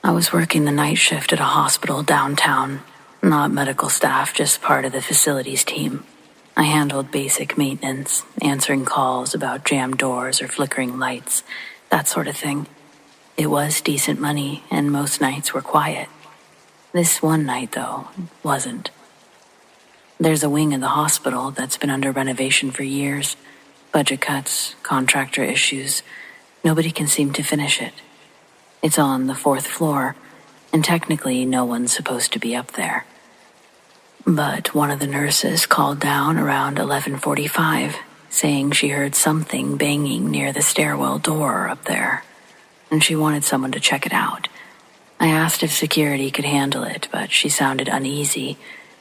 I was working the night shift at a hospital downtown. Not medical staff, just part of the facilities team. I handled basic maintenance, answering calls about jammed doors or flickering lights, that sort of thing. It was decent money, and most nights were quiet. This one night, though, wasn't. There's a wing in the hospital that's been under renovation for years. Budget cuts, contractor issues. Nobody can seem to finish it. It's on the 4th floor, and technically no one's supposed to be up there. But one of the nurses called down around 11:45, saying she heard something banging near the stairwell door up there, and she wanted someone to check it out. I asked if security could handle it, but she sounded uneasy,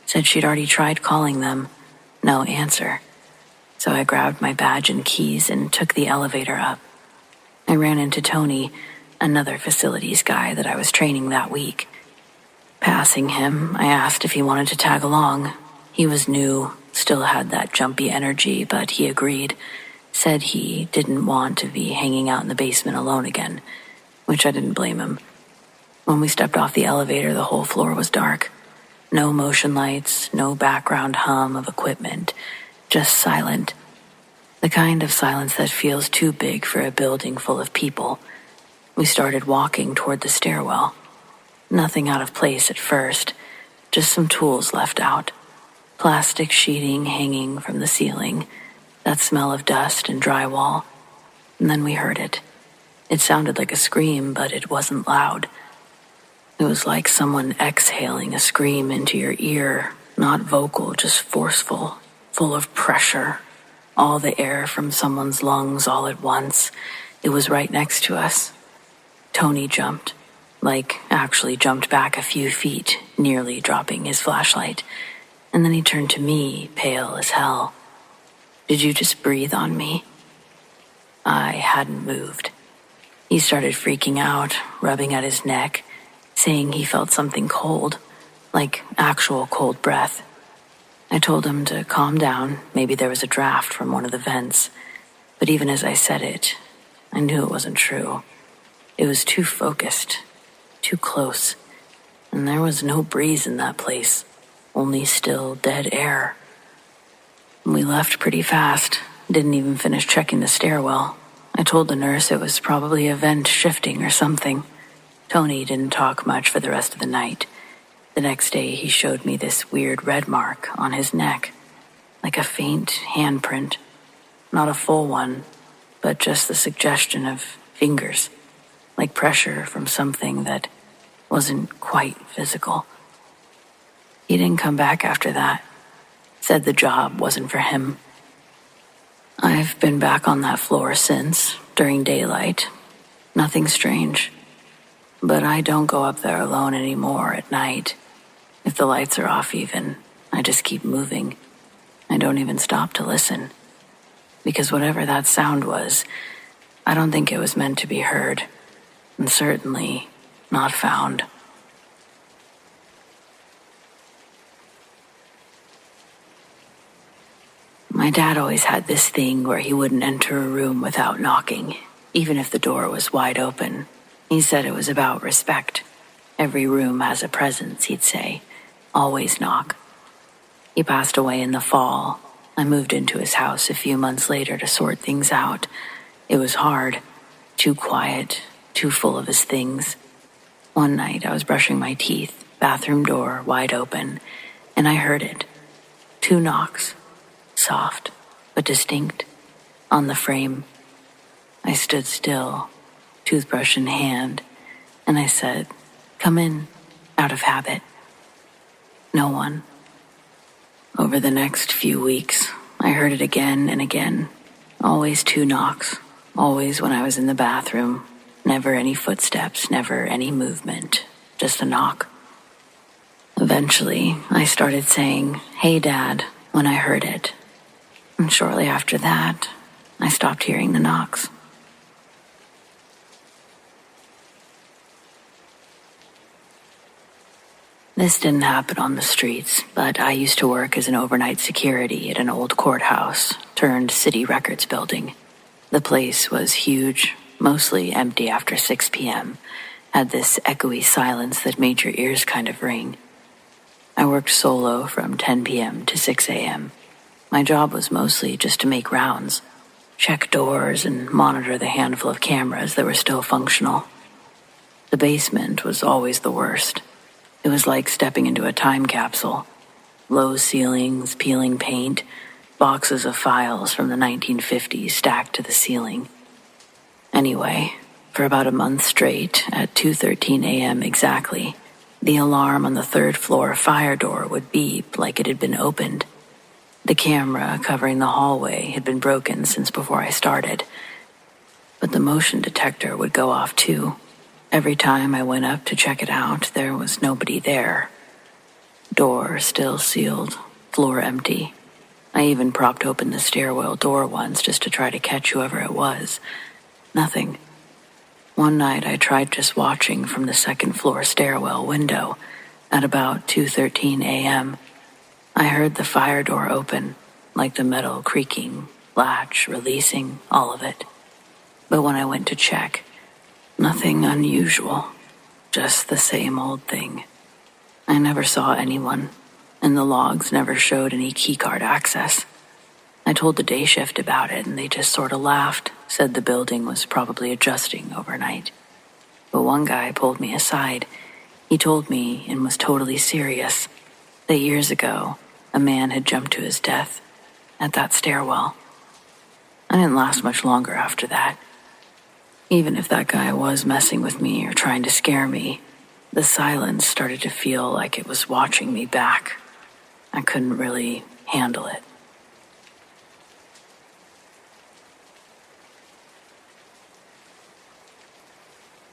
said she'd already tried calling them. No answer. So I grabbed my badge and keys and took the elevator up. I ran into Tony, another facilities guy that I was training that week. Passing him, I asked if he wanted to tag along. He was new, still had that jumpy energy, but he agreed. Said he didn't want to be hanging out in the basement alone again, which I didn't blame him. When we stepped off the elevator, the whole floor was dark. No motion lights, no background hum of equipment, just silent. The kind of silence that feels too big for a building full of people. We started walking toward the stairwell. Nothing out of place at first, just some tools left out. Plastic sheeting hanging from the ceiling, that smell of dust and drywall. And then we heard it. It sounded like a scream, but it wasn't loud. It was like someone exhaling a scream into your ear, not vocal, just forceful, full of pressure. All the air from someone's lungs all at once. It was right next to us. Tony jumped. Actually jumped back a few feet, nearly dropping his flashlight. And then he turned to me, pale as hell. "Did you just breathe on me?" I hadn't moved. He started freaking out, rubbing at his neck, saying he felt something cold, like actual cold breath. I told him to calm down, maybe there was a draft from one of the vents. But even as I said it, I knew it wasn't true. It was too focused. Too close, and there was no breeze in that place, only still, dead air. We left pretty fast, didn't even finish checking the stairwell. I told the nurse it was probably a vent shifting or something. Tony didn't talk much for the rest of the night. The next day he showed me this weird red mark on his neck, like a faint handprint. Not a full one, but just the suggestion of fingers. Like pressure from something that wasn't quite physical. He didn't come back after that. Said the job wasn't for him. I've been back on that floor since, during daylight. Nothing strange. But I don't go up there alone anymore at night. If the lights are off even, I just keep moving. I don't even stop to listen. Because whatever that sound was, I don't think it was meant to be heard. And certainly not found. My dad always had this thing where he wouldn't enter a room without knocking, even if the door was wide open. He said it was about respect. Every room has a presence, he'd say. Always knock. He passed away in the fall. I moved into his house a few months later to sort things out. It was hard, too quiet, too full of his things. One night I was brushing my teeth, bathroom door wide open, and I heard it. 2 knocks, soft but distinct, on the frame. I stood still, toothbrush in hand, and I said, "Come in," out of habit. No one. Over the next few weeks, I heard it again and again. Always 2 knocks, always when I was in the bathroom. Never any footsteps, never any movement, just a knock. Eventually, I started saying, "Hey, Dad," when I heard it. And shortly after that, I stopped hearing the knocks. This didn't happen on the streets, but I used to work as an overnight security at an old courthouse turned city records building. The place was huge, mostly empty after 6 p.m., had this echoey silence that made your ears kind of ring. I worked solo from 10 p.m. to 6 a.m. My job was mostly just to make rounds, check doors, and monitor the handful of cameras that were still functional. The basement was always the worst. It was like stepping into a time capsule. Low ceilings, peeling paint, boxes of files from the 1950s stacked to the ceiling. Anyway, for about a month straight, at 2:13 a.m. exactly, the alarm on the third floor fire door would beep like it had been opened. The camera covering the hallway had been broken since before I started, but the motion detector would go off too. Every time I went up to check it out, there was nobody there. Door still sealed, floor empty. I even propped open the stairwell door once just to try to catch whoever it was. Nothing. One night I tried just watching from the second floor stairwell window at about 2:13 a.m. I heard the fire door open, like the metal creaking, latch releasing, all of it. But when I went to check, nothing unusual, just the same old thing. I never saw anyone, and the logs never showed any keycard access. I told the day shift about it, and they just sort of laughed, said the building was probably adjusting overnight. But one guy pulled me aside. He told me, and was totally serious, that years ago, a man had jumped to his death at that stairwell. I didn't last much longer after that. Even if that guy was messing with me or trying to scare me, the silence started to feel like it was watching me back. I couldn't really handle it.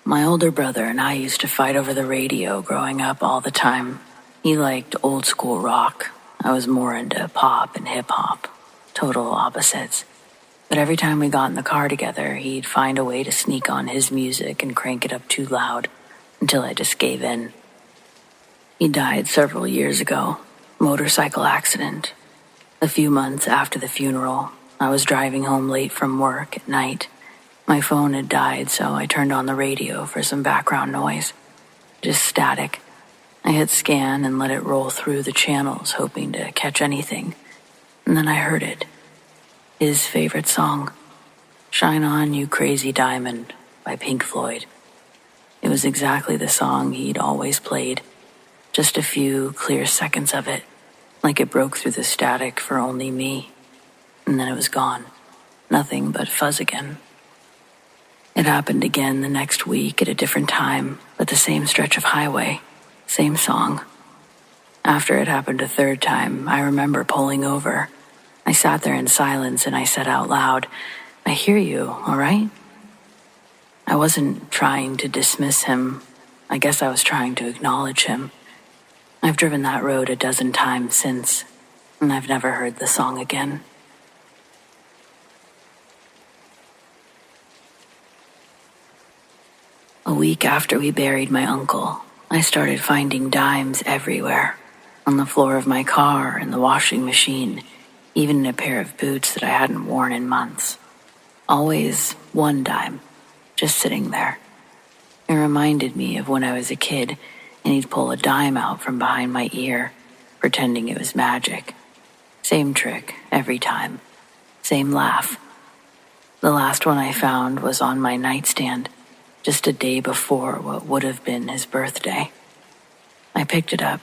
My older brother and I used to fight over the radio growing up all the time. He liked old school rock. I was more into pop and hip hop. Total opposites. But every time we got in the car together, he'd find a way to sneak on his music and crank it up too loud until I just gave in. He died several years ago. Motorcycle accident. A few months after the funeral, I was driving home late from work at night. My phone had died, so I turned on the radio for some background noise. Just static. I hit scan and let it roll through the channels, hoping to catch anything. And then I heard it. His favorite song, Shine On You Crazy Diamond by Pink Floyd. It was exactly the song he'd always played. Just a few clear seconds of it, like it broke through the static for only me. And then it was gone. Nothing but fuzz again. It happened again the next week at a different time, but the same stretch of highway, same song. After it happened a third time, I remember pulling over. I sat there in silence and I said out loud, "I hear you, all right?" I wasn't trying to dismiss him. I guess I was trying to acknowledge him. I've driven that road a dozen times since, and I've never heard the song again. A week after we buried my uncle, I started finding dimes everywhere. On the floor of my car, in the washing machine, even in a pair of boots that I hadn't worn in months. Always one dime, just sitting there. It reminded me of when I was a kid, and he'd pull a dime out from behind my ear, pretending it was magic. Same trick every time. Same laugh. The last one I found was on my nightstand, just a day before what would have been his birthday. I picked it up,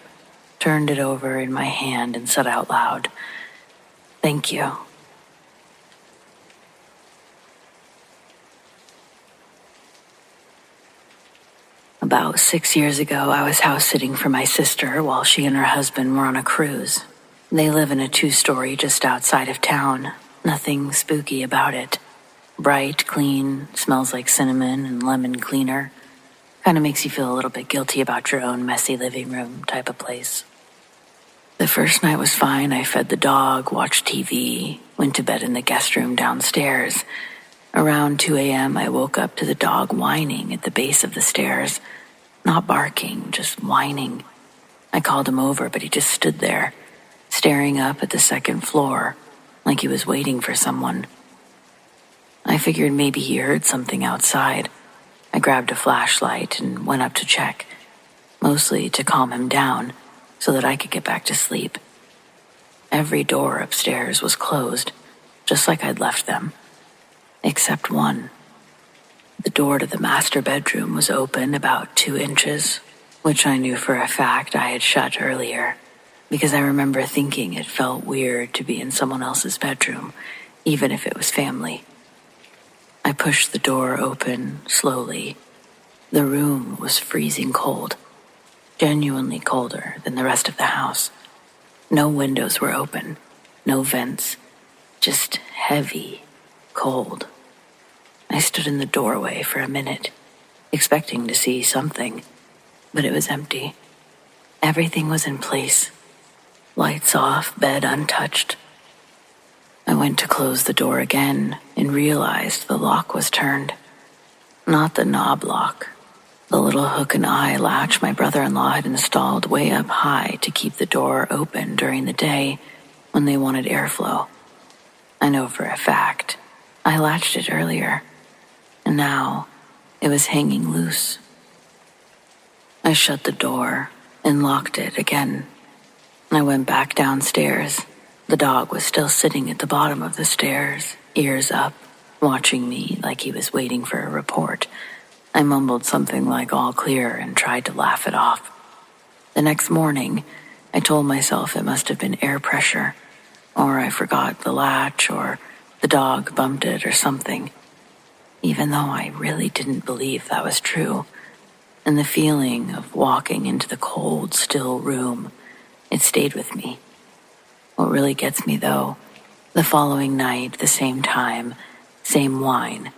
turned it over in my hand, and said out loud, "Thank you." About 6 years ago, I was house sitting for my sister while she and her husband were on a cruise. They live in a 2-story just outside of town. Nothing spooky about it. Bright, clean, smells like cinnamon and lemon cleaner. Kind of makes you feel a little bit guilty about your own messy living room type of place. The first night was fine. I fed the dog, watched TV, went to bed in the guest room downstairs. Around 2 a.m., I woke up to the dog whining at the base of the stairs. Not barking, just whining. I called him over, but he just stood there, staring up at the second floor, like he was waiting for someone. I figured maybe he heard something outside. I grabbed a flashlight and went up to check, mostly to calm him down so that I could get back to sleep. Every door upstairs was closed, just like I'd left them, except one. The door to the master bedroom was open about 2 inches, which I knew for a fact I had shut earlier, because I remember thinking it felt weird to be in someone else's bedroom, even if it was family. I pushed the door open slowly. The room was freezing cold, genuinely colder than the rest of the house. No windows were open, no vents, just heavy, cold. I stood in the doorway for a minute, expecting to see something, but it was empty. Everything was in place. Lights off, bed untouched. I went to close the door again and realized the lock was turned. Not the knob lock. The little hook and eye latch my brother-in-law had installed way up high to keep the door open during the day when they wanted airflow. I know for a fact I latched it earlier, and now it was hanging loose. I shut the door and locked it again. I went back downstairs. The dog was still sitting at the bottom of the stairs, ears up, watching me like he was waiting for a report. I mumbled something like all clear and tried to laugh it off. The next morning, I told myself it must have been air pressure, or I forgot the latch, or the dog bumped it or something, even though I really didn't believe that was true. And the feeling of walking into the cold, still room, it stayed with me. What really gets me, though, the following night, the same time, same wine,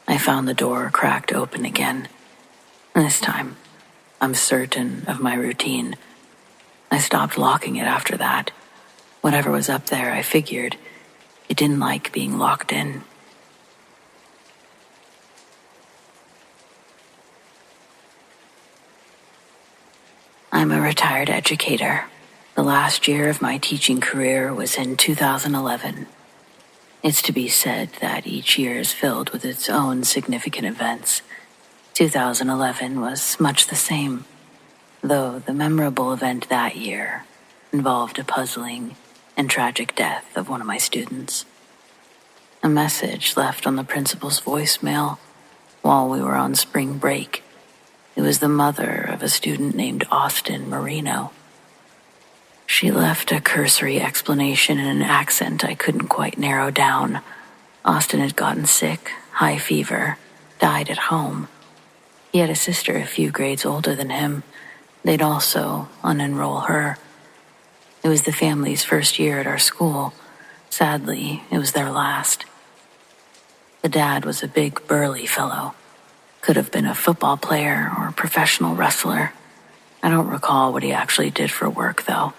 I found the door cracked open again. This time, I'm certain of my routine. I stopped locking it after that. Whatever was up there, I figured, it didn't like being locked in. I'm a retired educator. The last year of my teaching career was in 2011. It's to be said that each year is filled with its own significant events. 2011 was much the same, though the memorable event that year involved a puzzling and tragic death of one of my students. A message left on the principal's voicemail while we were on spring break. It was the mother of a student named Austin Marino. She left a cursory explanation in an accent I couldn't quite narrow down. Austin had gotten sick, high fever, died at home. He had a sister a few grades older than him. They'd also unenroll her. It was the family's first year at our school. Sadly, it was their last. The dad was a big, burly fellow. Could have been a football player or a professional wrestler. I don't recall what he actually did for work, though.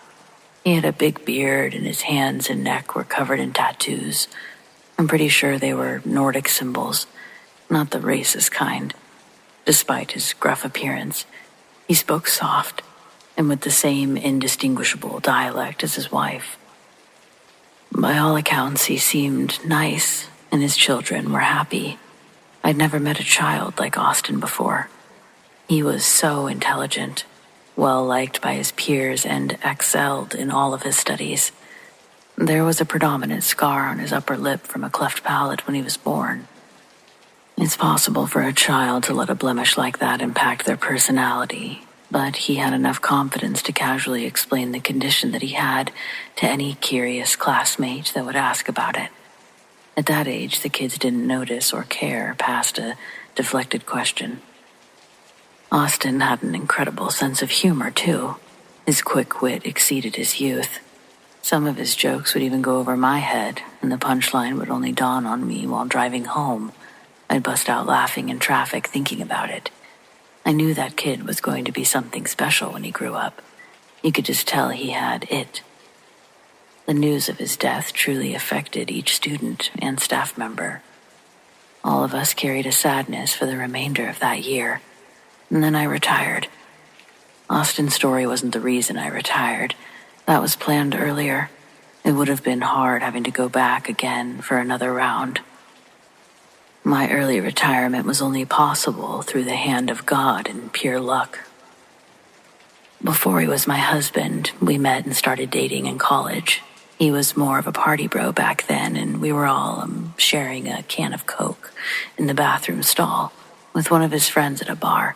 He had a big beard and his hands and neck were covered in tattoos. I'm pretty sure they were Nordic symbols, not the racist kind. Despite his gruff appearance, he spoke soft and with the same indistinguishable dialect as his wife. By all accounts, he seemed nice and his children were happy. I'd never met a child like Austin before. He was so intelligent, well-liked by his peers, and excelled in all of his studies. There was a predominant scar on his upper lip from a cleft palate when he was born. It's possible for a child to let a blemish like that impact their personality, but he had enough confidence to casually explain the condition that he had to any curious classmate that would ask about it. At that age, the kids didn't notice or care past a deflected question. Austin had an incredible sense of humor, too. His quick wit exceeded his youth. Some of his jokes would even go over my head, and the punchline would only dawn on me while driving home. I'd bust out laughing in traffic thinking about it. I knew that kid was going to be something special when he grew up. You could just tell he had it. The news of his death truly affected each student and staff member. All of us carried a sadness for the remainder of that year. And then I retired. Austin's story wasn't the reason I retired. That was planned earlier. It would have been hard having to go back again for another round. My early retirement was only possible through the hand of God and pure luck. Before he was my husband, we met and started dating in college. He was more of a party bro back then, and we were all sharing a can of Coke in the bathroom stall with one of his friends at a bar.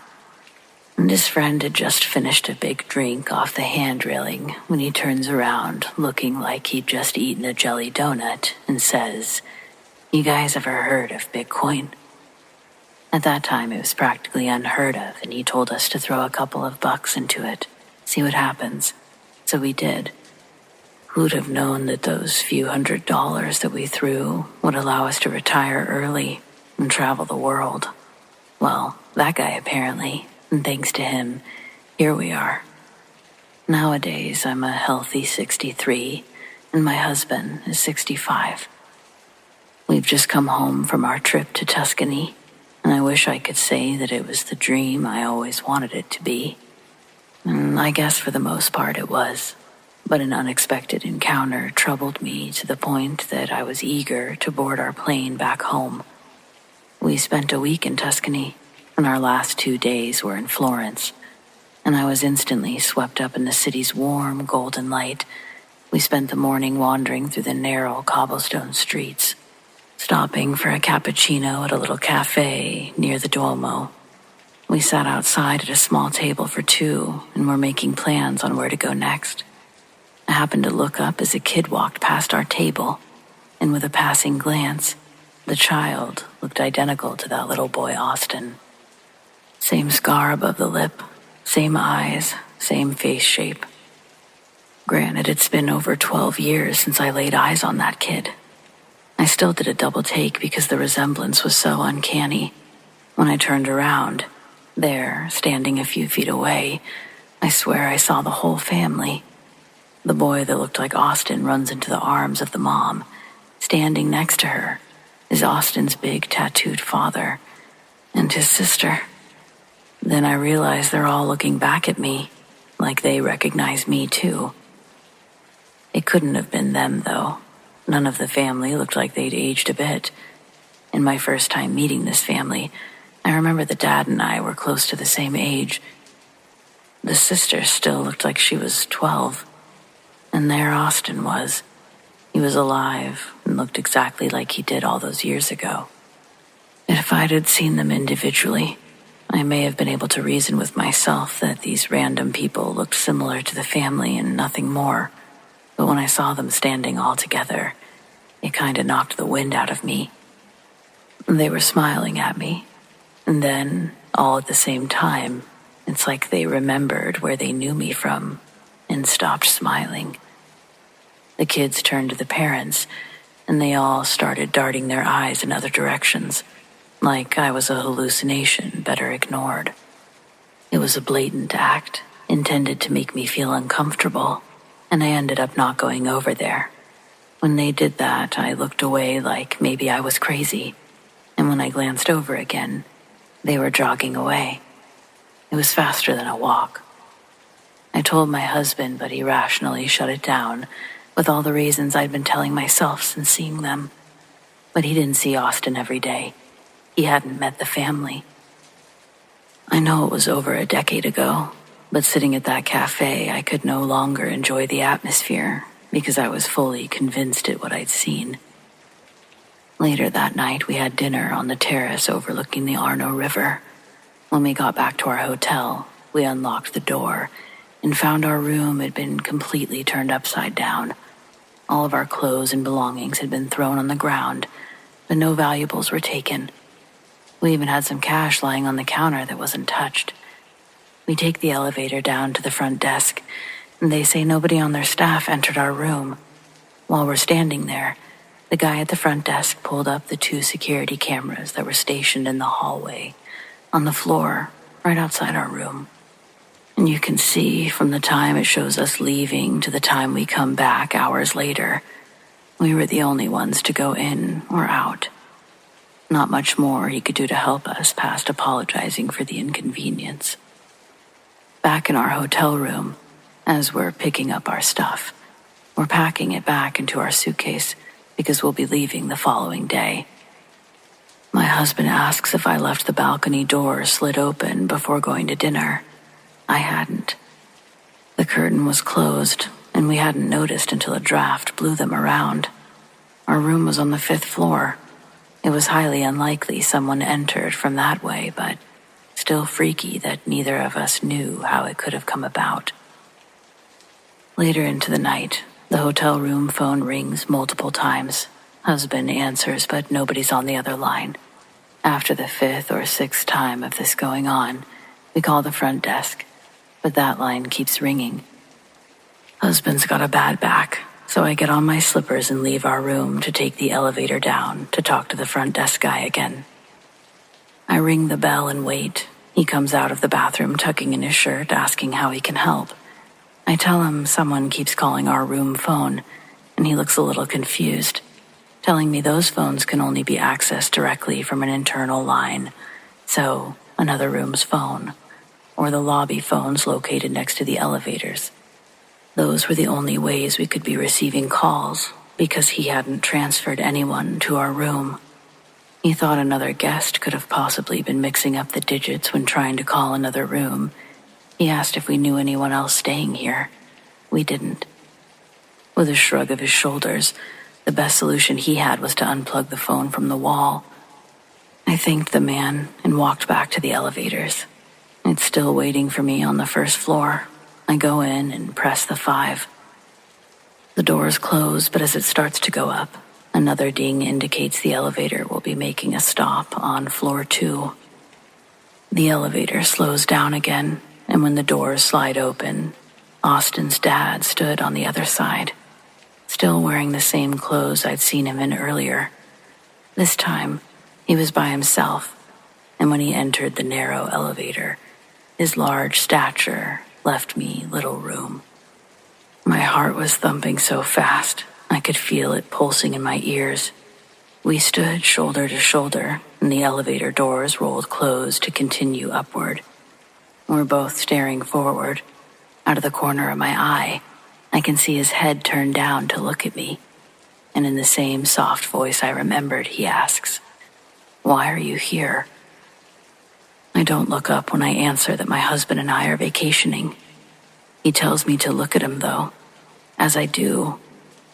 And his friend had just finished a big drink off the hand railing when he turns around looking like he'd just eaten a jelly donut and says, "You guys ever heard of Bitcoin?" At that time, it was practically unheard of, and he told us to throw a couple of bucks into it, see what happens. So we did. Who'd have known that those few $100s that we threw would allow us to retire early and travel the world? Well, that guy apparently, and thanks to him, here we are. Nowadays, I'm a healthy 63, and my husband is 65. We've just come home from our trip to Tuscany, and I wish I could say that it was the dream I always wanted it to be. And I guess for the most part it was. But an unexpected encounter troubled me to the point that I was eager to board our plane back home. We spent a week in Tuscany, and our last 2 days were in Florence, and I was instantly swept up in the city's warm, golden light. We spent the morning wandering through the narrow cobblestone streets, stopping for a cappuccino at a little cafe near the Duomo. We sat outside at a small table for two and were making plans on where to go next. I happened to look up as a kid walked past our table, and with a passing glance, the child looked identical to that little boy Austin. Same scar above the lip, same eyes, same face shape. Granted, it's been over 12 years since I laid eyes on that kid. I still did a double take because the resemblance was so uncanny. When I turned around, there, standing a few feet away, I swear I saw the whole family. The boy that looked like Austin runs into the arms of the mom. Standing next to her is Austin's big tattooed father and his sister. Then I realized they're all looking back at me, like they recognize me too. It couldn't have been them, though. None of the family looked like they'd aged a bit. In my first time meeting this family, I remember the dad and I were close to the same age. The sister still looked like she was 12. And there Austin was. He was alive and looked exactly like he did all those years ago. If I'd had seen them individually, I may have been able to reason with myself that these random people looked similar to the family and nothing more. But when I saw them standing all together, it kind of knocked the wind out of me. They were smiling at me, and then, all at the same time, it's like they remembered where they knew me from and stopped smiling. The kids turned to the parents, and they all started darting their eyes in other directions, like I was a hallucination better ignored. It was a blatant act, intended to make me feel uncomfortable, and I ended up not going over there. When they did that, I looked away like maybe I was crazy, and when I glanced over again, they were jogging away. It was faster than a walk. I told my husband, but he rationally shut it down, with all the reasons I'd been telling myself since seeing them. But he didn't see Austin every day. He hadn't met the family. I know it was over a decade ago, but sitting at that cafe, I could no longer enjoy the atmosphere because I was fully convinced at what I'd seen. Later that night, we had dinner on the terrace overlooking the Arno River. When we got back to our hotel, we unlocked the door and found our room had been completely turned upside down. All of our clothes and belongings had been thrown on the ground, but no valuables were taken. We even had some cash lying on the counter that wasn't touched. We take the elevator down to the front desk, and they say nobody on their staff entered our room. While we're standing there, the guy at the front desk pulled up the 2 security cameras that were stationed in the hallway, on the floor, right outside our room. And you can see from the time it shows us leaving to the time we come back hours later, we were the only ones to go in or out. Not much more he could do to help us past apologizing for the inconvenience. Back in our hotel room, as we're picking up our stuff, we're packing it back into our suitcase because we'll be leaving the following day. My husband asks if I left the balcony door slid open before going to dinner. I hadn't. The curtain was closed, and we hadn't noticed until a draft blew them around. Our room was on the 5th floor. It was highly unlikely someone entered from that way, but still freaky that neither of us knew how it could have come about. Later into the night, the hotel room phone rings multiple times. Husband answers, but nobody's on the other line. After the 5th or 6th time of this going on, we call the front desk, but that line keeps ringing. Husband's got a bad back, so I get on my slippers and leave our room to take the elevator down to talk to the front desk guy again. I ring the bell and wait. He comes out of the bathroom tucking in his shirt, asking how he can help. I tell him someone keeps calling our room phone, and he looks a little confused, telling me those phones can only be accessed directly from an internal line, so another room's phone, or the lobby phones located next to the elevators. Those were the only ways we could be receiving calls, because he hadn't transferred anyone to our room. He thought another guest could have possibly been mixing up the digits when trying to call another room. He asked if we knew anyone else staying here. We didn't. With a shrug of his shoulders, the best solution he had was to unplug the phone from the wall. I thanked the man and walked back to the elevators. It's still waiting for me on the 1st floor. I go in and press the 5. The doors close, but as it starts to go up, another ding indicates the elevator will be making a stop on floor 2. The elevator slows down again, and when the doors slide open, Austin's dad stood on the other side, still wearing the same clothes I'd seen him in earlier. This time, he was by himself, and when he entered the narrow elevator, his large stature left me little room. My heart was thumping so fast, I could feel it pulsing in my ears. We stood shoulder to shoulder, and the elevator doors rolled closed to continue upward. We're both staring forward. Out of the corner of my eye, I can see his head turned down to look at me. And in the same soft voice I remembered, he asks, "Why are you here?" I don't look up when I answer that my husband and I are vacationing. He tells me to look at him, though. As I do,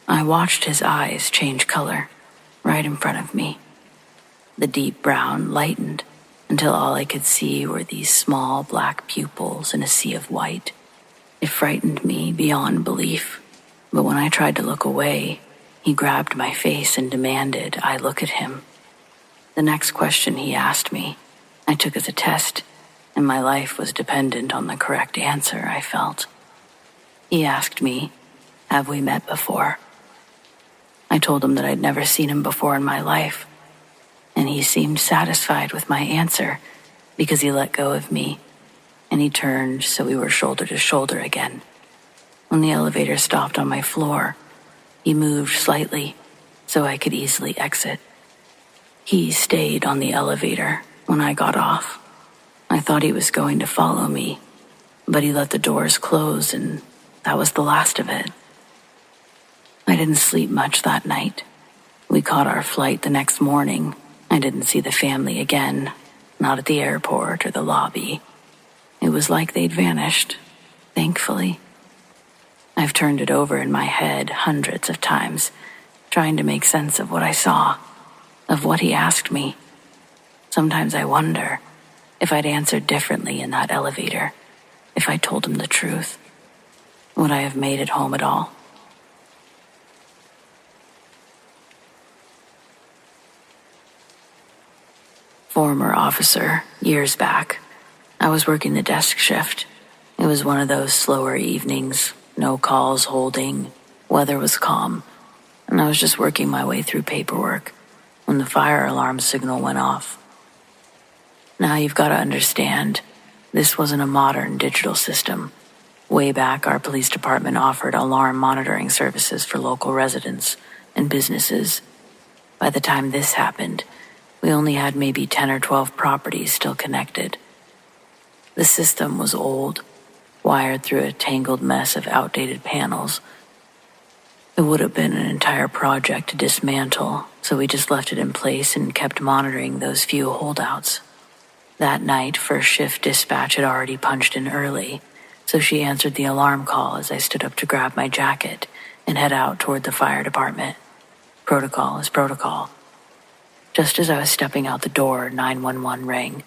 I watched his eyes change color right in front of me. The deep brown lightened until all I could see were these small black pupils in a sea of white. It frightened me beyond belief, but when I tried to look away, he grabbed my face and demanded I look at him. The next question he asked me, I took as a test, and my life was dependent on the correct answer, I felt. He asked me, "Have we met before?" I told him that I'd never seen him before in my life, and he seemed satisfied with my answer because he let go of me, and he turned so we were shoulder to shoulder again. When the elevator stopped on my floor, he moved slightly so I could easily exit. He stayed on the elevator when I got off. I thought he was going to follow me, but he let the doors close, and that was the last of it. I didn't sleep much that night. We caught our flight the next morning. I didn't see the family again, not at the airport or the lobby. It was like they'd vanished, thankfully. I've turned it over in my head hundreds of times, trying to make sense of what I saw, of what he asked me. Sometimes I wonder if I'd answered differently in that elevator, if I told him the truth. Would I have made it home at all? Former officer, years back. I was working the desk shift. It was one of those slower evenings, no calls holding, weather was calm, and I was just working my way through paperwork when the fire alarm signal went off. Now you've got to understand, this wasn't a modern digital system. Way back, our police department offered alarm monitoring services for local residents and businesses. By the time this happened, we only had maybe 10 or 12 properties still connected. The system was old, wired through a tangled mess of outdated panels. It would have been an entire project to dismantle so we just left it in place and kept monitoring those few holdouts. That night, first shift dispatch had already punched in early, so she answered the alarm call as I stood up to grab my jacket and head out toward the fire department. Protocol is protocol. Just as I was stepping out the door, 911 rang.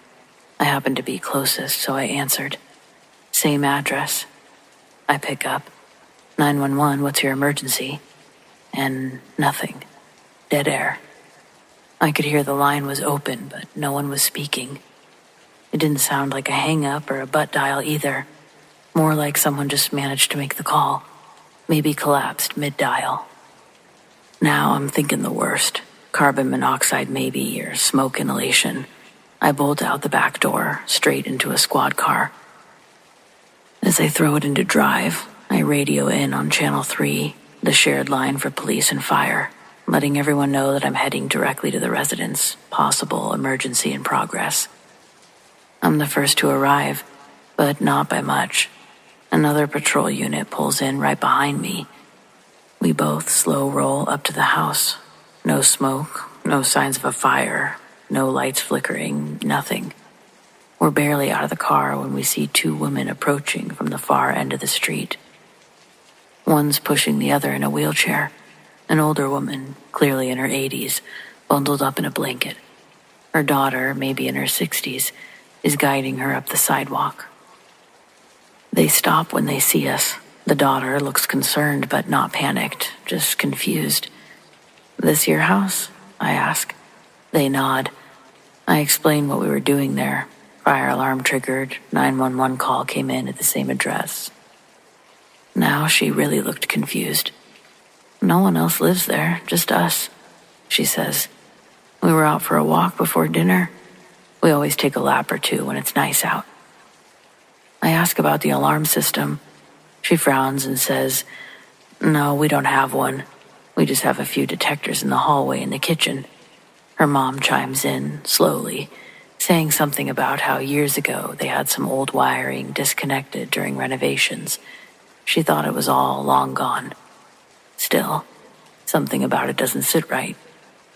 I happened to be closest, so I answered. Same address. I pick up. 911, what's your emergency? And nothing. Dead air. I could hear the line was open, but no one was speaking. It didn't sound like a hang-up or a butt dial either. More like someone just managed to make the call. Maybe collapsed mid-dial. Now I'm thinking the worst. Carbon monoxide maybe, or smoke inhalation. I bolt out the back door, straight into a squad car. As I throw it into drive, I radio in on Channel 3, the shared line for police and fire, letting everyone know that I'm heading directly to the residence, possible emergency in progress. I'm the first to arrive, but not by much. Another patrol unit pulls in right behind me. We both slow roll up to the house. No smoke, no signs of a fire, no lights flickering, nothing. We're barely out of the car when we see two women approaching from the far end of the street. One's pushing the other in a wheelchair, an older woman, clearly in her 80s, bundled up in a blanket. Her daughter, maybe in her 60s, is guiding her up the sidewalk. They stop when they see us. The daughter looks concerned but not panicked, just confused. This your house? I ask. They nod. I explain what we were doing there. Fire alarm triggered, 911 call came in at the same address. Now she really looked confused. No one else lives there, just us, she says. We were out for a walk before dinner. We always take a lap or two when it's nice out. I ask about the alarm system. She frowns and says, No, we don't have one. We just have a few detectors in the hallway and the kitchen. Her mom chimes in, slowly, saying something about how years ago they had some old wiring disconnected during renovations. She thought it was all long gone. Still, something about it doesn't sit right.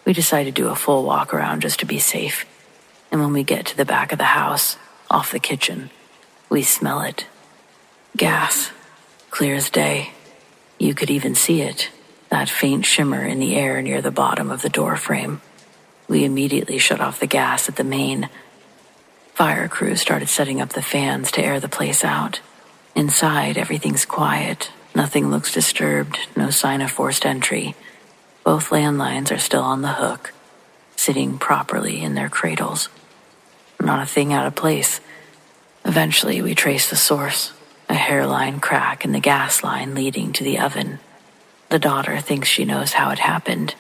We decide to do a full walk around just to be safe. And when we get to the back of the house, off the kitchen, we smell it. Gas. Clear as day. You could even see it, that faint shimmer in the air near the bottom of the door frame. We immediately shut off the gas at the main. Fire crews started setting up the fans to air the place out. Inside, everything's quiet. Nothing looks disturbed, no sign of forced entry. Both landlines are still on the hook, sitting properly in their cradles. Not a thing out of place. Eventually, we trace the source. A hairline crack in the gas line leading to the oven. The daughter thinks she knows how it happened.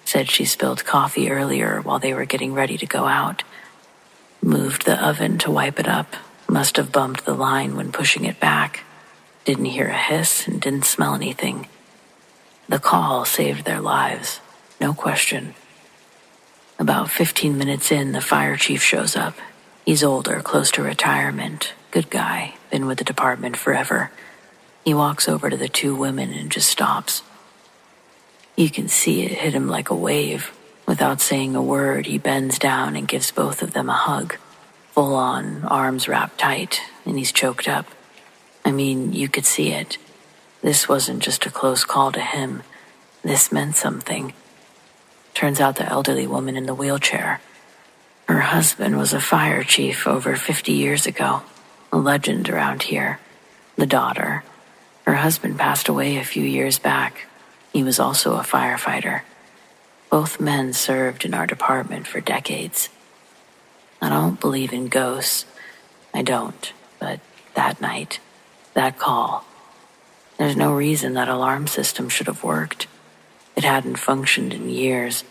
Said she spilled coffee earlier while they were getting ready to go out. Moved the oven to wipe it up. Must have bumped the line when pushing it back. Didn't hear a hiss and didn't smell anything. The call saved their lives, no question. About 15 minutes in, the fire chief shows up. He's older, close to retirement. Good guy, been with the department forever. He walks over to the two women and just stops. You can see it hit him like a wave. Without saying a word, he bends down and gives both of them a hug. Full on, arms wrapped tight, and he's choked up. I mean, you could see it. This wasn't just a close call to him. This meant something. Turns out the elderly woman in the wheelchair. Her husband was a fire chief over 50 years ago. A legend around here. The daughter. Her husband passed away a few years back. He was also a firefighter. Both men served in our department for decades. I don't believe in ghosts. I don't. But that night, that call, there's no reason that alarm system should have worked. It hadn't functioned in years.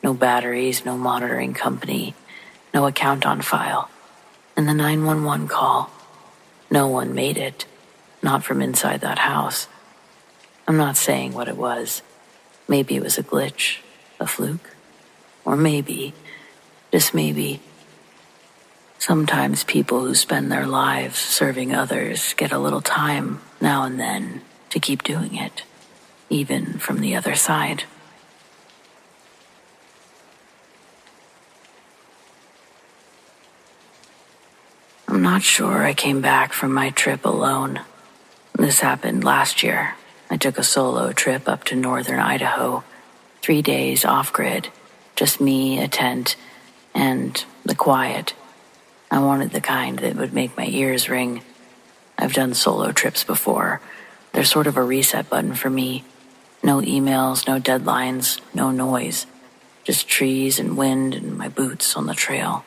No batteries, no monitoring company, no account on file. And the 911 call, no one made it. Not from inside that house. I'm not saying what it was. Maybe it was a glitch, a fluke. Or maybe, just maybe, sometimes people who spend their lives serving others get a little time now and then to keep doing it, even from the other side. not sure I came back from my trip alone. This happened last year. I took a solo trip up to northern Idaho. 3 days off-grid. Just me, a tent, and the quiet. I wanted the kind that would make my ears ring. I've done solo trips before. They're sort of a reset button for me. No emails, no deadlines, no noise. Just trees and wind and my boots on the trail.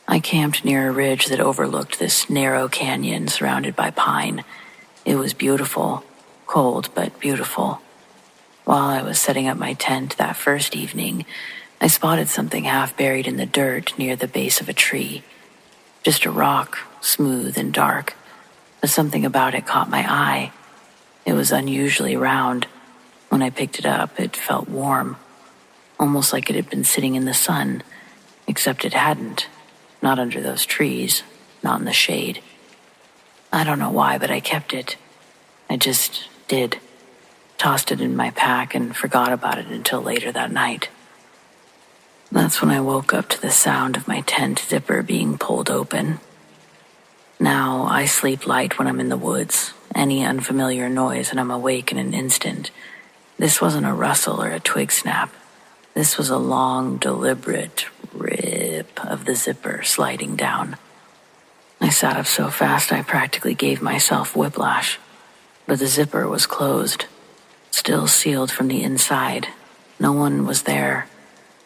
I camped near a ridge that overlooked this narrow canyon surrounded by pine. It was beautiful, cold but beautiful. While I was setting up my tent that first evening, I spotted something half buried in the dirt near the base of a tree. Just a rock, smooth and dark, but something about it caught my eye. It was unusually round. When I picked it up, it felt warm, almost like it had been sitting in the sun, except it hadn't. Not under those trees, not in the shade. I don't know why, but I kept it. I just did. Tossed it in my pack and forgot about it until later that night. That's when I woke up to the sound of my tent zipper being pulled open. Now, I sleep light when I'm in the woods. Any unfamiliar noise and I'm awake in an instant. This wasn't a rustle or a twig snap. This was a long, deliberate rip of the zipper sliding down. I sat up so fast I practically gave myself whiplash. But the zipper was closed, still sealed from the inside. No one was there.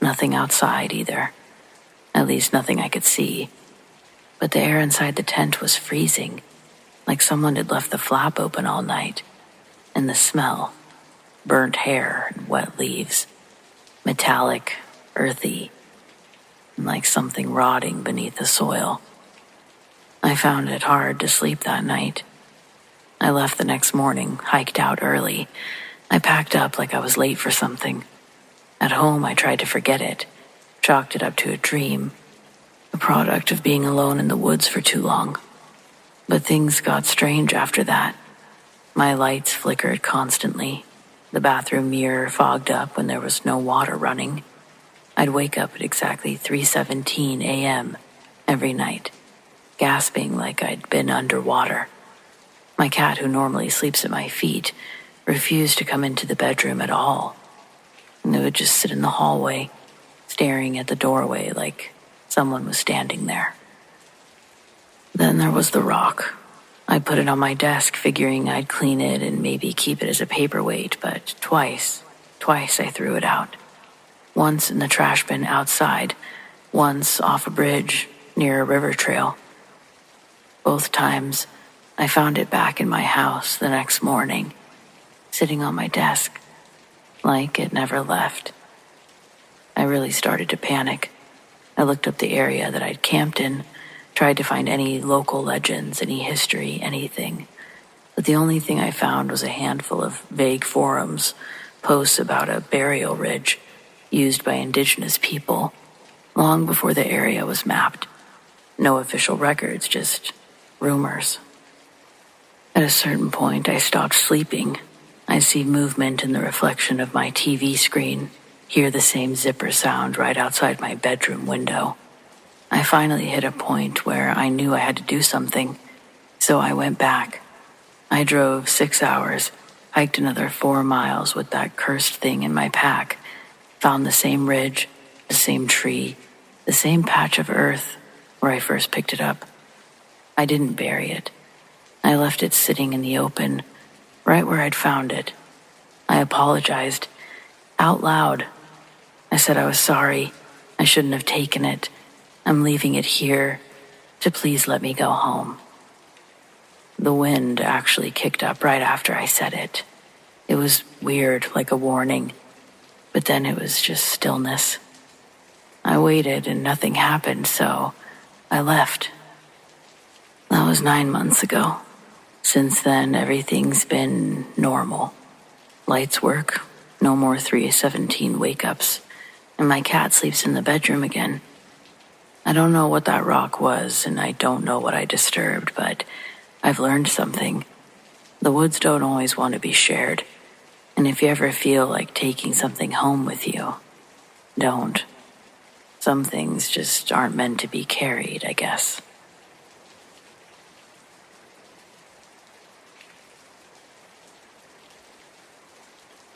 Nothing outside either. At least nothing I could see. But the air inside the tent was freezing, like someone had left the flap open all night. And the smell, burnt hair and wet leaves, metallic, earthy, and like something rotting beneath the soil. I found it hard to sleep that night. I left the next morning, hiked out early. I packed up like I was late for something. At home, I tried to forget it, chalked it up to a dream, a product of being alone in the woods for too long. But things got strange after that. My lights flickered constantly. The bathroom mirror fogged up when there was no water running. I'd wake up at exactly 3:17 a.m. every night, gasping like I'd been underwater. My cat, who normally sleeps at my feet, refused to come into the bedroom at all. And it would just sit in the hallway, staring at the doorway like someone was standing there. Then there was the rock. I put it on my desk, figuring I'd clean it and maybe keep it as a paperweight, but twice I threw it out. Once in the trash bin outside, once off a bridge near a river trail. Both times, I found it back in my house the next morning, sitting on my desk, like it never left. I really started to panic. I looked up the area that I'd camped in, tried to find any local legends, any history, anything. But the only thing I found was a handful of vague forums, posts about a burial ridge used by indigenous people long before the area was mapped. No official records, just rumors. At a certain point, I stopped sleeping. I see movement in the reflection of my TV screen, hear the same zipper sound right outside my bedroom window. I finally hit a point where I knew I had to do something, so I went back. I drove 6 hours, hiked another 4 miles with that cursed thing in my pack, found the same ridge, the same tree, the same patch of earth where I first picked it up. I didn't bury it. I left it sitting in the open, right where I'd found it. I apologized, out loud. I said I was sorry. I shouldn't have taken it. I'm leaving it here to please let me go home. The wind actually kicked up right after I said it. It was weird, like a warning, but then it was just stillness. I waited and nothing happened, so I left. That was 9 months ago. Since then, everything's been normal. Lights work, no more 3:17 wake-ups, and my cat sleeps in the bedroom again. I don't know what that rock was, and I don't know what I disturbed, but I've learned something. The woods don't always want to be shared, and if you ever feel like taking something home with you, don't. Some things just aren't meant to be carried, I guess.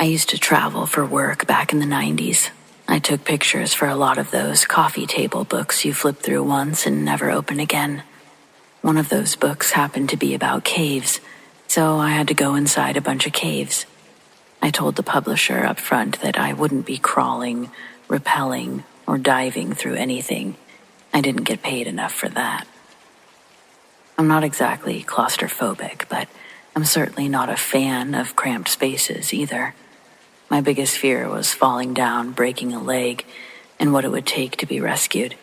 I used to travel for work back in the 90s. I took pictures for a lot of those coffee table books you flip through once and never open again. One of those books happened to be about caves, so I had to go inside a bunch of caves. I told the publisher up front that I wouldn't be crawling, rappelling, or diving through anything. I didn't get paid enough for that. I'm not exactly claustrophobic, but I'm certainly not a fan of cramped spaces either. My biggest fear was falling down, breaking a leg, and what it would take to be rescued.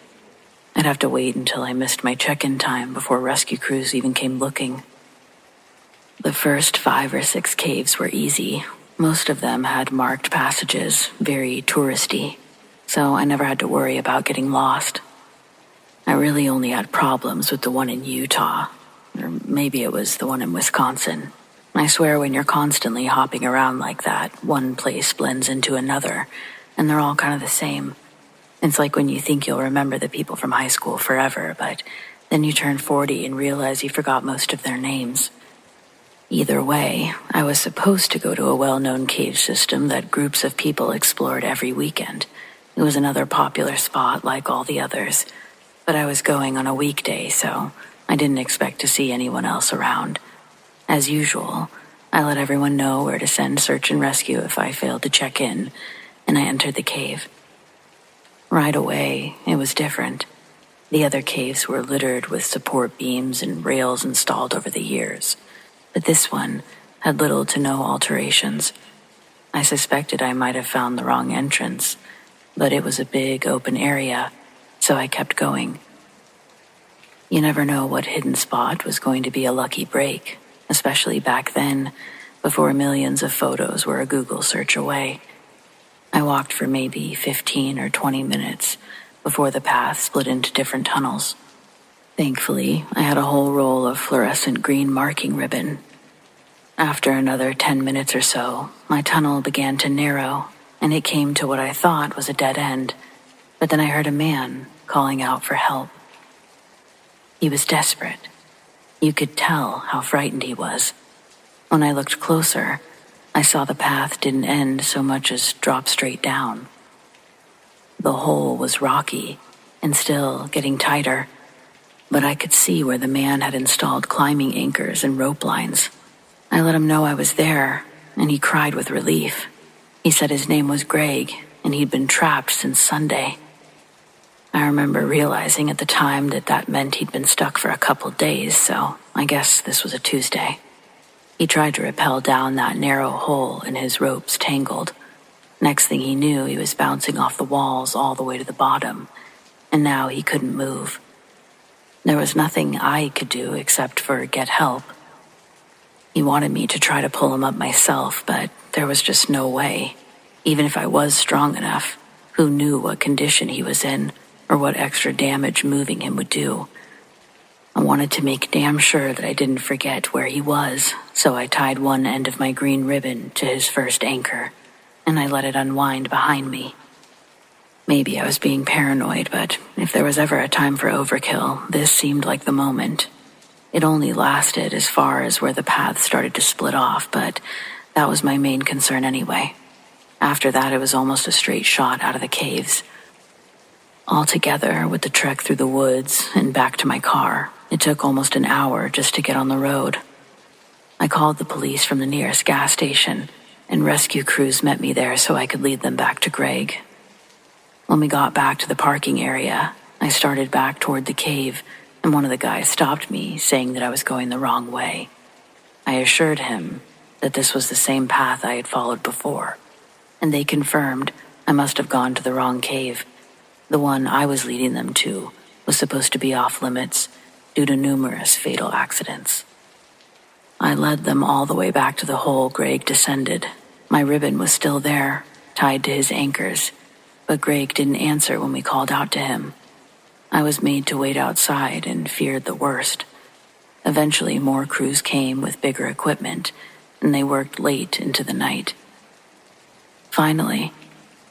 I'd have to wait until I missed my check-in time before rescue crews even came looking. The first 5 or 6 caves were easy. Most of them had marked passages, very touristy, so I never had to worry about getting lost. I really only had problems with the one in Utah, or maybe it was the one in Wisconsin. I swear when you're constantly hopping around like that, one place blends into another, and they're all kind of the same. It's like when you think you'll remember the people from high school forever, but then you turn 40 and realize you forgot most of their names. Either way, I was supposed to go to a well-known cave system that groups of people explored every weekend. It was another popular spot like all the others, but I was going on a weekday, so I didn't expect to see anyone else around. As usual, I let everyone know where to send search and rescue if I failed to check in, and I entered the cave. Right away, it was different. The other caves were littered with support beams and rails installed over the years, but this one had little to no alterations. I suspected I might have found the wrong entrance, but it was a big open area, so I kept going. You never know what hidden spot was going to be a lucky break, especially back then, before millions of photos were a Google search away. I walked for maybe 15 or 20 minutes before the path split into different tunnels. Thankfully, I had a whole roll of fluorescent green marking ribbon. After another 10 minutes or so, my tunnel began to narrow, and it came to what I thought was a dead end, but then I heard a man calling out for help. He was desperate. You could tell how frightened he was. When I looked closer, I saw the path didn't end so much as drop straight down. The hole was rocky and still getting tighter, but I could see where the man had installed climbing anchors and rope lines. I let him know I was there, and he cried with relief. He said his name was Greg, and he'd been trapped since Sunday. I remember realizing at the time that meant he'd been stuck for a couple days, so I guess this was a Tuesday. He tried to rappel down that narrow hole and his ropes tangled. Next thing he knew, he was bouncing off the walls all the way to the bottom, and now he couldn't move. There was nothing I could do except for get help. He wanted me to try to pull him up myself, but there was just no way. Even if I was strong enough, who knew what condition he was in or what extra damage moving him would do? I wanted to make damn sure that I didn't forget where he was, so I tied one end of my green ribbon to his first anchor, and I let it unwind behind me. Maybe I was being paranoid, but if there was ever a time for overkill, this seemed like the moment. It only lasted as far as where the path started to split off, but that was my main concern anyway. After that, it was almost a straight shot out of the caves. Altogether, with the trek through the woods and back to my car, it took almost an hour just to get on the road. I called the police from the nearest gas station, and rescue crews met me there so I could lead them back to Greg. When we got back to the parking area, I started back toward the cave, and one of the guys stopped me, saying that I was going the wrong way. I assured him that this was the same path I had followed before, and they confirmed I must have gone to the wrong cave. The one I was leading them to was supposed to be off limits due to numerous fatal accidents. I led them all the way back to the hole Greg descended. My ribbon was still there, tied to his anchors, but Greg didn't answer when we called out to him. I was made to wait outside and feared the worst. Eventually, more crews came with bigger equipment, and they worked late into the night. Finally,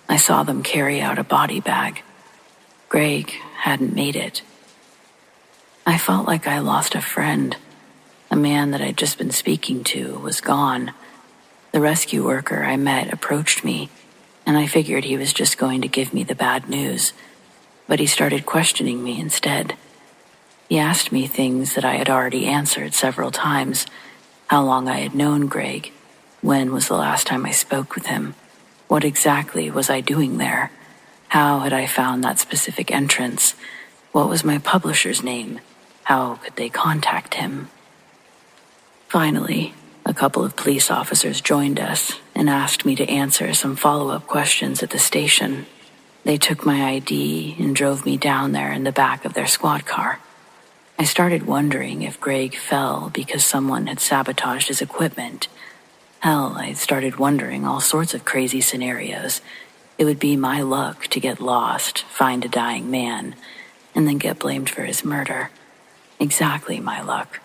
I saw them carry out a body bag. Greg hadn't made it. I felt like I lost a friend. A man that I'd just been speaking to was gone. The rescue worker I met approached me, and I figured he was just going to give me the bad news, but he started questioning me instead. He asked me things that I had already answered several times: how long I had known Greg, when was the last time I spoke with him, what exactly was I doing there, how had I found that specific entrance, what was my publisher's name, how could they contact him. Finally, a couple of police officers joined us and asked me to answer some follow-up questions at the station. They took my ID and drove me down there in the back of their squad car. I started wondering if Greg fell because someone had sabotaged his equipment. Hell, I started wondering all sorts of crazy scenarios. It would be my luck to get lost, find a dying man, and then get blamed for his murder. Exactly my luck.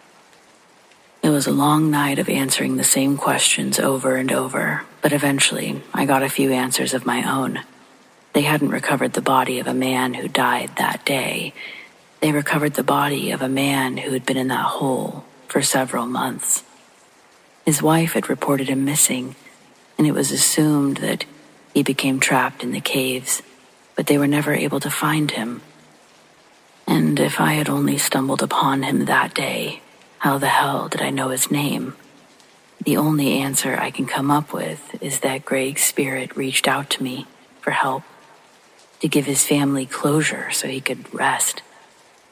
It was a long night of answering the same questions over and over, but eventually I got a few answers of my own. They hadn't recovered the body of a man who died that day. They recovered the body of a man who had been in that hole for several months. His wife had reported him missing, and it was assumed that he became trapped in the caves, but they were never able to find him. And if I had only stumbled upon him that day, how the hell did I know his name? The only answer I can come up with is that Greg's spirit reached out to me for help, to give his family closure so he could rest.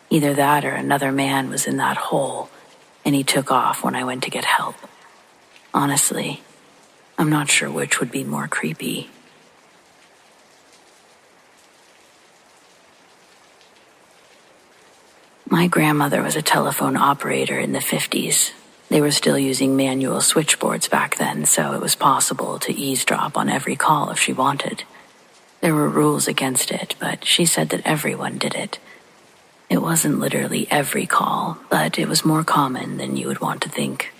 Either that or another man was in that hole, and he took off when I went to get help. Honestly, I'm not sure which would be more creepy. My grandmother was a telephone operator in the 50s. They were still using manual switchboards back then, so it was possible to eavesdrop on every call if she wanted. There were rules against it, but she said that everyone did it. It wasn't literally every call, but it was more common than you would want to think.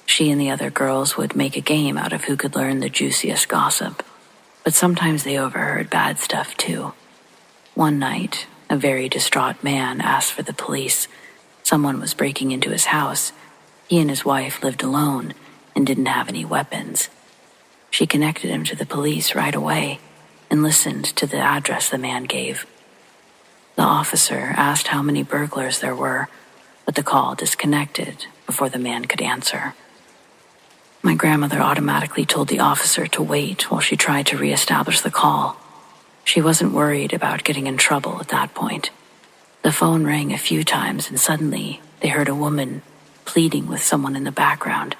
She and the other girls would make a game out of who could learn the juiciest gossip, but sometimes they overheard bad stuff too. One night, a very distraught man asked for the police. Someone was breaking into his house. He and his wife lived alone and didn't have any weapons. She connected him to the police right away and listened to the address the man gave. The officer asked how many burglars there were, but the call disconnected before the man could answer. My grandmother automatically told the officer to wait while she tried to reestablish the call. She wasn't worried about getting in trouble at that point. The phone rang a few times and suddenly they heard a woman pleading with someone in the background.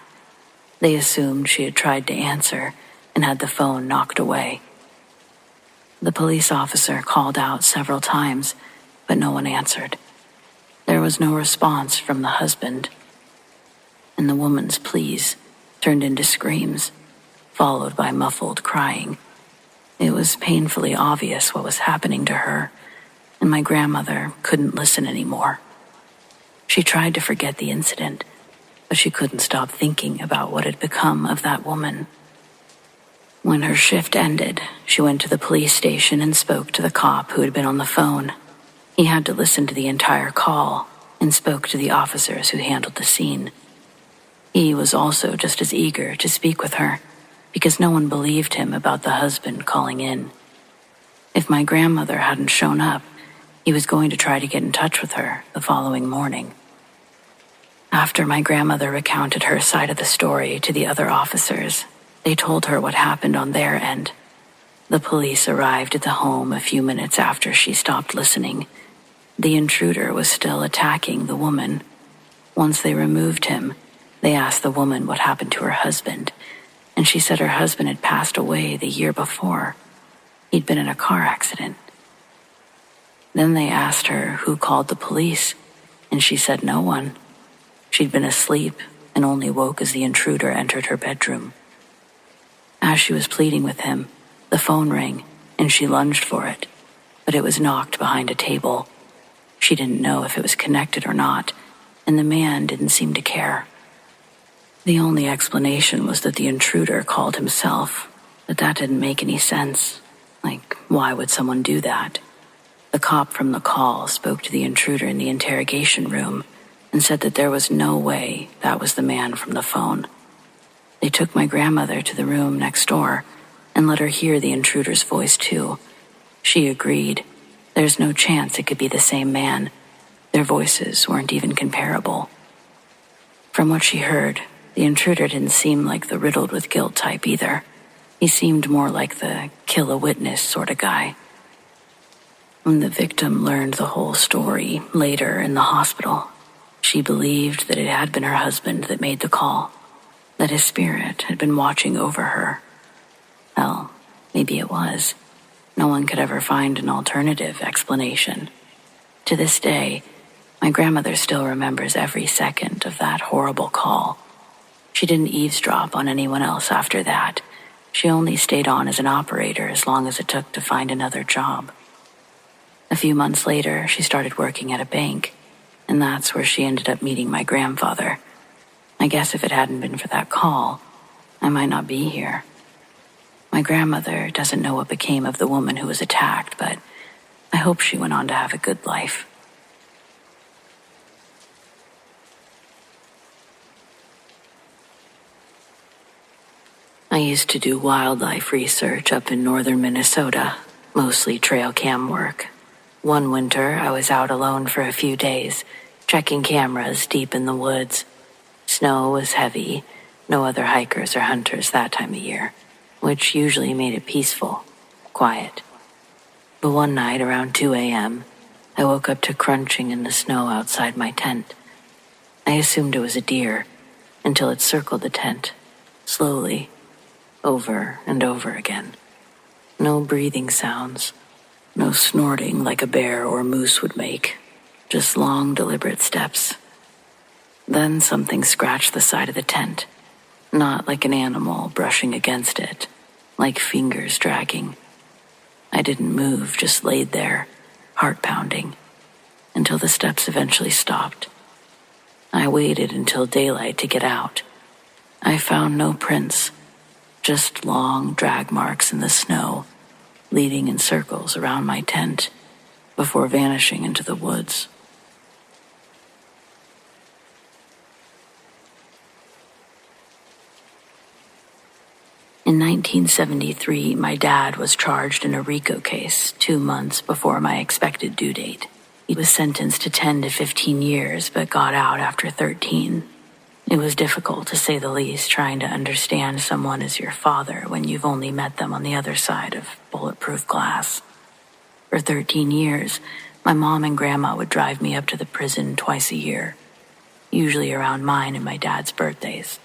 They assumed she had tried to answer and had the phone knocked away. The police officer called out several times, but no one answered. There was no response from the husband, and the woman's pleas turned into screams, followed by muffled crying. It was painfully obvious what was happening to her, and my grandmother couldn't listen anymore. She tried to forget the incident, but she couldn't stop thinking about what had become of that woman. When her shift ended, she went to the police station and spoke to the cop who had been on the phone. He had to listen to the entire call and spoke to the officers who handled the scene. He was also just as eager to speak with her, because no one believed him about the husband calling in. If my grandmother hadn't shown up, he was going to try to get in touch with her the following morning. After my grandmother recounted her side of the story to the other officers, they told her what happened on their end. The police arrived at the home a few minutes after she stopped listening. The intruder was still attacking the woman. Once they removed him, they asked the woman what happened to her husband, and she said her husband had passed away the year before. He'd been in a car accident. Then they asked her who called the police, and she said no one. She'd been asleep and only woke as the intruder entered her bedroom. As she was pleading with him, the phone rang, and she lunged for it, but it was knocked behind a table. She didn't know if it was connected or not, and the man didn't seem to care. The only explanation was that the intruder called himself, but that didn't make any sense. Like, why would someone do that? The cop from the call spoke to the intruder in the interrogation room and said that there was no way that was the man from the phone. They took my grandmother to the room next door and let her hear the intruder's voice too. She agreed. There's no chance it could be the same man. Their voices weren't even comparable. From what she heard, the intruder didn't seem like the riddled with guilt type either. He seemed more like the kill a witness sort of guy. When the victim learned the whole story later in the hospital, she believed that it had been her husband that made the call, that his spirit had been watching over her. Hell, maybe it was. No one could ever find an alternative explanation. To this day, my grandmother still remembers every second of that horrible call. She didn't eavesdrop on anyone else after that. She only stayed on as an operator as long as it took to find another job. A few months later, she started working at a bank, and that's where she ended up meeting my grandfather. I guess if it hadn't been for that call, I might not be here. My grandmother doesn't know what became of the woman who was attacked, but I hope she went on to have a good life. I used to do wildlife research up in northern Minnesota, mostly trail cam work. One winter, I was out alone for a few days, checking cameras deep in the woods. Snow was heavy, no other hikers or hunters that time of year, which usually made it peaceful, quiet. But one night around 2 a.m., I woke up to crunching in the snow outside my tent. I assumed it was a deer until it circled the tent, slowly, over and over again. No breathing sounds, no snorting like a bear or moose would make, just long, deliberate steps. Then something scratched the side of the tent, not like an animal brushing against it, like fingers dragging. I didn't move, just laid there, heart pounding, until the steps eventually stopped. I waited until daylight to get out. I found no prints, just long drag marks in the snow, leading in circles around my tent before vanishing into the woods. In 1973, my dad was charged in a RICO case 2 months before my expected due date. He was sentenced to 10 to 15 years, but got out after 13. It was difficult, to say the least, trying to understand someone as your father when you've only met them on the other side of bulletproof glass. For 13 years, my mom and grandma would drive me up to the prison twice a year, usually around mine and my dad's birthdays,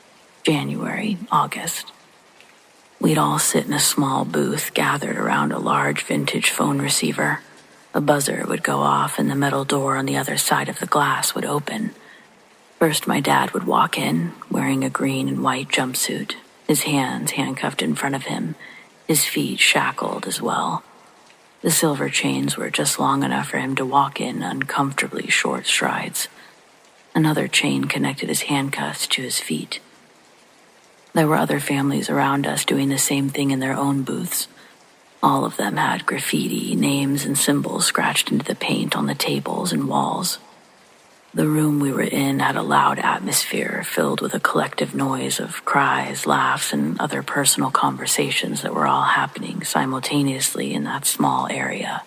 January, August. We'd all sit in a small booth gathered around a large vintage phone receiver. A buzzer would go off and the metal door on the other side of the glass would open. First, my dad would walk in, wearing a green and white jumpsuit, his hands handcuffed in front of him, his feet shackled as well. The silver chains were just long enough for him to walk in uncomfortably short strides. Another chain connected his handcuffs to his feet. There were other families around us doing the same thing in their own booths. All of them had graffiti, names, and symbols scratched into the paint on the tables and walls. The room we were in had a loud atmosphere filled with a collective noise of cries, laughs, and other personal conversations that were all happening simultaneously in that small area.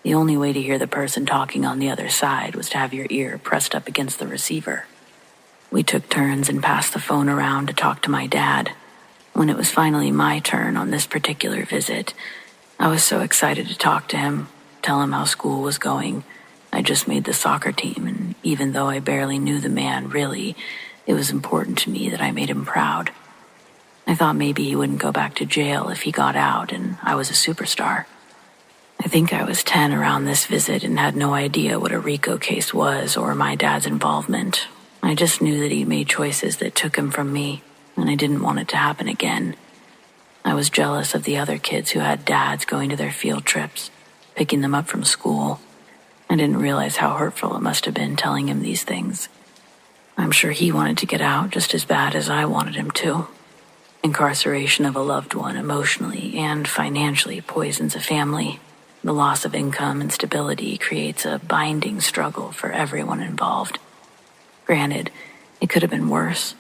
The only way to hear the person talking on the other side was to have your ear pressed up against the receiver. We took turns and passed the phone around to talk to my dad. When it was finally my turn on this particular visit, I was so excited to talk to him, tell him how school was going. I just made the soccer team, and even though I barely knew the man really, it was important to me that I made him proud. I thought maybe he wouldn't go back to jail if he got out and I was a superstar. I think I was 10 around this visit and had no idea what a RICO case was or my dad's involvement. I just knew that he made choices that took him from me, and I didn't want it to happen again. I was jealous of the other kids who had dads going to their field trips, picking them up from school. I didn't realize how hurtful it must have been telling him these things. I'm sure he wanted to get out just as bad as I wanted him to. Incarceration of a loved one emotionally and financially poisons a family. The loss of income and stability creates a binding struggle for everyone involved. Granted, it could have been worse.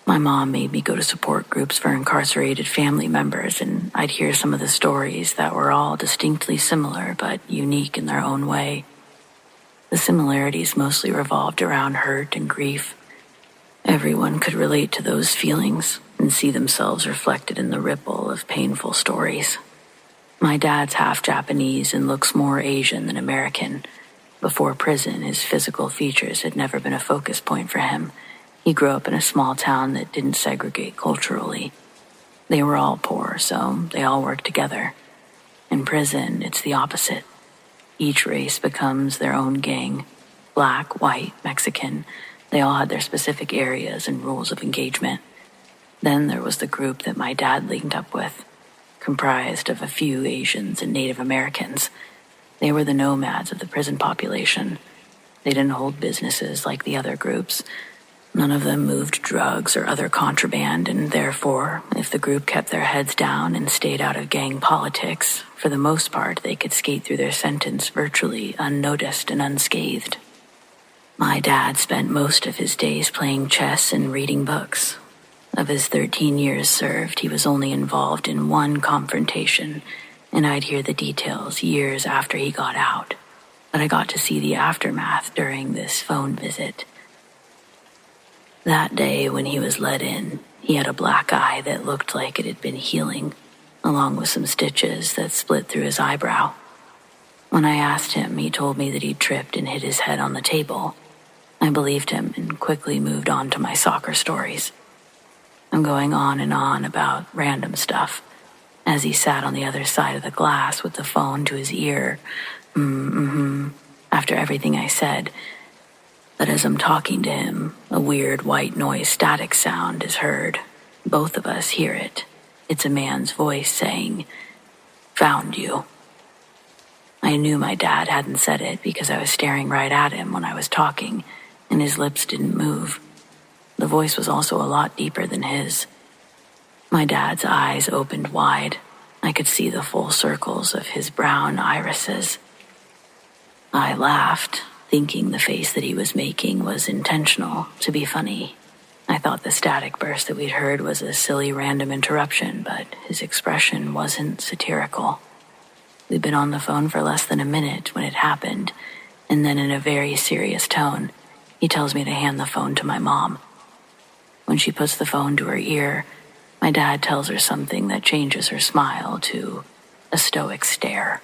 My mom made me go to support groups for incarcerated family members, and I'd hear some of the stories that were all distinctly similar but unique in their own way. The similarities mostly revolved around hurt and grief. Everyone could relate to those feelings and see themselves reflected in the ripple of painful stories. My dad's half Japanese and looks more Asian than American. Before prison, his physical features had never been a focus point for him. He grew up in a small town that didn't segregate culturally. They were all poor, so they all worked together. In prison, it's the opposite. Each race becomes their own gang. Black, white, Mexican. They all had their specific areas and rules of engagement. Then there was the group that my dad linked up with, comprised of a few Asians and Native Americans. They were the nomads of the prison population. They didn't hold businesses like the other groups. None of them moved drugs or other contraband, and therefore, if the group kept their heads down and stayed out of gang politics, for the most part, they could skate through their sentence virtually unnoticed and unscathed. My dad spent most of his days playing chess and reading books. Of his 13 years served, he was only involved in one confrontation, and I'd hear the details years after he got out. But I got to see the aftermath during this phone visit. That day when he was let in, he had a black eye that looked like it had been healing, along with some stitches that split through his eyebrow. When I asked him, he told me that he'd tripped and hit his head on the table. I believed him and quickly moved on to my soccer stories. I'm going on and on about random stuff, as he sat on the other side of the glass with the phone to his ear, after everything I said. But as I'm talking to him, a weird white noise static sound is heard. Both of us hear it. It's a man's voice saying, "Found you." I knew my dad hadn't said it because I was staring right at him when I was talking, and his lips didn't move. The voice was also a lot deeper than his. My dad's eyes opened wide. I could see the full circles of his brown irises. I laughed, thinking the face that he was making was intentional, to be funny. I thought the static burst that we'd heard was a silly random interruption, but his expression wasn't satirical. We'd been on the phone for less than a minute when it happened, and then in a very serious tone, he tells me to hand the phone to my mom. When she puts the phone to her ear, my dad tells her something that changes her smile to a stoic stare.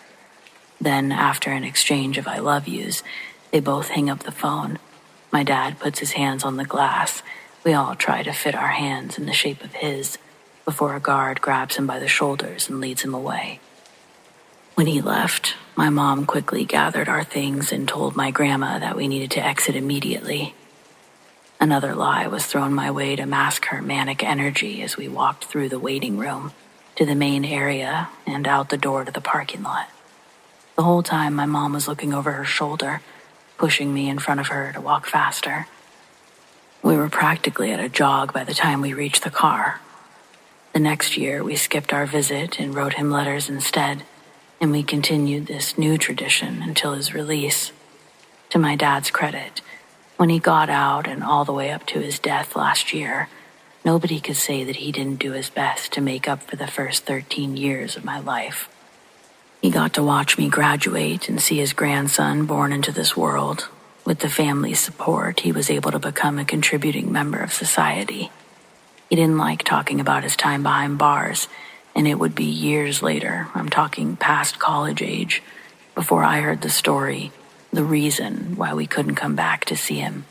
Then, after an exchange of I love yous, they both hang up the phone. My dad puts his hands on the glass. We all try to fit our hands in the shape of his, before a guard grabs him by the shoulders and leads him away. When he left, my mom quickly gathered our things and told my grandma that we needed to exit immediately. Another lie was thrown my way to mask her manic energy as we walked through the waiting room, to the main area, and out the door to the parking lot. The whole time my mom was looking over her shoulder, pushing me in front of her to walk faster. We were practically at a jog by the time we reached the car. The next year, we skipped our visit and wrote him letters instead, and we continued this new tradition until his release. To my dad's credit, when he got out and all the way up to his death last year, nobody could say that he didn't do his best to make up for the first 13 years of my life. He got to watch me graduate and see his grandson born into this world. With the family's support, he was able to become a contributing member of society. He didn't like talking about his time behind bars, and it would be years later, I'm talking past college age, before I heard the story, the reason why we couldn't come back to see him.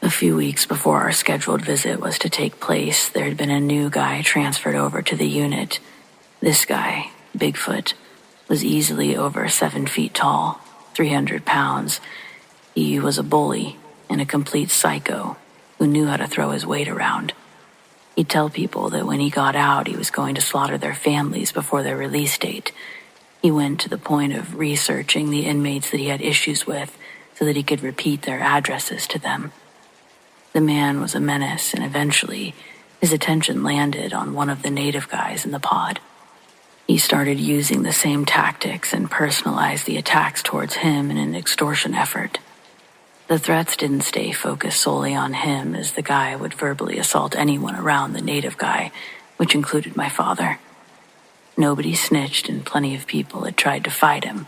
A few weeks before our scheduled visit was to take place, there had been a new guy transferred over to the unit. This guy, Bigfoot, was easily over 7 feet tall, 300 pounds. He was a bully and a complete psycho who knew how to throw his weight around. He'd tell people that when he got out, he was going to slaughter their families before their release date. He went to the point of researching the inmates that he had issues with so that he could repeat their addresses to them. The man was a menace, and eventually, his attention landed on one of the native guys in the pod. He started using the same tactics and personalized the attacks towards him in an extortion effort. The threats didn't stay focused solely on him, as the guy would verbally assault anyone around the native guy, which included my father. Nobody snitched, and plenty of people had tried to fight him,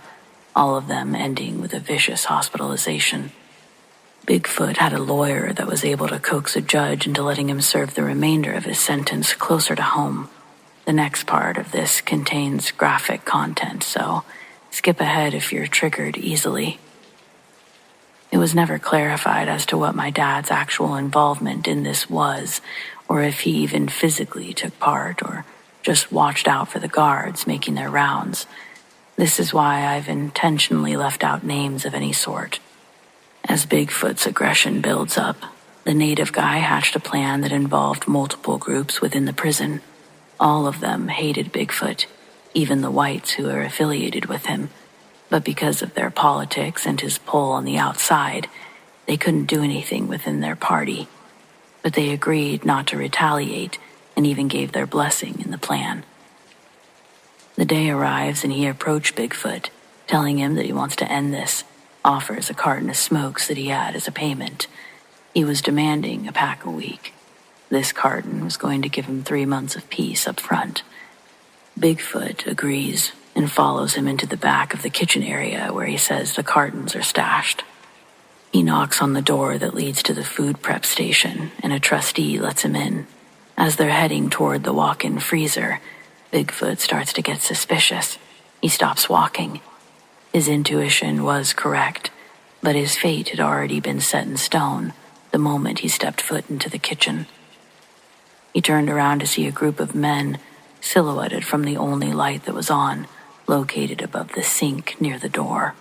all of them ending with a vicious hospitalization. Bigfoot had a lawyer that was able to coax a judge into letting him serve the remainder of his sentence closer to home. The next part of this contains graphic content, so skip ahead if you're triggered easily. It was never clarified as to what my dad's actual involvement in this was, or if he even physically took part, or just watched out for the guards making their rounds. This is why I've intentionally left out names of any sort. As Bigfoot's aggression builds up, the native guy hatched a plan that involved multiple groups within the prison. All of them hated Bigfoot, even the whites who are affiliated with him. But because of their politics and his pull on the outside, they couldn't do anything within their party. But they agreed not to retaliate and even gave their blessing in the plan. The day arrives and he approached Bigfoot, telling him that he wants to end this, offers a carton of smokes that he had as a payment. He was demanding a pack a week. This carton was going to give him 3 months of peace up front. Bigfoot agrees and follows him into the back of the kitchen area where he says the cartons are stashed. He knocks on the door that leads to the food prep station, and a trustee lets him in. As they're heading toward the walk-in freezer, Bigfoot starts to get suspicious. He stops walking. His intuition was correct, but his fate had already been set in stone the moment he stepped foot into the kitchen. He turned around to see a group of men, silhouetted from the only light that was on, located above the sink near the door.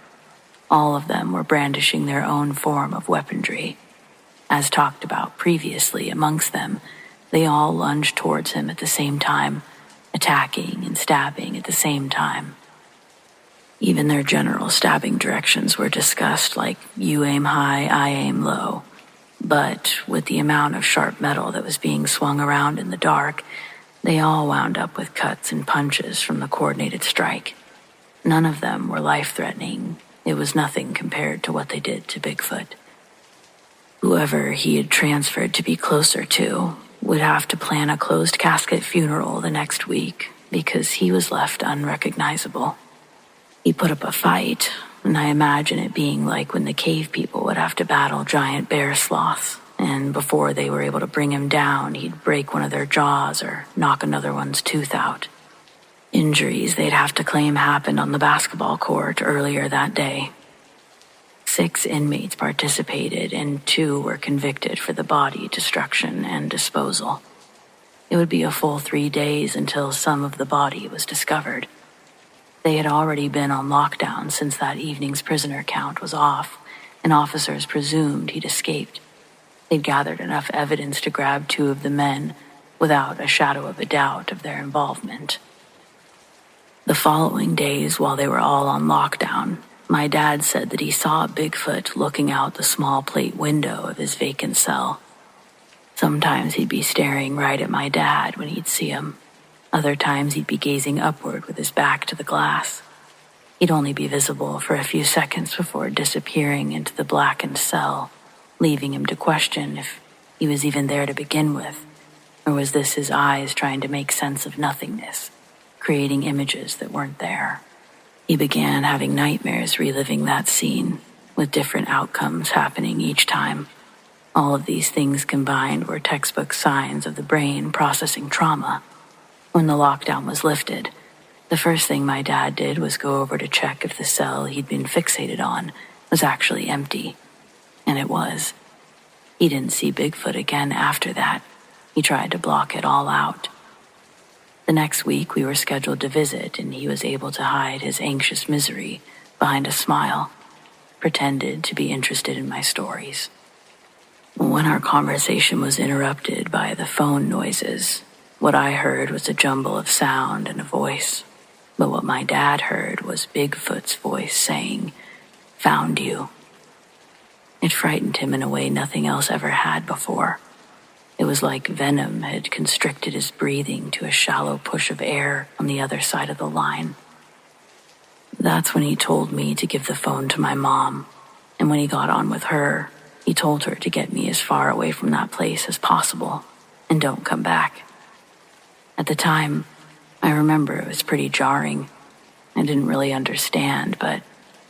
All of them were brandishing their own form of weaponry. As talked about previously amongst them, they all lunged towards him at the same time, attacking and stabbing at the same time. Even their general stabbing directions were discussed, like you aim high, I aim low. But with the amount of sharp metal that was being swung around in the dark, they all wound up with cuts and punches from the coordinated strike. None of them were life-threatening. It was nothing compared to what they did to Bigfoot. Whoever he had transferred to be closer to would have to plan a closed casket funeral the next week because he was left unrecognizable. He put up a fight, and I imagine it being like when the cave people would have to battle giant bear sloths, and before they were able to bring him down, he'd break one of their jaws or knock another one's tooth out. Injuries they'd have to claim happened on the basketball court earlier that day. 6 inmates participated, and 2 were convicted for the body destruction and disposal. It would be a full 3 days until some of the body was discovered. They had already been on lockdown since that evening's prisoner count was off, and officers presumed he'd escaped. They'd gathered enough evidence to grab 2 of the men without a shadow of a doubt of their involvement. The following days, while they were all on lockdown, my dad said that he saw Bigfoot looking out the small plate window of his vacant cell. Sometimes he'd be staring right at my dad when he'd see him. Other times he'd be gazing upward with his back to the glass. He'd only be visible for a few seconds before disappearing into the blackened cell, leaving him to question if he was even there to begin with, or was this his eyes trying to make sense of nothingness, creating images that weren't there. He began having nightmares reliving that scene, with different outcomes happening each time. All of these things combined were textbook signs of the brain processing trauma. When the lockdown was lifted, the first thing my dad did was go over to check if the cell he'd been fixated on was actually empty. And it was. He didn't see Bigfoot again after that. He tried to block it all out. The next week we were scheduled to visit, and he was able to hide his anxious misery behind a smile, pretended to be interested in my stories. When our conversation was interrupted by the phone noises, what I heard was a jumble of sound and a voice, but what my dad heard was Bigfoot's voice saying, "Found you." It frightened him in a way nothing else ever had before. It was like venom had constricted his breathing to a shallow push of air on the other side of the line. That's when he told me to give the phone to my mom, And when he got on with her, he told her to get me as far away from that place as possible and don't come back. At the time, I remember it was pretty jarring. I didn't really understand, but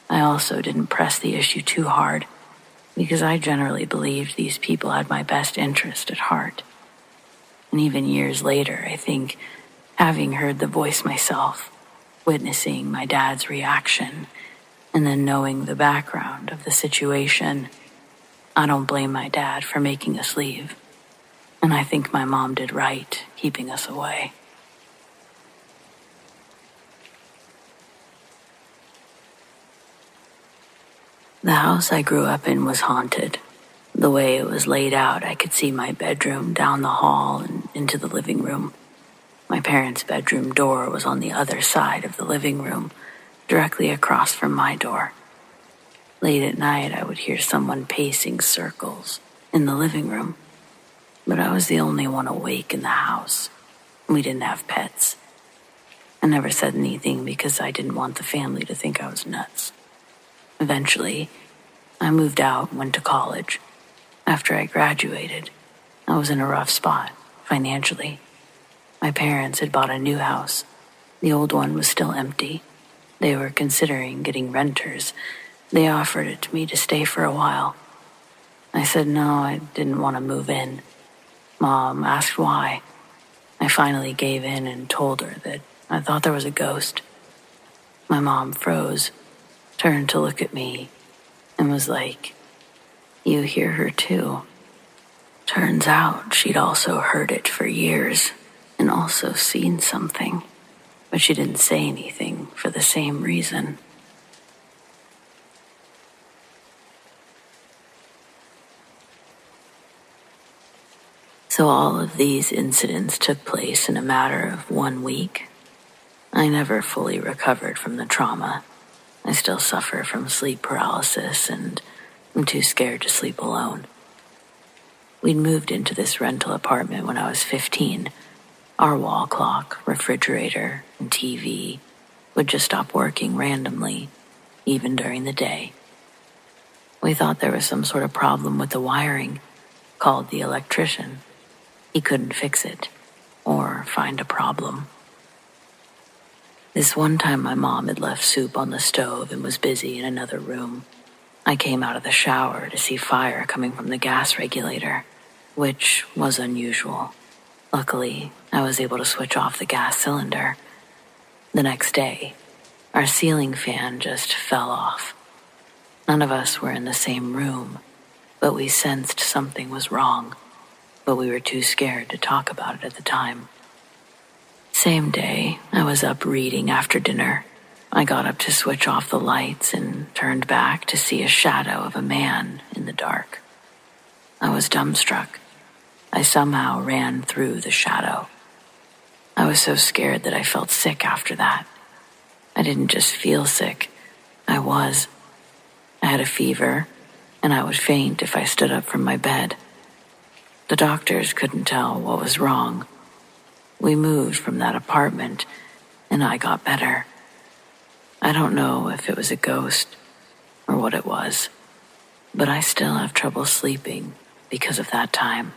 I also didn't press the issue too hard because I generally believed these people had my best interest at heart. And even years later, I think, having heard the voice myself, witnessing my dad's reaction, and then knowing the background of the situation, I don't blame my dad for making us leave. And I think my mom did right keeping us away. The house I grew up in was haunted. The way it was laid out, I could see my bedroom down the hall and into the living room. My parents' bedroom door was on the other side of the living room, directly across from my door. Late at night, I would hear someone pacing circles in the living room, but I was the only one awake in the house. We didn't have pets. I never said anything because I didn't want the family to think I was nuts. Eventually, I moved out and went to college. After I graduated, I was in a rough spot financially. My parents had bought a new house. The old one was still empty. They were considering getting renters. They offered it to me to stay for a while. I said no, I didn't want to move in. Mom asked why. I finally gave in and told her that I thought there was a ghost. My mom froze, turned to look at me, and was like, "You hear her too." Turns out she'd also heard it for years and also seen something, but she didn't say anything for the same reason. So all of these incidents took place in a matter of 1 week. I never fully recovered from the trauma. I still suffer from sleep paralysis and I'm too scared to sleep alone. We'd moved into this rental apartment when I was 15. Our wall clock, refrigerator, and TV would just stop working randomly, even during the day. We thought there was some sort of problem with the wiring, called the electrician. He couldn't fix it or find a problem. This one time my mom had left soup on the stove and was busy in another room. I came out of the shower to see fire coming from the gas regulator, which was unusual. Luckily, I was able to switch off the gas cylinder. The next day, our ceiling fan just fell off. None of us were in the same room, but we sensed something was wrong, but we were too scared to talk about it at the time. Same day, I was up reading after dinner. I got up to switch off the lights and turned back to see a shadow of a man in the dark. I was dumbstruck. I somehow ran through the shadow. I was so scared that I felt sick after that. I didn't just feel sick. I was. I had a fever, and I would faint if I stood up from my bed. The doctors couldn't tell what was wrong. We moved from that apartment, and I got better. I don't know if it was a ghost or what it was, but I still have trouble sleeping because of that time.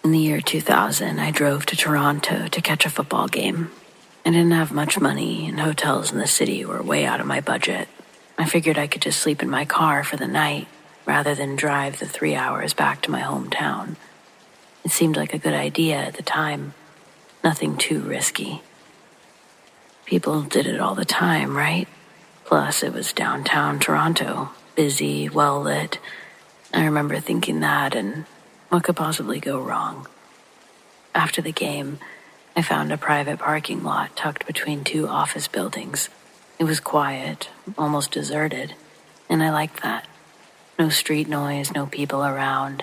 In the year 2000, I drove to Toronto to catch a football game. I didn't have much money, and hotels in the city were way out of my budget. I figured I could just sleep in my car for the night, rather than drive the 3 hours back to my hometown. It seemed like a good idea at the time. Nothing too risky. People did it all the time, right? Plus, it was downtown Toronto, busy, well-lit. I remember thinking that, and what could possibly go wrong? After the game, I found a private parking lot tucked between 2 office buildings. It was quiet, almost deserted, and I liked that. No street noise, no people around,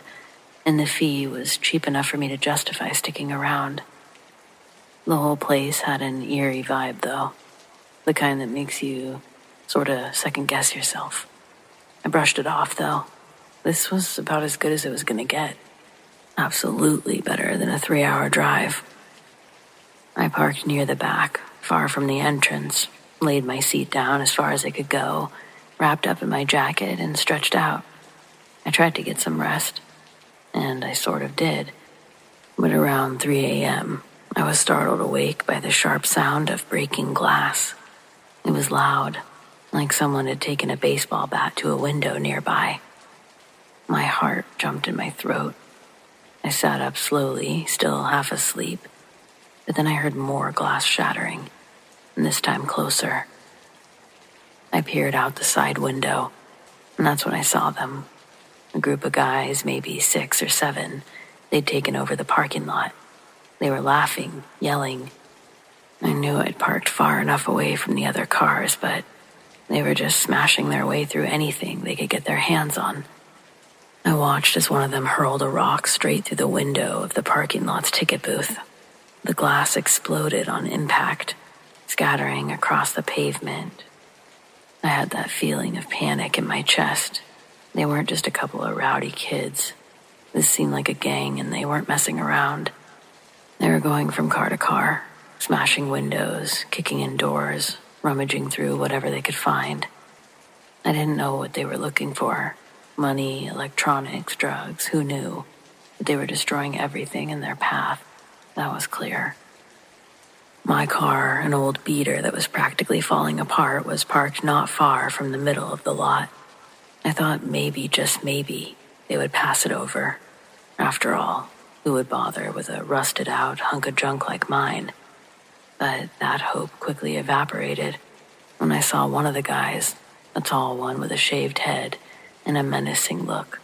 and the fee was cheap enough for me to justify sticking around. The whole place had an eerie vibe, though, the kind that makes you sorta second-guess yourself. I brushed it off, though. This was about as good as it was gonna get. Absolutely better than a 3-hour drive. I parked near the back, far from the entrance, laid my seat down as far as I could go, wrapped up in my jacket, and stretched out. I tried to get some rest, and I sort of did. But around 3 a.m., I was startled awake by the sharp sound of breaking glass. It was loud, like someone had taken a baseball bat to a window nearby. My heart jumped in my throat. I sat up slowly, still half asleep, but then I heard more glass shattering, and this time closer. I peered out the side window, and that's when I saw them. A group of guys, maybe 6 or 7, they'd taken over the parking lot. They were laughing, yelling. I knew I'd parked far enough away from the other cars, but they were just smashing their way through anything they could get their hands on. I watched as one of them hurled a rock straight through the window of the parking lot's ticket booth. The glass exploded on impact, scattering across the pavement. I had that feeling of panic in my chest. They weren't just a couple of rowdy kids. This seemed like a gang, and they weren't messing around. They were going from car to car, smashing windows, kicking in doors, rummaging through whatever they could find. I didn't know what they were looking for. Money, electronics, drugs, who knew? But they were destroying everything in their path. That was clear. My car, an old beater that was practically falling apart, was parked not far from the middle of the lot. I thought maybe, just maybe, they would pass it over. After all, who would bother with a rusted-out hunk of junk like mine? But that hope quickly evaporated when I saw one of the guys, a tall one with a shaved head and a menacing look,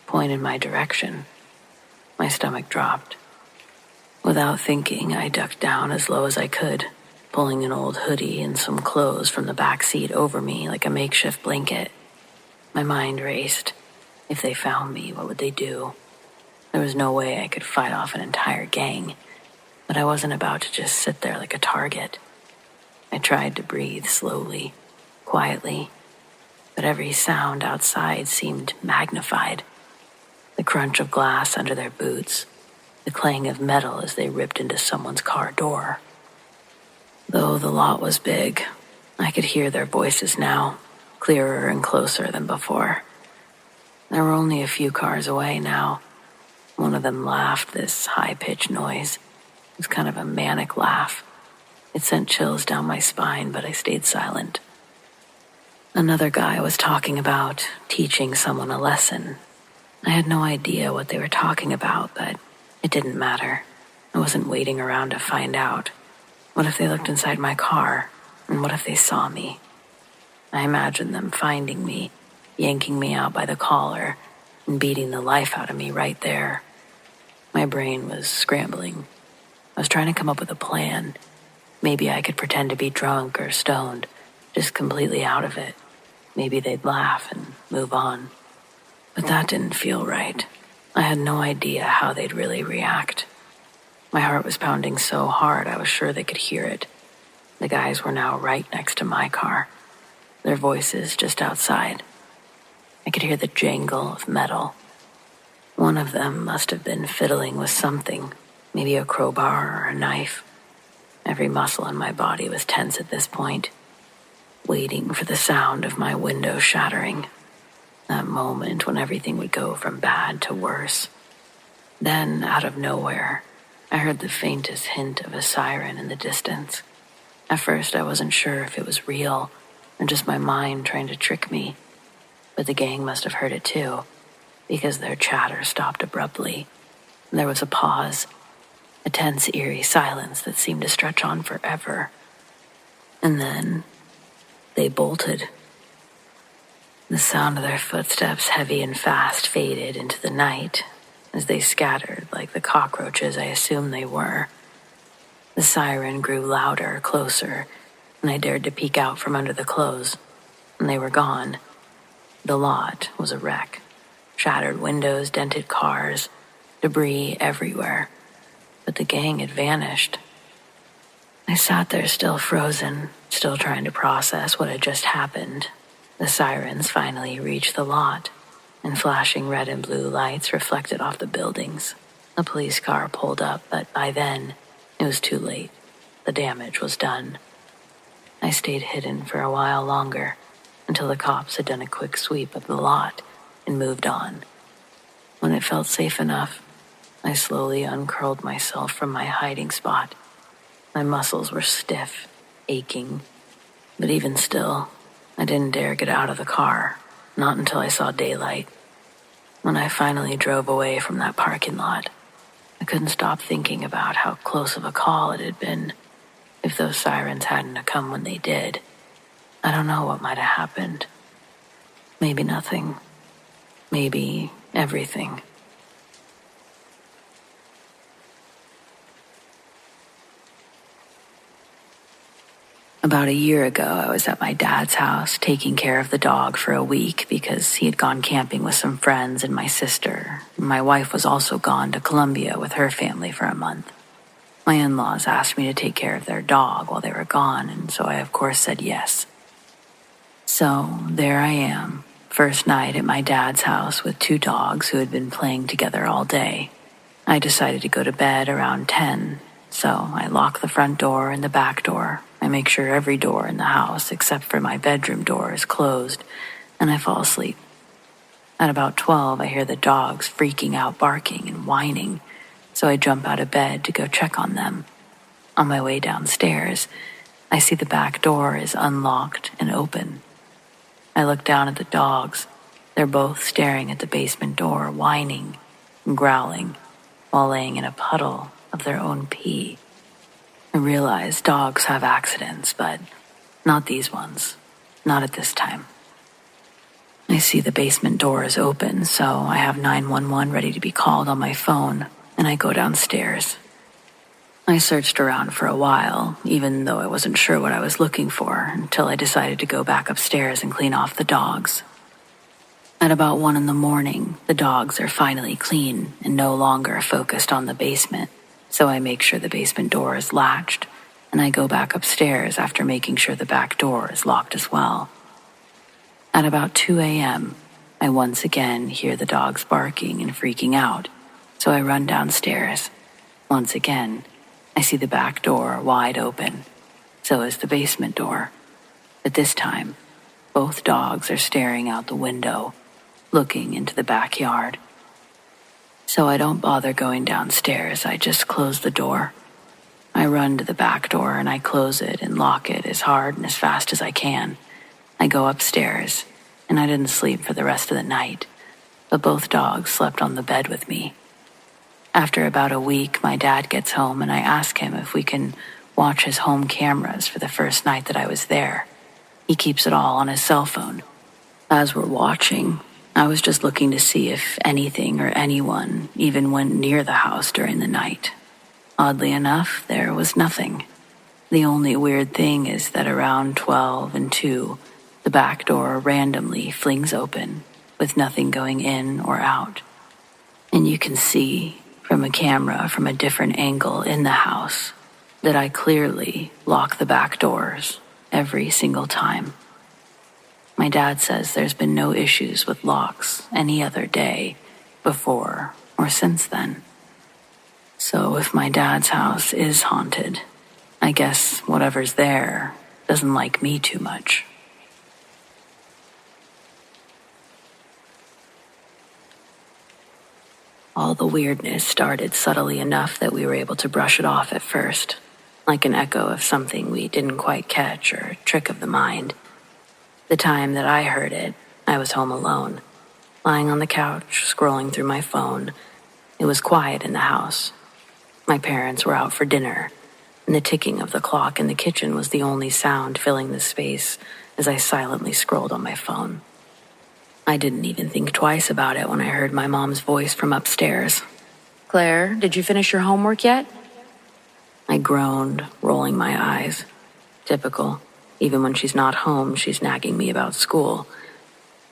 point in my direction. My stomach dropped. Without thinking, I ducked down as low as I could, pulling an old hoodie and some clothes from the back seat over me like a makeshift blanket. My mind raced. If they found me, what would they do? There was no way I could fight off an entire gang, but I wasn't about to just sit there like a target. I tried to breathe slowly, quietly, but every sound outside seemed magnified. The crunch of glass under their boots, the clang of metal as they ripped into someone's car door. Though the lot was big, I could hear their voices now, clearer and closer than before. There were only a few cars away now. One of them laughed this high-pitched noise. It was kind of a manic laugh. It sent chills down my spine, but I stayed silent. Another guy was talking about teaching someone a lesson. I had no idea what they were talking about, but it didn't matter. I wasn't waiting around to find out. What if they looked inside my car? And what if they saw me? I imagined them finding me, yanking me out by the collar, and beating the life out of me right there. My brain was scrambling. I was trying to come up with a plan. Maybe I could pretend to be drunk or stoned, just completely out of it. Maybe they'd laugh and move on. But that didn't feel right. I had no idea how they'd really react. My heart was pounding so hard I was sure they could hear it. The guys were now right next to my car, their voices just outside. I could hear the jangle of metal. One of them must have been fiddling with something, maybe a crowbar or a knife. Every muscle in my body was tense at this point, waiting for the sound of my window shattering. That moment when everything would go from bad to worse. Then, out of nowhere, I heard the faintest hint of a siren in the distance. At first, I wasn't sure if it was real or just my mind trying to trick me. But the gang must have heard it too, because their chatter stopped abruptly. There was a pause, a tense, eerie silence that seemed to stretch on forever. And then they bolted. The sound of their footsteps, heavy and fast, faded into the night as they scattered like the cockroaches I assumed they were. The siren grew louder, closer, and I dared to peek out from under the clothes, and they were gone. The lot was a wreck. Shattered windows, dented cars, debris everywhere. But the gang had vanished. I sat there still frozen, still trying to process what had just happened. The sirens finally reached the lot, and flashing red and blue lights reflected off the buildings. A police car pulled up, but by then, it was too late. the damage was done. I stayed hidden for a while longer, until the cops had done a quick sweep of the lot and moved on. When it felt safe enough, I slowly uncurled myself from my hiding spot. My muscles were stiff, aching, but even still, I didn't dare get out of the car, not until I saw daylight. When I finally drove away from that parking lot, I couldn't stop thinking about how close of a call it had been. If those sirens hadn't come when they did, I don't know what might have happened. Maybe nothing. Maybe everything. About a year ago, I was at my dad's house taking care of the dog for a week because he had gone camping with some friends and my sister. My wife was also gone to Colombia with her family for a month. My in-laws asked me to take care of their dog while they were gone, and so I of course said yes. So there I am, first night at my dad's house with two dogs who had been playing together all day. I decided to go to bed around 10, so I lock the front door and the back door. I make sure every door in the house, except for my bedroom door, is closed, and I fall asleep. At about 12, I hear the dogs freaking out, barking and whining, so I jump out of bed to go check on them. On my way downstairs, I see the back door is unlocked and open. I look down at the dogs. They're both staring at the basement door, whining and growling, while laying in a puddle of their own pee. I realize dogs have accidents, but not these ones. Not at this time. I see the basement door is open, so I have 911 ready to be called on my phone, and I go downstairs. I searched around for a while, even though I wasn't sure what I was looking for, until I decided to go back upstairs and clean off the dogs. At about 1 a.m, the dogs are finally clean and no longer focused on the basement. So I make sure the basement door is latched, and I go back upstairs after making sure the back door is locked as well. At about 2 a.m., I once again hear the dogs barking and freaking out, so I run downstairs. Once again, I see the back door wide open. So is the basement door. But this time, both dogs are staring out the window, looking into the backyard. So I don't bother going downstairs, I just close the door. I run to the back door and I close it and lock it as hard and as fast as I can. I go upstairs, and I didn't sleep for the rest of the night, but both dogs slept on the bed with me. After about a week, my dad gets home and I ask him if we can watch his home cameras for the first night that I was there. He keeps it all on his cell phone. As we're watching, I was just looking to see if anything or anyone even went near the house during the night. Oddly enough, there was nothing. The only weird thing is that around 12 and 2, the back door randomly flings open, with nothing going in or out. And you can see from a camera from a different angle in the house that I clearly lock the back doors every single time. My dad says there's been no issues with locks any other day, before or since then. So if my dad's house is haunted, I guess whatever's there doesn't like me too much. All the weirdness started subtly enough that we were able to brush it off at first, like an echo of something we didn't quite catch or a trick of the mind. The time that I heard it, I was home alone, lying on the couch, scrolling through my phone. It was quiet in the house. My parents were out for dinner, and the ticking of the clock in the kitchen was the only sound filling the space as I silently scrolled on my phone. I didn't even think twice about it when I heard my mom's voice from upstairs. "Claire, did you finish your homework yet?" I groaned, rolling my eyes. Typical. Even when she's not home, she's nagging me about school.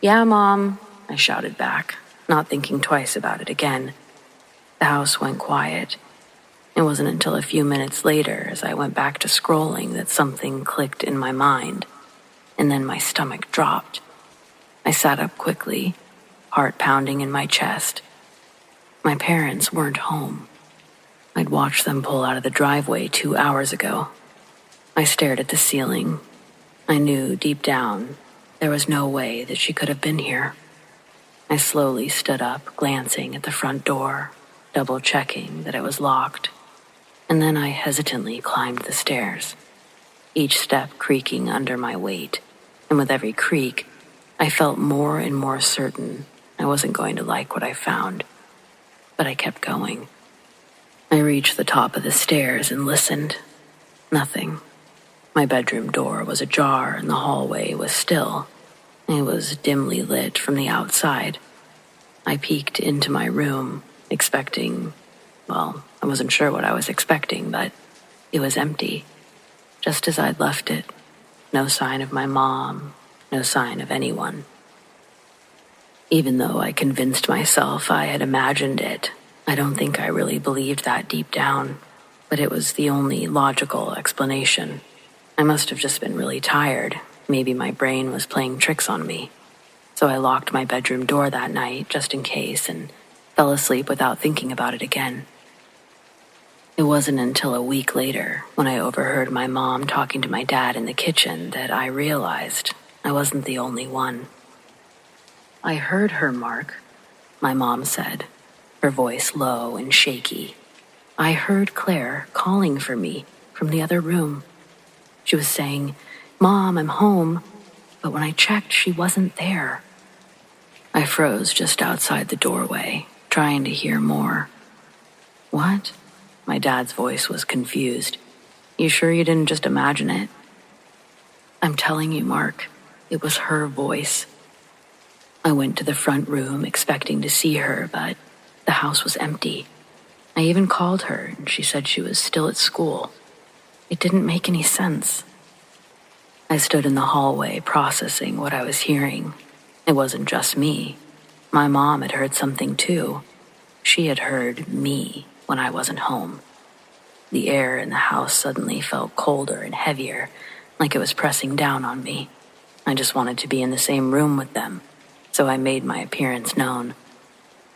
"Yeah, Mom," I shouted back, not thinking twice about it again. The house went quiet. It wasn't until a few minutes later, as I went back to scrolling, that something clicked in my mind, and then my stomach dropped. I sat up quickly, heart pounding in my chest. My parents weren't home. I'd watched them pull out of the driveway 2 hours ago, I stared at the ceiling. I knew deep down there was no way that she could have been here. I slowly stood up, glancing at the front door, double-checking that it was locked, and then I hesitantly climbed the stairs, each step creaking under my weight, and with every creak, I felt more and more certain I wasn't going to like what I found, but I kept going. I reached the top of the stairs and listened. Nothing. My bedroom door was ajar and the hallway was still. It was dimly lit from the outside. I peeked into my room, expecting, well, I wasn't sure what I was expecting, but it was empty, just as I'd left it. No sign of my mom, no sign of anyone. Even though I convinced myself I had imagined it, I don't think I really believed that deep down, but it was the only logical explanation. I must have just been really tired. Maybe my brain was playing tricks on me. So I locked my bedroom door that night just in case and fell asleep without thinking about it again. It wasn't until a week later, when I overheard my mom talking to my dad in the kitchen, that I realized I wasn't the only one. "I heard her, Mark," my mom said, her voice low and shaky. "I heard Claire calling for me from the other room. She was saying, 'Mom, I'm home,' but when I checked, she wasn't there." I froze just outside the doorway, trying to hear more. "What?" My dad's voice was confused. "You sure you didn't just imagine it?" "I'm telling you, Mark, it was her voice." I went to the front room expecting to see her, but the house was empty. I even called her, and she said she was still at school. It didn't make any sense. I stood in the hallway processing what I was hearing. It wasn't just me. My mom had heard something too. She had heard me when I wasn't home. The air in the house suddenly felt colder and heavier, like it was pressing down on me. I just wanted to be in the same room with them, so I made my appearance known.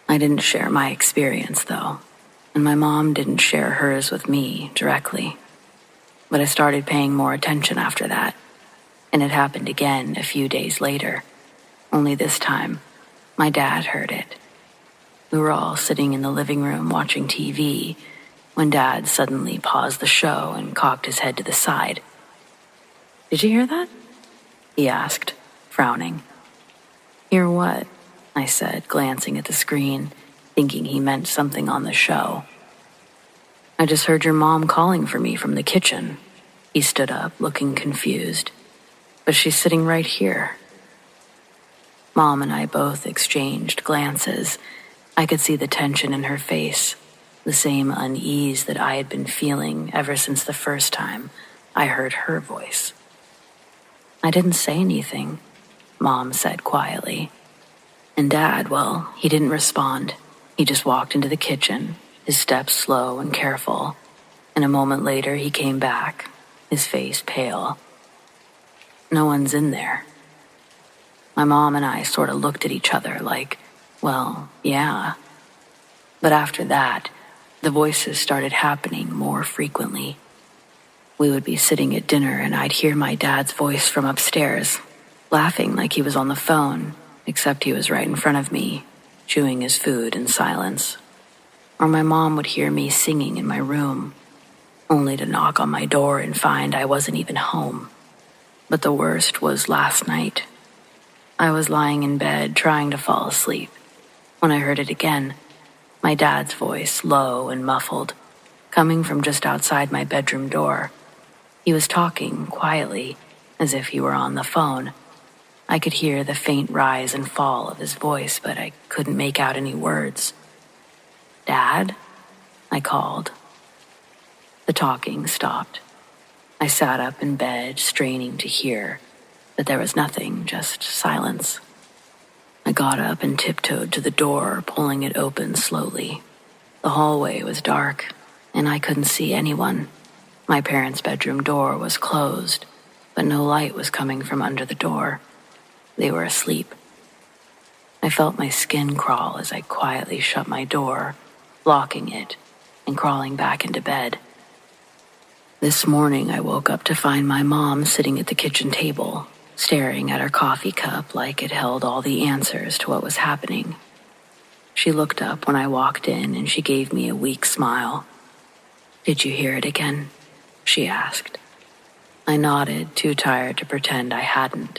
I didn't share my experience, though, and my mom didn't share hers with me directly. But I started paying more attention after that, and it happened again a few days later. Only this time, my dad heard it. We were all sitting in the living room watching TV when Dad suddenly paused the show and cocked his head to the side. "Did you hear that?" he asked, frowning. "Hear what?" I said, glancing at the screen, thinking he meant something on the show. "I just heard your mom calling for me from the kitchen." He stood up, looking confused. "But she's sitting right here." Mom and I both exchanged glances. I could see the tension in her face, the same unease that I had been feeling ever since the first time I heard her voice. "I didn't say anything," Mom said quietly. And Dad, well, he didn't respond. He just walked into the kitchen, his steps slow and careful, and a moment later he came back, his face pale. "No one's in there." My mom and I sort of looked at each other like, well, yeah. But after that, the voices started happening more frequently. We would be sitting at dinner and I'd hear my dad's voice from upstairs, laughing like he was on the phone, except he was right in front of me, chewing his food in silence. Or my mom would hear me singing in my room, only to knock on my door and find I wasn't even home. But the worst was last night. I was lying in bed trying to fall asleep when I heard it again, my dad's voice, low and muffled, coming from just outside my bedroom door. He was talking quietly, as if he were on the phone. I could hear the faint rise and fall of his voice, but I couldn't make out any words. "Dad?" I called. The talking stopped. I sat up in bed, straining to hear, but there was nothing, just silence. I got up and tiptoed to the door, pulling it open slowly. The hallway was dark, and I couldn't see anyone. My parents' bedroom door was closed, but no light was coming from under the door. They were asleep. I felt my skin crawl as I quietly shut my door, locking it and crawling back into bed. This morning I woke up to find my mom sitting at the kitchen table, staring at her coffee cup like it held all the answers to what was happening. She looked up when I walked in and she gave me a weak smile. "Did you hear it again?" she asked. I nodded, too tired to pretend I hadn't.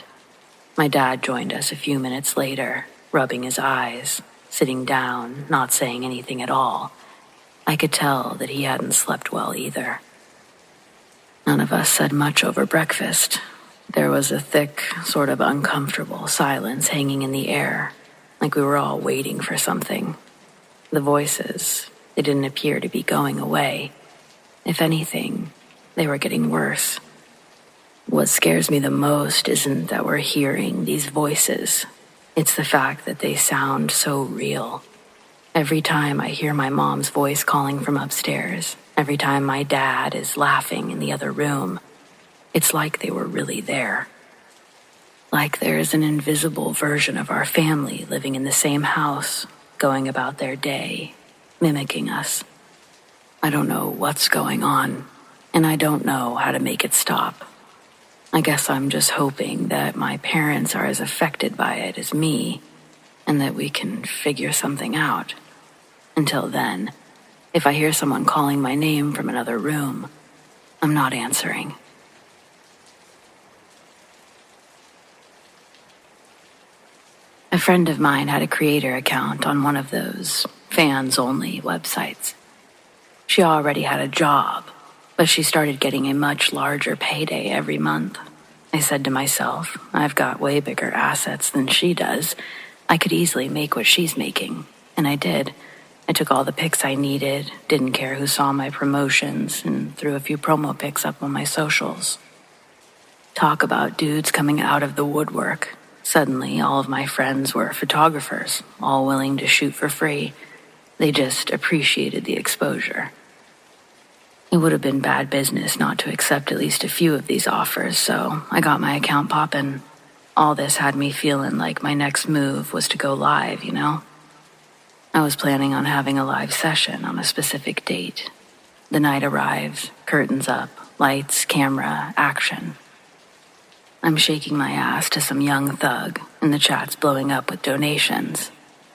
My dad joined us a few minutes later, rubbing his eyes, sitting down, not saying anything at all. I could tell that he hadn't slept well either. None of us said much over breakfast. There was a thick, sort of uncomfortable silence hanging in the air, like we were all waiting for something. The voices, they didn't appear to be going away. If anything, they were getting worse. What scares me the most isn't that we're hearing these voices. It's the fact that they sound so real. Every time I hear my mom's voice calling from upstairs, every time my dad is laughing in the other room, it's like they were really there. Like there is an invisible version of our family living in the same house, going about their day, mimicking us. I don't know what's going on, and I don't know how to make it stop. I guess I'm just hoping that my parents are as affected by it as me, and that we can figure something out. Until then, if I hear someone calling my name from another room, I'm not answering. A friend of mine had a creator account on one of those fans-only websites. She already had a job, but she started getting a much larger payday every month. I said to myself, I've got way bigger assets than she does. I could easily make what she's making, and I did. I took all the pics I needed, didn't care who saw my promotions, and threw a few promo pics up on my socials. Talk about dudes coming out of the woodwork. Suddenly, all of my friends were photographers, all willing to shoot for free. They just appreciated the exposure. It would have been bad business not to accept at least a few of these offers, so I got my account poppin'. All this had me feeling like my next move was to go live, you know? I was planning on having a live session on a specific date. The night arrives, curtains up, lights, camera, action. I'm shaking my ass to some young thug, and the chat's blowing up with donations.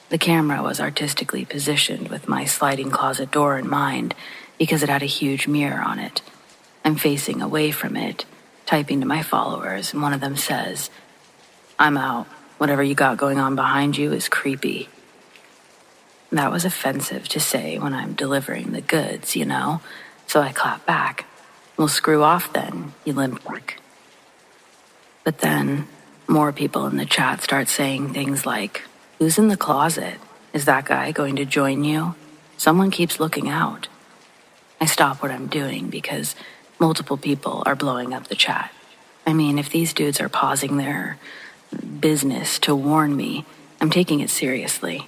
The camera was artistically positioned with my sliding closet door in mind because it had a huge mirror on it. I'm facing away from it, typing to my followers, and one of them says, "I'm out. Whatever you got going on behind you is creepy." That was offensive to say when I'm delivering the goods, you know? So I clap back. "Well, screw off then, you limp prick." But then, more people in the chat start saying things like, "Who's in the closet? Is that guy going to join you? Someone keeps looking out." I stop what I'm doing because multiple people are blowing up the chat. I mean, if these dudes are pausing their business to warn me, I'm taking it seriously.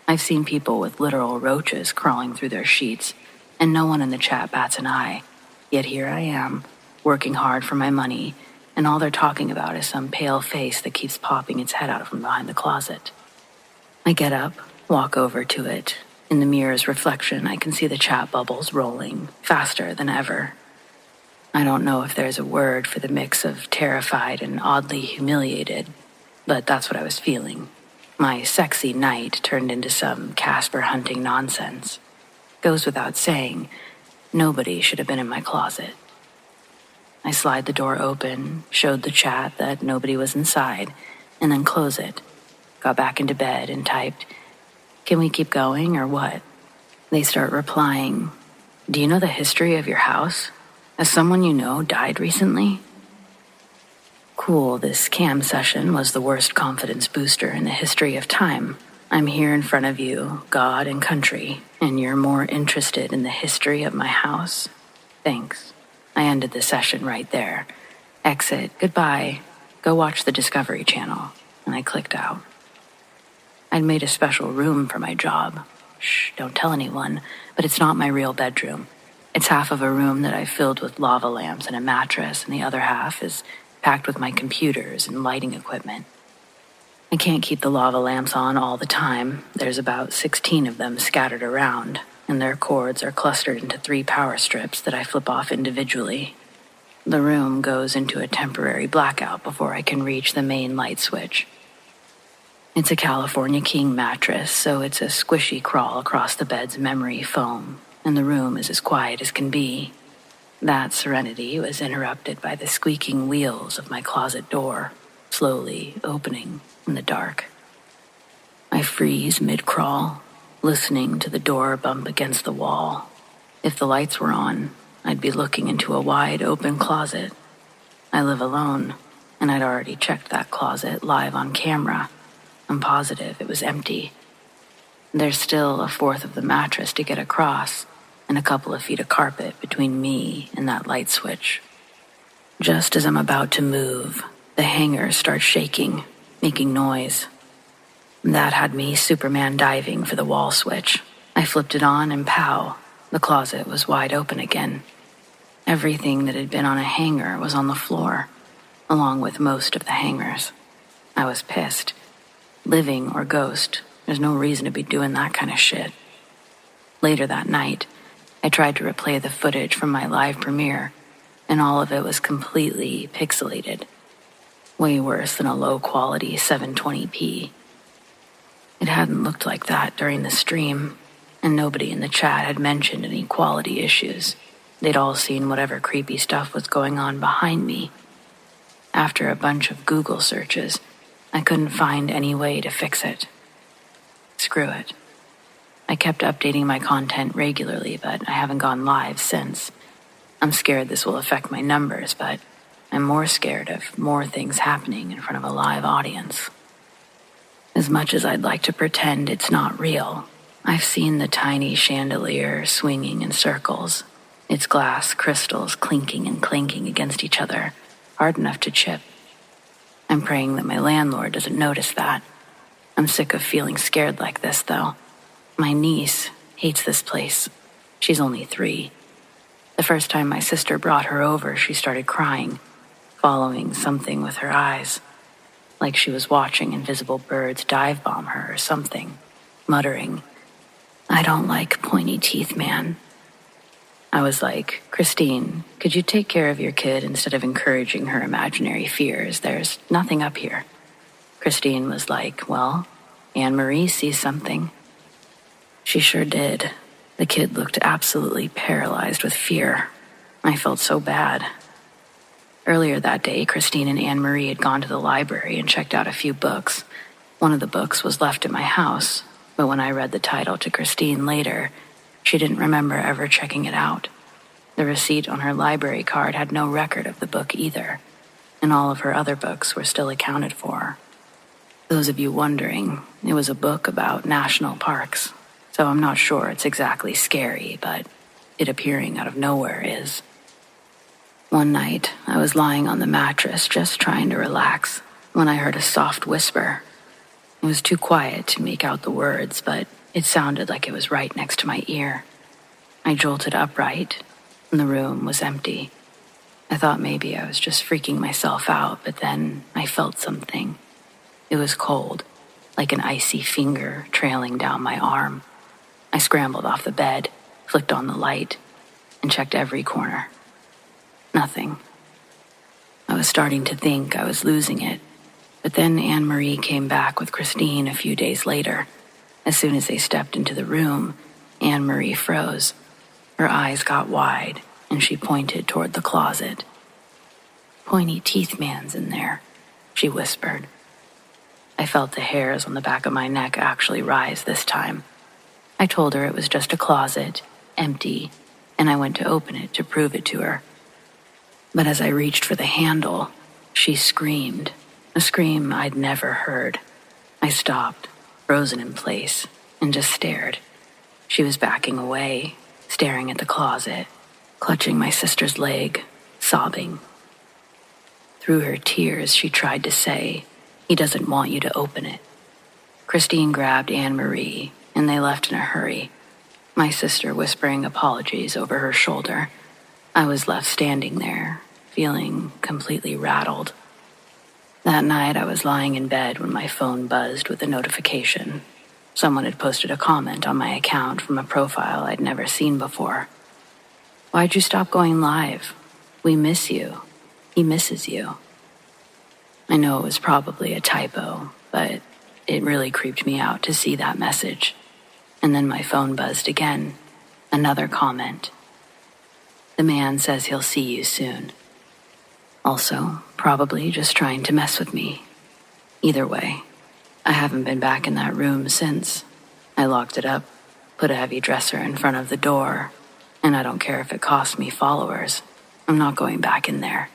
I've seen people with literal roaches crawling through their sheets, and no one in the chat bats an eye. Yet here I am, working hard for my money, and all they're talking about is some pale face that keeps popping its head out from behind the closet. I get up, walk over to it. In the mirror's reflection, I can see the chat bubbles rolling, faster than ever. I don't know if there's a word for the mix of terrified and oddly humiliated, but that's what I was feeling. My sexy night turned into some Casper hunting nonsense. Goes without saying, nobody should have been in my closet. I slide the door open, showed the chat that nobody was inside, and then close it. Got back into bed and typed, "Can we keep going or what?" They start replying, "Do you know the history of your house? Has someone you know died recently?" Cool, this cam session was the worst confidence booster in the history of time. I'm here in front of you, God and country, and you're more interested in the history of my house? Thanks. I ended the session right there. Exit, goodbye, go watch the Discovery Channel, and I clicked out. I'd made a special room for my job. Shh, don't tell anyone, but it's not my real bedroom. It's half of a room that I filled with lava lamps and a mattress, and the other half is packed with my computers and lighting equipment. I can't keep the lava lamps on all the time. There's about 16 of them scattered around. and their cords are clustered into 3 power strips that I flip off individually. The room goes into a temporary blackout before I can reach the main light switch. It's a California King mattress, so it's a squishy crawl across the bed's memory foam, and the room is as quiet as can be. That serenity was interrupted by the squeaking wheels of my closet door, slowly opening in the dark. I freeze mid-crawl, listening to the door bump against the wall. If the lights were on, I'd be looking into a wide-open closet. I live alone, and I'd already checked that closet live on camera. I'm positive it was empty. There's still 1/4 of the mattress to get across, and a couple of feet of carpet between me and that light switch. Just as I'm about to move, the hanger starts shaking, making noise. That had me Superman diving for the wall switch. I flipped it on and pow, the closet was wide open again. Everything that had been on a hanger was on the floor, along with most of the hangers. I was pissed. Living or ghost, there's no reason to be doing that kind of shit. Later that night, I tried to replay the footage from my live premiere, and all of it was completely pixelated. Way worse than a low-quality 720p. It hadn't looked like that during the stream, and nobody in the chat had mentioned any quality issues. They'd all seen whatever creepy stuff was going on behind me. After a bunch of Google searches, I couldn't find any way to fix it. Screw it. I kept updating my content regularly, but I haven't gone live since. I'm scared this will affect my numbers, but I'm more scared of more things happening in front of a live audience. As much as I'd like to pretend it's not real, I've seen the tiny chandelier swinging in circles, its glass crystals clinking and clanking against each other, hard enough to chip. I'm praying that my landlord doesn't notice that. I'm sick of feeling scared like this, though. My niece hates this place. She's only 3. The first time my sister brought her over, she started crying, following something with her eyes, like she was watching invisible birds dive bomb her or something, muttering, "I don't like pointy teeth, man." I was like, "Christine, could you take care of your kid instead of encouraging her imaginary fears? There's nothing up here." Christine was like, "Well, Anne-Marie sees something." She sure did. The kid looked absolutely paralyzed with fear. I felt so bad. Earlier that day, Christine and Anne-Marie had gone to the library and checked out a few books. One of the books was left in my house, but when I read the title to Christine later, she didn't remember ever checking it out. The receipt on her library card had no record of the book either, and all of her other books were still accounted for. Those of you wondering, it was a book about national parks, so I'm not sure it's exactly scary, but it appearing out of nowhere is. One night, I was lying on the mattress just trying to relax when I heard a soft whisper. It was too quiet to make out the words, but it sounded like it was right next to my ear. I jolted upright, and the room was empty. I thought maybe I was just freaking myself out, but then I felt something. It was cold, like an icy finger trailing down my arm. I scrambled off the bed, flicked on the light, and checked every corner. Nothing. I was starting to think I was losing it, but then Anne-Marie came back with Christine a few days later. As soon as they stepped into the room, Anne-Marie froze. Her eyes got wide, and she pointed toward the closet. "Pointy teeth man's in there," she whispered. I felt the hairs on the back of my neck actually rise this time. I told her it was just a closet, empty, and I went to open it to prove it to her. But as I reached for the handle, she screamed, a scream I'd never heard. I stopped, frozen in place, and just stared. She was backing away, staring at the closet, clutching my sister's leg, sobbing. Through her tears, she tried to say, "He doesn't want you to open it." Christine grabbed Anne-Marie, and they left in a hurry, my sister whispering apologies over her shoulder. I was left standing there, feeling completely rattled. That night, I was lying in bed when my phone buzzed with a notification. Someone had posted a comment on my account from a profile I'd never seen before. "Why'd you stop going live? We miss you. He misses you." I know it was probably a typo, but it really creeped me out to see that message. And then my phone buzzed again. Another comment. "The man says he'll see you soon." Also, probably just trying to mess with me. Either way, I haven't been back in that room since. I locked it up, put a heavy dresser in front of the door, and I don't care if it costs me followers. I'm not going back in there.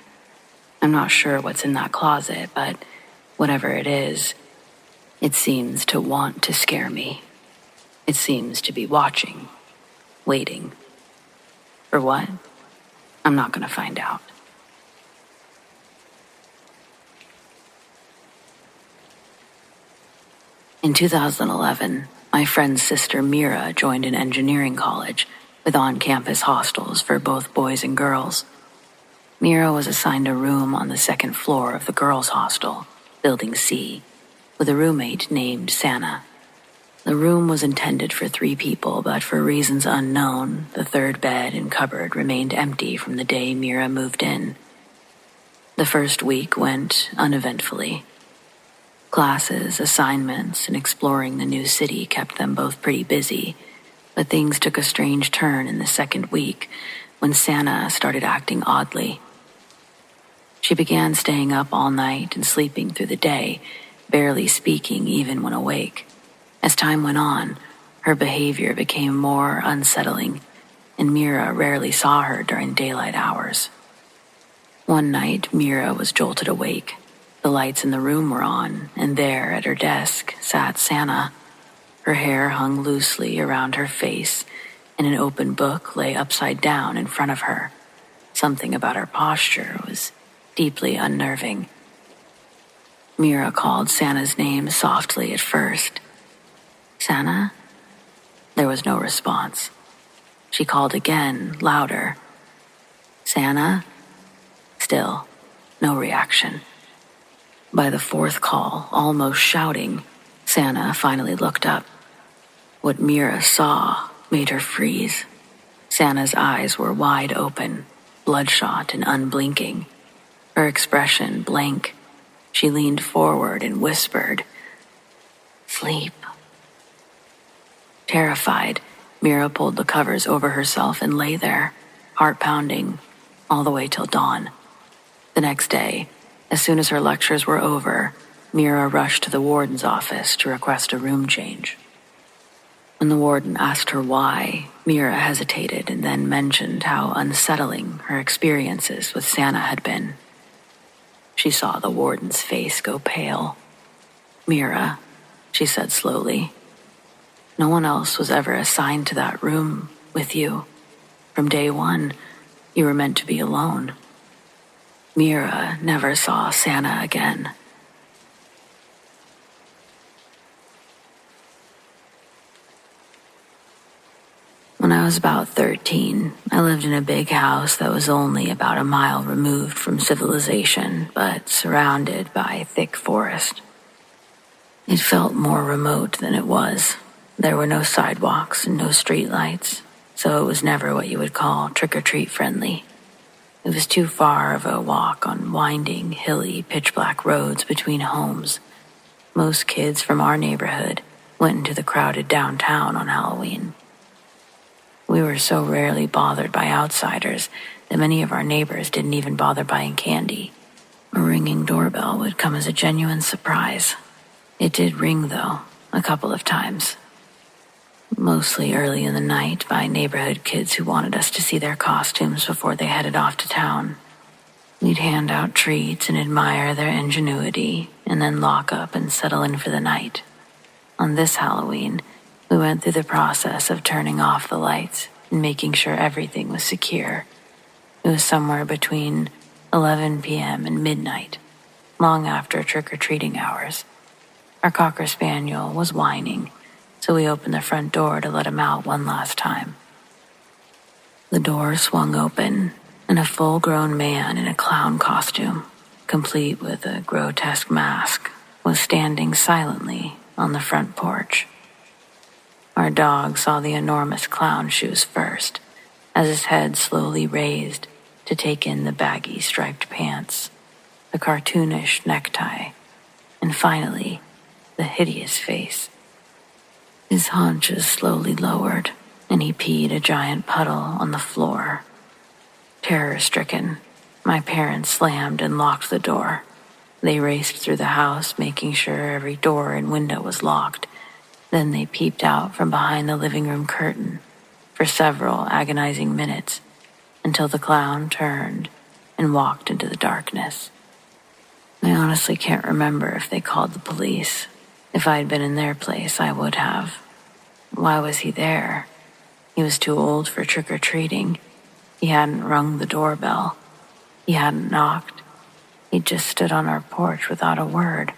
I'm not sure what's in that closet, but whatever it is, it seems to want to scare me. It seems to be watching, waiting. For what? I'm not going to find out. In 2011, my friend's sister Mira joined an engineering college with on-campus hostels for both boys and girls. Mira was assigned a room on the second floor of the girls' hostel, Building C, with a roommate named Sana. The room was intended for 3 people, but for reasons unknown, the third bed and cupboard remained empty from the day Mira moved in. The first week went uneventfully. Classes, assignments, and exploring the new city kept them both pretty busy, but things took a strange turn in the second week when Sana started acting oddly. She began staying up all night and sleeping through the day, barely speaking even when awake. As time went on, her behavior became more unsettling, and Mira rarely saw her during daylight hours. One night, Mira was jolted awake. The lights in the room were on, and there at her desk sat Sana. Her hair hung loosely around her face, and an open book lay upside down in front of her. Something about her posture was deeply unnerving. Mira called Sana's name softly at first. "Sana?" There was no response. She called again, louder. "Sana?" Still, no reaction. By the 4th call, almost shouting, Sana finally looked up. What Mira saw made her freeze. Sana's eyes were wide open, bloodshot and unblinking. Her expression blank. She leaned forward and whispered, "Sleep." Terrified, Mira pulled the covers over herself and lay there, heart pounding, all the way till dawn. The next day, as soon as her lectures were over, Mira rushed to the warden's office to request a room change. When the warden asked her why, Mira hesitated and then mentioned how unsettling her experiences with Sana had been. She saw the warden's face go pale. "Mira," she said slowly, "no one else was ever assigned to that room with you. From day one, you were meant to be alone." Mira never saw Sana again. When I was about 13, I lived in a big house that was only about a mile removed from civilization, but surrounded by thick forest. It felt more remote than it was. There were no sidewalks and no streetlights, so it was never what you would call trick-or-treat friendly. It was too far of a walk on winding, hilly, pitch-black roads between homes. Most kids from our neighborhood went into the crowded downtown on Halloween. We were so rarely bothered by outsiders that many of our neighbors didn't even bother buying candy. A ringing doorbell would come as a genuine surprise. It did ring, though, a couple of times. Mostly early in the night by neighborhood kids who wanted us to see their costumes before they headed off to town. We'd hand out treats and admire their ingenuity, and then lock up and settle in for the night. On this Halloween, we went through the process of turning off the lights and making sure everything was secure. It was somewhere between 11 p.m. and midnight, long after trick-or-treating hours. Our Cocker Spaniel was whining, so we opened the front door to let him out one last time. The door swung open, and a full-grown man in a clown costume, complete with a grotesque mask, was standing silently on the front porch. Our dog saw the enormous clown shoes first, as his head slowly raised to take in the baggy striped pants, the cartoonish necktie, and finally, the hideous face. His haunches slowly lowered, and he peed a giant puddle on the floor. Terror-stricken, my parents slammed and locked the door. They raced through the house, making sure every door and window was locked. Then they peeped out from behind the living room curtain for several agonizing minutes until the clown turned and walked into the darkness. I honestly can't remember if they called the police. If I'd been in their place, I would have. Why was he there? He was too old for trick-or-treating. He hadn't rung the doorbell. He hadn't knocked. He'd just stood on our porch without a word,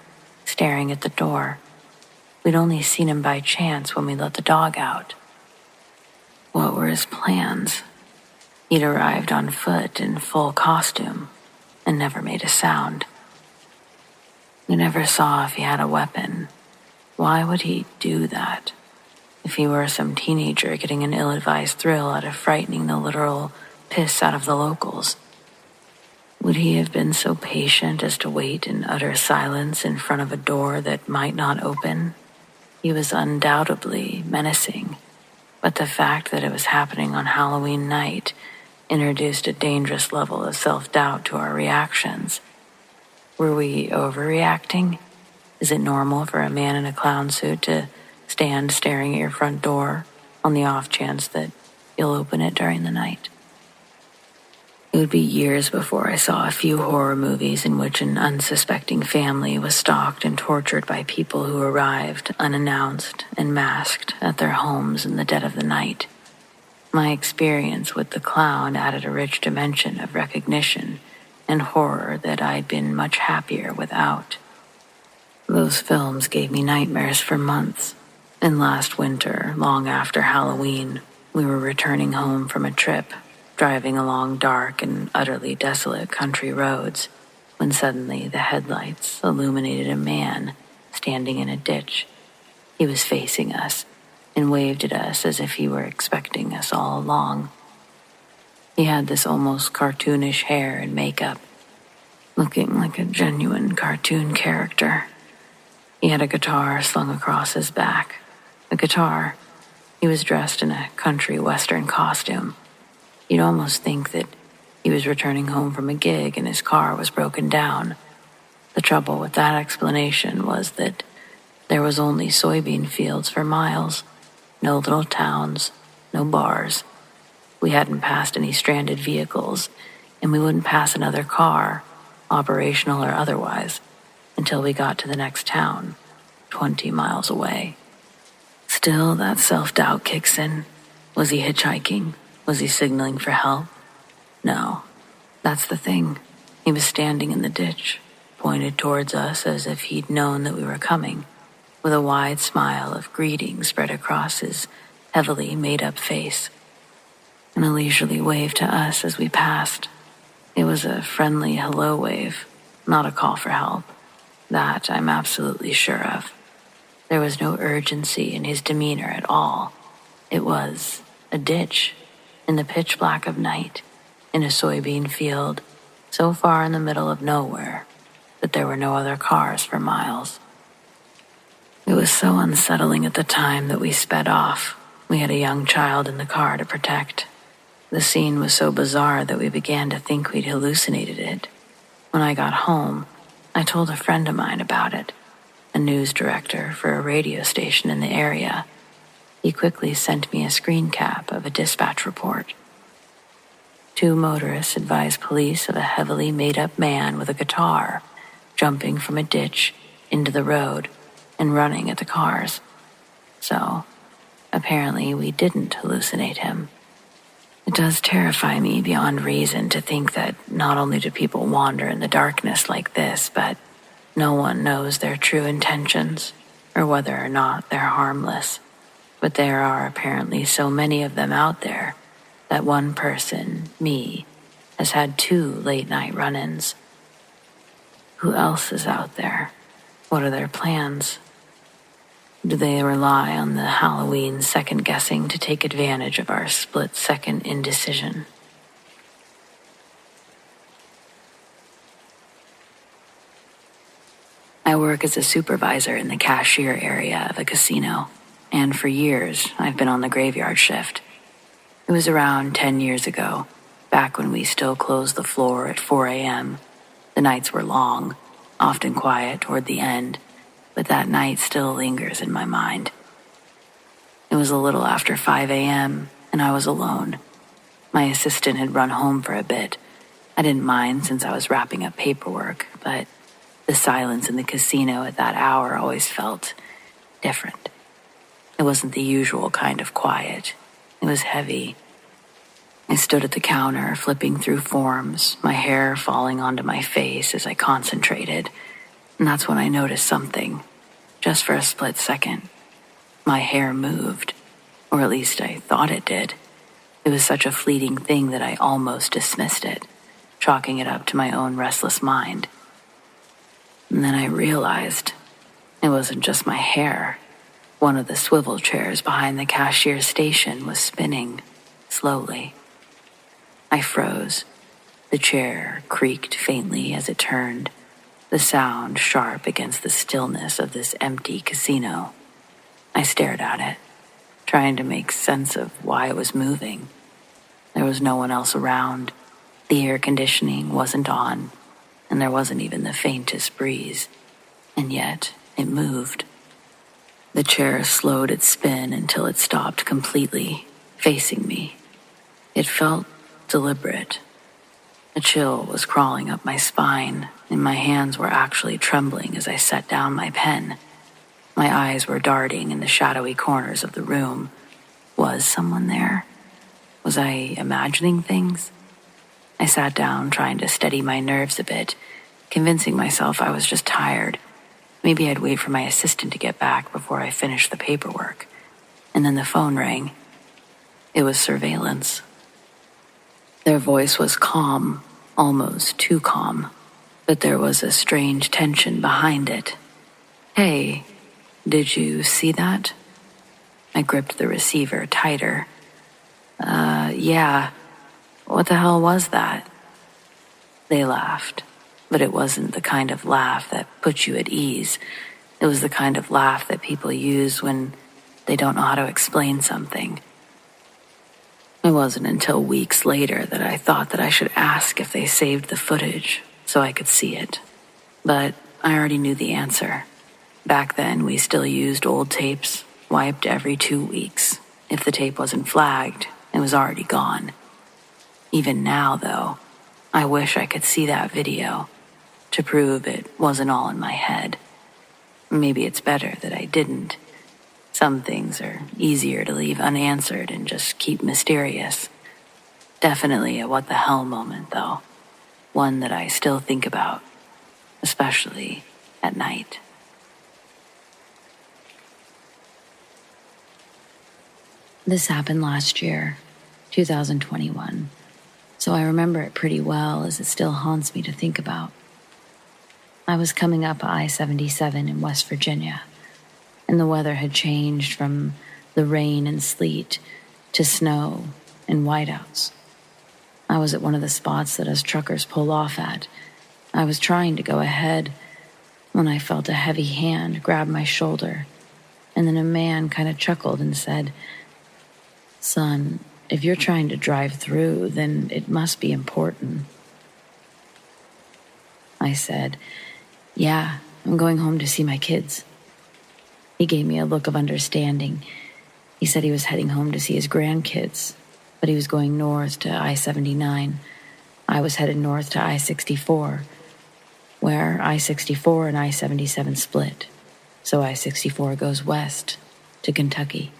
staring at the door. We'd only seen him by chance when we let the dog out. What were his plans? He'd arrived on foot in full costume and never made a sound. We never saw if he had a weapon. Why would he do that? If he were some teenager getting an ill-advised thrill out of frightening the literal piss out of the locals, would he have been so patient as to wait in utter silence in front of a door that might not open? He was undoubtedly menacing, but the fact that it was happening on Halloween night introduced a dangerous level of self-doubt to our reactions. Were we overreacting? Is it normal for a man in a clown suit to stand staring at your front door on the off chance that you'll open it during the night? It would be years before I saw a few horror movies in which an unsuspecting family was stalked and tortured by people who arrived unannounced and masked at their homes in the dead of the night. My experience with the clown added a rich dimension of recognition and horror that I'd been much happier without. Those films gave me nightmares for months, and last winter, long after Halloween, we were returning home from a trip, driving along dark and utterly desolate country roads, when suddenly the headlights illuminated a man standing in a ditch. He was facing us and waved at us as if he were expecting us all along. He had this almost cartoonish hair and makeup, looking like a genuine cartoon character. He had a guitar slung across his back. A guitar. He was dressed in a country western costume. You'd almost think that he was returning home from a gig and his car was broken down. The trouble with that explanation was that there was only soybean fields for miles, no little towns, no bars. We hadn't passed any stranded vehicles, and we wouldn't pass another car, operational or otherwise, until we got to the next town, 20 miles away. Still, that self-doubt kicks in. Was he hitchhiking? Was he signaling for help? No, that's the thing. He was standing in the ditch, pointed towards us as if he'd known that we were coming, with a wide smile of greeting spread across his heavily made-up face, and a leisurely wave to us as we passed. It was a friendly hello wave, not a call for help. That I'm absolutely sure of. There was no urgency in his demeanor at all. It was a ditch in the pitch black of night, in a soybean field, so far in the middle of nowhere that there were no other cars for miles. It was so unsettling at the time that we sped off. We had a young child in the car to protect. The scene was so bizarre that we began to think we'd hallucinated it. When I got home, I told a friend of mine about it, a news director for a radio station in the area. He quickly sent me a screen cap of a dispatch report. 2 motorists advised police of a heavily made-up man with a guitar jumping from a ditch into the road and running at the cars. So, apparently we didn't hallucinate him. It does terrify me beyond reason to think that not only do people wander in the darkness like this, but no one knows their true intentions or whether or not they're harmless. But there are apparently so many of them out there that one person, me, has had 2 late-night run-ins. Who else is out there? What are their plans? Do they rely on the Halloween second guessing to take advantage of our split-second indecision? I work as a supervisor in the cashier area of a casino, and for years I've been on the graveyard shift. It was around 10 years ago, back when we still closed the floor at 4 a.m. The nights were long, often quiet toward the end, but that night still lingers in my mind. It was a little after 5 a.m., and I was alone. My assistant had run home for a bit. I didn't mind since I was wrapping up paperwork, but the silence in the casino at that hour always felt different. It wasn't the usual kind of quiet. It was heavy. I stood at the counter, flipping through forms, my hair falling onto my face as I concentrated. And that's when I noticed something. Just for a split second. My hair moved. Or at least I thought it did. It was such a fleeting thing that I almost dismissed it, chalking it up to my own restless mind. And then I realized it wasn't just my hair. One of the swivel chairs behind the cashier station was spinning, slowly. I froze. The chair creaked faintly as it turned, the sound sharp against the stillness of this empty casino. I stared at it, trying to make sense of why it was moving. There was no one else around. The air conditioning wasn't on, and there wasn't even the faintest breeze. And yet, it moved. The chair slowed its spin until it stopped completely, facing me. It felt deliberate. A chill was crawling up my spine, and my hands were actually trembling as I set down my pen. My eyes were darting in the shadowy corners of the room. Was someone there? Was I imagining things? I sat down, trying to steady my nerves a bit, convincing myself I was just tired. Maybe I'd wait for my assistant to get back before I finished the paperwork. And then the phone rang. It was surveillance. Their voice was calm, almost too calm, but there was a strange tension behind it. "Hey, did you see that?" I gripped the receiver tighter. Yeah. What the hell was that?" They laughed, but it wasn't the kind of laugh that puts you at ease. It was the kind of laugh that people use when they don't know how to explain something. It wasn't until weeks later that I thought that I should ask if they saved the footage so I could see it. But I already knew the answer. Back then, we still used old tapes, wiped every 2 weeks. If the tape wasn't flagged, it was already gone. Even now, though, I wish I could see that video to prove it wasn't all in my head. Maybe it's better that I didn't. Some things are easier to leave unanswered and just keep mysterious. Definitely a what the hell moment, though. One that I still think about, especially at night. This happened last year, 2021, so I remember it pretty well as it still haunts me to think about. I was coming up I-77 in West Virginia, and the weather had changed from the rain and sleet to snow and whiteouts. I was at one of the spots that us truckers pull off at. I was trying to go ahead when I felt a heavy hand grab my shoulder, and then a man kind of chuckled and said, "Son, if you're trying to drive through, then it must be important." I said, "Yeah, I'm going home to see my kids." He gave me a look of understanding. He said he was heading home to see his grandkids, but he was going north to I-79. I was headed north to I-64, where I-64 and I-77 split, so I-64 goes west to Kentucky.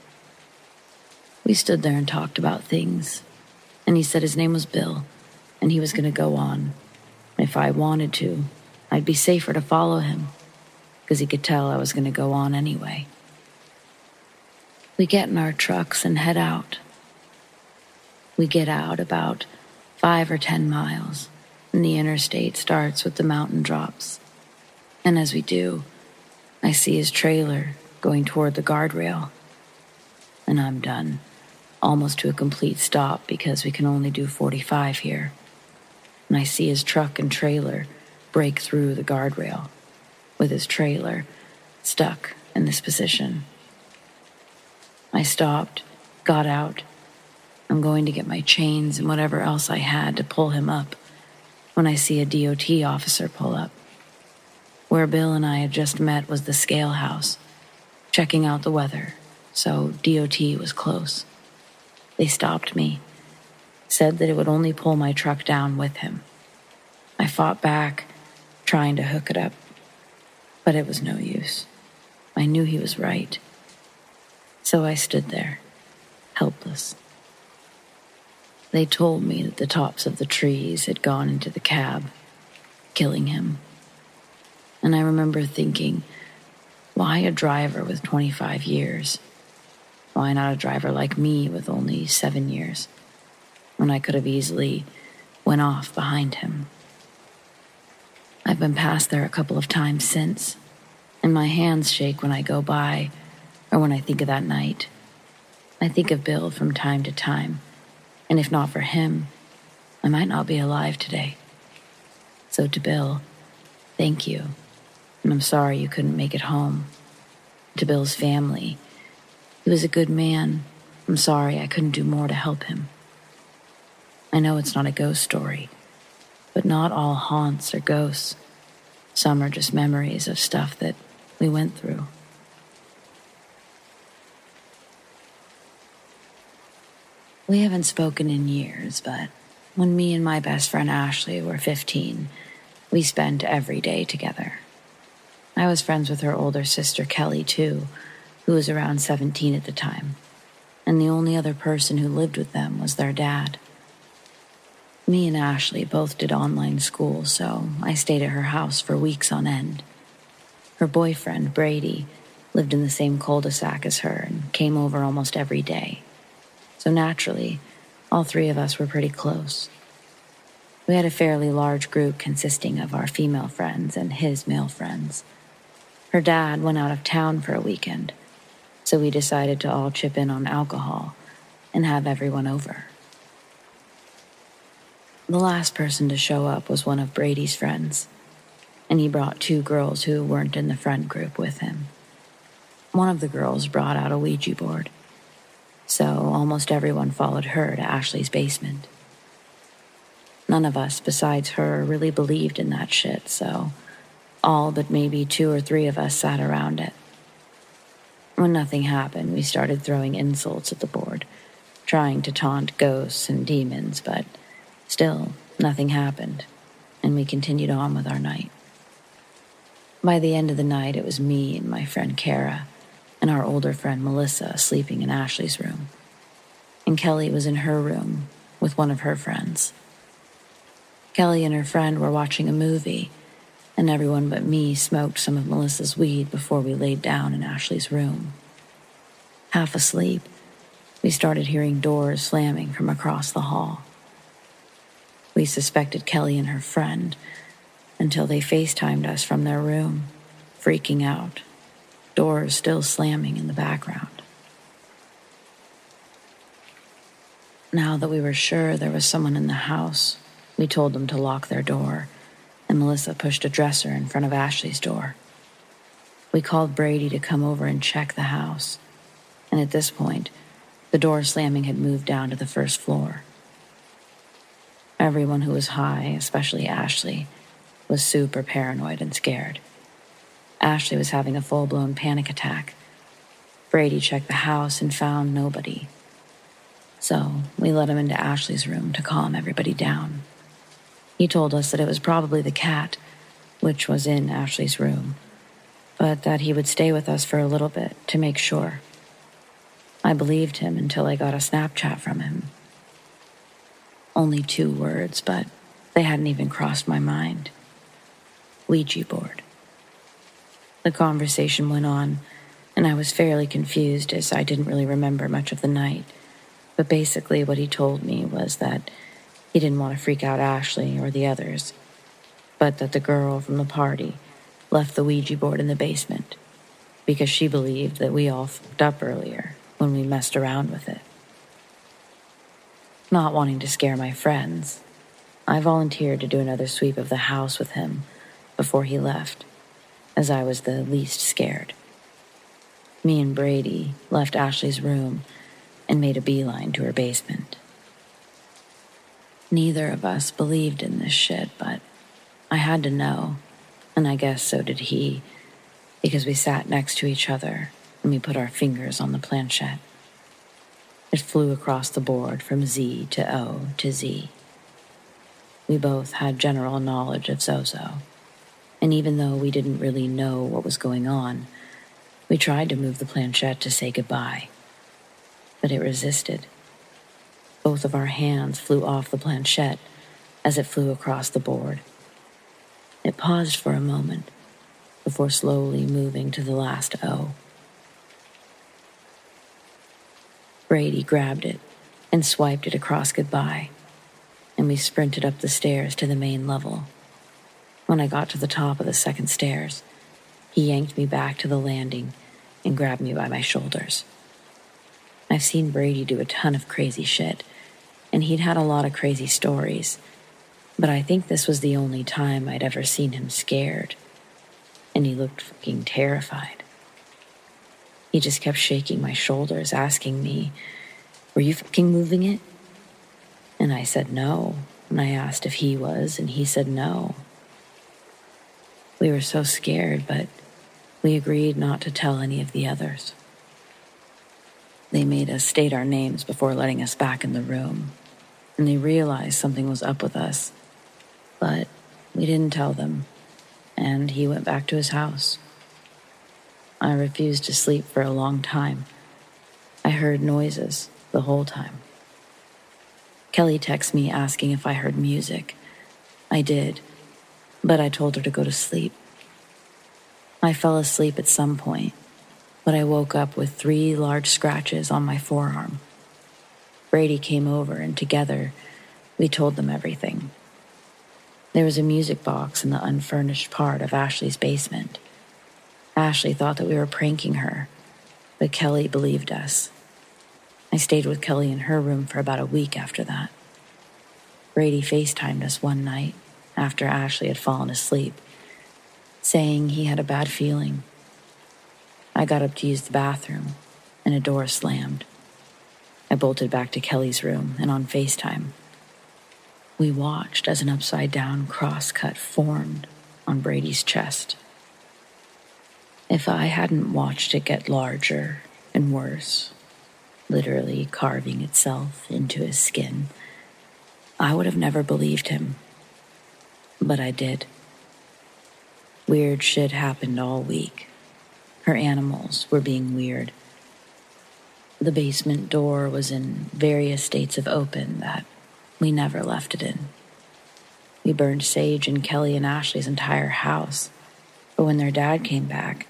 We stood there and talked about things, and he said his name was Bill, and he was going to go on. If I wanted to, I'd be safer to follow him, because he could tell I was going to go on anyway. We get in our trucks and head out. We get out about 5 or 10 miles, and the interstate starts with the mountain drops. And as we do, I see his trailer going toward the guardrail. And I'm done, almost to a complete stop because we can only do 45 here. And I see his truck and trailer break through the guardrail, with his trailer stuck in this position. I stopped, got out. I'm going to get my chains and whatever else I had to pull him up when I see a DOT officer pull up. Where Bill and I had just met was the scale house, checking out the weather, so DOT was close. They stopped me, said that it would only pull my truck down with him. I fought back, trying to hook it up, but it was no use. I knew he was right. So I stood there, helpless. They told me that the tops of the trees had gone into the cab, killing him. And I remember thinking, why a driver with 25 years? Why not a driver like me with only 7 years, when I could have easily went off behind him? I've been past there a couple of times since, and my hands shake when I go by or when I think of that night. I think of Bill from time to time, and if not for him, I might not be alive today. So to Bill, thank you, and I'm sorry you couldn't make it home. To Bill's family, he was a good man. I'm sorry I couldn't do more to help him. I know it's not a ghost story, but not all haunts are ghosts. Some are just memories of stuff that we went through. We haven't spoken in years, but when me and my best friend Ashley were 15, we spent every day together. I was friends with her older sister Kelly, too, who was around 17 at the time, and the only other person who lived with them was their dad. Me and Ashley both did online school, so I stayed at her house for weeks on end. Her boyfriend, Brady, lived in the same cul-de-sac as her and came over almost every day. So naturally, all three of us were pretty close. We had a fairly large group consisting of our female friends and his male friends. Her dad went out of town for a weekend, so we decided to all chip in on alcohol and have everyone over. The last person to show up was one of Brady's friends, and he brought 2 girls who weren't in the friend group with him. One of the girls brought out a Ouija board, so almost everyone followed her to Ashley's basement. None of us besides her really believed in that shit, so all but maybe 2 or 3 of us sat around it. When nothing happened, we started throwing insults at the board, trying to taunt ghosts and demons, but still, nothing happened, and we continued on with our night. By the end of the night, it was me and my friend Kara and our older friend Melissa sleeping in Ashley's room, and Kelly was in her room with one of her friends. Kelly and her friend were watching a movie, and everyone but me smoked some of Melissa's weed before we laid down in Ashley's room. Half asleep, we started hearing doors slamming from across the hall. We suspected Kelly and her friend until they FaceTimed us from their room, freaking out, doors still slamming in the background. Now that we were sure there was someone in the house, we told them to lock their door, and Melissa pushed a dresser in front of Ashley's door. We called Brady to come over and check the house, and at this point, the door slamming had moved down to the first floor. Everyone who was high, especially Ashley, was super paranoid and scared. Ashley was having a full-blown panic attack. Brady checked the house and found nobody. So we let him into Ashley's room to calm everybody down. He told us that it was probably the cat, which was in Ashley's room, but that he would stay with us for a little bit to make sure. I believed him until I got a Snapchat from him. Only 2 words, but they hadn't even crossed my mind. Ouija board. The conversation went on, and I was fairly confused as I didn't really remember much of the night. But basically what he told me was that he didn't want to freak out Ashley or the others, but that the girl from the party left the Ouija board in the basement because she believed that we all fucked up earlier when we messed around with it. Not wanting to scare my friends, I volunteered to do another sweep of the house with him before he left, as I was the least scared. Me and Brady left Ashley's room and made a beeline to her basement. Neither of us believed in this shit, but I had to know, and I guess so did he, because we sat next to each other and we put our fingers on the planchette. It flew across the board from Z to O to Z. We both had general knowledge of Zozo, and even though we didn't really know what was going on, we tried to move the planchette to say goodbye, but it resisted. Both of our hands flew off the planchette as it flew across the board. It paused for a moment before slowly moving to the last O. Brady grabbed it and swiped it across goodbye, and we sprinted up the stairs to the main level. When I got to the top of the second stairs, he yanked me back to the landing and grabbed me by my shoulders. I've seen Brady do a ton of crazy shit, and he'd had a lot of crazy stories, but I think this was the only time I'd ever seen him scared, and he looked fucking terrified. He just kept shaking my shoulders, asking me, "Were you fucking moving it?" And I said no, and I asked if he was, and he said no. We were so scared, but we agreed not to tell any of the others. They made us state our names before letting us back in the room, and they realized something was up with us, but we didn't tell them, and he went back to his house. I refused to sleep for a long time. I heard noises the whole time. Kelly texted me asking if I heard music. I did, but I told her to go to sleep. I fell asleep at some point, but I woke up with 3 large scratches on my forearm. Brady came over, and together, we told them everything. There was a music box in the unfurnished part of Ashley's basement. Ashley thought that we were pranking her, but Kelly believed us. I stayed with Kelly in her room for about a week after that. Brady FaceTimed us one night after Ashley had fallen asleep, saying he had a bad feeling. I got up to use the bathroom, and a door slammed. I bolted back to Kelly's room, and on FaceTime, we watched as an upside-down cross-cut formed on Brady's chest. If I hadn't watched it get larger and worse, literally carving itself into his skin, I would have never believed him. But I did. Weird shit happened all week. Her animals were being weird. The basement door was in various states of open that we never left it in. We burned sage in Kelly and Ashley's entire house, but when their dad came back,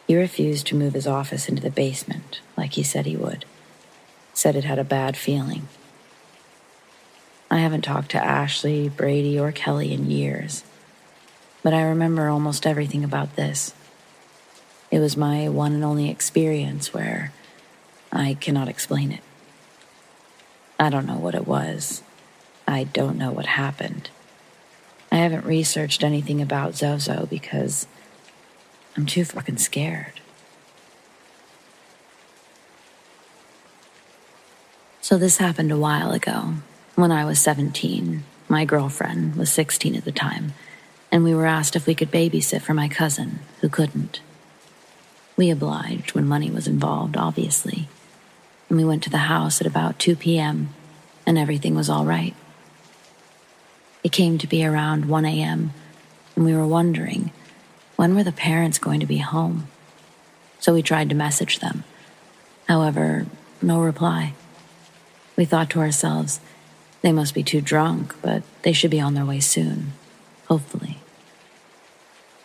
he refused to move his office into the basement like he said he would. Said it had a bad feeling. I haven't talked to Ashley, Brady, or Kelly in years, but I remember almost everything about this. It was my one and only experience where I cannot explain it. I don't know what it was. I don't know what happened. I haven't researched anything about Zozo because I'm too fucking scared. So this happened a while ago. When I was 17, my girlfriend was 16 at the time, and we were asked if we could babysit for my cousin, who couldn't. We obliged when money was involved, obviously, and we went to the house at about 2 p.m., and everything was all right. It came to be around 1 a.m., and we were wondering, when were the parents going to be home? So we tried to message them. However, no reply. We thought to ourselves, they must be too drunk, but they should be on their way soon, hopefully.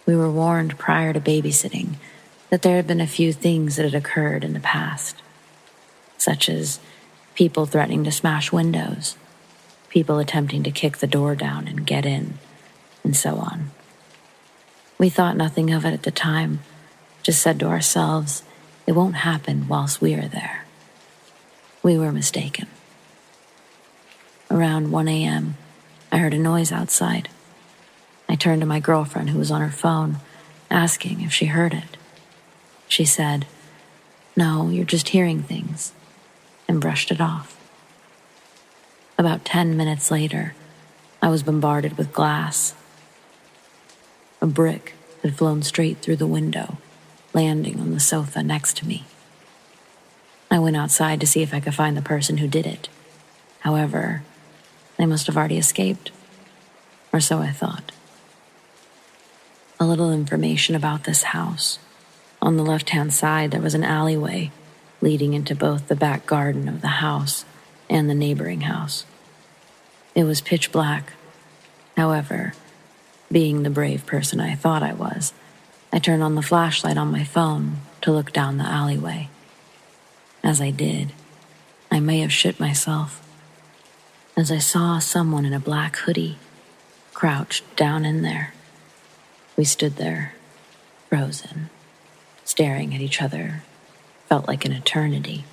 We were warned prior to babysitting that there had been a few things that had occurred in the past, such as people threatening to smash windows, people attempting to kick the door down and get in, and so on. We thought nothing of it at the time, Just said to ourselves, it won't happen whilst we are there. We were mistaken. Around 1 a.m., I heard a noise outside. I turned to my girlfriend who was on her phone, asking if she heard it. She said, "No, you're just hearing things," and brushed it off. About 10 minutes later, I was bombarded with glass. A brick had flown straight through the window, landing on the sofa next to me. I went outside to see if I could find the person who did it. However, they must have already escaped, or so I thought. A little information about this house. On the left-hand side, there was an alleyway leading into both the back garden of the house and the neighboring house. It was pitch black. However, being the brave person I thought I was, I turned on the flashlight on my phone to look down the alleyway. As I did, I may have shit myself, as I saw someone in a black hoodie crouched down in there. We stood there, frozen, staring at each other, felt like an eternity,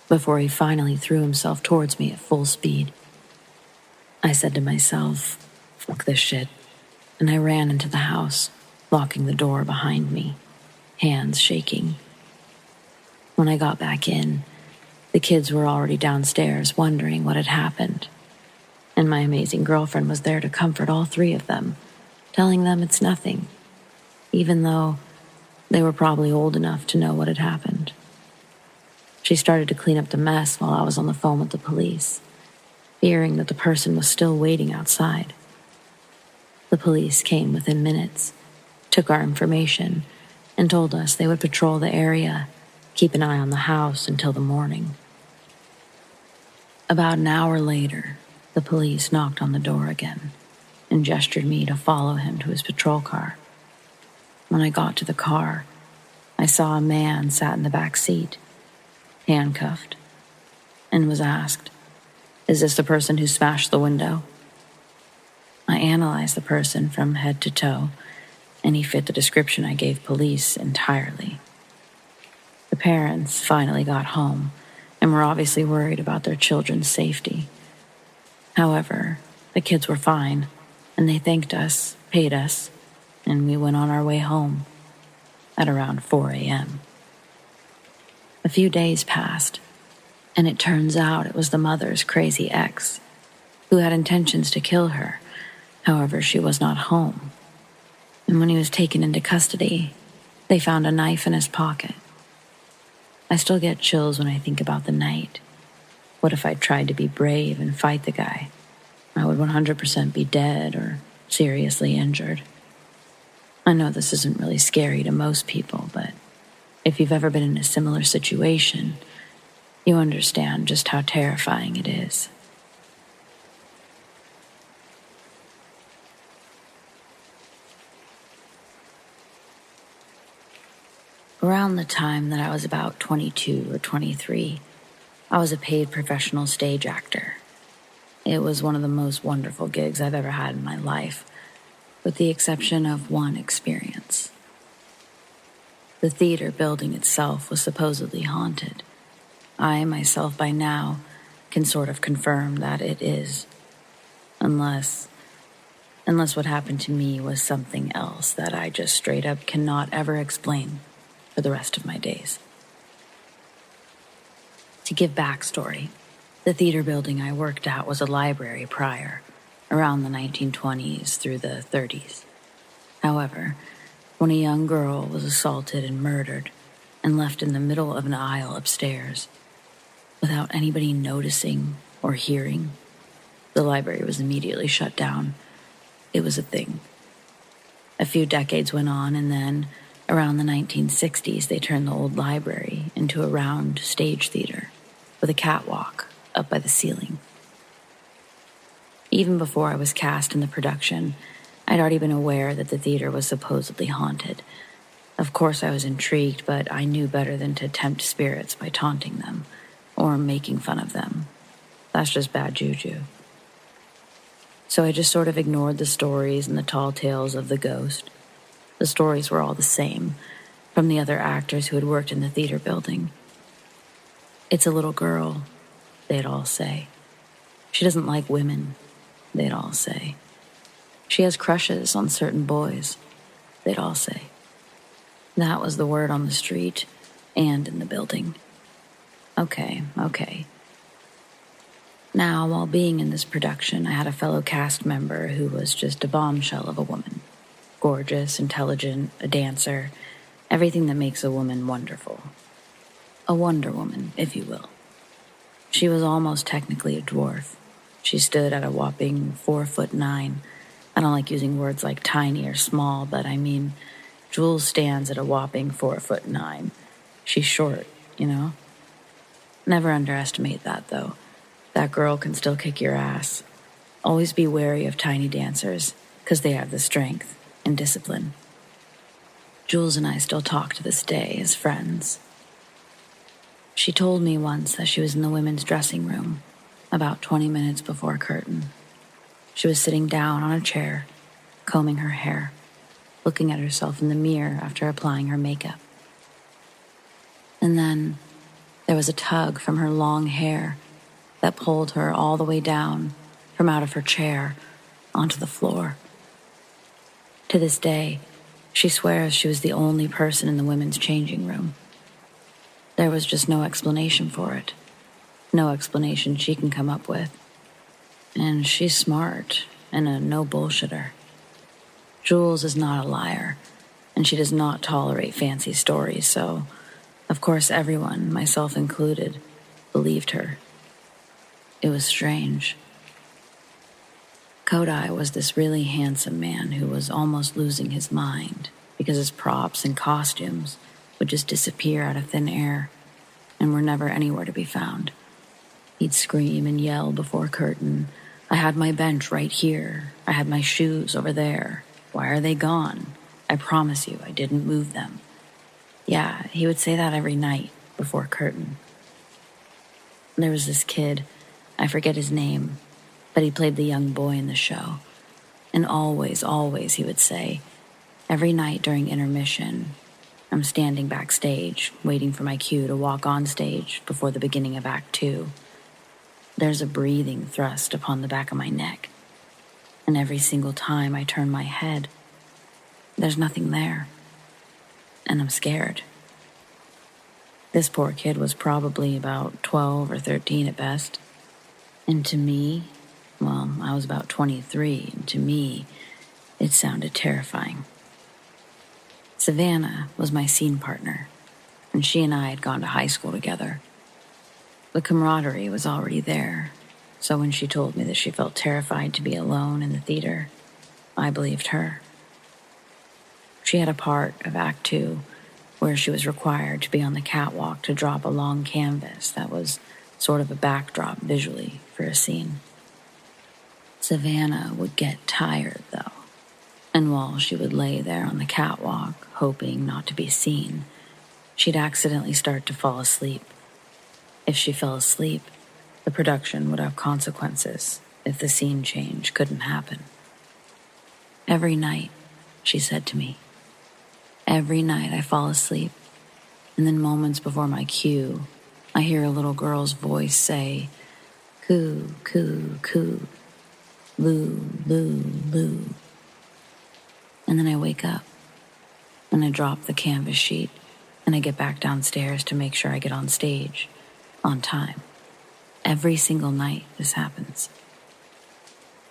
before he finally threw himself towards me at full speed. I said to myself, "Fuck this shit," and I ran into the house, locking the door behind me, hands shaking. When I got back in, the kids were already downstairs wondering what had happened, and my amazing girlfriend was there to comfort all three of them, telling them it's nothing, even though they were probably old enough to know what had happened. She started to clean up the mess while I was on the phone with the police, fearing that the person was still waiting outside. The police came within minutes, took our information, and told us they would patrol the area, keep an eye on the house until the morning. About an hour later, the police knocked on the door again and gestured me to follow him to his patrol car. When I got to the car, I saw a man sat in the back seat, handcuffed, and was asked, "Is this the person who smashed the window?" I analyzed the person from head to toe, and he fit the description I gave police entirely. The parents finally got home and were obviously worried about their children's safety. However, the kids were fine, and they thanked us, paid us, and we went on our way home at around 4 a.m. A few days passed, and it turns out it was the mother's crazy ex, who had intentions to kill her. However, she was not home. And when he was taken into custody, they found a knife in his pocket. I still get chills when I think about the night. What if I tried to be brave and fight the guy? I would 100% be dead or seriously injured. I know this isn't really scary to most people, but if you've ever been in a similar situation, you understand just how terrifying it is. Around the time that I was about 22 or 23, I was a paid professional stage actor. It was one of the most wonderful gigs I've ever had in my life, with the exception of one experience. The theater building itself was supposedly haunted. I, myself, by now, can sort of confirm that it is. Unless what happened to me was something else that I just straight up cannot ever explain for the rest of my days. To give backstory, the theater building I worked at was a library prior, around the 1920s through the 30s. However, when a young girl was assaulted and murdered and left in the middle of an aisle upstairs, without anybody noticing or hearing, the library was immediately shut down. It was a thing. A few decades went on, and then, around the 1960s, they turned the old library into a round stage theater with a catwalk up by the ceiling. Even before I was cast in the production, I'd already been aware that the theater was supposedly haunted. Of course I was intrigued, but I knew better than to tempt spirits by taunting them or making fun of them. That's just bad juju. So I just sort of ignored the stories and the tall tales of the ghost. The stories were all the same, from the other actors who had worked in the theater building. It's a little girl, they'd all say. She doesn't like women, they'd all say. She has crushes on certain boys, they'd all say. That was the word on the street and in the building. Okay. Now, while being in this production, I had a fellow cast member who was just a bombshell of a woman. Gorgeous, intelligent, a dancer, everything that makes a woman wonderful. A Wonder Woman, if you will. She was almost technically a dwarf. She stood at a whopping 4'9". I don't like using words like tiny or small, but I mean, Jules stands at a whopping 4'9". She's short, you know? Never underestimate that, though. That girl can still kick your ass. Always be wary of tiny dancers, because they have the strength and discipline. Jules and I still talk to this day as friends. She told me once that she was in the women's dressing room, about 20 minutes before curtain. She was sitting down on a chair, combing her hair, looking at herself in the mirror after applying her makeup. And then there was a tug from her long hair that pulled her all the way down from out of her chair onto the floor. To this day, she swears she was the only person in the women's changing room. There was just no explanation for it. No explanation she can come up with. And she's smart and a no-bullshitter. Jules is not a liar, and she does not tolerate fancy stories, so, of course, everyone, myself included, believed her. It was strange. Kodai was this really handsome man who was almost losing his mind because his props and costumes would just disappear out of thin air and were never anywhere to be found. He'd scream and yell before curtain, "I had my bench right here. I had my shoes over there. Why are they gone? I promise you I didn't move them." Yeah, he would say that every night before curtain. There was this kid, I forget his name, but he played the young boy in the show. And always he would say, every night during intermission, I'm standing backstage, waiting for my cue to walk on stage before the beginning of Act 2. There's a breathing thrust upon the back of my neck. And every single time I turn my head, there's nothing there. And I'm scared. This poor kid was probably about 12 or 13 at best. And to me, well, I was about 23, and to me, it sounded terrifying. Savannah was my scene partner, and she and I had gone to high school together. The camaraderie was already there, so when she told me that she felt terrified to be alone in the theater, I believed her. She had a part of Act 2 where she was required to be on the catwalk to drop a long canvas that was sort of a backdrop visually for a scene. Savannah would get tired, though, and while she would lay there on the catwalk, hoping not to be seen, she'd accidentally start to fall asleep. If she fell asleep, the production would have consequences if the scene change couldn't happen. Every night, she said to me, every night I fall asleep, and then moments before my cue, I hear a little girl's voice say, "Coo, coo, coo, loo, loo, loo." And then I wake up, and I drop the canvas sheet, and I get back downstairs to make sure I get on stage, on time. Every single night this happens.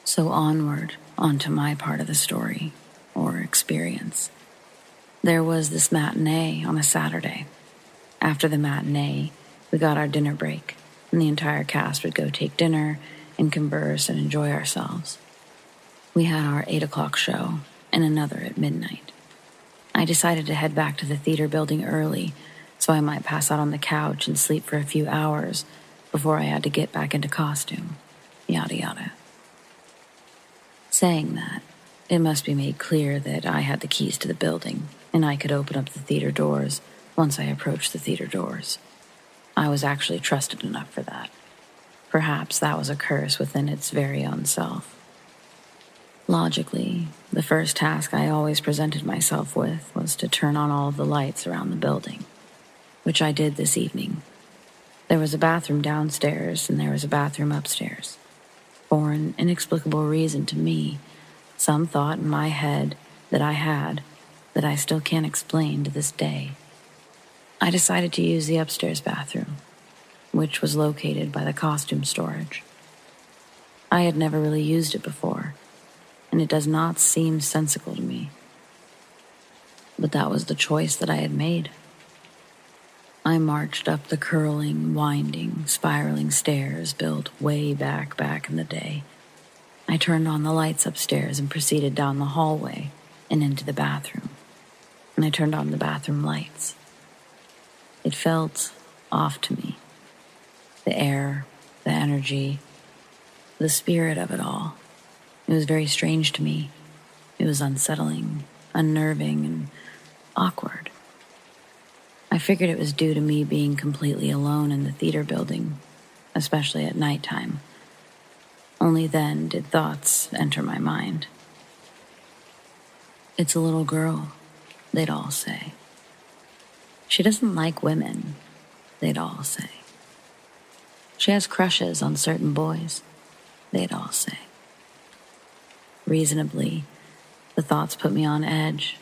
So onward, onto my part of the story, or experience. There was this matinee on a Saturday. After the matinee, we got our dinner break, and the entire cast would go take dinner and converse and enjoy ourselves. We had our 8 o'clock show and another at midnight. I decided to head back to the theater building early so I might pass out on the couch and sleep for a few hours before I had to get back into costume, yada yada. Saying that, it must be made clear that I had the keys to the building and I could open up the theater doors once I approached the theater doors. I was actually trusted enough for that. Perhaps that was a curse within its very own self. Logically, the first task I always presented myself with was to turn on all of the lights around the building, which I did this evening. There was a bathroom downstairs and there was a bathroom upstairs. For an inexplicable reason to me, some thought in my head that I had that I still can't explain to this day. I decided to use the upstairs bathroom, which was located by the costume storage. I had never really used it before, and it does not seem sensical to me. But that was the choice that I had made. I marched up the curling, winding, spiraling stairs built way back in the day. I turned on the lights upstairs and proceeded down the hallway and into the bathroom. And I turned on the bathroom lights. It felt off to me. The air, the energy, the spirit of it all. It was very strange to me. It was unsettling, unnerving, and awkward. I figured it was due to me being completely alone in the theater building, especially at nighttime. Only then did thoughts enter my mind. It's a little girl, they'd all say. She doesn't like women, they'd all say. She has crushes on certain boys, they'd all say. Reasonably, the thoughts put me on edge,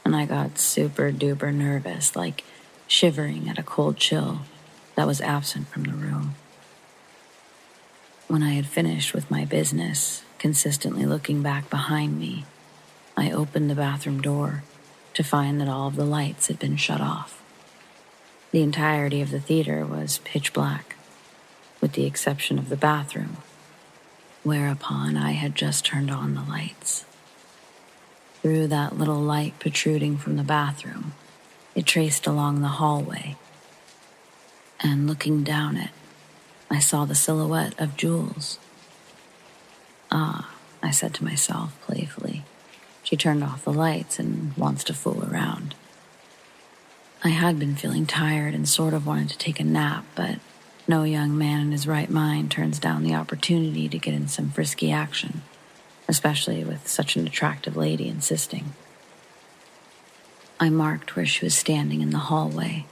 and I got super duper nervous, like shivering at a cold chill that was absent from the room. When I had finished with my business, consistently looking back behind me, I opened the bathroom door to find that all of the lights had been shut off. The entirety of the theater was pitch black, with the exception of the bathroom, whereupon I had just turned on the lights. Through that little light protruding from the bathroom, it traced along the hallway, and looking down it, I saw the silhouette of Jules. Ah, I said to myself playfully, she turned off the lights and wants to fool around. I had been feeling tired and sort of wanted to take a nap, but no young man in his right mind turns down the opportunity to get in some frisky action, especially with such an attractive lady insisting. I marked where she was standing in the hallway,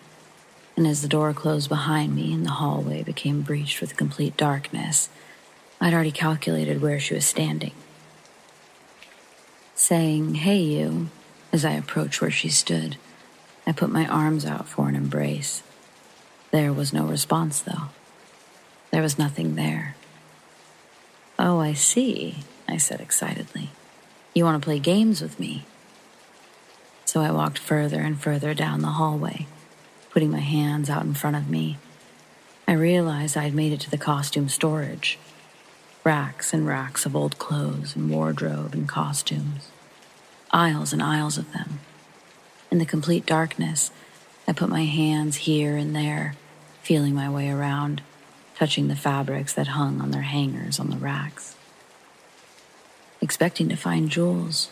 and as the door closed behind me and the hallway became breached with complete darkness, I'd already calculated where she was standing. Saying, "Hey you," as I approached where she stood, I put my arms out for an embrace. There was no response, though. There was nothing there. "Oh, I see," I said excitedly. "You want to play games with me?" So I walked further and further down the hallway, putting my hands out in front of me. I realized I had made it to the costume storage. Racks and racks of old clothes and wardrobe and costumes. Aisles and aisles of them. In the complete darkness, I put my hands here and there, feeling my way around, touching the fabrics that hung on their hangers on the racks. Expecting to find Jules,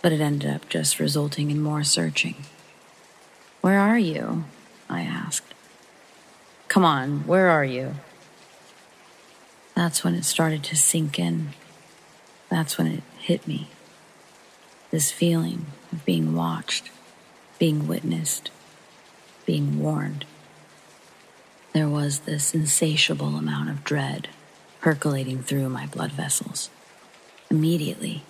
but it ended up just resulting in more searching. "Where are you?" I asked. "Come on, where are you?" That's when it started to sink in. That's when it hit me. This feeling of being watched, being witnessed, being warned. There was this insatiable amount of dread percolating through my blood vessels. Immediately,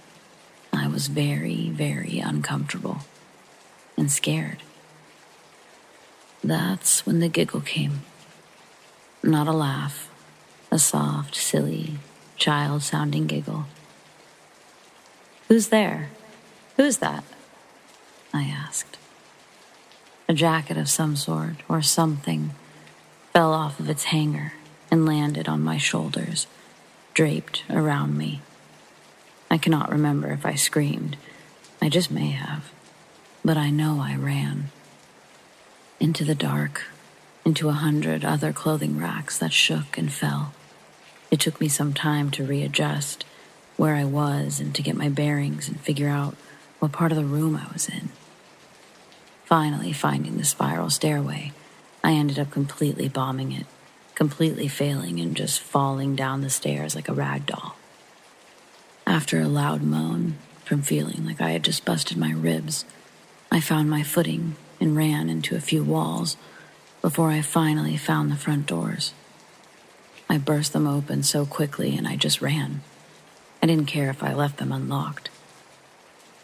I was very, very uncomfortable and scared. That's when the giggle came. Not a laugh, a soft, silly, child-sounding giggle. "Who's there? Who's that?" I asked. A jacket of some sort or something fell off of its hanger and landed on my shoulders, draped around me. I cannot remember if I screamed. I just may have. But I know I ran. Into the dark, into 100 other clothing racks that shook and fell. It took me some time to readjust where I was and to get my bearings and figure out what part of the room I was in. Finally finding the spiral stairway, I ended up completely bombing it, completely failing and just falling down the stairs like a rag doll. After a loud moan from feeling like I had just busted my ribs, I found my footing and ran into a few walls before I finally found the front doors. I burst them open so quickly and I just ran. I didn't care if I left them unlocked.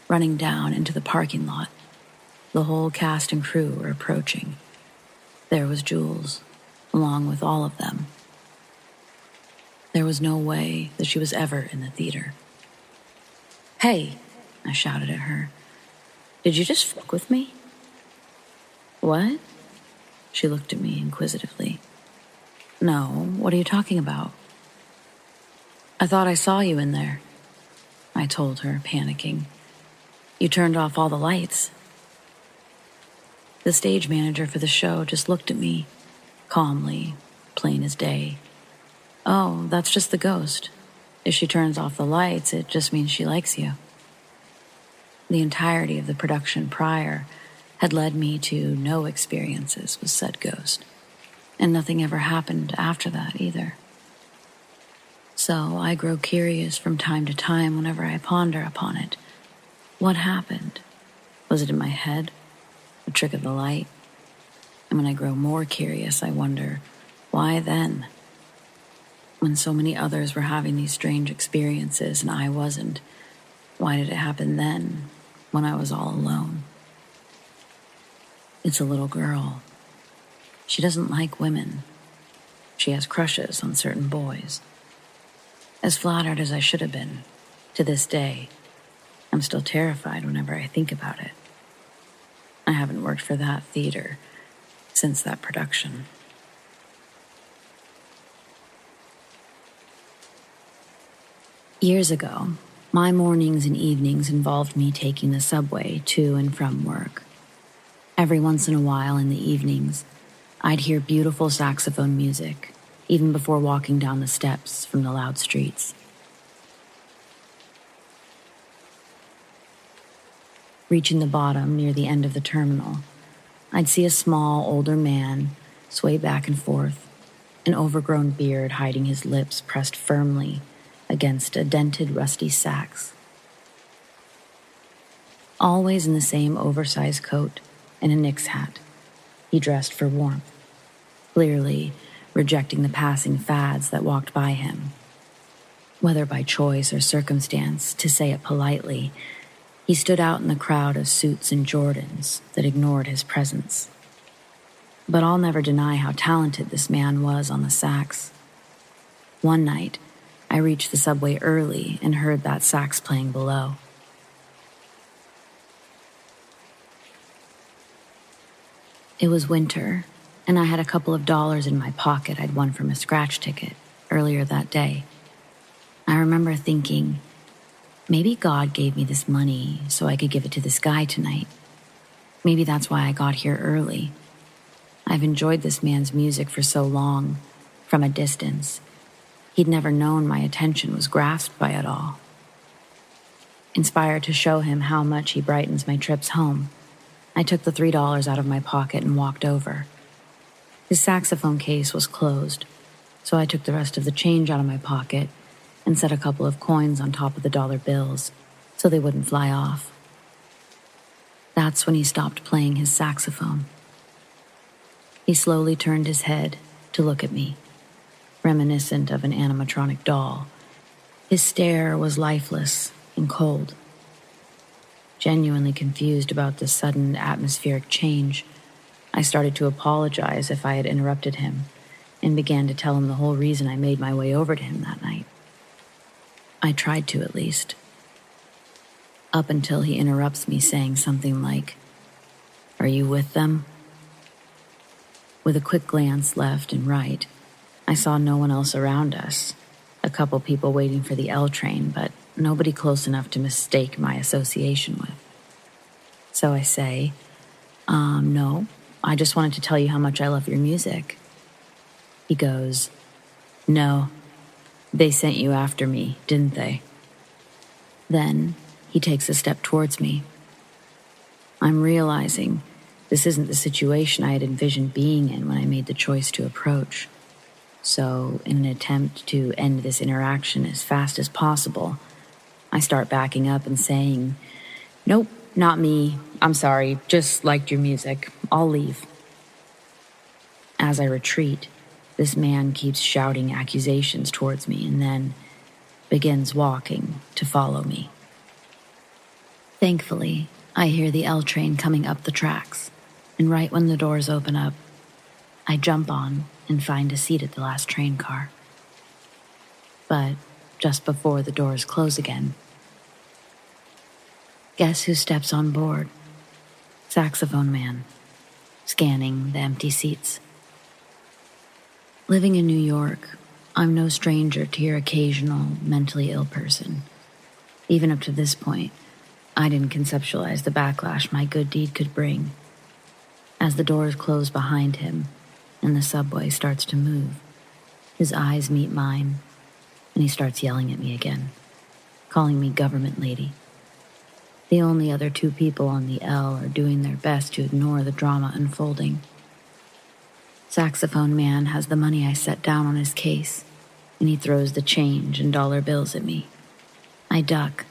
Running down into the parking lot, the whole cast and crew were approaching. There was Jules, along with all of them. There was no way that she was ever in the theater. "Hey," I shouted at her. "Did you just fuck with me?" "What?" She looked at me inquisitively. "No, what are you talking about?" "I thought I saw you in there," I told her, panicking. "You turned off all the lights." The stage manager for the show just looked at me, calmly, plain as day. "Oh, that's just the ghost. If she turns off the lights, it just means she likes you." The entirety of the production prior had led me to no experiences with said ghost, and nothing ever happened after that either. So I grow curious from time to time whenever I ponder upon it. What happened? Was it in my head? A trick of the light? And when I grow more curious, I wonder, why then? When so many others were having these strange experiences and I wasn't, why did it happen then, when I was all alone? It's a little girl. She doesn't like women. She has crushes on certain boys. As flattered as I should have been, to this day, I'm still terrified whenever I think about it. I haven't worked for that theater since that production. Years ago, my mornings and evenings involved me taking the subway to and from work. Every once in a while in the evenings, I'd hear beautiful saxophone music, even before walking down the steps from the loud streets. Reaching the bottom near the end of the terminal, I'd see a small, older man sway back and forth, an overgrown beard hiding his lips pressed firmly against a dented, rusty sax. Always in the same oversized coat and a Knicks hat, he dressed for warmth, clearly rejecting the passing fads that walked by him. Whether by choice or circumstance, to say it politely, he stood out in the crowd of suits and Jordans that ignored his presence. But I'll never deny how talented this man was on the sax. One night, I reached the subway early and heard that sax playing below. It was winter, and I had a couple of dollars in my pocket I'd won from a scratch ticket earlier that day. I remember thinking, maybe God gave me this money so I could give it to this guy tonight. Maybe that's why I got here early. I've enjoyed this man's music for so long, from a distance. He'd never known my attention was grasped by it all. Inspired to show him how much he brightens my trips home, I took the $3 out of my pocket and walked over. His saxophone case was closed, so I took the rest of the change out of my pocket and set a couple of coins on top of the dollar bills so they wouldn't fly off. That's when he stopped playing his saxophone. He slowly turned his head to look at me, reminiscent of an animatronic doll. His stare was lifeless and cold. Genuinely confused about the sudden atmospheric change, I started to apologize if I had interrupted him and began to tell him the whole reason I made my way over to him that night. I tried to, at least. Up until he interrupts me saying something like, "Are you with them?" With a quick glance left and right, I saw no one else around us. A couple people waiting for the L train, but nobody close enough to mistake my association with. So I say, "No, I just wanted to tell you how much I love your music." He goes, "No, they sent you after me, didn't they?" Then he takes a step towards me. I'm realizing this isn't the situation I had envisioned being in when I made the choice to approach. So, in an attempt to end this interaction as fast as possible, I start backing up and saying, "Nope, not me. I'm sorry, just liked your music. I'll leave." As I retreat, this man keeps shouting accusations towards me and then begins walking to follow me. Thankfully, I hear the L train coming up the tracks, and right when the doors open up, I jump on and find a seat at the last train car. But just before the doors close again, guess who steps on board? Saxophone man, scanning the empty seats. Living in New York, I'm no stranger to your occasional mentally ill person. Even up to this point, I didn't conceptualize the backlash my good deed could bring. As the doors close behind him and the subway starts to move, his eyes meet mine, and he starts yelling at me again, calling me government lady. The only other two people on the L are doing their best to ignore the drama unfolding. Saxophone man has the money I set down on his case, and he throws the change and dollar bills at me. I duck,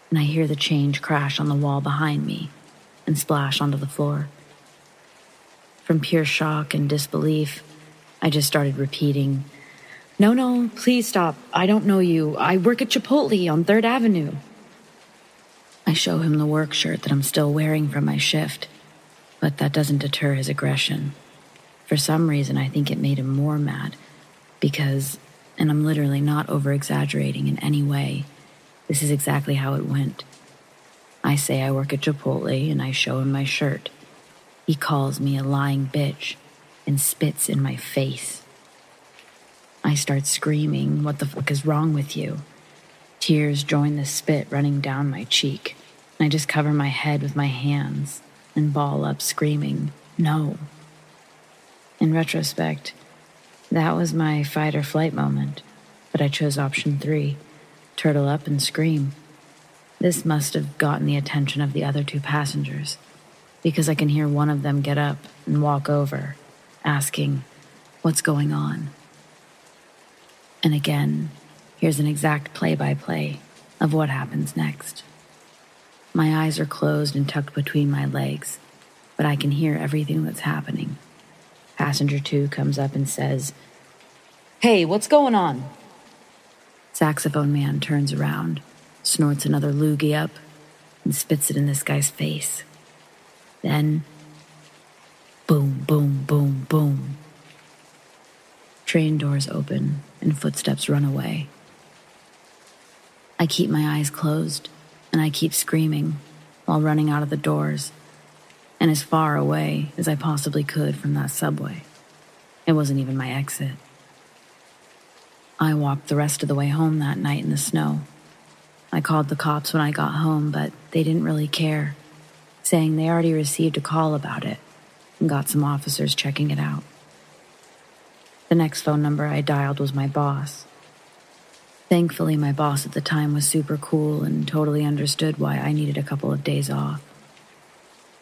and I hear the change crash on the wall behind me and splash onto the floor. From pure shock and disbelief, I just started repeating, No, please stop. I don't know you. I work at Chipotle on 3rd Avenue. I show him the work shirt that I'm still wearing from my shift, but that doesn't deter his aggression. For some reason, I think it made him more mad because, and I'm literally not over-exaggerating in any way, this is exactly how it went. I say I work at Chipotle and I show him my shirt. He calls me a lying bitch and spits in my face. I start screaming, "What the fuck is wrong with you?" Tears join the spit running down my cheek, and I just cover my head with my hands and ball up screaming, "No." In retrospect, that was my fight or flight moment, but I chose option 3, turtle up and scream. This must have gotten the attention of the other 2 passengers, because I can hear one of them get up and walk over, asking, "What's going on?" And again, here's an exact play-by-play of what happens next. My eyes are closed and tucked between my legs, but I can hear everything that's happening. Passenger 2 comes up and says, "Hey, what's going on?" Saxophone man turns around, snorts another loogie up, and spits it in this guy's face. Then, boom, boom, boom, boom. Train doors open and footsteps run away. I keep my eyes closed and I keep screaming while running out of the doors and as far away as I possibly could from that subway. It wasn't even my exit. I walked the rest of the way home that night in the snow. I called the cops when I got home, but they didn't really care, saying they already received a call about it and got some officers checking it out. The next phone number I dialed was my boss. Thankfully, my boss at the time was super cool and totally understood why I needed a couple of days off.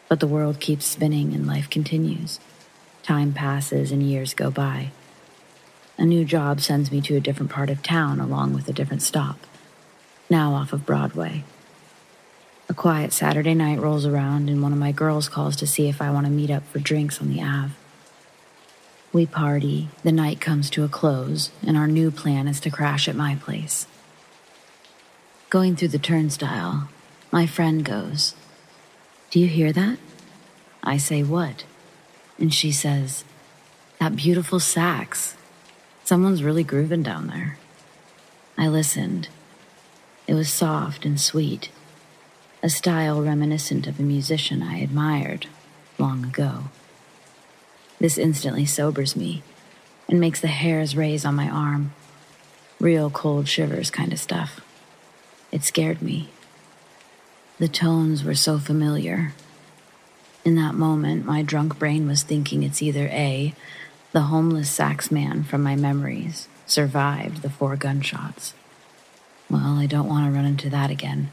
But the world keeps spinning and life continues. Time passes and years go by. A new job sends me to a different part of town along with a different stop, now off of Broadway. A quiet Saturday night rolls around and one of my girls calls to see if I want to meet up for drinks on the Ave. We party, the night comes to a close, and our new plan is to crash at my place. Going through the turnstile, my friend goes, "Do you hear that?" I say, "What?" And she says, "That beautiful sax. Someone's really grooving down there." I listened. It was soft and sweet, a style reminiscent of a musician I admired long ago. This instantly sobers me and makes the hairs raise on my arm. Real cold shivers kind of stuff. It scared me. The tones were so familiar. In that moment, my drunk brain was thinking it's either A, the homeless sax man from my memories survived the 4 gunshots. Well, I don't want to run into that again.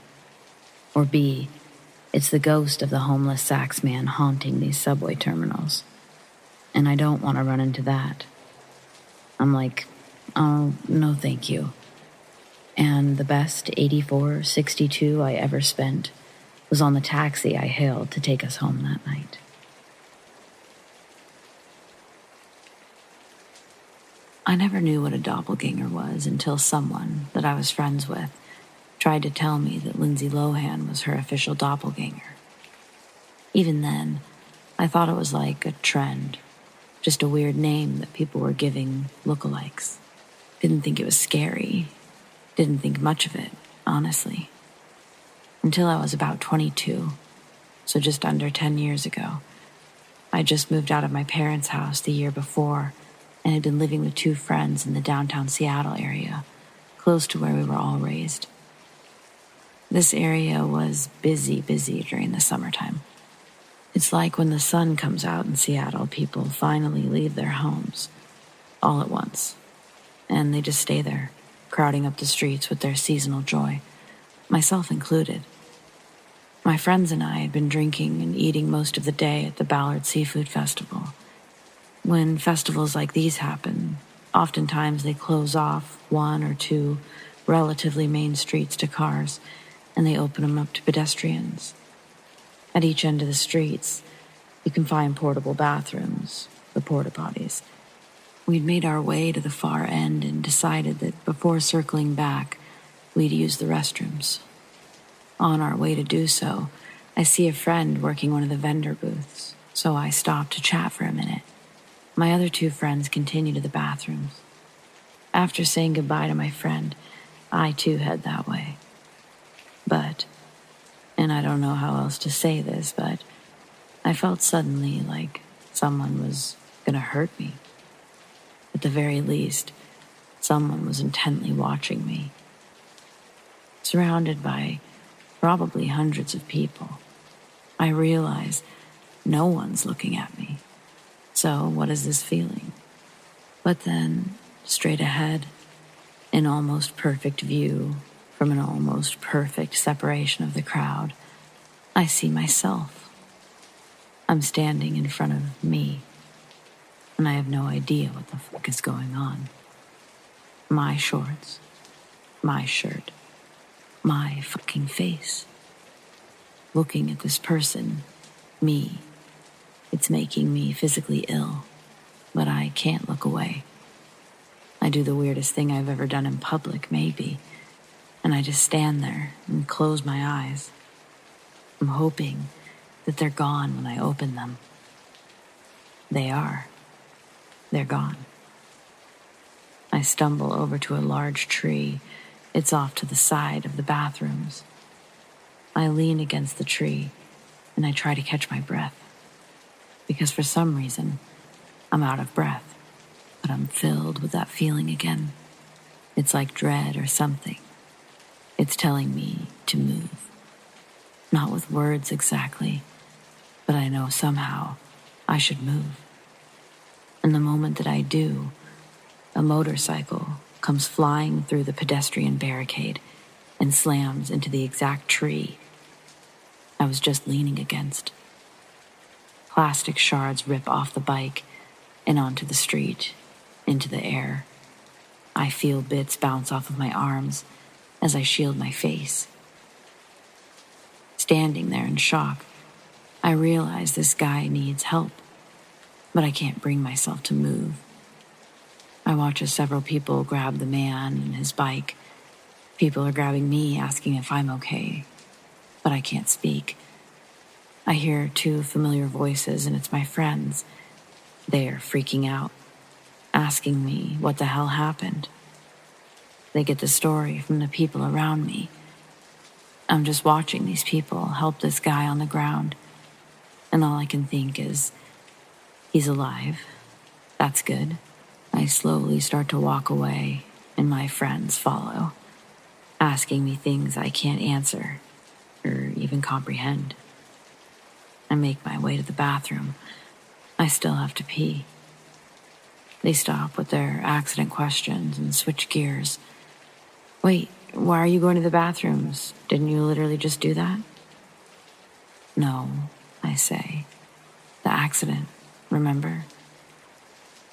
Or B, it's the ghost of the homeless sax man haunting these subway terminals. And I don't want to run into that. I'm like, "Oh, no thank you." And the best 84.62 I ever spent was on the taxi I hailed to take us home that night. I never knew what a doppelganger was until someone that I was friends with tried to tell me that Lindsay Lohan was her official doppelganger. Even then, I thought it was like a trend, just a weird name that people were giving lookalikes. Didn't think it was scary. Didn't think much of it, honestly. Until I was about 22, so just under 10 years ago. I just moved out of my parents' house the year before and had been living with 2 friends in the downtown Seattle area, close to where we were all raised. This area was busy during the summertime. It's like when the sun comes out in Seattle, people finally leave their homes, all at once, and they just stay there, crowding up the streets with their seasonal joy, myself included. My friends and I had been drinking and eating most of the day at the Ballard Seafood Festival. When festivals like these happen, oftentimes they close off 1 or 2 relatively main streets to cars, and they open them up to pedestrians. At each end of the streets, you can find portable bathrooms, the porta potties. We'd made our way to the far end and decided that before circling back, we'd use the restrooms. On our way to do so, I see a friend working one of the vendor booths, so I stop to chat for a minute. My other 2 friends continue to the bathrooms. After saying goodbye to my friend, I too head that way. But, and I don't know how else to say this, but I felt suddenly like someone was gonna hurt me. At the very least, someone was intently watching me. Surrounded by probably hundreds of people, I realize no one's looking at me. So what is this feeling? But then, straight ahead, in almost perfect view from an almost perfect separation of the crowd, I see myself. I'm standing in front of me, and I have no idea what the fuck is going on. My shorts, my shirt, my fucking face. Looking at this person, me, it's making me physically ill, but I can't look away. I do the weirdest thing I've ever done in public, maybe, and I just stand there and close my eyes. I'm hoping that they're gone when I open them. They are. They're gone. I stumble over to a large tree. It's off to the side of the bathrooms. I lean against the tree, and I try to catch my breath. Because for some reason, I'm out of breath, but I'm filled with that feeling again. It's like dread or something. It's telling me to move. Not with words exactly, but I know somehow I should move. And the moment that I do, a motorcycle comes flying through the pedestrian barricade and slams into the exact tree I was just leaning against. Plastic shards rip off the bike and onto the street, into the air. I feel bits bounce off of my arms as I shield my face. Standing there in shock, I realize this guy needs help, but I can't bring myself to move. I watch as several people grab the man and his bike. People are grabbing me, asking if I'm okay, but I can't speak. I hear 2 familiar voices, and it's my friends. They're freaking out, asking me what the hell happened. They get the story from the people around me. I'm just watching these people help this guy on the ground, and all I can think is, he's alive. That's good. I slowly start to walk away, and my friends follow, asking me things I can't answer or even comprehend. I make my way to the bathroom. I still have to pee. They stop with their accident questions and switch gears. Wait, why are you going to the bathrooms? Didn't you literally just do that? No, I say. The accident, remember?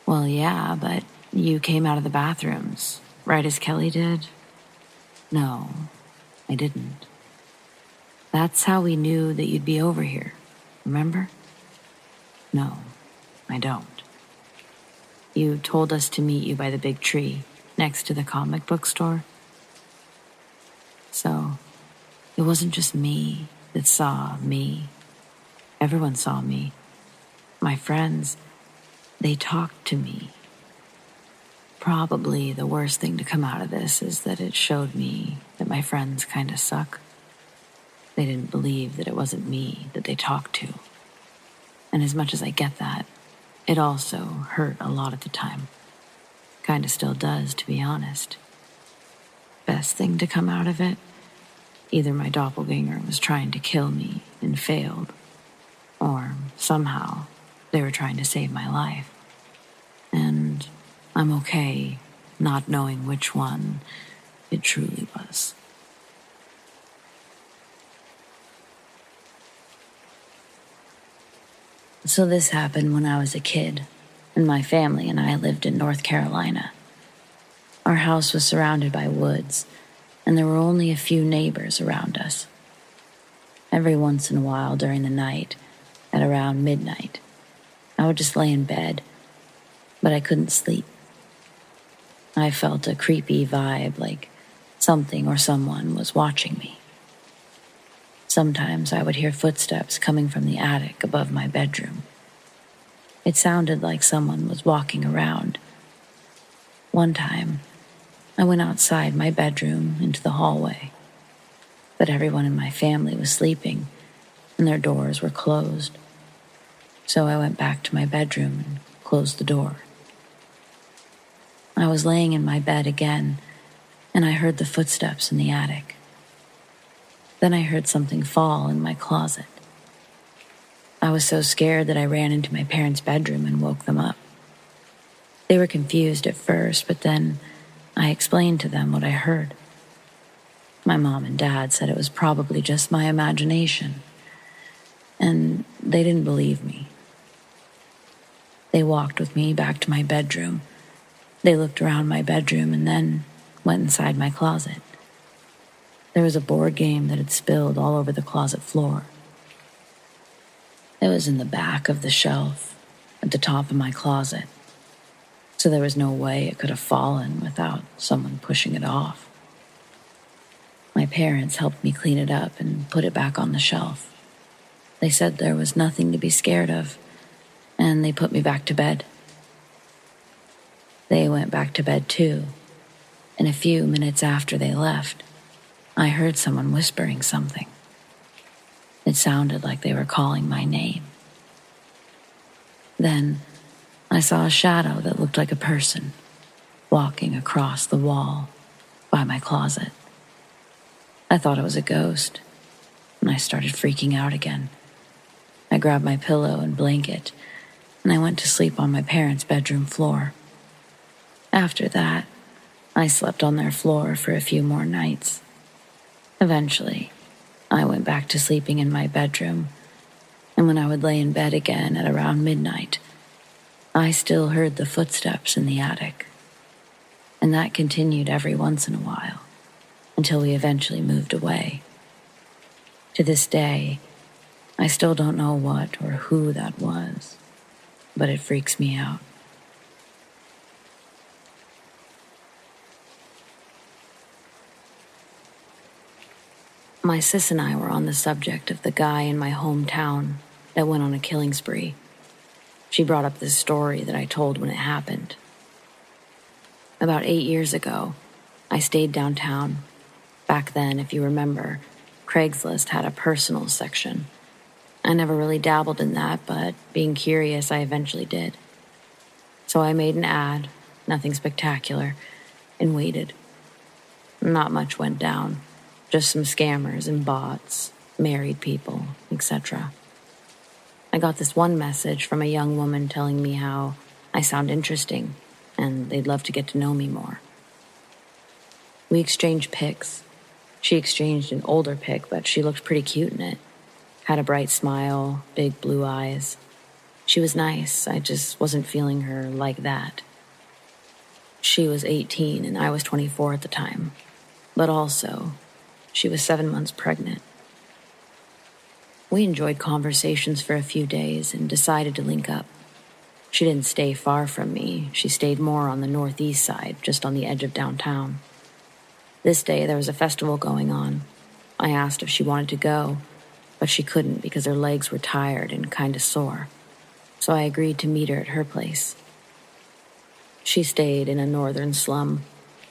Well, yeah, but you came out of the bathrooms, right as Kelly did? No, I didn't. That's how we knew that you'd be over here, remember? No, I don't. You told us to meet you by the big tree next to the comic book store. So, it wasn't just me that saw me. Everyone saw me. My friends, they talked to me. Probably the worst thing to come out of this is that it showed me that my friends kind of suck. They didn't believe that it wasn't me that they talked to. And as much as I get that, it also hurt a lot at the time. Kind of still does, to be honest. Best thing to come out of it? Either my doppelganger was trying to kill me and failed, or somehow they were trying to save my life. And I'm okay not knowing which one it truly was. So this happened when I was a kid, and my family and I lived in North Carolina. Our house was surrounded by woods, and there were only a few neighbors around us. Every once in a while during the night, at around midnight, I would just lay in bed, but I couldn't sleep. I felt a creepy vibe, like something or someone was watching me. Sometimes I would hear footsteps coming from the attic above my bedroom. It sounded like someone was walking around. One time, I went outside my bedroom into the hallway, but everyone in my family was sleeping and their doors were closed. So I went back to my bedroom and closed the door. I was laying in my bed again, and I heard the footsteps in the attic. Then I heard something fall in my closet. I was so scared that I ran into my parents' bedroom and woke them up. They were confused at first, but then I explained to them what I heard. My mom and dad said it was probably just my imagination, and they didn't believe me. They walked with me back to my bedroom. They looked around my bedroom and then went inside my closet. There was a board game that had spilled all over the closet floor. It was in the back of the shelf at the top of my closet, so there was no way it could have fallen without someone pushing it off. My parents helped me clean it up and put it back on the shelf. They said there was nothing to be scared of, and they put me back to bed. They went back to bed too, and a few minutes after they left, I heard someone whispering something. It sounded like they were calling my name. Then I saw a shadow that looked like a person walking across the wall by my closet. I thought it was a ghost, and I started freaking out again. I grabbed my pillow and blanket, and I went to sleep on my parents' bedroom floor. After that, I slept on their floor for a few more nights. Eventually, I went back to sleeping in my bedroom, and when I would lay in bed again at around midnight, I still heard the footsteps in the attic. And that continued every once in a while, until we eventually moved away. To this day, I still don't know what or who that was, but it freaks me out. My sis and I were on the subject of the guy in my hometown that went on a killing spree. She brought up this story that I told when it happened. About 8 years ago, I stayed downtown. Back then, if you remember, Craigslist had a personal section. I never really dabbled in that, but being curious, I eventually did. So I made an ad, nothing spectacular, and waited. Not much went down. Just some scammers and bots, married people, etc. I got this one message from a young woman telling me how I sound interesting and they'd love to get to know me more. We exchanged pics. She exchanged an older pic, but she looked pretty cute in it. Had a bright smile, big blue eyes. She was nice, I just wasn't feeling her like that. She was 18 and I was 24 at the time. But also, she was 7 months pregnant. We enjoyed conversations for a few days and decided to link up. She didn't stay far from me. She stayed more on the northeast side, just on the edge of downtown. This day, there was a festival going on. I asked if she wanted to go, but she couldn't because her legs were tired and kind of sore. So I agreed to meet her at her place. She stayed in a northern slum.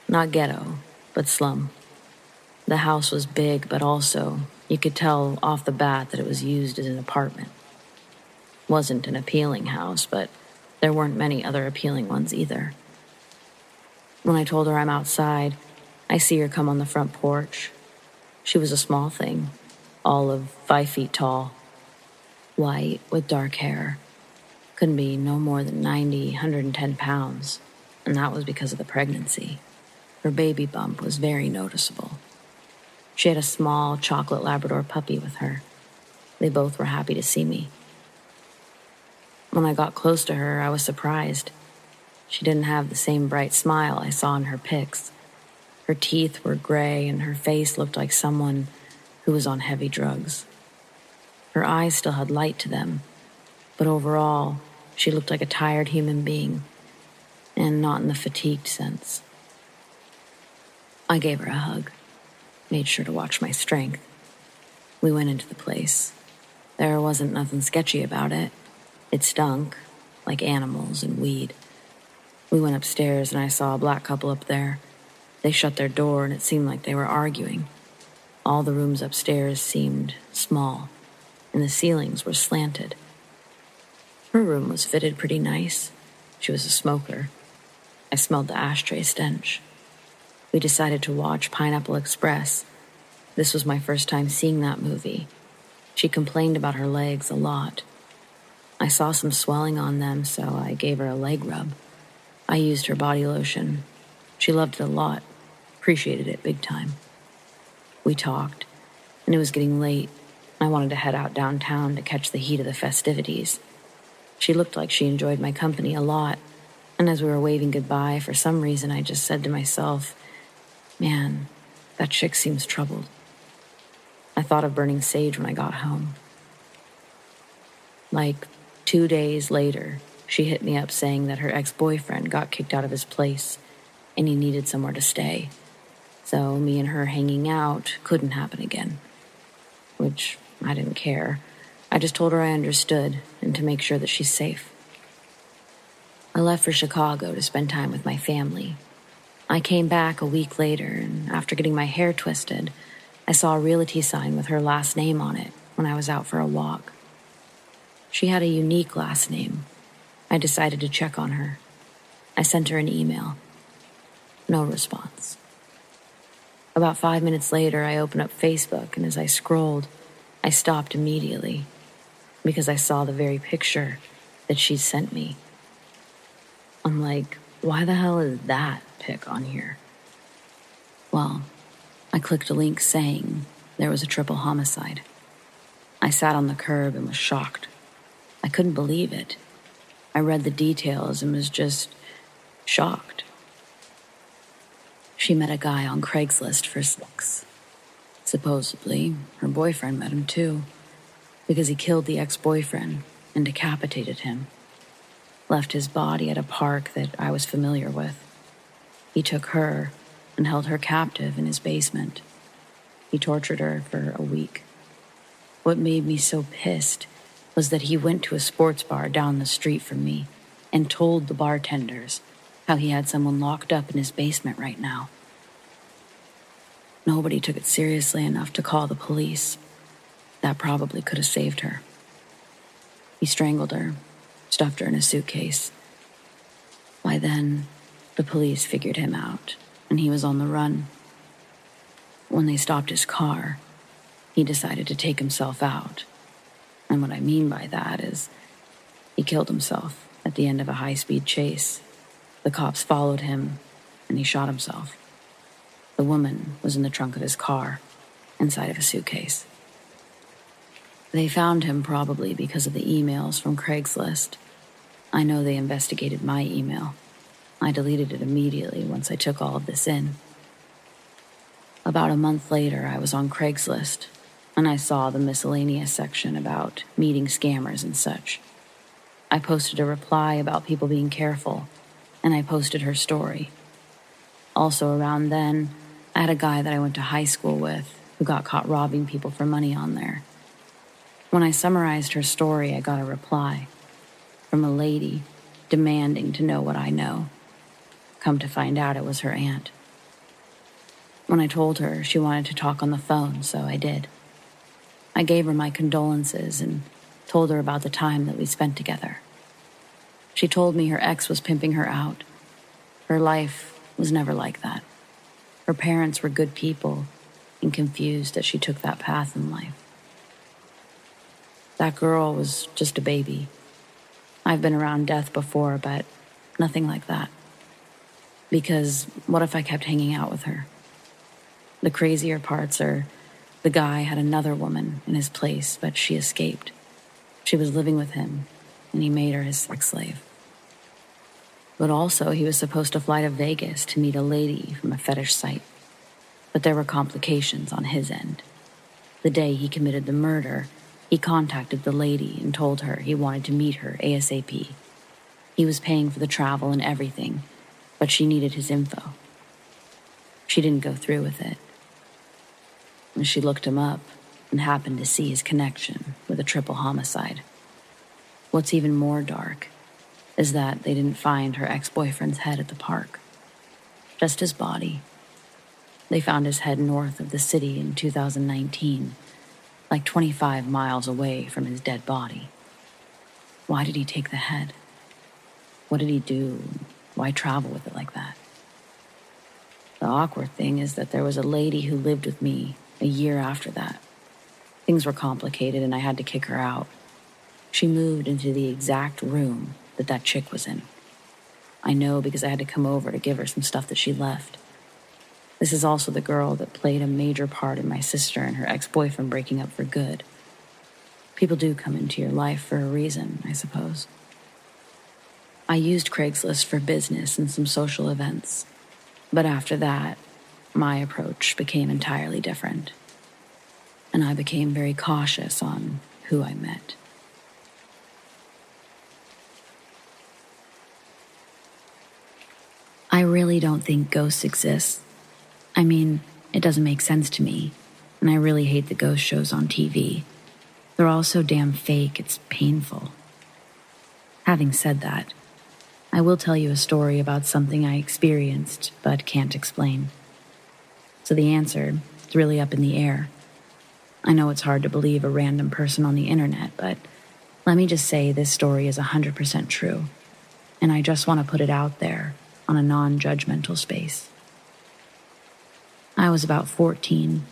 Not ghetto, but slum. The house was big, but also, you could tell off the bat that it was used as an apartment. Wasn't an appealing house, but there weren't many other appealing ones either. When I told her I'm outside, I see her come on the front porch. She was a small thing, all of 5 feet tall, white with dark hair. Couldn't be no more than 90, 110 pounds, and that was because of the pregnancy. Her baby bump was very noticeable. She had a small chocolate Labrador puppy with her. They both were happy to see me. When I got close to her, I was surprised. She didn't have the same bright smile I saw in her pics. Her teeth were gray and her face looked like someone who was on heavy drugs. Her eyes still had light to them, but overall, she looked like a tired human being, and not in the fatigued sense. I gave her a hug, made sure to watch my strength. We went into the place. There wasn't nothing sketchy about it. It stunk, like animals and weed. We went upstairs and I saw a black couple up there. They shut their door and it seemed like they were arguing. All the rooms upstairs seemed small, and the ceilings were slanted. Her room was fitted pretty nice. She was a smoker. I smelled the ashtray stench. We decided to watch Pineapple Express. This was my first time seeing that movie. She complained about her legs a lot. I saw some swelling on them, so I gave her a leg rub. I used her body lotion. She loved it a lot, appreciated it big time. We talked, and it was getting late. I wanted to head out downtown to catch the heat of the festivities. She looked like she enjoyed my company a lot, and as we were waving goodbye, for some reason I just said to myself, man, that chick seems troubled. I thought of burning sage when I got home. Like 2 days later, she hit me up saying that her ex-boyfriend got kicked out of his place and he needed somewhere to stay. So me and her hanging out couldn't happen again, which I didn't care. I just told her I understood and to make sure that she's safe. I left for Chicago to spend time with my family. I came back a week later, and after getting my hair twisted, I saw a realty sign with her last name on it when I was out for a walk. She had a unique last name. I decided to check on her. I sent her an email. No response. About 5 minutes later, I opened up Facebook, and as I scrolled, I stopped immediately because I saw the very picture that she'd sent me. I'm like, why the hell is that pic on here? Well, I clicked a link saying there was a triple homicide. I sat on the curb and was shocked. I couldn't believe it. I read the details and was just shocked. She met a guy on Craigslist for sex. Supposedly, her boyfriend met him too, because he killed the ex-boyfriend and decapitated him. Left his body at a park that I was familiar with. He took her and held her captive in his basement. He tortured her for a week. What made me so pissed was that he went to a sports bar down the street from me and told the bartenders how he had someone locked up in his basement right now. Nobody took it seriously enough to call the police. That probably could have saved her. He strangled her, stuffed her in a suitcase. By then, the police figured him out, and he was on the run. When they stopped his car, he decided to take himself out. And what I mean by that is he killed himself at the end of a high-speed chase. The cops followed him, and he shot himself. The woman was in the trunk of his car, inside of a suitcase. They found him probably because of the emails from Craigslist. I know they investigated my email. I deleted it immediately once I took all of this in. About a month later, I was on Craigslist, and I saw the miscellaneous section about meeting scammers and such. I posted a reply about people being careful, and I posted her story. Also around then, I had a guy that I went to high school with who got caught robbing people for money on there. When I summarized her story, I got a reply from a lady demanding to know what I know. Come to find out, it was her aunt. When I told her, she wanted to talk on the phone, so I did. I gave her my condolences and told her about the time that we spent together. She told me her ex was pimping her out. Her life was never like that. Her parents were good people and confused that she took that path in life. That girl was just a baby. I've been around death before, but nothing like that. Because what if I kept hanging out with her? The crazier parts are the guy had another woman in his place, but she escaped. She was living with him, and he made her his sex slave. But also, he was supposed to fly to Vegas to meet a lady from a fetish site. But there were complications on his end. The day he committed the murder, he contacted the lady and told her he wanted to meet her ASAP. He was paying for the travel and everything, but she needed his info. She didn't go through with it. She looked him up and happened to see his connection with a triple homicide. What's even more dark is that they didn't find her ex-boyfriend's head at the park, just his body. They found his head north of the city in 2019, like 25 miles away from his dead body. Why did he take the head? What did he do? Why travel with it like that? The awkward thing is that there was a lady who lived with me a year after that. Things were complicated and I had to kick her out. She moved into the exact room that chick was in. I know because I had to come over to give her some stuff that she left. This is also the girl that played a major part in my sister and her ex-boyfriend breaking up for good. People do come into your life for a reason, I suppose. I used Craigslist for business and some social events. But after that, my approach became entirely different. And I became very cautious on who I met. I really don't think ghosts exist. I mean, it doesn't make sense to me, and I really hate the ghost shows on TV. They're all so damn fake, it's painful. Having said that, I will tell you a story about something I experienced but can't explain. So the answer is really up in the air. I know it's hard to believe a random person on the internet, but let me just say this story is 100% true, and I just want to put it out there on a non-judgmental space. I was about 14,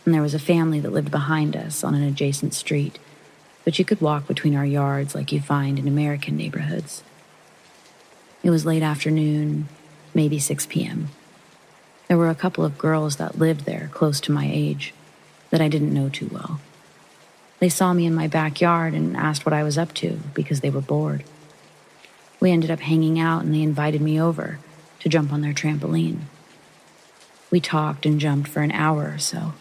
and there was a family that lived behind us on an adjacent street, but you could walk between our yards like you find in American neighborhoods. It was late afternoon, maybe 6 p.m. There were a couple of girls that lived there close to my age that I didn't know too well. They saw me in my backyard and asked what I was up to because they were bored. We ended up hanging out and they invited me over to jump on their trampoline. We talked and jumped for an hour or so.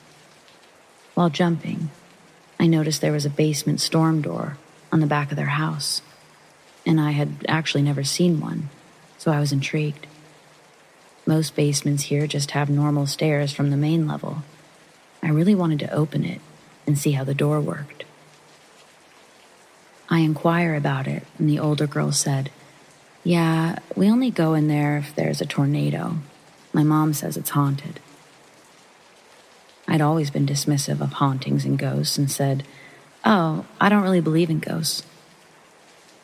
While jumping, I noticed there was a basement storm door on the back of their house, and I had actually never seen one, so I was intrigued. Most basements here just have normal stairs from the main level. I really wanted to open it and see how the door worked. I inquire about it, and the older girl said, "Yeah, we only go in there if there's a tornado. My mom says it's haunted." I'd always been dismissive of hauntings and ghosts and said, "Oh, I don't really believe in ghosts."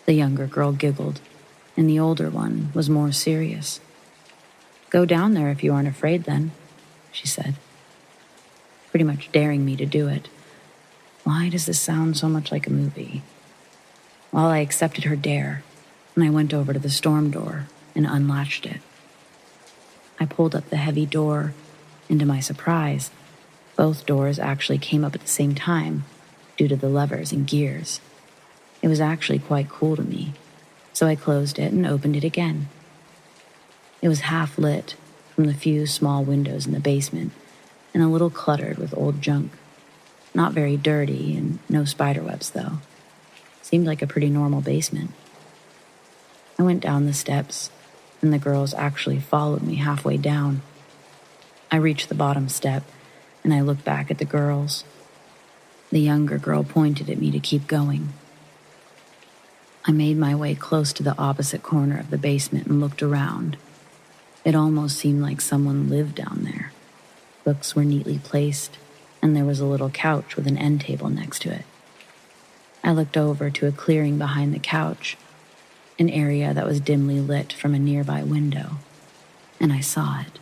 The younger girl giggled, and the older one was more serious. "Go down there if you aren't afraid then," she said, pretty much daring me to do it. Why does this sound so much like a movie? Well, I accepted her dare, and I went over to the storm door and unlatched it. I pulled up the heavy door, and to my surprise, both doors actually came up at the same time due to the levers and gears. It was actually quite cool to me, so I closed it and opened it again. It was half lit from the few small windows in the basement, and a little cluttered with old junk. Not very dirty and no spiderwebs, though. Seemed like a pretty normal basement. I went down the steps, and the girls actually followed me halfway down. I reached the bottom step, and I looked back at the girls. The younger girl pointed at me to keep going. I made my way close to the opposite corner of the basement and looked around. It almost seemed like someone lived down there. Books were neatly placed, and there was a little couch with an end table next to it. I looked over to a clearing behind the couch, an area that was dimly lit from a nearby window, and I saw it.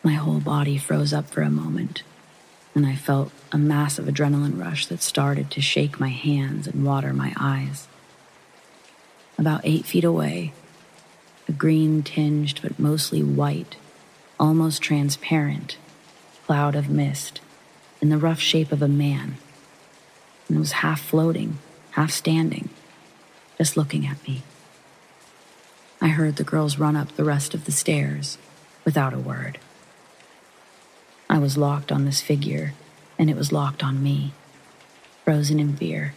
My whole body froze up for a moment, and I felt a massive adrenaline rush that started to shake my hands and water my eyes. About 8 feet away, a green-tinged but mostly white, almost transparent, cloud of mist in the rough shape of a man, and it was half floating, half standing, just looking at me. I heard the girls run up the rest of the stairs without a word. I was locked on this figure, and it was locked on me, frozen in fear,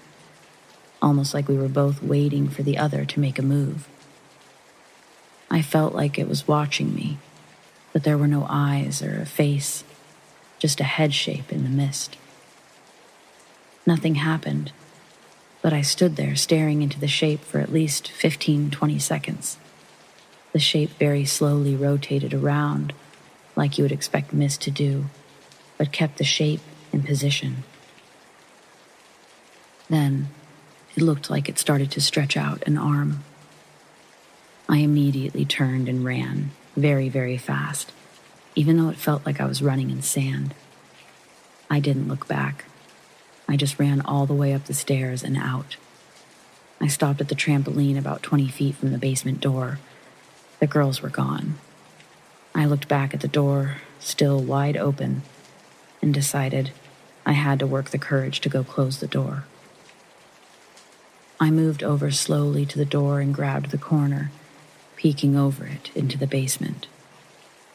almost like we were both waiting for the other to make a move. I felt like it was watching me, but there were no eyes or a face, just a head shape in the mist. Nothing happened, but I stood there staring into the shape for at least 15-20 seconds. The shape very slowly rotated around, like you would expect mist to do, but kept the shape in position. Then, it looked like it started to stretch out an arm. I immediately turned and ran, very, very fast, even though it felt like I was running in sand. I didn't look back. I just ran all the way up the stairs and out. I stopped at the trampoline about 20 feet from the basement door. The girls were gone. I looked back at the door, still wide open, and decided I had to work the courage to go close the door. I moved over slowly to the door and grabbed the corner, peeking over it into the basement.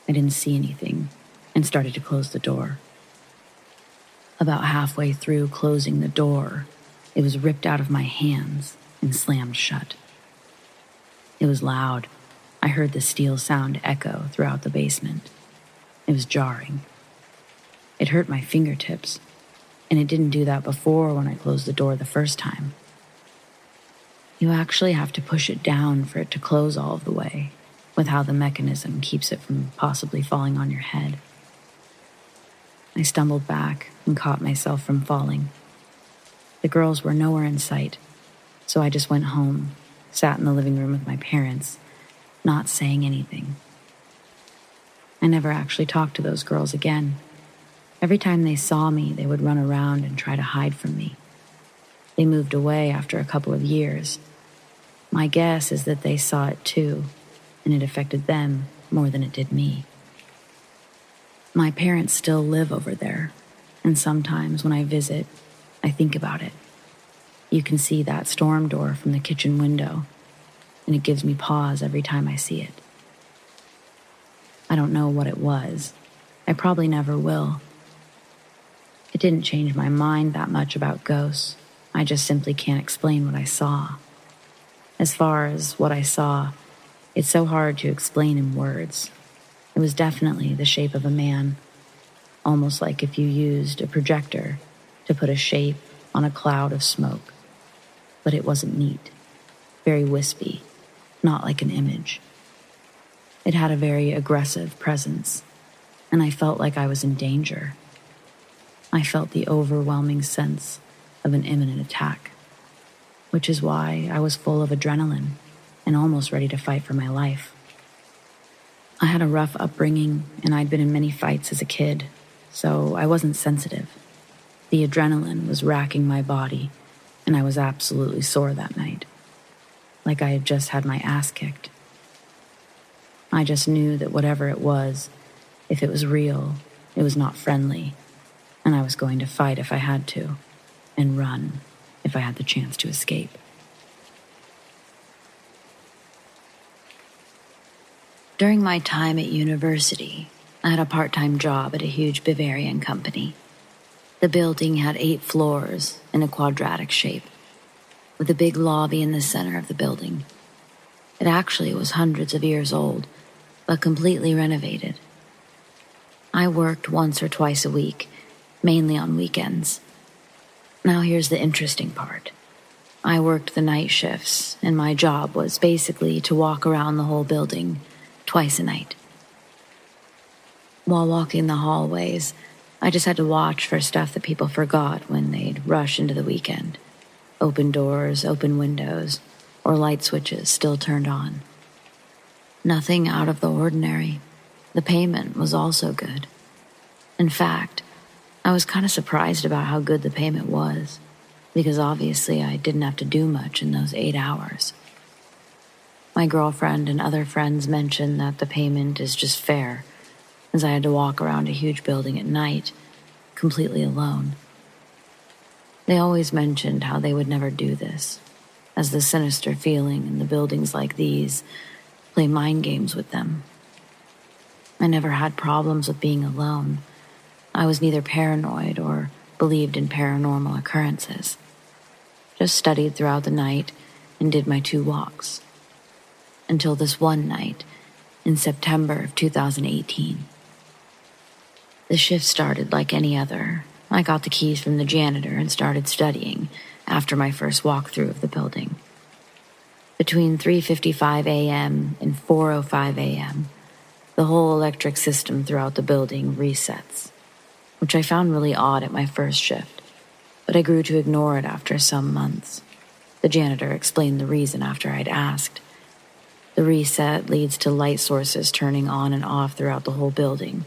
I didn't see anything and started to close the door. About halfway through closing the door, it was ripped out of my hands and slammed shut. It was loud. I heard the steel sound echo throughout the basement. It was jarring. It hurt my fingertips, and it didn't do that before when I closed the door the first time. You actually have to push it down for it to close all of the way, with how the mechanism keeps it from possibly falling on your head. I stumbled back and caught myself from falling. The girls were nowhere in sight, so I just went home, sat in the living room with my parents, not saying anything. I never actually talked to those girls again. Every time they saw me, they would run around and try to hide from me. They moved away after a couple of years. My guess is that they saw it too, and it affected them more than it did me. My parents still live over there, and sometimes when I visit, I think about it. You can see that storm door from the kitchen window, and it gives me pause every time I see it. I don't know what it was. I probably never will. It didn't change my mind that much about ghosts. I just simply can't explain what I saw. As far as what I saw, it's so hard to explain in words. It was definitely the shape of a man, almost like if you used a projector to put a shape on a cloud of smoke. But it wasn't neat, very wispy, not like an image. It had a very aggressive presence, and I felt like I was in danger. I felt the overwhelming sense of an imminent attack, which is why I was full of adrenaline and almost ready to fight for my life. I had a rough upbringing, and I'd been in many fights as a kid, so I wasn't sensitive. The adrenaline was racking my body, and I was absolutely sore that night, like I had just had my ass kicked. I just knew that whatever it was, if it was real, it was not friendly, and I was going to fight if I had to, and run if I had the chance to escape. During my time at university, I had a part-time job at a huge Bavarian company. The building had 8 floors in a quadratic shape, with a big lobby in the center of the building. It actually was hundreds of years old, but completely renovated. I worked once or twice a week, mainly on weekends. Now here's the interesting part. I worked the night shifts, and my job was basically to walk around the whole building twice a night. While walking the hallways, I just had to watch for stuff that people forgot when they'd rush into the weekend. Open doors, open windows, or light switches still turned on. Nothing out of the ordinary. The payment was also good. In fact, I was kind of surprised about how good the payment was, because obviously I didn't have to do much in those 8 hours. My girlfriend and other friends mentioned that the payment is just fair, as I had to walk around a huge building at night, completely alone. They always mentioned how they would never do this, as the sinister feeling in the buildings like these play mind games with them. I never had problems with being alone. I was neither paranoid or believed in paranormal occurrences. Just studied throughout the night and did my 2 walks. Until this one night in September of 2018. The shift started like any other. I got the keys from the janitor and started studying after my first walkthrough of the building. Between 3:55 a.m. and 4:05 a.m., the whole electric system throughout the building resets, which I found really odd at my first shift, but I grew to ignore it after some months. The janitor explained the reason after I'd asked. The reset leads to light sources turning on and off throughout the whole building,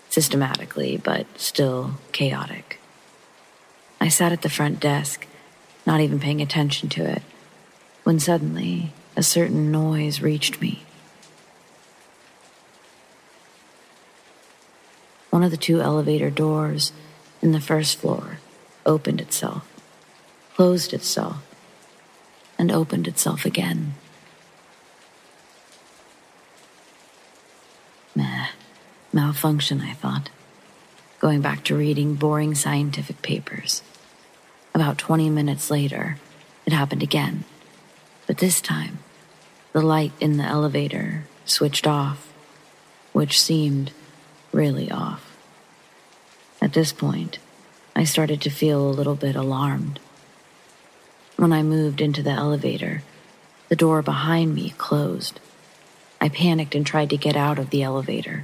systematically, but still chaotic. I sat at the front desk, not even paying attention to it, when suddenly a certain noise reached me. One of the 2 elevator doors in the first floor opened itself, closed itself, and opened itself again. Malfunction, I thought, going back to reading boring scientific papers. About 20 minutes later, it happened again, but this time, the light in the elevator switched off, which seemed really off. At this point, I started to feel a little bit alarmed. When I moved into the elevator, the door behind me closed. I panicked and tried to get out of the elevator,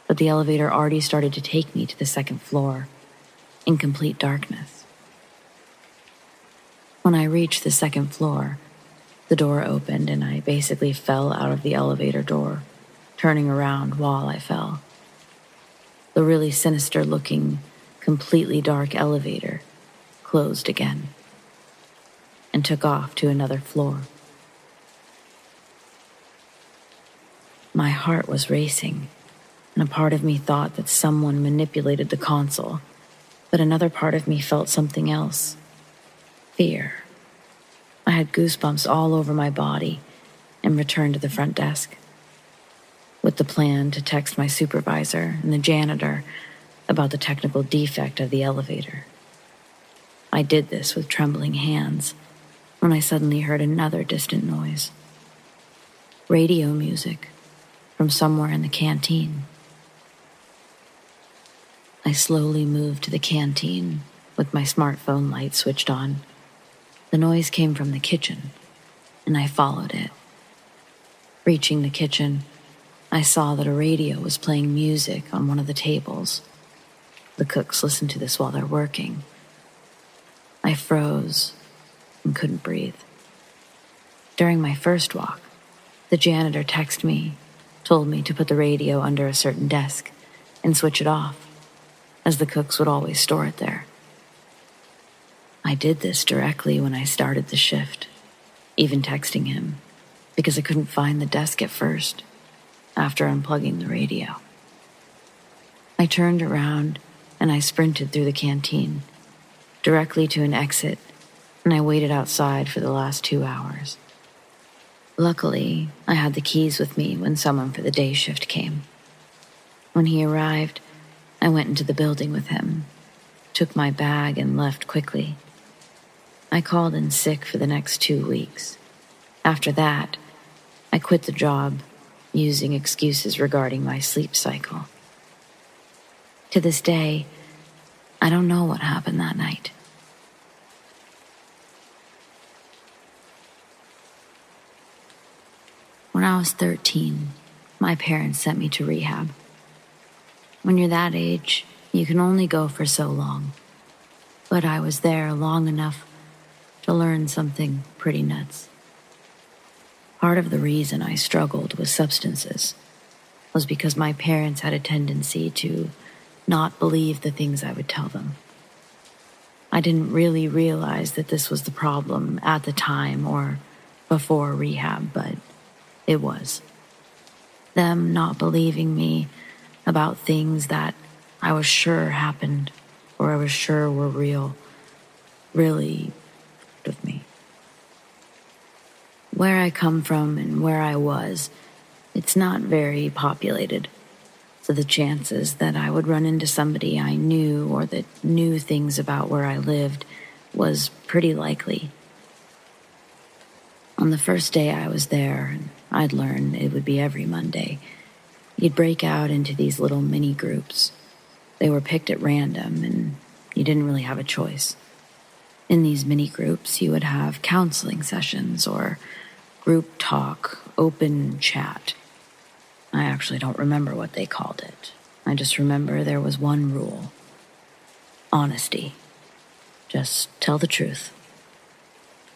but the elevator already started to take me to the 2nd floor, in complete darkness. When I reached the 2nd floor, the door opened and I basically fell out of the elevator door, turning around while I fell. The really sinister-looking, completely dark elevator closed again and took off to another floor. My heart was racing, and a part of me thought that someone manipulated the console, but another part of me felt something else. Fear. I had goosebumps all over my body and returned to the front desk, with the plan to text my supervisor and the janitor about the technical defect of the elevator. I did this with trembling hands when I suddenly heard another distant noise. Radio music from somewhere in the canteen. I slowly moved to the canteen with my smartphone light switched on. The noise came from the kitchen, and I followed it. Reaching the kitchen, I saw that a radio was playing music on one of the tables. The cooks listen to this while they're working. I froze and couldn't breathe. During my first walk, the janitor texted me, told me to put the radio under a certain desk and switch it off, as the cooks would always store it there. I did this directly when I started the shift, even texting him, because I couldn't find the desk at first, after unplugging the radio. I turned around and I sprinted through the canteen, directly to an exit, and I waited outside for the last 2 hours. Luckily, I had the keys with me when someone for the day shift came. When he arrived, I went into the building with him, took my bag, and left quickly. I called in sick for the next 2 weeks. After that, I quit the job, using excuses regarding my sleep cycle. To this day, I don't know what happened that night. When I was 13, my parents sent me to rehab. When you're that age, you can only go for so long. But I was there long enough to learn something pretty nuts. Part of the reason I struggled with substances was because my parents had a tendency to not believe the things I would tell them. I didn't really realize that this was the problem at the time or before rehab, but it was. Them not believing me about things that I was sure happened or I was sure were real really f***ed with me. Where I come from and where I was, it's not very populated. So the chances that I would run into somebody I knew or that knew things about where I lived was pretty likely. On the first day I was there, and I'd learned it would be every Monday, you'd break out into these little mini groups. They were picked at random, and you didn't really have a choice. In these mini groups, you would have counseling sessions or group talk, open chat. I actually don't remember what they called it. I just remember there was one rule: honesty. Just tell the truth.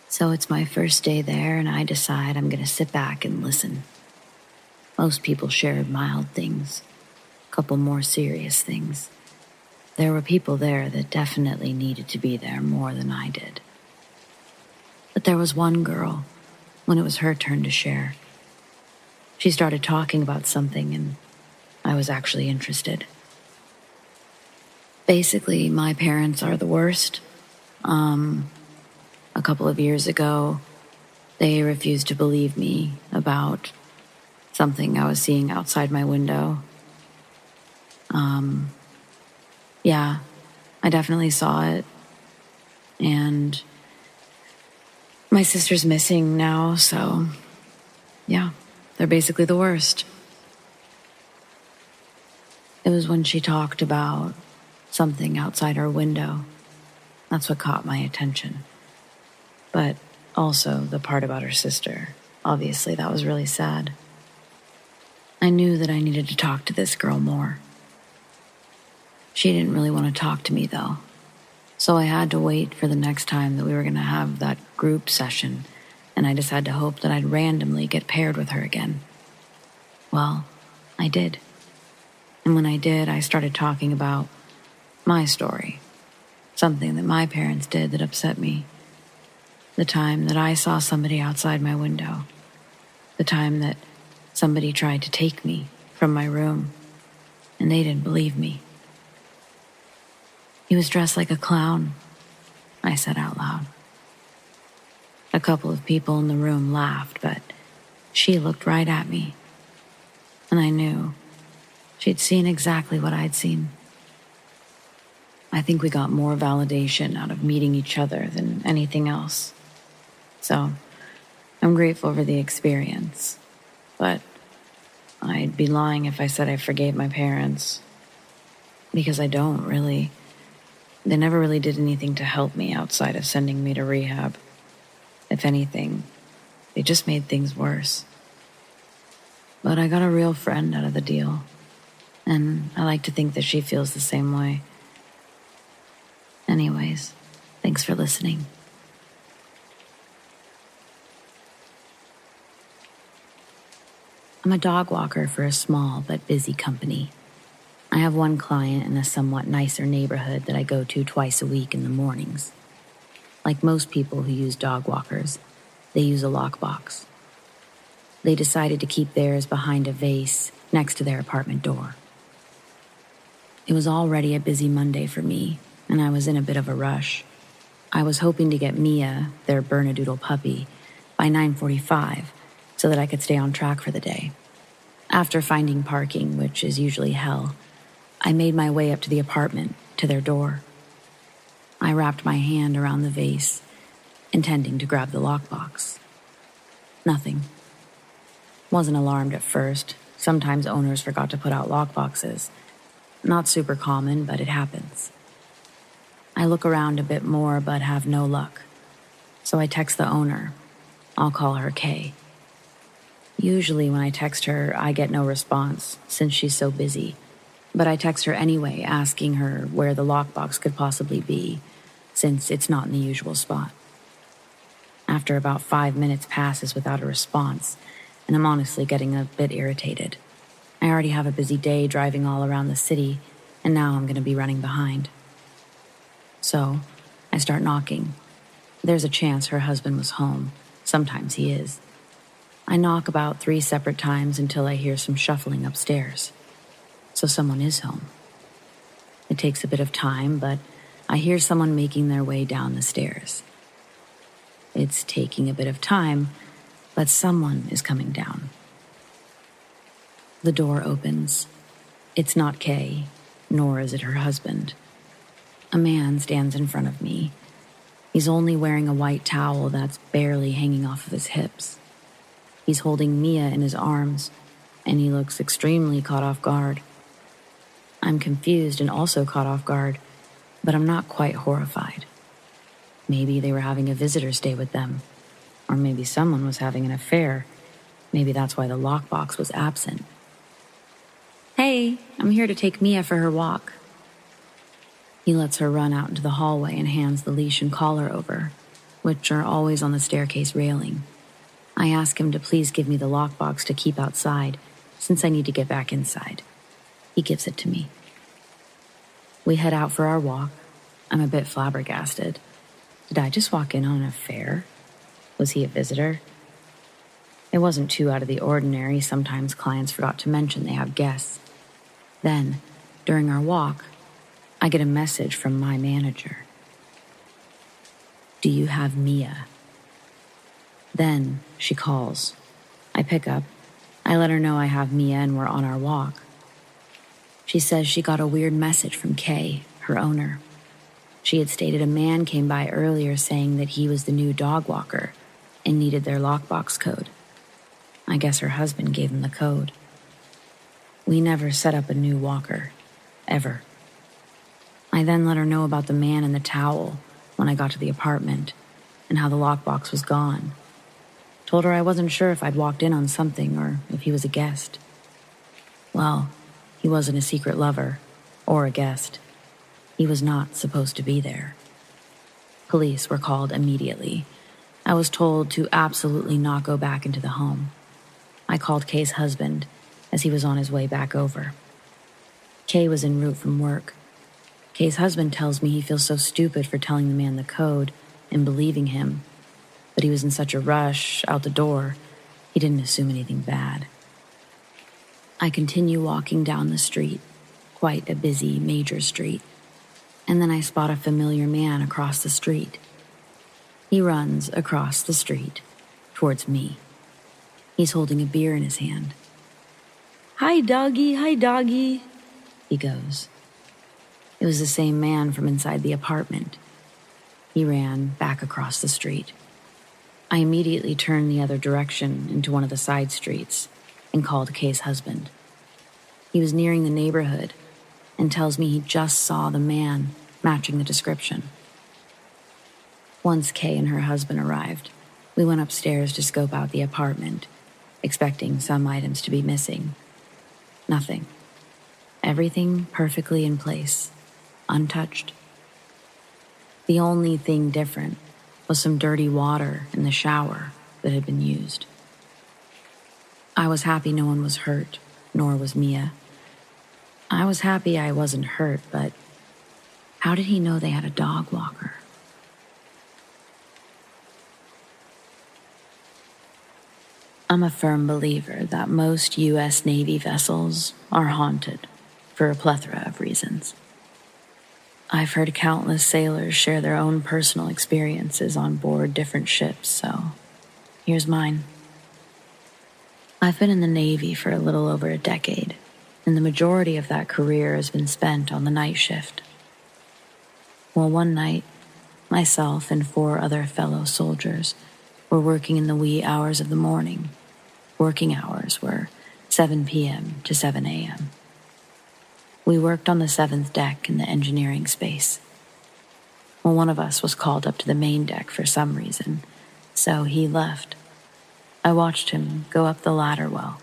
So it's my first day there, and I decide I'm going to sit back and listen. Most people shared mild things, a couple more serious things. There were people there that definitely needed to be there more than I did. But there was one girl, when it was her turn to share. She started talking about something, and I was actually interested. Basically, my parents are the worst. A couple of years ago, they refused to believe me about something I was seeing outside my window. Yeah, I definitely saw it. And my sister's missing now, so yeah, they're basically the worst. It was when she talked about something outside our window. That's what caught my attention. But also the part about her sister. Obviously, that was really sad. I knew that I needed to talk to this girl more. She didn't really want to talk to me, though. So I had to wait for the next time that we were going to have that group session, and I just had to hope that I'd randomly get paired with her again. Well, I did. And when I did, I started talking about my story, something that my parents did that upset me. The time that I saw somebody outside my window. The time that somebody tried to take me from my room, and they didn't believe me. He was dressed like a clown, I said out loud. A couple of people in the room laughed, but she looked right at me, and I knew she'd seen exactly what I'd seen. I think we got more validation out of meeting each other than anything else. So, I'm grateful for the experience, but I'd be lying if I said I forgave my parents, because I don't really. They never really did anything to help me outside of sending me to rehab. If anything, they just made things worse. But I got a real friend out of the deal, and I like to think that she feels the same way. Anyways, thanks for listening. I'm a dog walker for a small but busy company. I have one client in a somewhat nicer neighborhood that I go to twice a week in the mornings. Like most people who use dog walkers, they use a lockbox. They decided to keep theirs behind a vase next to their apartment door. It was already a busy Monday for me, and I was in a bit of a rush. I was hoping to get Mia, their Bernedoodle puppy, by 9:45 so that I could stay on track for the day. After finding parking, which is usually hell, I made my way up to the apartment, to their door. I wrapped my hand around the vase, intending to grab the lockbox. Nothing. Wasn't alarmed at first. Sometimes owners forgot to put out lockboxes. Not super common, but it happens. I look around a bit more, but have no luck. So I text the owner. I'll call her Kay. Usually when I text her, I get no response, since she's so busy. But I text her anyway, asking her where the lockbox could possibly be, since it's not in the usual spot. After about 5 minutes passes without a response, and I'm honestly getting a bit irritated. I already have a busy day driving all around the city, and now I'm going to be running behind. So, I start knocking. There's a chance her husband was home. Sometimes he is. I knock about 3 separate times until I hear some shuffling upstairs. So someone is home. It takes a bit of time, but I hear someone making their way down the stairs. It's taking a bit of time, but someone is coming down. The door opens. It's not Kay, nor is it her husband. A man stands in front of me. He's only wearing a white towel that's barely hanging off of his hips. He's holding Mia in his arms, and he looks extremely caught off guard. I'm confused and also caught off guard, but I'm not quite horrified. Maybe they were having a visitor stay with them, or maybe someone was having an affair. Maybe that's why the lockbox was absent. Hey, I'm here to take Mia for her walk. He lets her run out into the hallway and hands the leash and collar over, which are always on the staircase railing. I ask him to please give me the lockbox to keep outside, since I need to get back inside. He gives it to me. We head out for our walk. I'm a bit flabbergasted. Did I just walk in on an affair? Was he a visitor? It wasn't too out of the ordinary. Sometimes clients forgot to mention they have guests. Then, during our walk, I get a message from my manager. Do you have Mia? Then she calls. I pick up. I let her know I have Mia and we're on our walk. She says she got a weird message from Kay, her owner. She had stated a man came by earlier saying that he was the new dog walker and needed their lockbox code. I guess her husband gave him the code. We never set up a new walker, ever. I then let her know about the man in the towel when I got to the apartment and how the lockbox was gone. Told her I wasn't sure if I'd walked in on something or if he was a guest. Well, he wasn't a secret lover or a guest. He was not supposed to be there. Police were called immediately. I was told to absolutely not go back into the home. I called Kay's husband as he was on his way back over. Kay was en route from work. Kay's husband tells me he feels so stupid for telling the man the code and believing him, but he was in such a rush out the door, he didn't assume anything bad. I continue walking down the street, quite a busy major street, and then I spot a familiar man across the street. He runs across the street towards me. He's holding a beer in his hand. Hi, doggy, he goes. It was the same man from inside the apartment. He ran back across the street. I immediately turned the other direction into one of the side streets and called Kay's husband. He was nearing the neighborhood and tells me he just saw the man matching the description. Once Kay and her husband arrived, we went upstairs to scope out the apartment, expecting some items to be missing. Nothing. Everything perfectly in place, untouched. The only thing different was some dirty water in the shower that had been used. I was happy no one was hurt, nor was Mia. I was happy I wasn't hurt, but how did he know they had a dog walker? I'm a firm believer that most U.S. Navy vessels are haunted for a plethora of reasons. I've heard countless sailors share their own personal experiences on board different ships, so here's mine. I've been in the Navy for a little over a decade, and the majority of that career has been spent on the night shift. Well, one night, myself and 4 other fellow soldiers were working in the wee hours of the morning. Working hours were 7 p.m. to 7 a.m. We worked on the 7th deck in the engineering space. Well, one of us was called up to the main deck for some reason, so he left. I watched him go up the ladder well.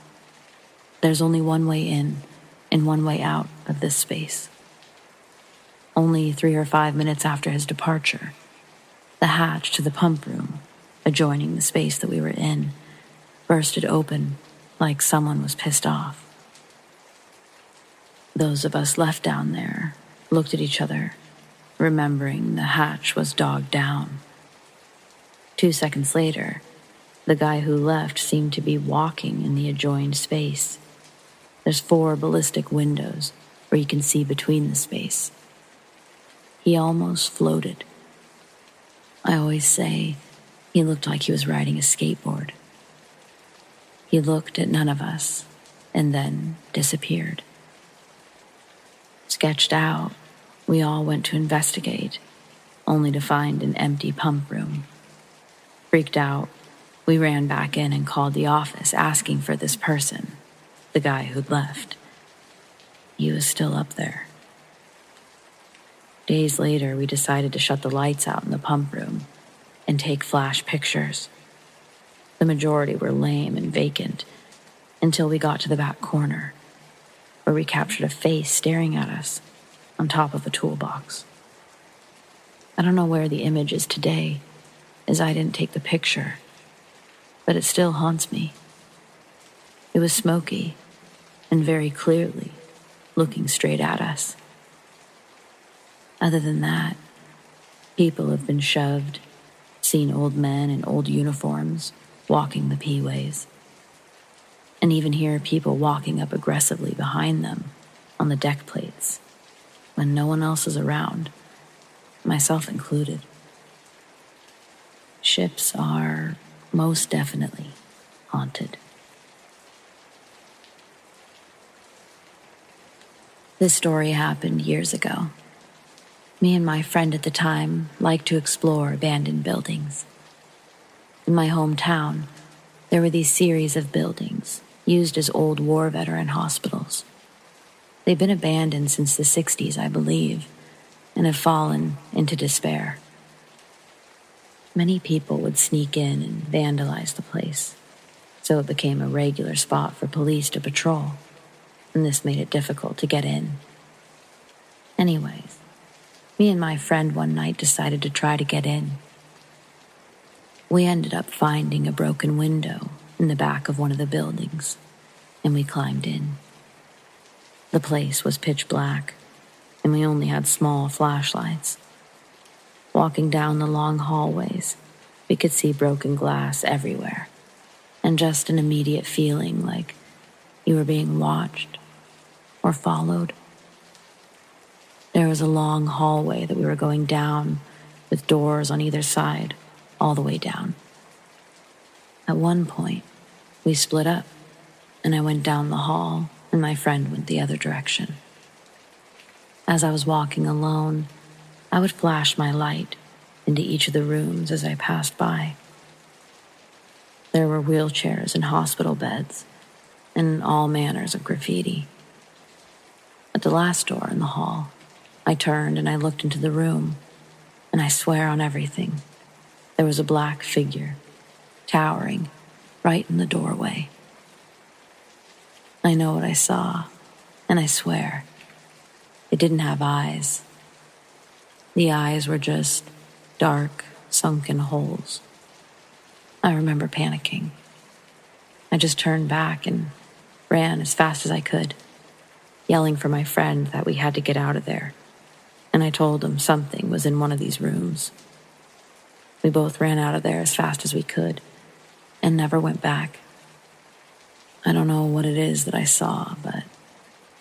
There's only one way in and one way out of this space. Only 3 or 5 minutes after his departure, the hatch to the pump room, adjoining the space that we were in, bursted open like someone was pissed off. Those of us left down there looked at each other, remembering the hatch was dogged down. 2 seconds later, the guy who left seemed to be walking in the adjoined space. There's 4 ballistic windows where you can see between the space. He almost floated. I always say he looked like he was riding a skateboard. He looked at none of us and then disappeared. Sketched out, we all went to investigate, only to find an empty pump room. Freaked out, we ran back in and called the office asking for this person, the guy who'd left. He was still up there. Days later, we decided to shut the lights out in the pump room and take flash pictures. The majority were lame and vacant until we got to the back corner, where we captured a face staring at us on top of a toolbox. I don't know where the image is today, as I didn't take the picture, but it still haunts me. It was smoky and very clearly looking straight at us. Other than that, people have been shoved, seen old men in old uniforms walking the P-ways, and even hear people walking up aggressively behind them on the deck plates when no one else is around, myself included. Ships are most definitely haunted. This story happened years ago. Me and my friend at the time liked to explore abandoned buildings. In my hometown, there were these series of buildings used as old war veteran hospitals. They've been abandoned since the 60s, I believe, and have fallen into despair. Many people would sneak in and vandalize the place, so it became a regular spot for police to patrol, and this made it difficult to get in. Anyways, me and my friend one night decided to try to get in. We ended up finding a broken window in the back of one of the buildings, and we climbed in. The place was pitch black, and we only had small flashlights. Walking down the long hallways, we could see broken glass everywhere, and just an immediate feeling like you were being watched or followed. There was a long hallway that we were going down with doors on either side, all the way down. At one point, we split up, and I went down the hall, and my friend went the other direction. As I was walking alone, I would flash my light into each of the rooms as I passed by. There were wheelchairs and hospital beds, and all manners of graffiti. At the last door in the hall, I turned and I looked into the room, and I swear on everything, there was a black figure, towering right in the doorway. I know what I saw, and I swear, it didn't have eyes. The eyes were just dark, sunken holes. I remember panicking. I just turned back and ran as fast as I could, yelling for my friend that we had to get out of there, and I told him something was in one of these rooms. We both ran out of there as fast as we could and never went back. I don't know what it is that I saw, but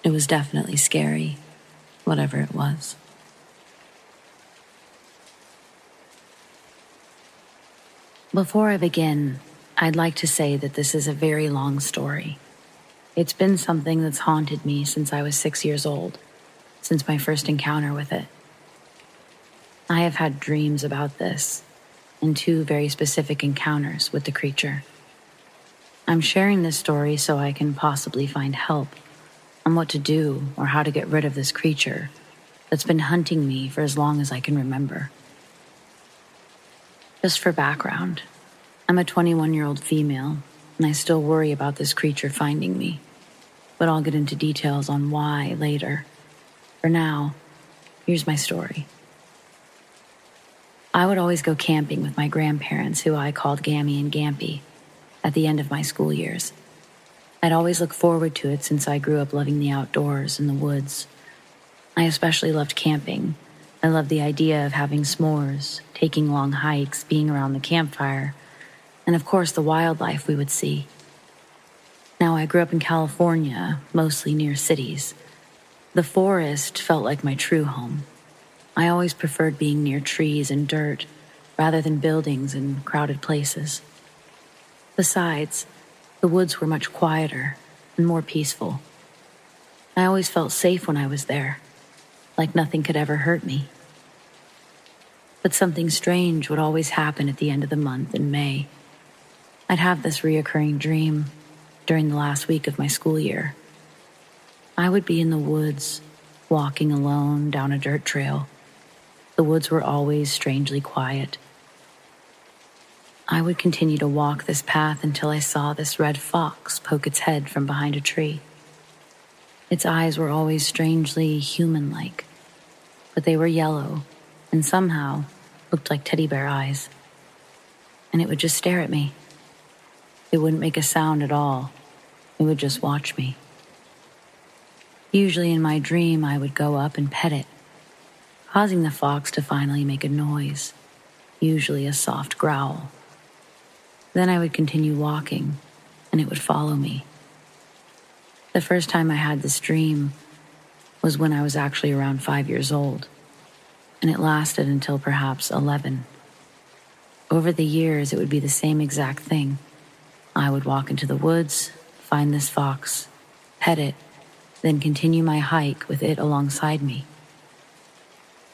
it was definitely scary, whatever it was. Before I begin, I'd like to say that this is a very long story. It's been something that's haunted me since I was 6 years old, since my first encounter with it. I have had dreams about this, and 2 very specific encounters with the creature. I'm sharing this story so I can possibly find help on what to do or how to get rid of this creature that's been hunting me for as long as I can remember. Just for background, I'm a 21-year-old female, and I still worry about this creature finding me, but I'll get into details on why later. For now, here's my story. I would always go camping with my grandparents, who I called Gammy and Gampy, at the end of my school years. I'd always look forward to it since I grew up loving the outdoors and the woods. I especially loved camping. I loved the idea of having s'mores, taking long hikes, being around the campfire, and of course the wildlife we would see. Now, I grew up in California, mostly near cities. The forest felt like my true home. I always preferred being near trees and dirt rather than buildings and crowded places. Besides, the woods were much quieter and more peaceful. I always felt safe when I was there, like nothing could ever hurt me. But something strange would always happen at the end of the month in May. I'd have this reoccurring dream during the last week of my school year. I would be in the woods, walking alone down a dirt trail. The woods were always strangely quiet. I would continue to walk this path until I saw this red fox poke its head from behind a tree. Its eyes were always strangely human-like, but they were yellow and somehow looked like teddy bear eyes. And it would just stare at me. It wouldn't make a sound at all. It would just watch me. Usually in my dream, I would go up and pet it, causing the fox to finally make a noise, usually a soft growl. Then I would continue walking, and it would follow me. The first time I had this dream was when I was actually around 5 years old, and it lasted until perhaps 11. Over the years, it would be the same exact thing. I would walk into the woods, find this fox, pet it, then continue my hike with it alongside me.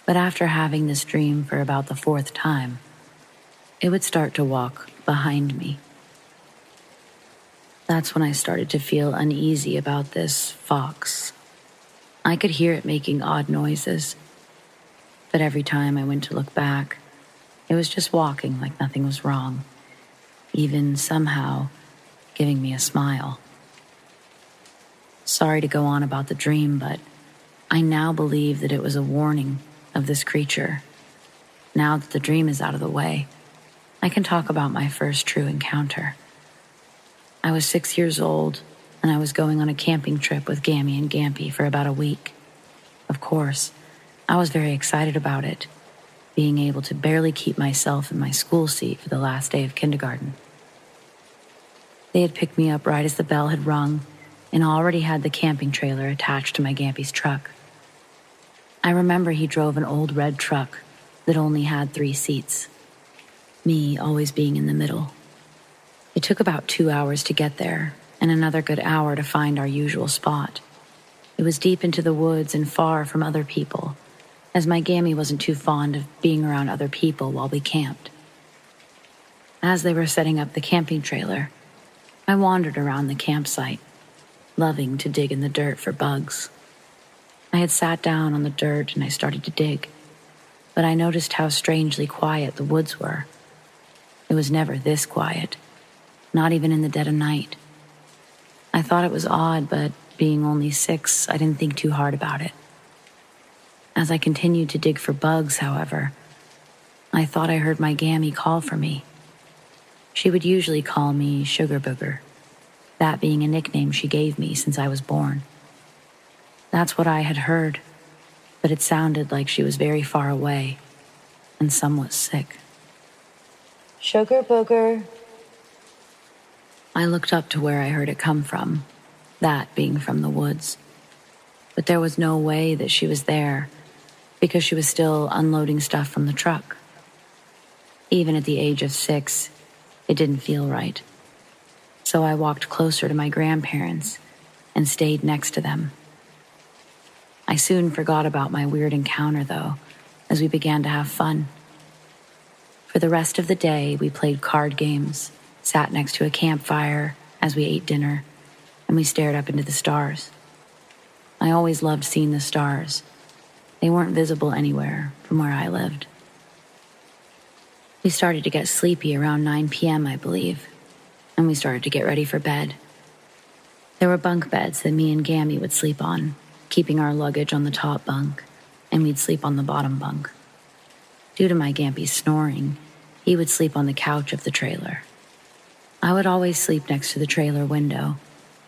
But after having this dream for about the 4th time, it would start to walk behind me. That's when I started to feel uneasy about this fox. I could hear it making odd noises, but every time I went to look back, it was just walking like nothing was wrong, even somehow giving me a smile. Sorry to go on about the dream, but I now believe that it was a warning of this creature. Now that the dream is out of the way, I can talk about my first true encounter. I was 6 years old, and I was going on a camping trip with Gammy and Gampy for about a week. Of course, I was very excited about it, being able to barely keep myself in my school seat for the last day of kindergarten. They had picked me up right as the bell had rung, and already had the camping trailer attached to my Gampy's truck. I remember he drove an old red truck that only had 3 seats, me always being in the middle. It took about 2 hours to get there, and another good hour to find our usual spot. It was deep into the woods and far from other people, as my Gammy wasn't too fond of being around other people while we camped. As they were setting up the camping trailer, I wandered around the campsite, loving to dig in the dirt for bugs. I had sat down on the dirt and I started to dig, but I noticed how strangely quiet the woods were. It was never this quiet, not even in the dead of night. I thought it was odd, but being only 6, I didn't think too hard about it. As I continued to dig for bugs, however, I thought I heard my Gammy call for me. She would usually call me Sugar Booger, that being a nickname she gave me since I was born. That's what I had heard, but it sounded like she was very far away and somewhat sick. Sugar Booger. I looked up to where I heard it come from, that being from the woods. But there was no way that she was there because she was still unloading stuff from the truck. Even at the age of 6, it didn't feel right. so I walked closer to my grandparents and stayed next to them. I soon forgot about my weird encounter, though, as we began to have fun. For the rest of the day, we played card games, sat next to a campfire as we ate dinner, and we stared up into the stars. I always loved seeing the stars. They weren't visible anywhere from where I lived. We started to get sleepy around 9 p.m., I believe, and we started to get ready for bed. There were bunk beds that me and Gammy would sleep on, keeping our luggage on the top bunk, and we'd sleep on the bottom bunk. Due to my Gampy's snoring, he would sleep on the couch of the trailer. I would always sleep next to the trailer window,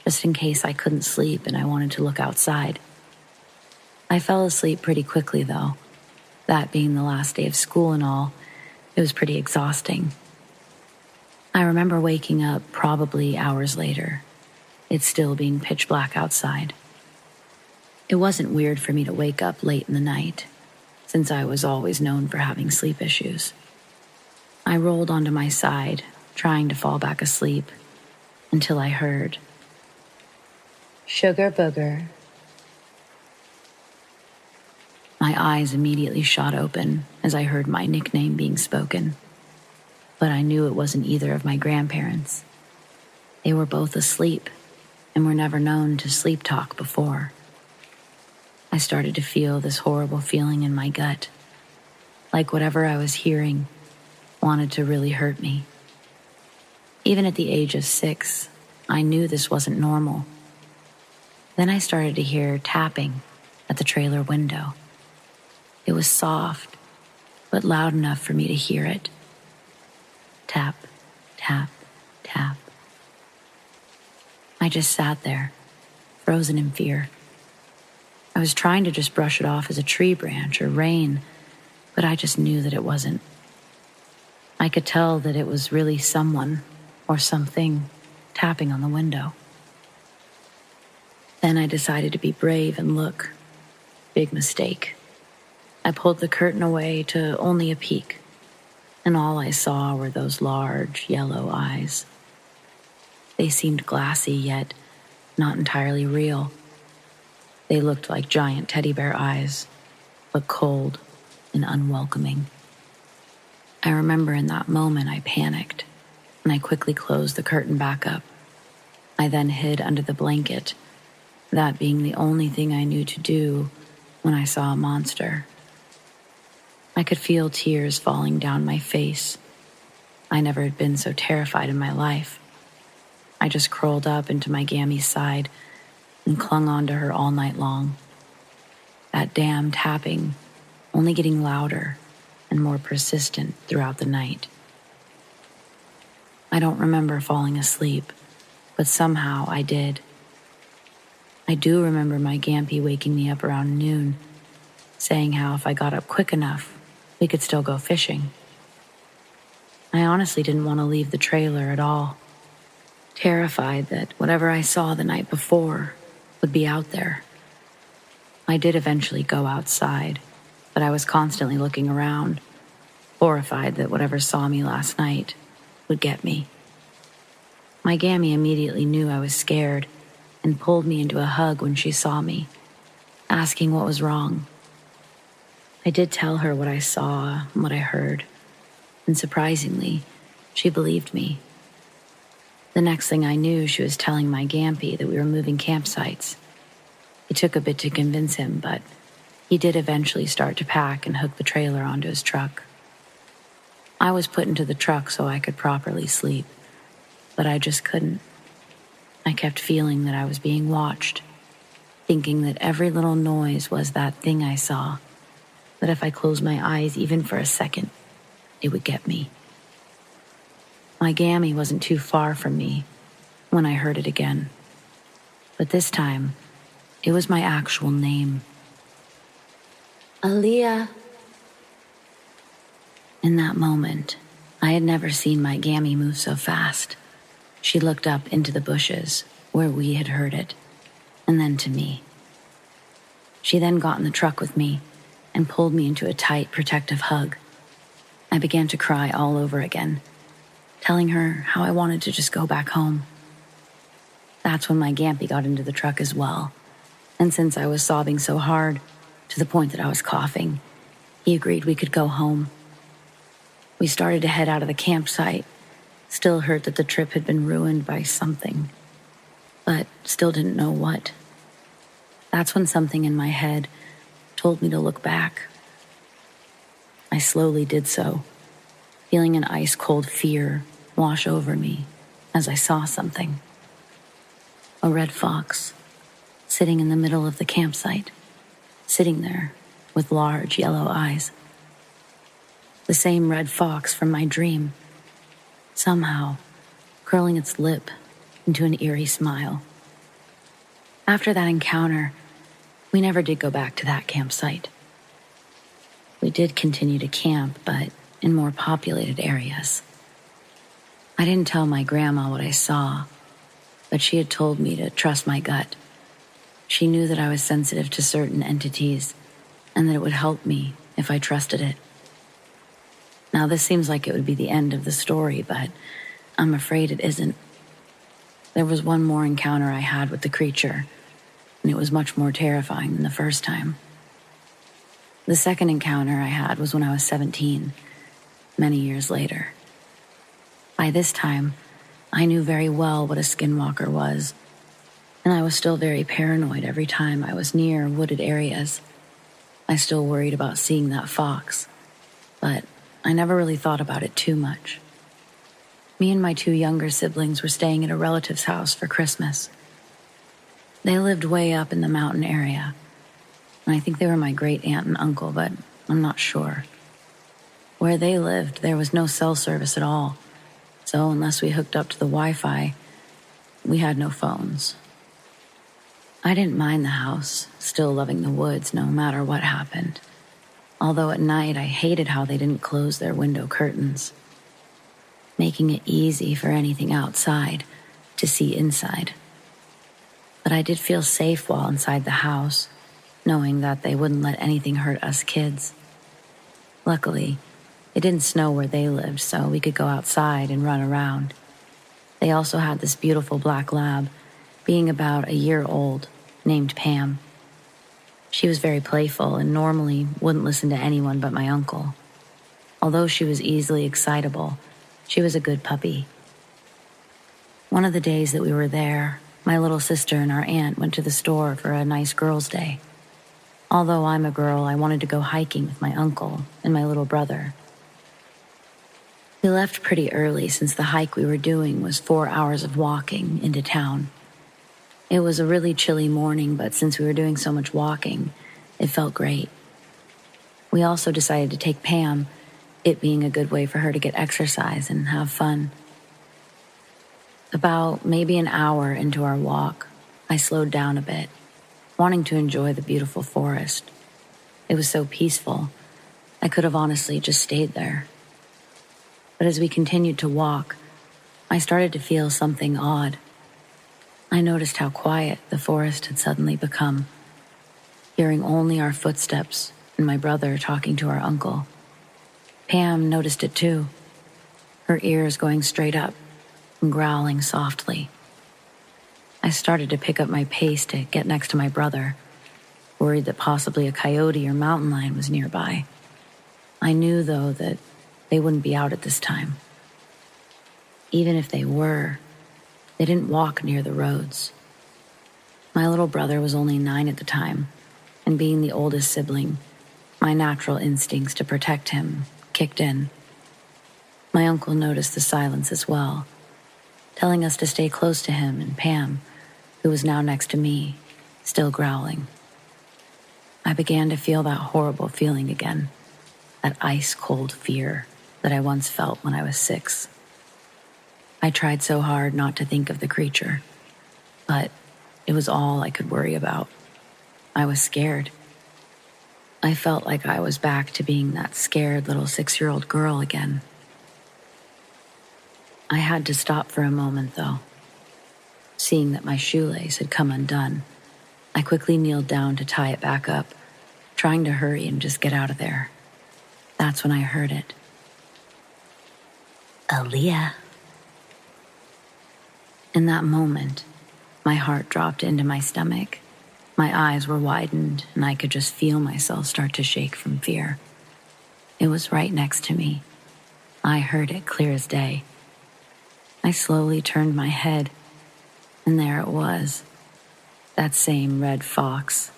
just in case I couldn't sleep and I wanted to look outside. I fell asleep pretty quickly, though. That being the last day of school and all, it was pretty exhausting. I remember waking up probably hours later, it still being pitch black outside. It wasn't weird for me to wake up late in the night, since I was always known for having sleep issues. I rolled onto my side, trying to fall back asleep, until I heard, "Sugar booger." My eyes immediately shot open as I heard my nickname being spoken, but I knew it wasn't either of my grandparents. They were both asleep and were never known to sleep talk before. I started to feel this horrible feeling in my gut, like whatever I was hearing wanted to really hurt me. Even at the age of 6, I knew this wasn't normal. Then I started to hear tapping at the trailer window. It was soft, but loud enough for me to hear it. Tap, tap, tap. I just sat there, frozen in fear. I was trying to just brush it off as a tree branch or rain, but I just knew that it wasn't. I could tell that it was really someone or something tapping on the window. Then I decided to be brave and look. Big mistake. I pulled the curtain away to only a peek, and all I saw were those large yellow eyes. They seemed glassy, yet not entirely real. They looked like giant teddy bear eyes, but cold and unwelcoming. I remember in that moment I panicked, and I quickly closed the curtain back up. I then hid under the blanket, that being the only thing I knew to do when I saw a monster. I could feel tears falling down my face. I never had been so terrified in my life. I just curled up into my Gammy's side and clung onto her all night long. That damn tapping only getting louder and more persistent throughout the night. I don't remember falling asleep, but somehow I did. I do remember my Gampy waking me up around noon, saying how if I got up quick enough, we could still go fishing. I honestly didn't want to leave the trailer at all, terrified that whatever I saw the night before would be out there. I did eventually go outside, but I was constantly looking around, horrified that whatever saw me last night would get me. My Gammy immediately knew I was scared and pulled me into a hug when she saw me, asking what was wrong. I did tell her what I saw and what I heard, and surprisingly, she believed me. The next thing I knew, she was telling my Gampy that we were moving campsites. It took a bit to convince him, but he did eventually start to pack and hook the trailer onto his truck. I was put into the truck so I could properly sleep, but I just couldn't. I kept feeling that I was being watched, thinking that every little noise was that thing I saw, that if I closed my eyes even for a second, it would get me. My Gammy wasn't too far from me when I heard it again, but this time, it was my actual name. Aaliyah. In that moment, I had never seen my Gammy move so fast. She looked up into the bushes where we had heard it, and then to me. She then got in the truck with me and pulled me into a tight, protective hug. I began to cry all over again, telling her how I wanted to just go back home, That's when my Gampy got into the truck as well. And since I was sobbing so hard, to the point that I was coughing, he agreed we could go home. We started to head out of the campsite, still hurt that the trip had been ruined by something, but still didn't know what. That's when something in my head told me to look back. I slowly did so, feeling an ice-cold fear wash over me as I saw something. A red fox, sitting in the middle of the campsite, sitting there with large yellow eyes. The same red fox from my dream, somehow curling its lip into an eerie smile. After that encounter, we never did go back to that campsite. We did continue to camp, but in more populated areas. I didn't tell my grandma what I saw, but she had told me to trust my gut. She knew that I was sensitive to certain entities and that it would help me if I trusted it. Now, this seems like it would be the end of the story, but I'm afraid it isn't. There was one more encounter I had with the creature, and it was much more terrifying than the first time. The second encounter I had was when I was 17, many years later. By this time, I knew very well what a skinwalker was, and I was still very paranoid every time I was near wooded areas. I still worried about seeing that fox, but I never really thought about it too much. Me and my 2 younger siblings were staying at a relative's house for Christmas. They lived way up in the mountain area, and I think they were my great aunt and uncle, but I'm not sure. Where they lived, there was no cell service at all, so unless we hooked up to the Wi-Fi, we had no phones. I didn't mind the house, still loving the woods no matter what happened. Although at night I hated how they didn't close their window curtains, making it easy for anything outside to see inside. But I did feel safe while inside the house, knowing that they wouldn't let anything hurt us kids. Luckily, it didn't snow where they lived, so we could go outside and run around. They also had this beautiful black lab, being about a year old, named Pam. She was very playful and normally wouldn't listen to anyone but my uncle. Although she was easily excitable, she was a good puppy. One of the days that we were there, my little sister and our aunt went to the store for a nice girls' day. Although I'm a girl, I wanted to go hiking with my uncle and my little brother. We left pretty early since the hike we were doing was 4 hours of walking into town. It was a really chilly morning, but since we were doing so much walking, it felt great. We also decided to take Pam, it being a good way for her to get exercise and have fun. About maybe an hour into our walk, I slowed down a bit, wanting to enjoy the beautiful forest. It was so peaceful, I could have honestly just stayed there. But as we continued to walk, I started to feel something odd. I noticed how quiet the forest had suddenly become, hearing only our footsteps and my brother talking to our uncle. Pam noticed it too, her ears going straight up and growling softly. I started to pick up my pace to get next to my brother, worried that possibly a coyote or mountain lion was nearby. I knew, though, that they wouldn't be out at this time. Even if they were, they didn't walk near the roads. My little brother was only 9 at the time, and being the oldest sibling, my natural instincts to protect him kicked in. My uncle noticed the silence as well, telling us to stay close to him and Pam, who was now next to me, still growling. I began to feel that horrible feeling again, that ice-cold fear that I once felt when I was 6. I tried so hard not to think of the creature, but it was all I could worry about. I was scared. I felt like I was back to being that scared little 6-year-old girl again. I had to stop for a moment, though. Seeing that my shoelace had come undone, I quickly kneeled down to tie it back up, trying to hurry and just get out of there. That's when I heard it. Aaliyah. In that moment, My heart dropped into my stomach. My eyes were widened, and I could just feel myself start to shake from fear. It was right next to me. I heard it clear as day. I slowly turned my head, and there it was. That same red fox,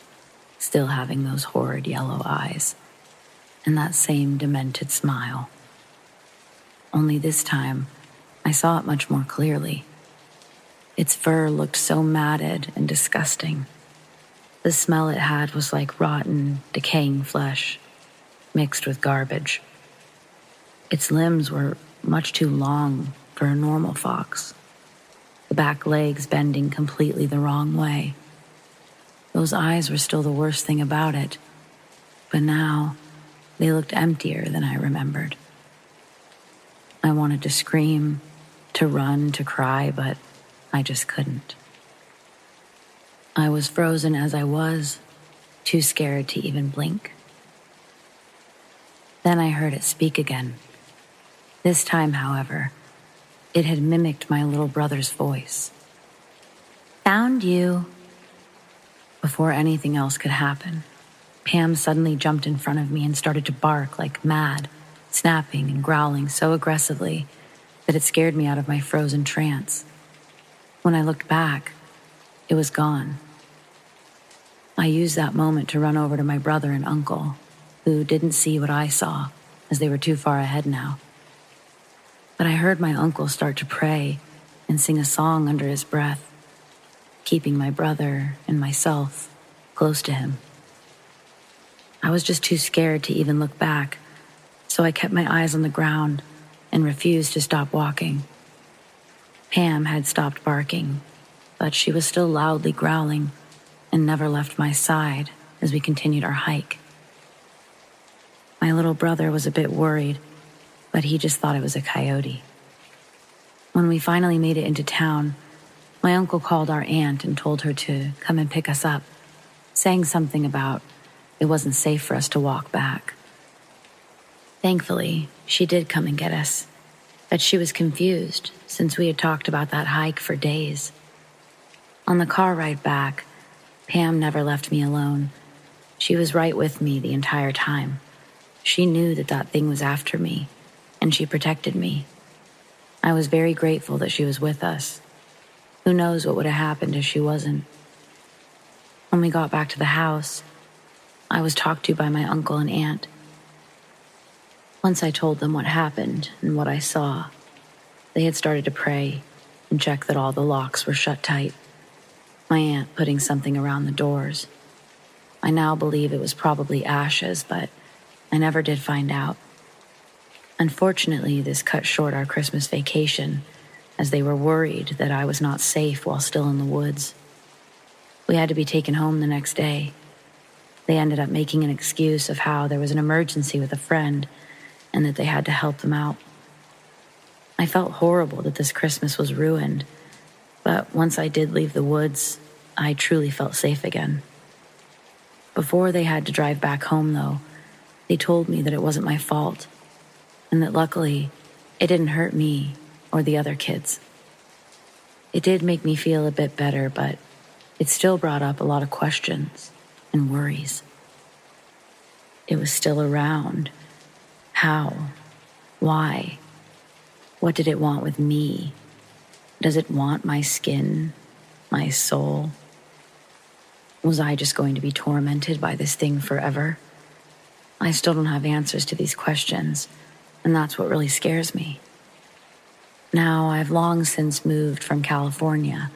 still having those horrid yellow eyes, and that same demented smile. Only this time, I saw it much more clearly. Its fur looked so matted and disgusting. The smell it had was like rotten, decaying flesh, mixed with garbage. Its limbs were much too long for a normal fox, the back legs bending completely the wrong way. Those eyes were still the worst thing about it, but now they looked emptier than I remembered. I wanted to scream, to run, to cry, but I just couldn't. I was frozen as I was, too scared to even blink. Then I heard it speak again. This time, however, it had mimicked my little brother's voice. "Found you." Before anything else could happen, Pam suddenly jumped in front of me and started to bark like mad, snapping and growling so aggressively that it scared me out of my frozen trance. When I looked back, it was gone. I used that moment to run over to my brother and uncle, who didn't see what I saw, as they were too far ahead now. But I heard my uncle start to pray and sing a song under his breath, keeping my brother and myself close to him. I was just too scared to even look back, so I kept my eyes on the ground and refused to stop walking. Pam had stopped barking, but she was still loudly growling and never left my side as we continued our hike. My little brother was a bit worried, but he just thought it was a coyote. When we finally made it into town, my uncle called our aunt and told her to come and pick us up, saying something about it wasn't safe for us to walk back. Thankfully, she did come and get us, but she was confused since we had talked about that hike for days. On the car ride back, Pam never left me alone. She was right with me the entire time. She knew that that thing was after me, and she protected me. I was very grateful that she was with us. Who knows what would have happened if she wasn't. When we got back to the house, I was talked to by my uncle and aunt. Once I told them what happened and what I saw, they had started to pray and check that all the locks were shut tight, my aunt putting something around the doors. I now believe it was probably ashes, but I never did find out. Unfortunately, this cut short our Christmas vacation, as they were worried that I was not safe while still in the woods. We had to be taken home the next day. They ended up making an excuse of how there was an emergency with a friend and that they had to help them out. I felt horrible that this Christmas was ruined, but once I did leave the woods, I truly felt safe again. Before they had to drive back home, though, they told me that it wasn't my fault, and that luckily, it didn't hurt me or the other kids. It did make me feel a bit better, but it still brought up a lot of questions and worries. It was still around. How? Why? What did it want with me? Does it want my skin, my soul? Was I just going to be tormented by this thing forever? I still don't have answers to these questions, and that's what really scares me. Now, I've long since moved from California,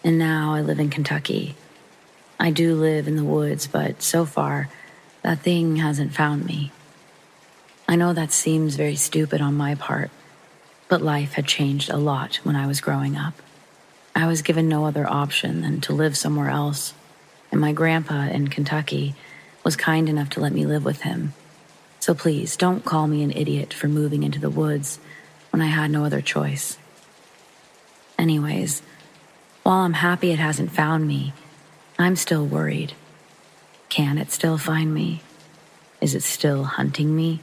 and now I live in Kentucky. I do live in the woods, but so far, that thing hasn't found me. I know that seems very stupid on my part, but life had changed a lot when I was growing up. I was given no other option than to live somewhere else, and my grandpa in Kentucky was kind enough to let me live with him. So please, don't call me an idiot for moving into the woods when I had no other choice. Anyways, while I'm happy it hasn't found me, I'm still worried. Can it still find me? Is it still hunting me?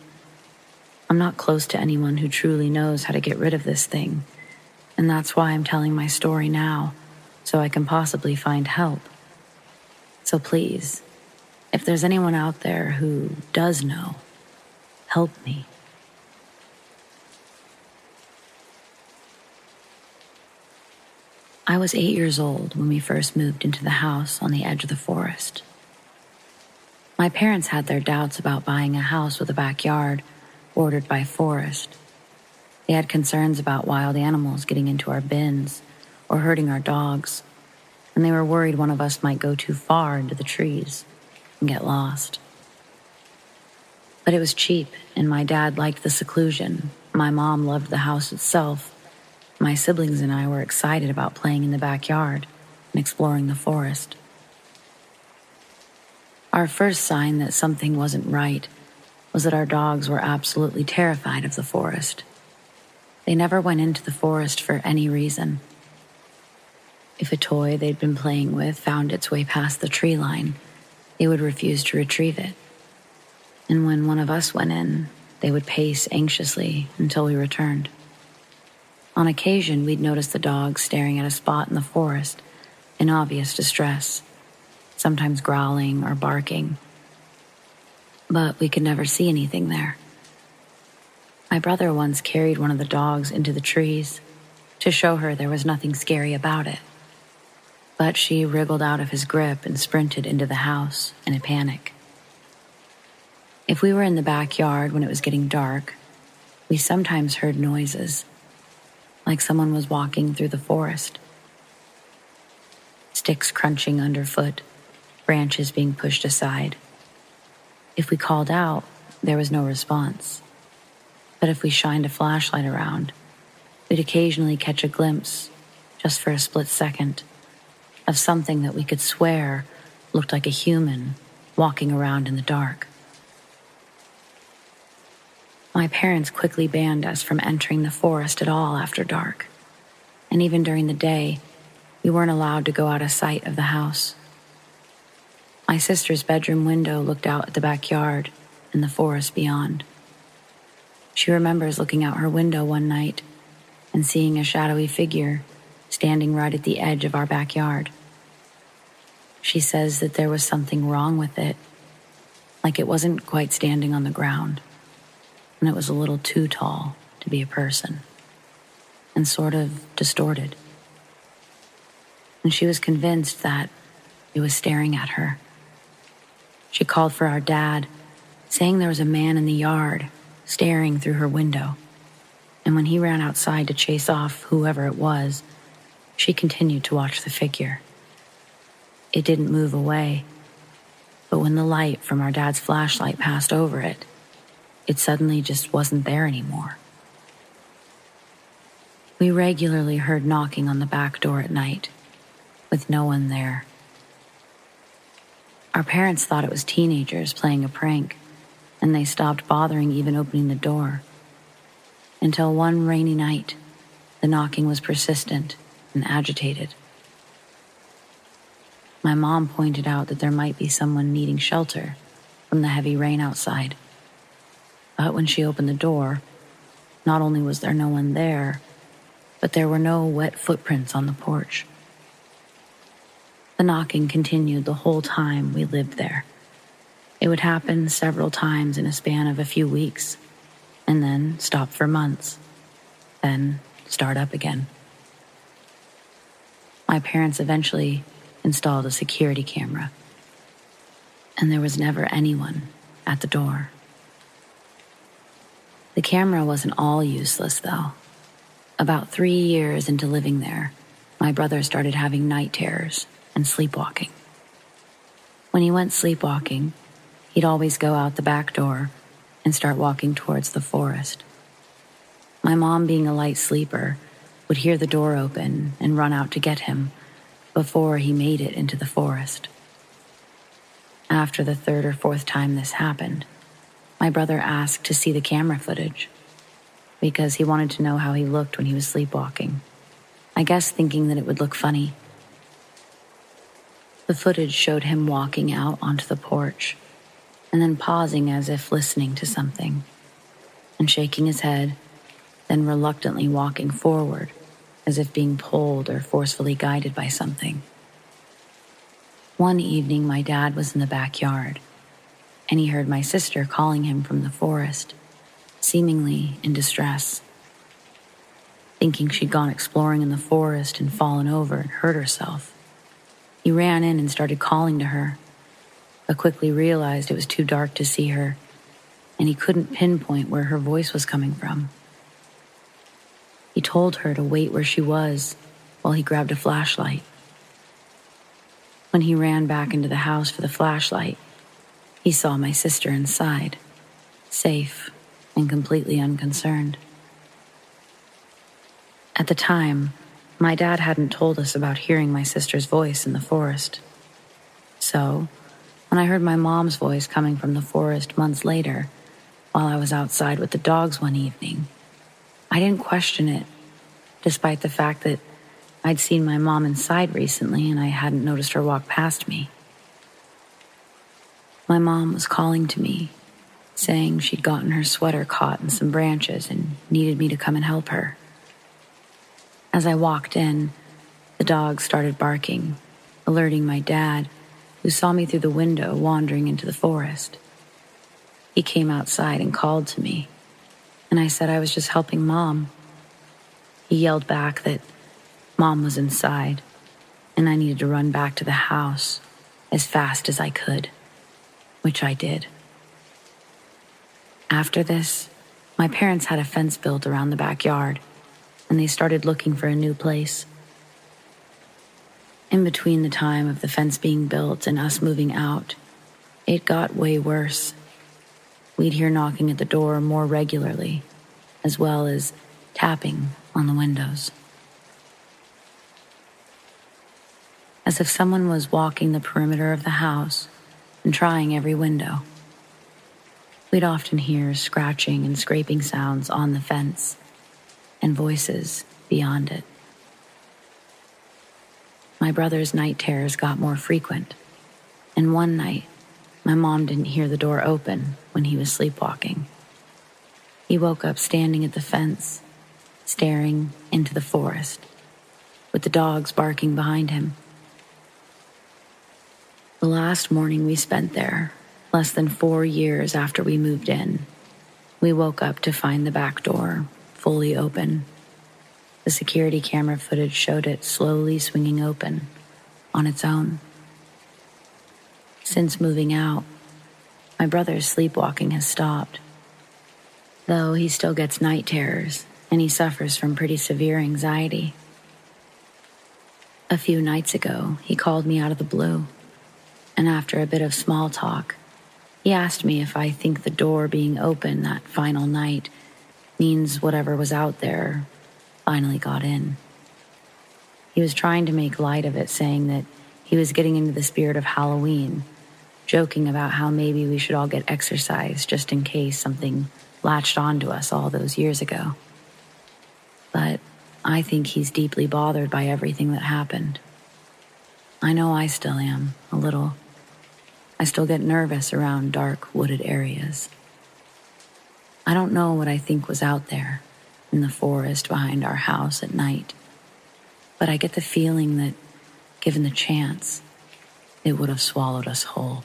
I'm not close to anyone who truly knows how to get rid of this thing, and that's why I'm telling my story now, so I can possibly find help. So please, if there's anyone out there who does know, help me. I was 8 years old when we first moved into the house on the edge of the forest. My parents had their doubts about buying a house with a backyard bordered by forest. They had concerns about wild animals getting into our bins or hurting our dogs, and they were worried one of us might go too far into the trees and get lost. But it was cheap, and my dad liked the seclusion. My mom loved the house itself. My siblings and I were excited about playing in the backyard and exploring the forest. Our first sign that something wasn't right was that our dogs were absolutely terrified of the forest. They never went into the forest for any reason. If a toy they'd been playing with found its way past the tree line, they would refuse to retrieve it. And when one of us went in, they would pace anxiously until we returned. On occasion, we'd notice the dogs staring at a spot in the forest in obvious distress, sometimes growling or barking. But we could never see anything there. My brother once carried one of the dogs into the trees to show her there was nothing scary about it. But she wriggled out of his grip and sprinted into the house in a panic. If we were in the backyard when it was getting dark, we sometimes heard noises, like someone was walking through the forest. Sticks crunching underfoot, branches being pushed aside. If we called out, there was no response. But if we shined a flashlight around, we'd occasionally catch a glimpse, just for a split second, of something that we could swear looked like a human walking around in the dark. My parents quickly banned us from entering the forest at all after dark, and even during the day, we weren't allowed to go out of sight of the house. My sister's bedroom window looked out at the backyard and the forest beyond. She remembers looking out her window one night and seeing a shadowy figure standing right at the edge of our backyard. She says that there was something wrong with it, like it wasn't quite standing on the ground, and it was a little too tall to be a person, and sort of distorted. And she was convinced that it was staring at her. She called for our dad, saying there was a man in the yard staring through her window, and when he ran outside to chase off whoever it was, she continued to watch the figure. It didn't move away, but when the light from our dad's flashlight passed over it, it suddenly just wasn't there anymore. We regularly heard knocking on the back door at night, with no one there. Our parents thought it was teenagers playing a prank, and they stopped bothering even opening the door. Until one rainy night, the knocking was persistent and agitated. My mom pointed out that there might be someone needing shelter from the heavy rain outside. But when she opened the door, not only was there no one there, but there were no wet footprints on the porch. The knocking continued the whole time we lived there. It would happen several times in a span of a few weeks, and then stop for months, then start up again. My parents eventually installed a security camera, and there was never anyone at the door. The camera wasn't all useless, though. About 3 years into living there, my brother started having night terrors and sleepwalking. When he went sleepwalking, he'd always go out the back door and start walking towards the forest. My mom, being a light sleeper, would hear the door open and run out to get him before he made it into the forest. After the third or fourth time this happened, my brother asked to see the camera footage because he wanted to know how he looked when he was sleepwalking, I guess thinking that it would look funny. The footage showed him walking out onto the porch and then pausing as if listening to something, and shaking his head, then reluctantly walking forward as if being pulled or forcefully guided by something. One evening, my dad was in the backyard, and he heard my sister calling him from the forest, seemingly in distress. Thinking she'd gone exploring in the forest and fallen over and hurt herself, he ran in and started calling to her, but quickly realized it was too dark to see her, and he couldn't pinpoint where her voice was coming from. He told her to wait where she was while he grabbed a flashlight. When he ran back into the house for the flashlight, he saw my sister inside, safe and completely unconcerned. At the time, my dad hadn't told us about hearing my sister's voice in the forest. So, when I heard my mom's voice coming from the forest months later, while I was outside with the dogs one evening, I didn't question it, despite the fact that I'd seen my mom inside recently and I hadn't noticed her walk past me. My mom was calling to me, saying she'd gotten her sweater caught in some branches and needed me to come and help her. As I walked in, the dog started barking, alerting my dad, who saw me through the window wandering into the forest. He came outside and called to me, and I said I was just helping Mom. He yelled back that Mom was inside, and I needed to run back to the house as fast as I could, which I did. After this, my parents had a fence built around the backyard, and they started looking for a new place. In between the time of the fence being built and us moving out, it got way worse. We'd hear knocking at the door more regularly, as well as tapping on the windows. As if someone was walking the perimeter of the house and trying every window. We'd often hear scratching and scraping sounds on the fence, and voices beyond it. My brother's night terrors got more frequent, and one night, my mom didn't hear the door open when he was sleepwalking. He woke up standing at the fence, staring into the forest, with the dogs barking behind him. The last morning we spent there, less than 4 years after we moved in, we woke up to find the back door fully open. The security camera footage showed it slowly swinging open on its own. Since moving out, my brother's sleepwalking has stopped, though he still gets night terrors and he suffers from pretty severe anxiety. A few nights ago, he called me out of the blue, and after a bit of small talk, he asked me if I think the door being open that final night means whatever was out there finally got in. He was trying to make light of it, saying that he was getting into the spirit of Halloween, joking about how maybe we should all get exercise just in case something latched onto us all those years ago. But I think he's deeply bothered by everything that happened. I know I still am, a little. I still get nervous around dark, wooded areas. I don't know what I think was out there in the forest behind our house at night, but I get the feeling that, given the chance, it would have swallowed us whole.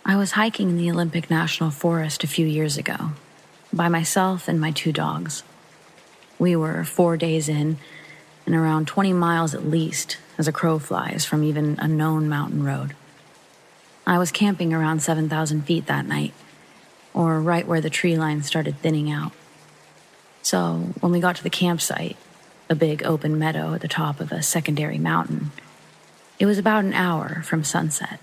I was hiking in the Olympic National Forest a few years ago, by myself and my 2 dogs. We were 4 days in, and around 20 miles at least, as a crow flies, from even a known mountain road. I was camping around 7,000 feet that night, or right where the tree line started thinning out. So when we got to the campsite, a big open meadow at the top of a secondary mountain, it was about an hour from sunset.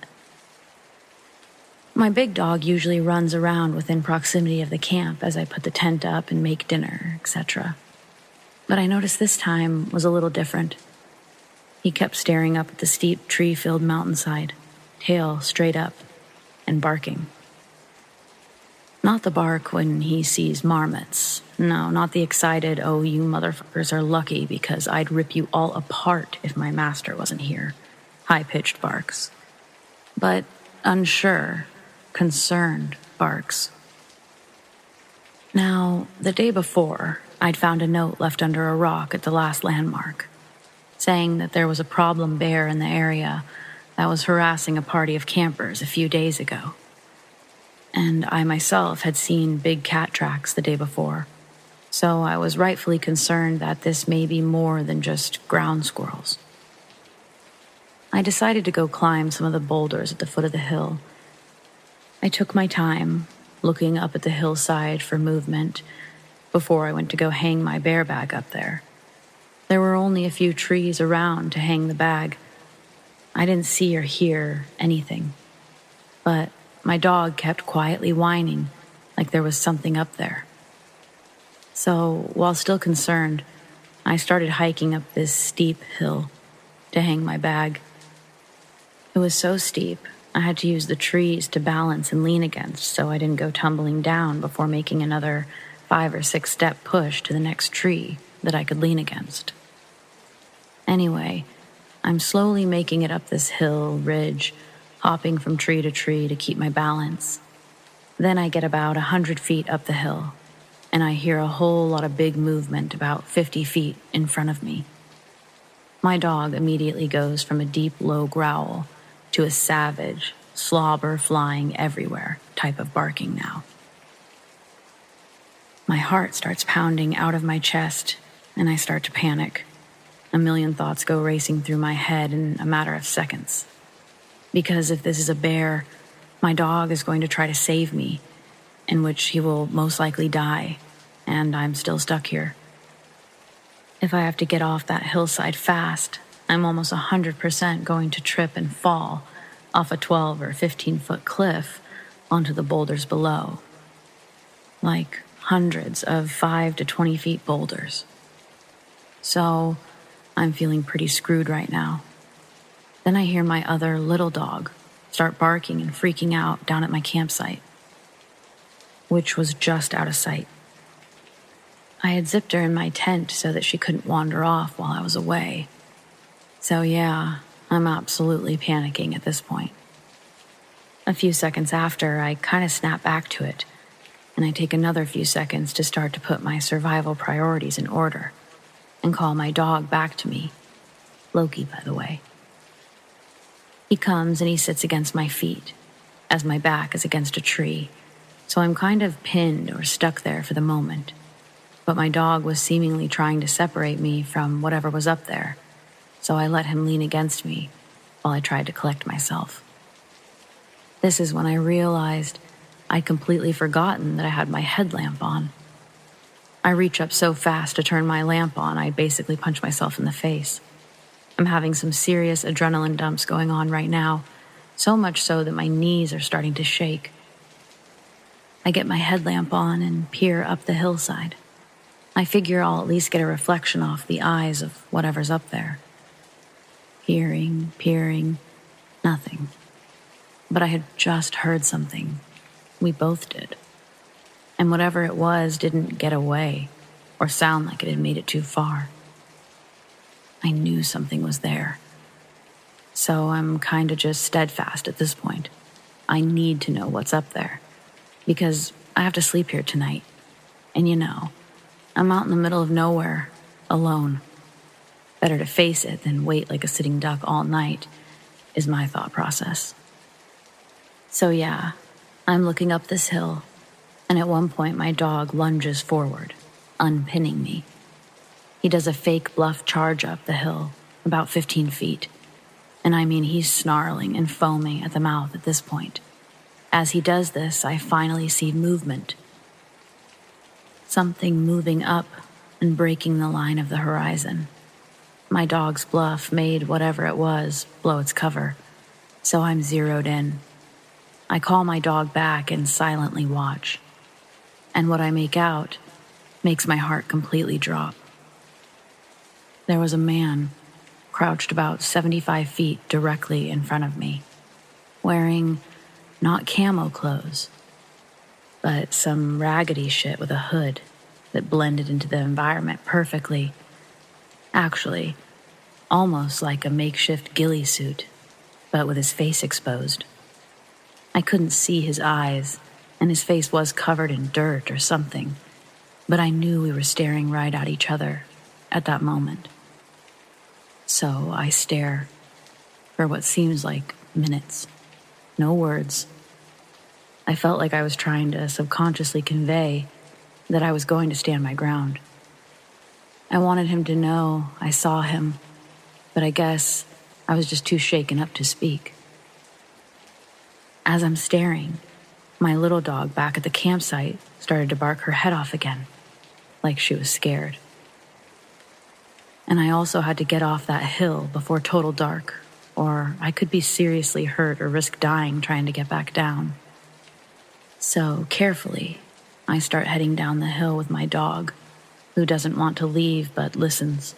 My big dog usually runs around within proximity of the camp as I put the tent up and make dinner, etc. But I noticed this time was a little different. He kept staring up at the steep tree-filled mountainside, tail straight up, and barking. Not the bark when he sees marmots. No, not the excited, oh, you motherfuckers are lucky because I'd rip you all apart if my master wasn't here. High-pitched barks. But unsure, concerned, barks. Now, the day before, I'd found a note left under a rock at the last landmark, saying that there was a problem bear in the area that was harassing a party of campers a few days ago. And I myself had seen big cat tracks the day before, so I was rightfully concerned that this may be more than just ground squirrels. I decided to go climb some of the boulders at the foot of the hill. I took my time, looking up at the hillside for movement before I went to go hang my bear bag up there. There were only a few trees around to hang the bag. I didn't see or hear anything, but my dog kept quietly whining like there was something up there. So, while still concerned, I started hiking up this steep hill to hang my bag. It was so steep, I had to use the trees to balance and lean against so I didn't go tumbling down before making another 5 or 6 step push to the next tree that I could lean against. Anyway, I'm slowly making it up this hill ridge, hopping from tree to tree to keep my balance. Then I get about 100 feet up the hill, and I hear a whole lot of big movement about 50 feet in front of me. My dog immediately goes from a deep, low growl to a savage, slobber flying everywhere type of barking now. My heart starts pounding out of my chest, and I start to panic. A million thoughts go racing through my head in a matter of seconds. Because if this is a bear, my dog is going to try to save me, in which he will most likely die, and I'm still stuck here. If I have to get off that hillside fast, I'm almost 100% going to trip and fall off a 12 or 15-foot cliff onto the boulders below. Like hundreds of 5 to 20 feet boulders. So, I'm feeling pretty screwed right now. Then I hear my other little dog start barking and freaking out down at my campsite, which was just out of sight. I had zipped her in my tent so that she couldn't wander off while I was away. So yeah, I'm absolutely panicking at this point. A few seconds after, I kind of snap back to it, and I take another few seconds to start to put my survival priorities in order and call my dog back to me. Loki, by the way. He comes and he sits against my feet, as my back is against a tree, so I'm kind of pinned or stuck there for the moment. But my dog was seemingly trying to separate me from whatever was up there, so I let him lean against me while I tried to collect myself. This is when I realized I'd completely forgotten that I had my headlamp on. I reach up so fast to turn my lamp on, I basically punch myself in the face. I'm having some serious adrenaline dumps going on right now, so much so that my knees are starting to shake. I get my headlamp on and peer up the hillside. I figure I'll at least get a reflection off the eyes of whatever's up there. Peering, nothing. But I had just heard something. We both did. And whatever it was didn't get away or sound like it had made it too far. I knew something was there. So I'm kind of just steadfast at this point. I need to know what's up there, because I have to sleep here tonight. And I'm out in the middle of nowhere, alone. Better to face it than wait like a sitting duck all night, is my thought process. So yeah, I'm looking up this hill, and at one point my dog lunges forward, unpinning me. He does a fake bluff charge up the hill, about 15 feet. And I mean, he's snarling and foaming at the mouth at this point. As he does this, I finally see movement. Something moving up and breaking the line of the horizon. My dog's bluff made whatever it was blow its cover, so I'm zeroed in. I call my dog back and silently watch. And what I make out makes my heart completely drop. There was a man crouched about 75 feet directly in front of me, wearing not camo clothes, but some raggedy shit with a hood that blended into the environment perfectly. Actually, almost like a makeshift ghillie suit, but with his face exposed. I couldn't see his eyes, and his face was covered in dirt or something, but I knew we were staring right at each other at that moment. So I stare for what seems like minutes. No words. I felt like I was trying to subconsciously convey that I was going to stand my ground. I wanted him to know I saw him, but I guess I was just too shaken up to speak. As I'm staring, my little dog back at the campsite started to bark her head off again, like she was scared. And I also had to get off that hill before total dark, or I could be seriously hurt or risk dying trying to get back down. So carefully, I start heading down the hill with my dog, who doesn't want to leave but listens.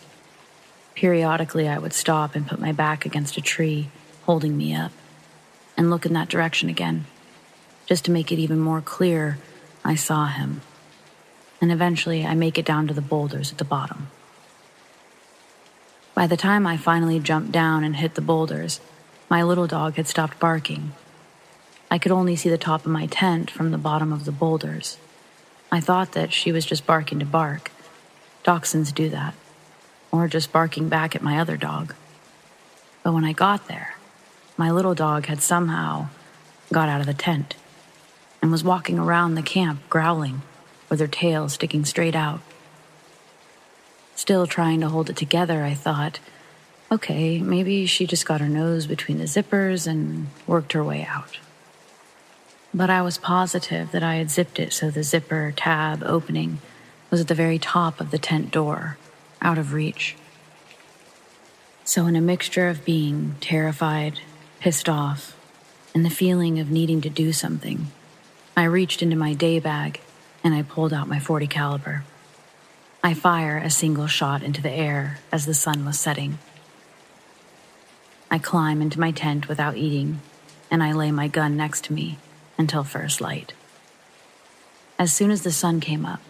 Periodically, I would stop and put my back against a tree, holding me up, and look in that direction again, just to make it even more clear I saw him. And eventually, I make it down to the boulders at the bottom. By the time I finally jumped down and hit the boulders, my little dog had stopped barking. I could only see the top of my tent from the bottom of the boulders. I thought that she was just barking to bark. Dachshunds do that. Or just barking back at my other dog. But when I got there, my little dog had somehow got out of the tent and was walking around the camp growling, with her tail sticking straight out. Still trying to hold it together, I thought, okay, maybe she just got her nose between the zippers and worked her way out. But I was positive that I had zipped it so the zipper tab opening was at the very top of the tent door, out of reach. So in a mixture of being terrified, pissed off, and the feeling of needing to do something, I reached into my day bag and I pulled out my .40 caliber. I fire a single shot into the air as the sun was setting. I climb into my tent without eating, and I lay my gun next to me until first light. As soon as the sun came up,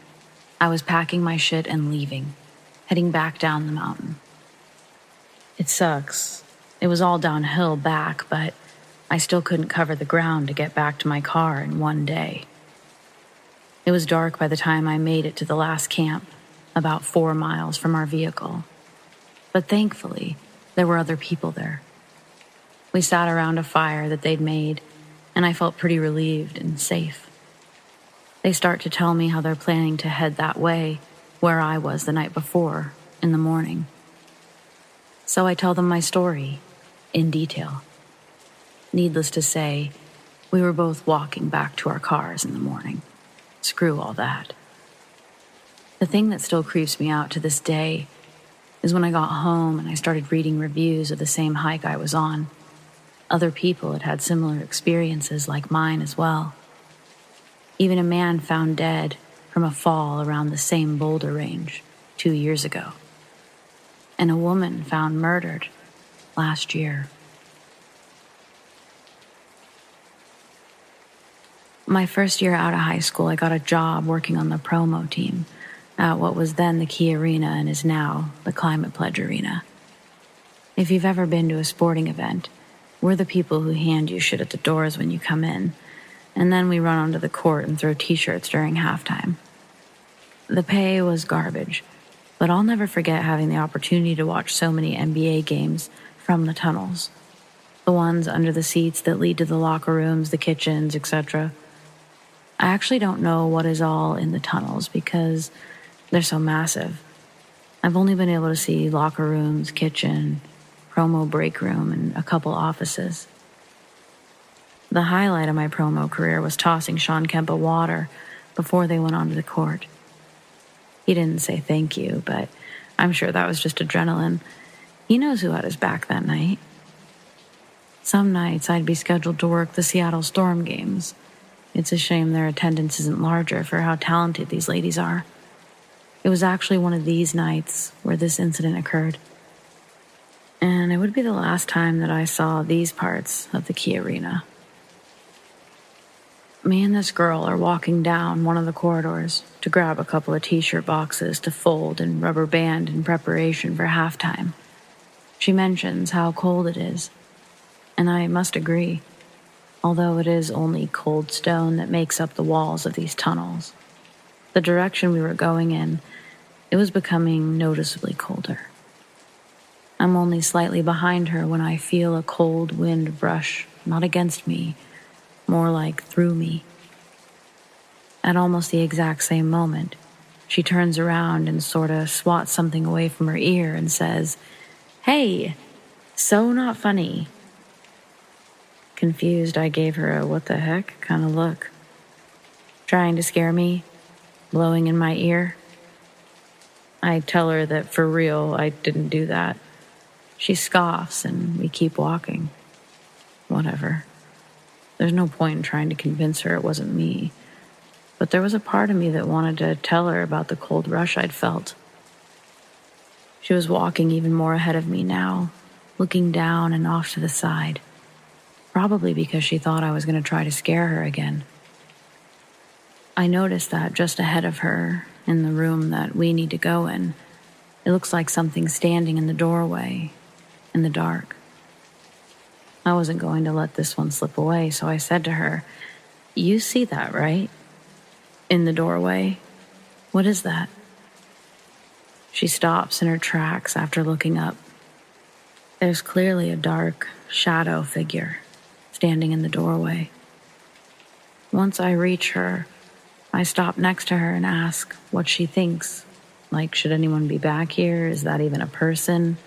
I was packing my shit and leaving, heading back down the mountain. It sucks. It was all downhill back, but I still couldn't cover the ground to get back to my car in one day. It was dark by the time I made it to the last camp, about 4 miles from our vehicle. But thankfully, there were other people there. We sat around a fire that they'd made, and I felt pretty relieved and safe. They start to tell me how they're planning to head that way, where I was the night before, in the morning. So I tell them my story, in detail. Needless to say, we were both walking back to our cars in the morning. Screw all that. The thing that still creeps me out to this day is when I got home and I started reading reviews of the same hike I was on. Other people had had similar experiences like mine as well. Even a man found dead from a fall around the same boulder range 2 years ago. And a woman found murdered last year. My first year out of high school, I got a job working on the promo team at what was then the Key Arena and is now the Climate Pledge Arena. If you've ever been to a sporting event, we're the people who hand you shit at the doors when you come in, and then we run onto the court and throw t-shirts during halftime. The pay was garbage, but I'll never forget having the opportunity to watch so many NBA games from the tunnels. The ones under the seats that lead to the locker rooms, the kitchens, etc. I actually don't know what is all in the tunnels because they're so massive. I've only been able to see locker rooms, kitchen, promo break room, and a couple offices. The highlight of my promo career was tossing Sean Kemp a water before they went onto the court. He didn't say thank you, but I'm sure that was just adrenaline. He knows who had his back that night. Some nights I'd be scheduled to work the Seattle Storm games. It's a shame their attendance isn't larger for how talented these ladies are. It was actually one of these nights where this incident occurred. And it would be the last time that I saw these parts of the Key Arena. Me and this girl are walking down one of the corridors to grab a couple of t-shirt boxes to fold and rubber band in preparation for halftime. She mentions how cold it is, and I must agree. although it is only cold stone that makes up the walls of these tunnels. The direction we were going in, it was becoming noticeably colder. I'm only slightly behind her when I feel a cold wind brush, not against me, more like through me. At almost the exact same moment, she turns around and sorta swats something away from her ear and says, "Hey, so not funny." Confused, I gave her a what the heck kind of look. Trying to scare me, blowing in my ear. I tell her that for real, I didn't do that. She scoffs and we keep walking. Whatever. There's no point in trying to convince her it wasn't me. But there was a part of me that wanted to tell her about the cold rush I'd felt. She was walking even more ahead of me now, looking down and off to the side, probably because she thought I was going to try to scare her again. I noticed that just ahead of her, in the room that we need to go in, it looks like something standing in the doorway, in the dark. I wasn't going to let this one slip away, so I said to her, "You see that, right? In the doorway? What is that?" She stops in her tracks after looking up. There's clearly a dark shadow figure standing in the doorway. Once I reach her, I stop next to her and ask what she thinks. Like, should anyone be back here? Is that even a person?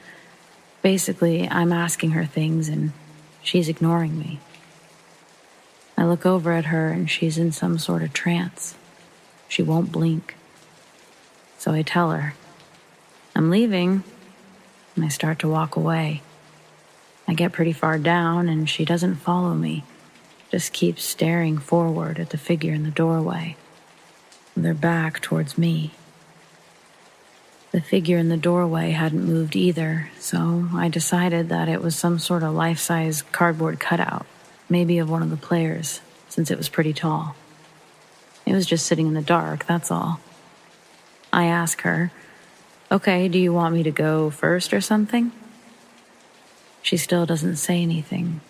Basically, I'm asking her things and she's ignoring me. I look over at her and she's in some sort of trance. She won't blink. So I tell her, "I'm leaving," and I start to walk away. I get pretty far down and she doesn't follow me, just keeps staring forward at the figure in the doorway, with her back towards me. The figure in the doorway hadn't moved either, so I decided that it was some sort of life-size cardboard cutout, maybe of one of the players, since it was pretty tall. It was just sitting in the dark, that's all. I ask her, "Okay, do you want me to go first or something?" She still doesn't say anything.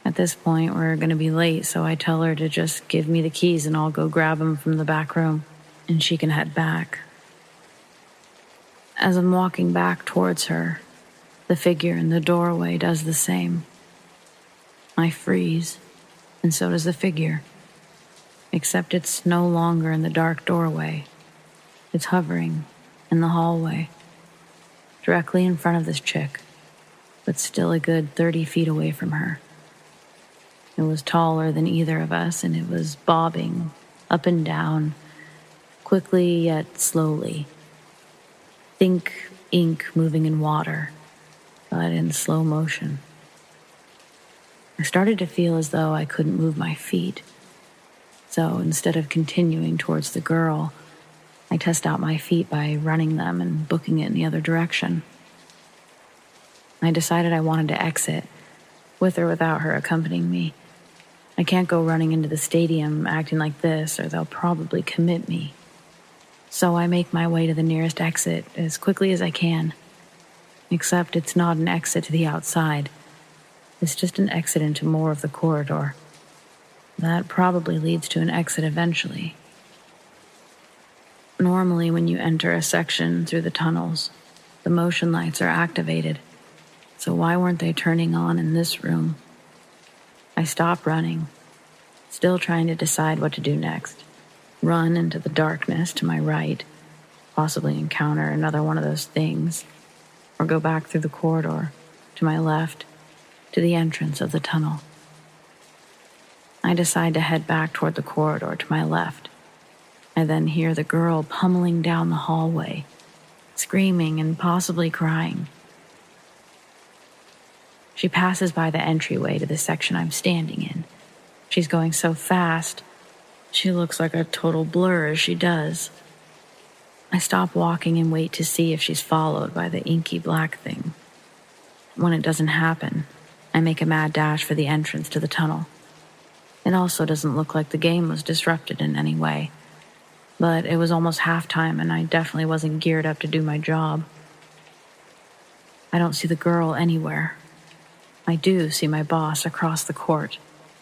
At this point, we're going to be late, so I tell her to just give me the keys and I'll go grab them from the back room, and she can head back. As I'm walking back towards her, the figure in the doorway does the same. I freeze, and so does the figure, except it's no longer in the dark doorway. It's hovering in the hallway, directly in front of this chick, but still a good 30 feet away from her. It was taller than either of us, and it was bobbing up and down, quickly yet slowly. Think ink moving in water, but in slow motion. I started to feel as though I couldn't move my feet. So instead of continuing towards the girl, I test out my feet by running them and booking it in the other direction. I decided I wanted to exit, with or without her accompanying me. I can't go running into the stadium acting like this, or they'll probably commit me. So I make my way to the nearest exit as quickly as I can. Except it's not an exit to the outside. It's just an exit into more of the corridor. That probably leads to an exit eventually. Normally, when you enter a section through the tunnels, the motion lights are activated. So why weren't they turning on in this room? I stop running, still trying to decide what to do next. Run into the darkness to my right, possibly encounter another one of those things, or go back through the corridor to my left to the entrance of the tunnel. I decide to head back toward the corridor to my left. I then hear the girl pummeling down the hallway, screaming and possibly crying. She passes by the entryway to the section I'm standing in. She's going so fast, she looks like a total blur as she does. I stop walking and wait to see if she's followed by the inky black thing. When it doesn't happen, I make a mad dash for the entrance to the tunnel. It also doesn't look like the game was disrupted in any way, but it was almost halftime and I definitely wasn't geared up to do my job. I don't see the girl anywhere. I do see my boss across the court,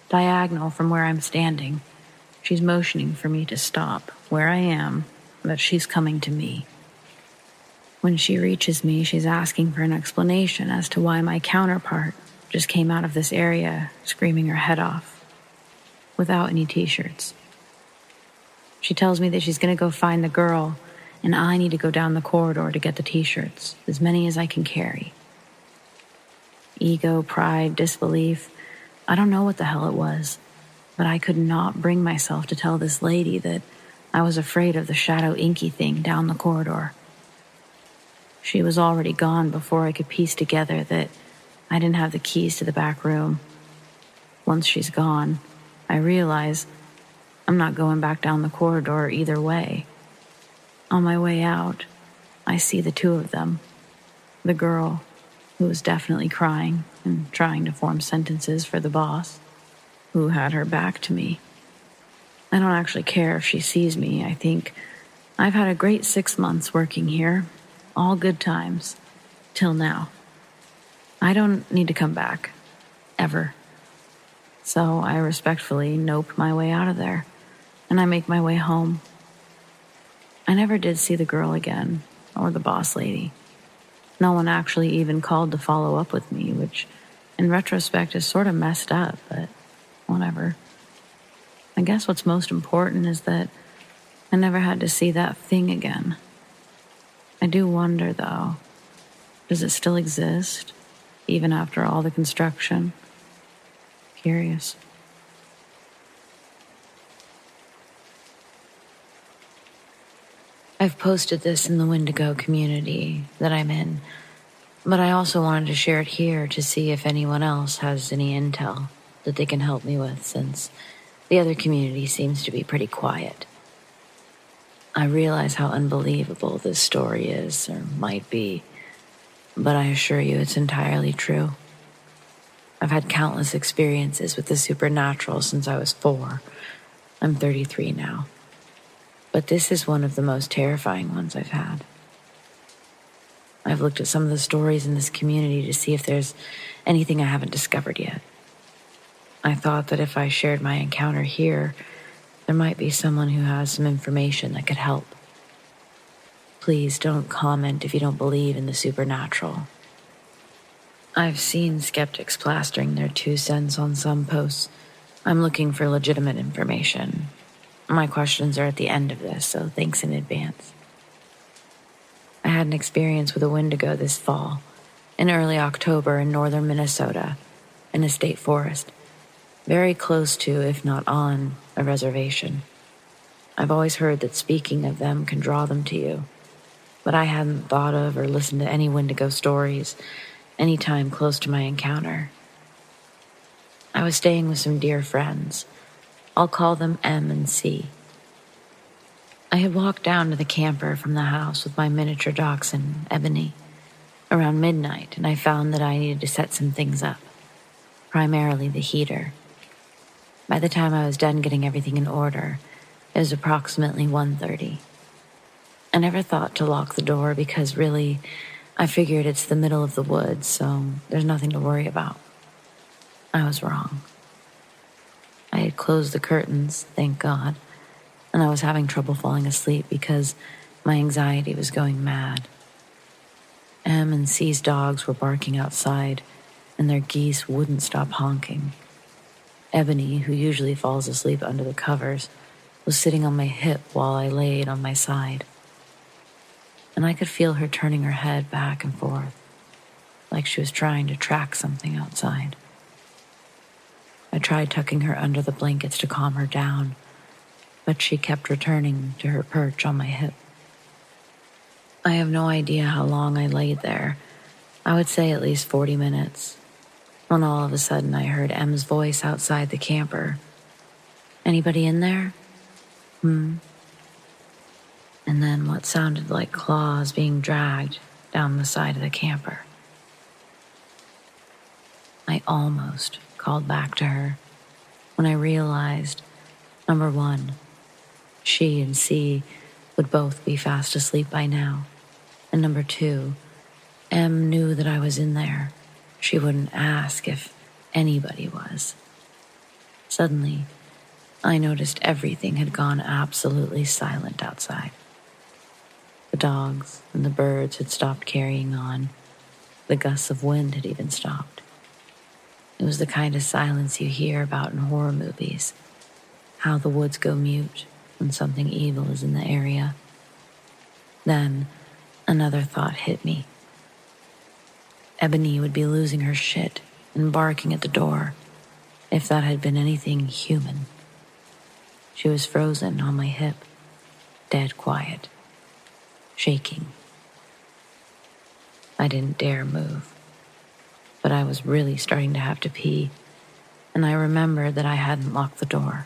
diagonal from where I'm standing. She's motioning for me to stop where I am, that she's coming to me. When she reaches me, she's asking for an explanation as to why my counterpart just came out of this area screaming her head off, without any t-shirts. She tells me that she's going to go find the girl, and I need to go down the corridor to get the t-shirts, as many as I can carry. Ego, pride, disbelief, I don't know what the hell it was, but I could not bring myself to tell this lady that I was afraid of the shadow inky thing down the corridor. She was already gone before I could piece together that I didn't have the keys to the back room. Once she's gone, I realize I'm not going back down the corridor either way. On my way out, I see the two of them. The girl, who was definitely crying and trying to form sentences for the boss, who had her back to me. I don't actually care if she sees me. I think I've had a great 6 months working here, all good times, till now. I don't need to come back, ever. So I respectfully nope my way out of there, and I make my way home. I never did see the girl again, or the boss lady. No one actually even called to follow up with me, which in retrospect is sort of messed up, but whatever. I guess what's most important is that I never had to see that thing again. I do wonder, though, does it still exist, even after all the construction? Curious. I've posted this in the Wendigo community that I'm in, but I also wanted to share it here to see if anyone else has any intel that they can help me with, since the other community seems to be pretty quiet. I realize how unbelievable this story is, or might be, but I assure you it's entirely true. I've had countless experiences with the supernatural since I was 4. I'm 33 now. But this is one of the most terrifying ones I've had. I've looked at some of the stories in this community to see if there's anything I haven't discovered yet. I thought that if I shared my encounter here, there might be someone who has some information that could help. Please don't comment if you don't believe in the supernatural. I've seen skeptics plastering their 2 cents on some posts. I'm looking for legitimate information. My questions are at the end of this, so thanks in advance. I had an experience with a Wendigo this fall, in early October in northern Minnesota, in a state forest, very close to, if not on, a reservation. I've always heard that speaking of them can draw them to you, but I hadn't thought of or listened to any Wendigo stories any time close to my encounter. I was staying with some dear friends. I'll call them M and C. I had walked down to the camper from the house with my miniature dachshund, Ebony, around midnight, and I found that I needed to set some things up, primarily the heater. By the time I was done getting everything in order, it was approximately 1:30. I never thought to lock the door because really, I figured it's the middle of the woods, so there's nothing to worry about. I was wrong. I had closed the curtains, thank God, and I was having trouble falling asleep because my anxiety was going mad. M and C's dogs were barking outside, and their geese wouldn't stop honking. Ebony, who usually falls asleep under the covers, was sitting on my hip while I laid on my side. And I could feel her turning her head back and forth, like she was trying to track something outside. I tried tucking her under the blankets to calm her down, but she kept returning to her perch on my hip. I have no idea how long I laid there. I would say at least 40 minutes, when all of a sudden I heard M's voice outside the camper. "Anybody in there?" And then what sounded like claws being dragged down the side of the camper. I almost called back to her when I realized, number 1, she and C would both be fast asleep by now, and number 2, M knew that I was in there. She wouldn't ask if anybody was. Suddenly, I noticed everything had gone absolutely silent outside. The dogs and the birds had stopped carrying on. The gusts of wind had even stopped. It was the kind of silence you hear about in horror movies, how the woods go mute when something evil is in the area. Then, another thought hit me. Ebony would be losing her shit and barking at the door if that had been anything human. She was frozen on my hip, dead quiet, shaking. I didn't dare move, but I was really starting to have to pee, and I remembered that I hadn't locked the door.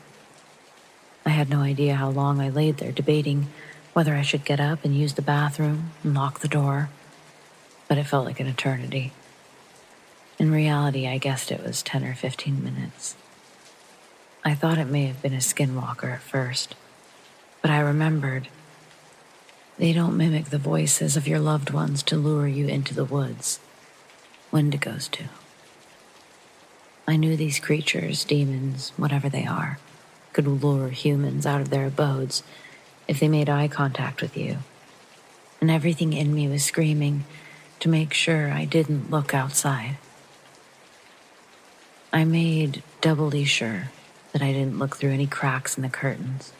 I had no idea how long I laid there debating whether I should get up and use the bathroom and lock the door, but it felt like an eternity. In reality, I guessed it was 10 or 15 minutes. I thought it may have been a skinwalker at first, but I remembered they don't mimic the voices of your loved ones to lure you into the woods. Wendigos do. I knew these creatures, demons, whatever they are, could lure humans out of their abodes if they made eye contact with you. And everything in me was screaming to make sure I didn't look outside. I made doubly sure that I didn't look through any cracks in the curtains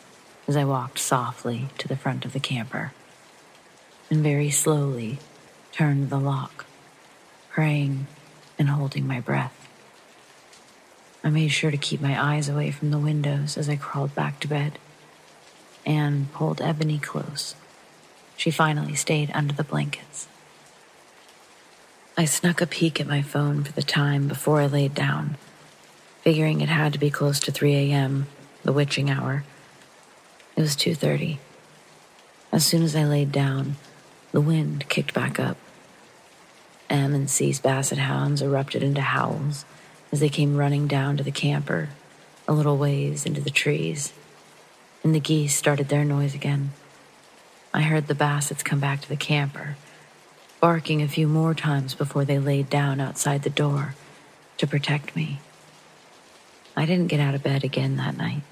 as I walked softly to the front of the camper and very slowly turned the lock, praying and holding my breath. I made sure to keep my eyes away from the windows as I crawled back to bed and pulled Ebony close. She finally stayed under the blankets. I snuck a peek at my phone for the time before I laid down, figuring it had to be close to 3 a.m., the witching hour. It was 2:30. As soon as I laid down, the wind kicked back up. M&C's basset hounds erupted into howls as they came running down to the camper, a little ways into the trees, and the geese started their noise again. I heard the bassets come back to the camper, barking a few more times before they laid down outside the door to protect me. I didn't get out of bed again that night.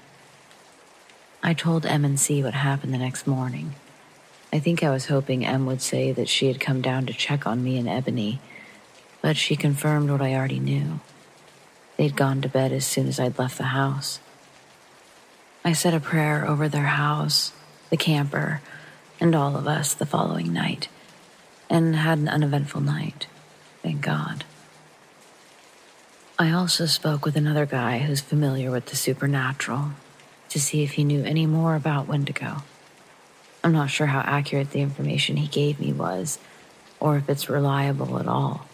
I told M&C what happened the next morning. I think I was hoping M would say that she had come down to check on me and Ebony, but she confirmed what I already knew. They'd gone to bed as soon as I'd left the house. I said a prayer over their house, the camper, and all of us the following night, and had an uneventful night, thank God. I also spoke with another guy who's familiar with the supernatural to see if he knew any more about Wendigo. I'm not sure how accurate the information he gave me was, or if it's reliable at all.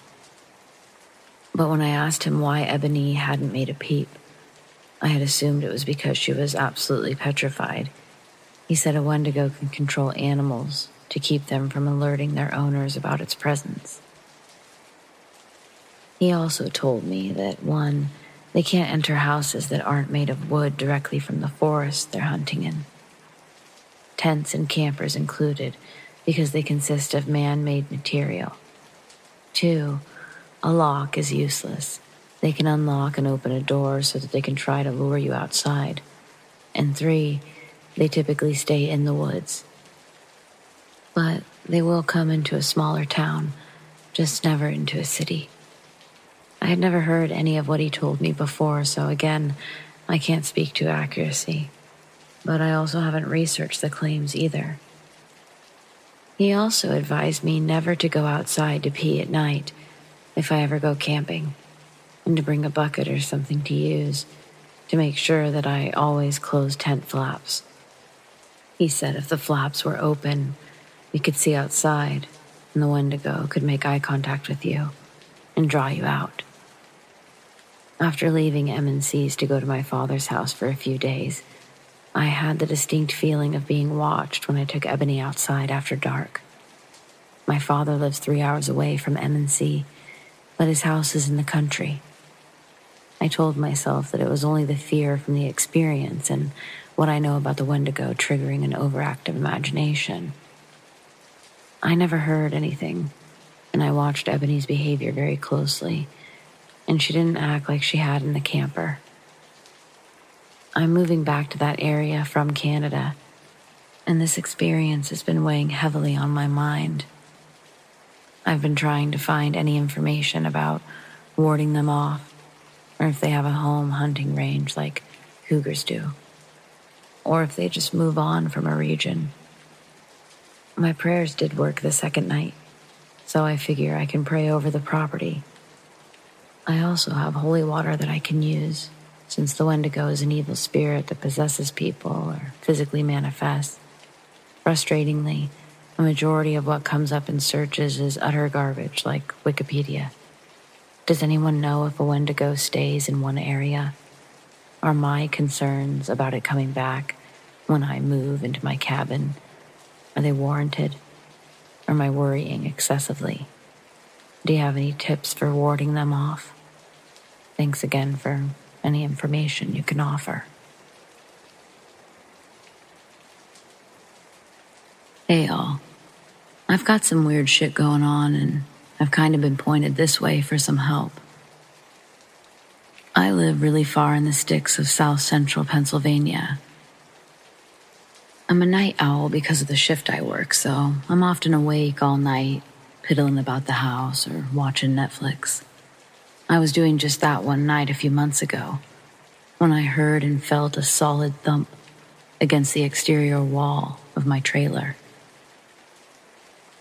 But when I asked him why Ebony hadn't made a peep, I had assumed it was because she was absolutely petrified. He said a Wendigo can control animals to keep them from alerting their owners about its presence. He also told me that, 1, they can't enter houses that aren't made of wood directly from the forest they're hunting in. Tents and campers included, because they consist of man-made material. 2, a lock is useless. They can unlock and open a door so that they can try to lure you outside. And 3, they typically stay in the woods. But they will come into a smaller town, just never into a city. I had never heard any of what he told me before, so again, I can't speak to accuracy. But I also haven't researched the claims either. He also advised me never to go outside to pee at night if I ever go camping, and to bring a bucket or something to use to make sure that I always close tent flaps. He said if the flaps were open, we could see outside, and the Wendigo could make eye contact with you and draw you out. After leaving M&C's to go to my father's house for a few days, I had the distinct feeling of being watched when I took Ebony outside after dark. My father lives 3 hours away from M&C, but his house is in the country. I told myself that it was only the fear from the experience and what I know about the Wendigo triggering an overactive imagination. I never heard anything, and I watched Ebony's behavior very closely, and she didn't act like she had in the camper. I'm moving back to that area from Canada, and this experience has been weighing heavily on my mind. I've been trying to find any information about warding them off, or if they have a home hunting range like cougars do, or if they just move on from a region. My prayers did work the second night, so I figure I can pray over the property. I also have holy water that I can use, since the Wendigo is an evil spirit that possesses people or physically manifests. Frustratingly, a majority of what comes up in searches is utter garbage, like Wikipedia. Does anyone know if a Wendigo stays in one area? Are my concerns about it coming back when I move into my cabin, are they warranted? Or am I worrying excessively? Do you have any tips for warding them off? Thanks again for any information you can offer. Hey y'all, I've got some weird shit going on and I've kind of been pointed this way for some help. I live really far in the sticks of South Central Pennsylvania. I'm a night owl because of the shift I work, so I'm often awake all night, piddling about the house or watching Netflix. I was doing just that one night a few months ago, when I heard and felt a solid thump against the exterior wall of my trailer.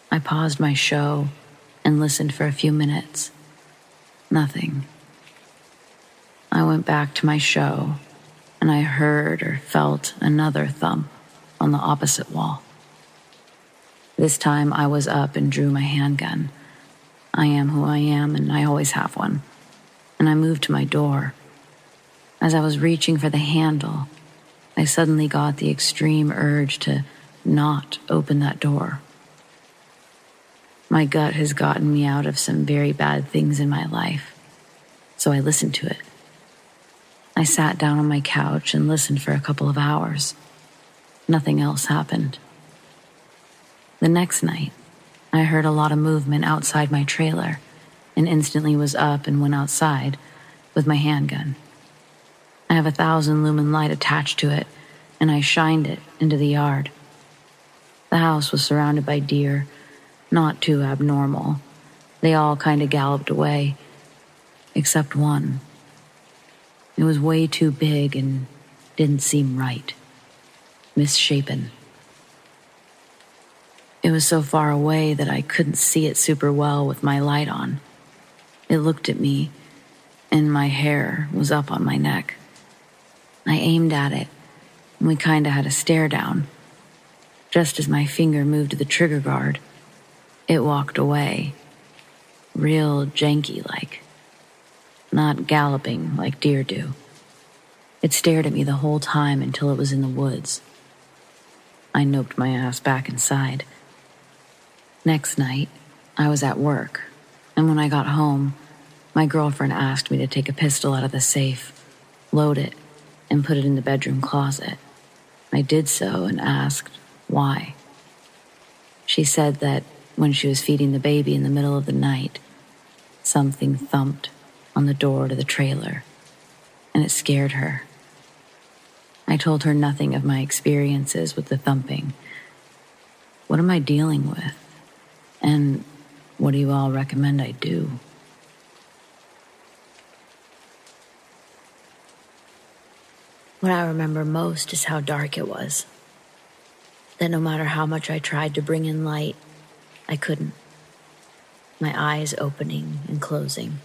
I paused my show and listened for a few minutes. Nothing. I went back to my show, and I heard or felt another thump on the opposite wall. This time I was up and drew my handgun. I am who I am, and I always have one. And I moved to my door. As I was reaching for the handle, I suddenly got the extreme urge to not open that door. My gut has gotten me out of some very bad things in my life, so I listened to it. I sat down on my couch and listened for a couple of hours. Nothing else happened. The next night, I heard a lot of movement outside my trailer and instantly was up and went outside with my handgun. I have a 1,000 lumen light attached to it, and I shined it into the yard. The house was surrounded by deer, not too abnormal. They all kind of galloped away, except one. It was way too big and didn't seem right. Misshapen. It was so far away that I couldn't see it super well with my light on. It looked at me, and my hair was up on my neck. I aimed at it, and we kinda had a stare down. Just as my finger moved to the trigger guard, it walked away. Real janky-like. Not galloping like deer do. It stared at me the whole time until it was in the woods. I noped my ass back inside. Next night, I was at work, and when I got home, my girlfriend asked me to take a pistol out of the safe, load it, and put it in the bedroom closet. I did so and asked why. She said that when she was feeding the baby in the middle of the night, something thumped on the door to the trailer, and it scared her. I told her nothing of my experiences with the thumping. What am I dealing with? And what do you all recommend I do? What I remember most is how dark it was. That no matter how much I tried to bring in light, I couldn't. My eyes opening and closing,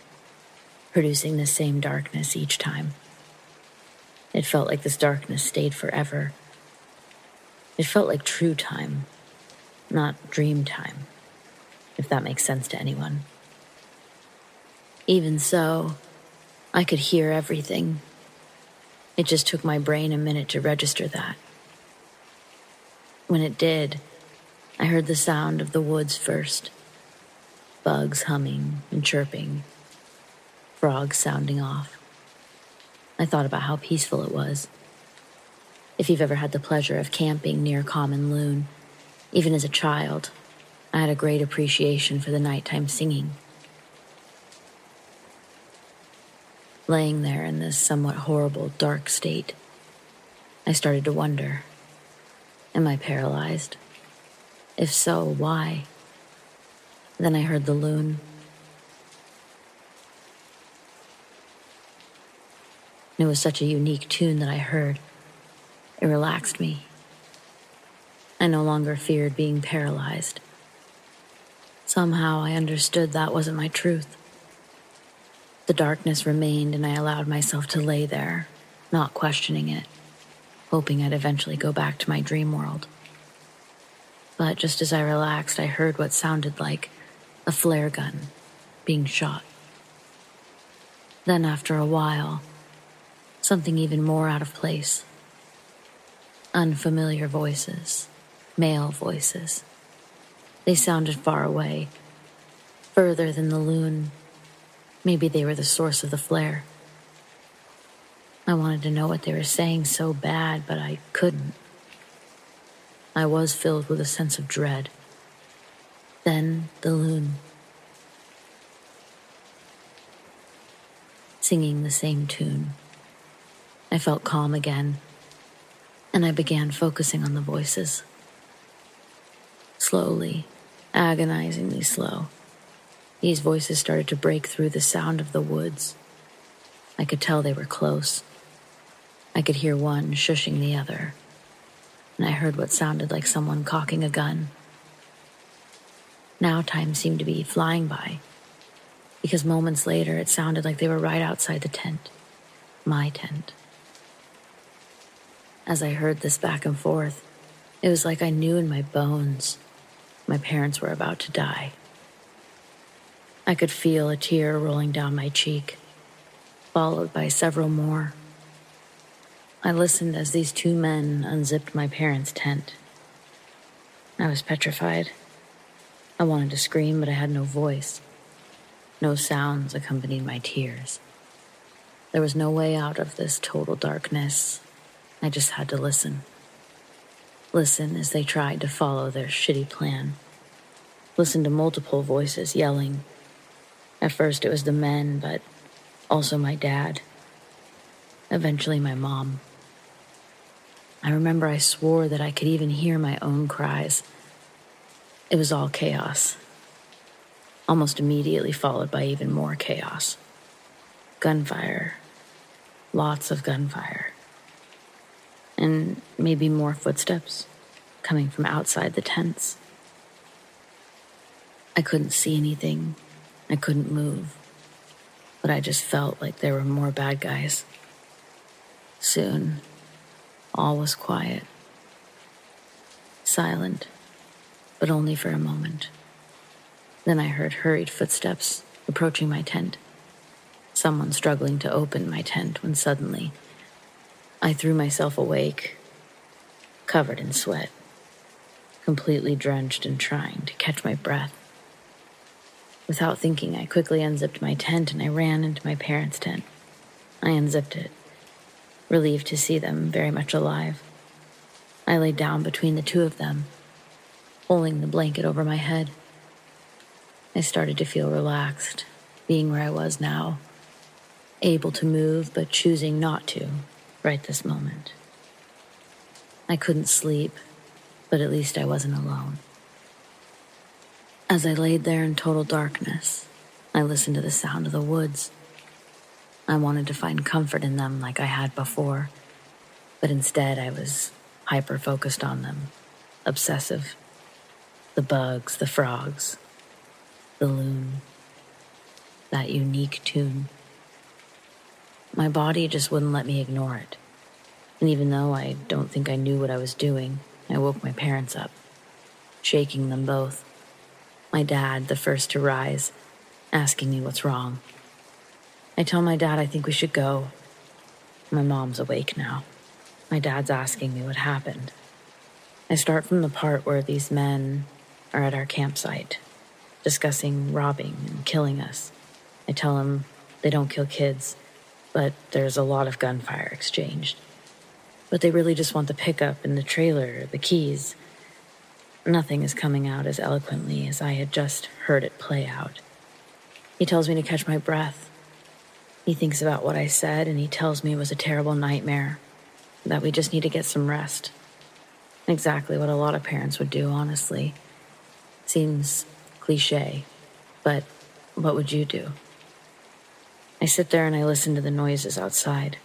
producing the same darkness each time. It felt like this darkness stayed forever. It felt like true time, not dream time, if that makes sense to anyone. Even so, I could hear everything. It just took my brain a minute to register that. When it did, I heard the sound of the woods first. Bugs humming and chirping, frogs sounding off. I thought about how peaceful it was. If you've ever had the pleasure of camping near Common Loon, even as a child, I had a great appreciation for the nighttime singing. Laying there in this somewhat horrible, dark state, I started to wonder, am I paralyzed? If so, why? Then I heard the loon. It was such a unique tune that I heard. It relaxed me. I no longer feared being paralyzed. Somehow I understood that wasn't my truth. The darkness remained, and I allowed myself to lay there, not questioning it, hoping I'd eventually go back to my dream world. But just as I relaxed, I heard what sounded like a flare gun being shot. Then after a while, something even more out of place. Unfamiliar voices, male voices. They sounded far away, further than the loon. Maybe they were the source of the flare. I wanted to know what they were saying so bad, but I couldn't. I was filled with a sense of dread. Then the loon, singing the same tune. I felt calm again, and I began focusing on the voices. Slowly, agonizingly slow, these voices started to break through the sound of the woods. I could tell they were close. I could hear one shushing the other, and I heard what sounded like someone cocking a gun. Now time seemed to be flying by, because moments later it sounded like they were right outside the tent, my tent. As I heard this back and forth, it was like I knew in my bones my parents were about to die. I could feel a tear rolling down my cheek, followed by several more. I listened as these two men unzipped my parents' tent. I was petrified. I wanted to scream, but I had no voice. No sounds accompanied my tears. There was no way out of this total darkness. I just had to listen. Listen as they tried to follow their shitty plan. Listen to multiple voices yelling. At first it was the men, but also my dad. Eventually my mom. I remember I swore that I could even hear my own cries. It was all chaos. Almost immediately followed by even more chaos. Gunfire. Lots of gunfire. And maybe more footsteps coming from outside the tents. I couldn't see anything. I couldn't move. But I just felt like there were more bad guys. Soon, all was quiet. Silent, but only for a moment. Then I heard hurried footsteps approaching my tent. Someone struggling to open my tent when suddenly I threw myself awake, covered in sweat, completely drenched and trying to catch my breath. Without thinking, I quickly unzipped my tent and I ran into my parents' tent. I unzipped it, relieved to see them very much alive. I lay down between the two of them, pulling the blanket over my head. I started to feel relaxed, being where I was now, able to move but choosing not to. Right this moment. I couldn't sleep, but at least I wasn't alone. As I laid there in total darkness, I listened to the sound of the woods. I wanted to find comfort in them like I had before, but instead I was hyper-focused on them, obsessive. The bugs, the frogs, the loon, that unique tune. My body just wouldn't let me ignore it. And even though I don't think I knew what I was doing, I woke my parents up, shaking them both. My dad, the first to rise, asking me what's wrong. I tell my dad I think we should go. My mom's awake now. My dad's asking me what happened. I start from the part where these men are at our campsite, discussing robbing and killing us. I tell him they don't kill kids, but there's a lot of gunfire exchanged. But they really just want the pickup and the trailer, the keys. Nothing is coming out as eloquently as I had just heard it play out. He tells me to catch my breath. He thinks about what I said, and he tells me it was a terrible nightmare. that we just need to get some rest. Exactly what a lot of parents would do, honestly. Seems cliche, but what would you do? I sit there and I listen to the noises outside.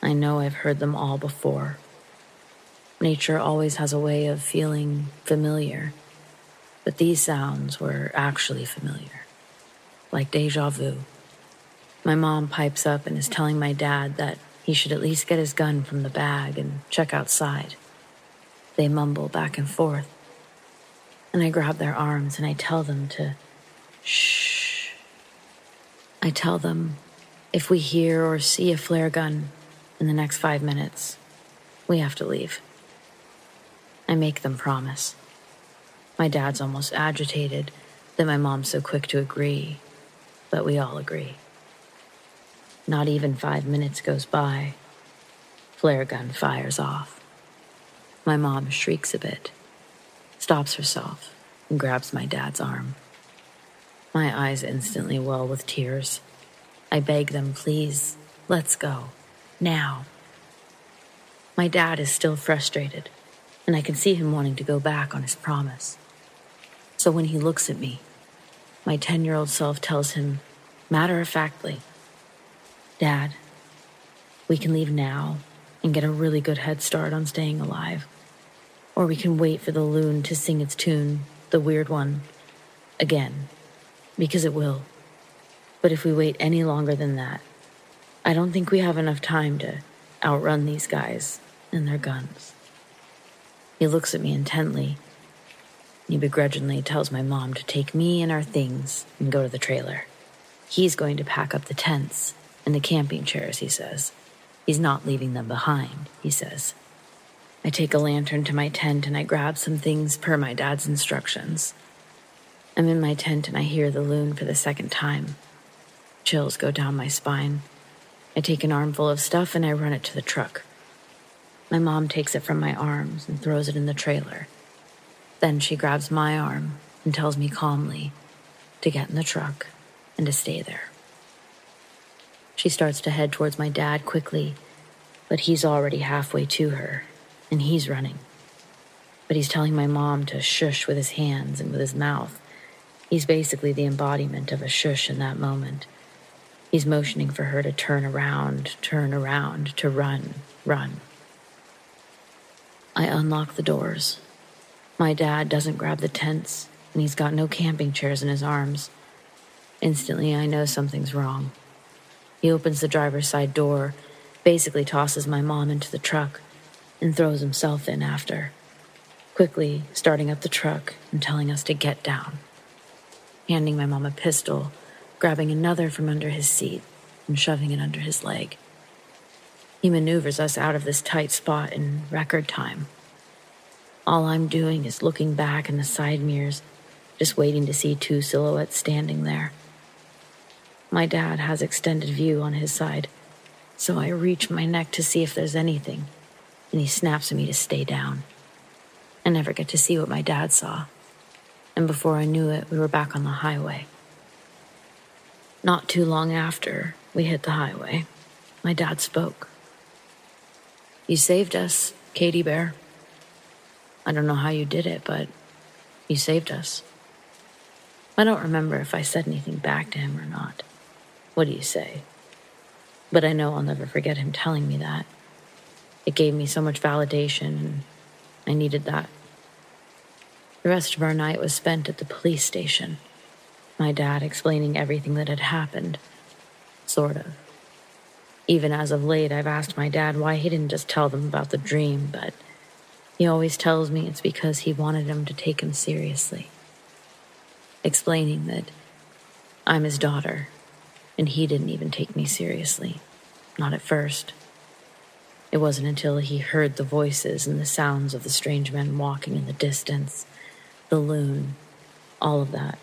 I know I've heard them all before. Nature always has a way of feeling familiar, but these sounds were actually familiar, like deja vu. My mom pipes up and is telling my dad that he should at least get his gun from the bag and check outside. They mumble back and forth, and I grab their arms and I tell them to shh. I tell them if we hear or see a flare gun in the next 5 minutes, we have to leave. I make them promise. My dad's almost agitated that my mom's so quick to agree, but we all agree. Not even 5 minutes goes by. Flare gun fires off. My mom shrieks a bit, stops herself, and grabs my dad's arm. My eyes instantly well with tears. I beg them, please, let's go, now. My dad is still frustrated, and I can see him wanting to go back on his promise. So when he looks at me, my 10-year-old self tells him, matter-of-factly, Dad, we can leave now and get a really good head start on staying alive. Or we can wait for the loon to sing its tune, the weird one, again, because it will. But if we wait any longer than that, I don't think we have enough time to outrun these guys and their guns. He looks at me intently. He begrudgingly tells my mom to take me and our things and go to the trailer. He's going to pack up the tents and the camping chairs, he says. He's not leaving them behind, he says. I take a lantern to my tent and I grab some things per my dad's instructions. I'm in my tent and I hear the loon for the second time. Chills go down my spine. I take an armful of stuff and I run it to the truck. My mom takes it from my arms and throws it in the trailer. Then she grabs my arm and tells me calmly to get in the truck and to stay there. She starts to head towards my dad quickly, but he's already halfway to her, and he's running. But he's telling my mom to shush with his hands and with his mouth. He's basically the embodiment of a shush in that moment. He's motioning for her to turn around, to run. I unlock the doors. My dad doesn't grab the tents, and he's got no camping chairs in his arms. Instantly, I know something's wrong. He opens the driver's side door, basically tosses my mom into the truck, and throws himself in after, quickly starting up the truck and telling us to get down, handing my mom a pistol, grabbing another from under his seat and shoving it under his leg. He maneuvers us out of this tight spot in record time. All I'm doing is looking back in the side mirrors, just waiting to see two silhouettes standing there. My dad has extended view on his side, so I reach my neck to see if there's anything, and he snaps at me to stay down. I never get to see what my dad saw, and before I knew it, we were back on the highway. Not too long after we hit the highway, my dad spoke. You saved us, Katie Bear. I don't know how you did it, but you saved us. I don't remember if I said anything back to him or not. What do you say? But I know I'll never forget him telling me that. It gave me so much validation, and I needed that. The rest of our night was spent at the police station. My dad explaining everything that had happened. Sort of. Even as of late, I've asked my dad why he didn't just tell them about the dream, but he always tells me it's because he wanted them to take him seriously. Explaining that I'm his daughter, and he didn't even take me seriously. Not at first. It wasn't until he heard the voices and the sounds of the strange men walking in the distance, the loon, all of that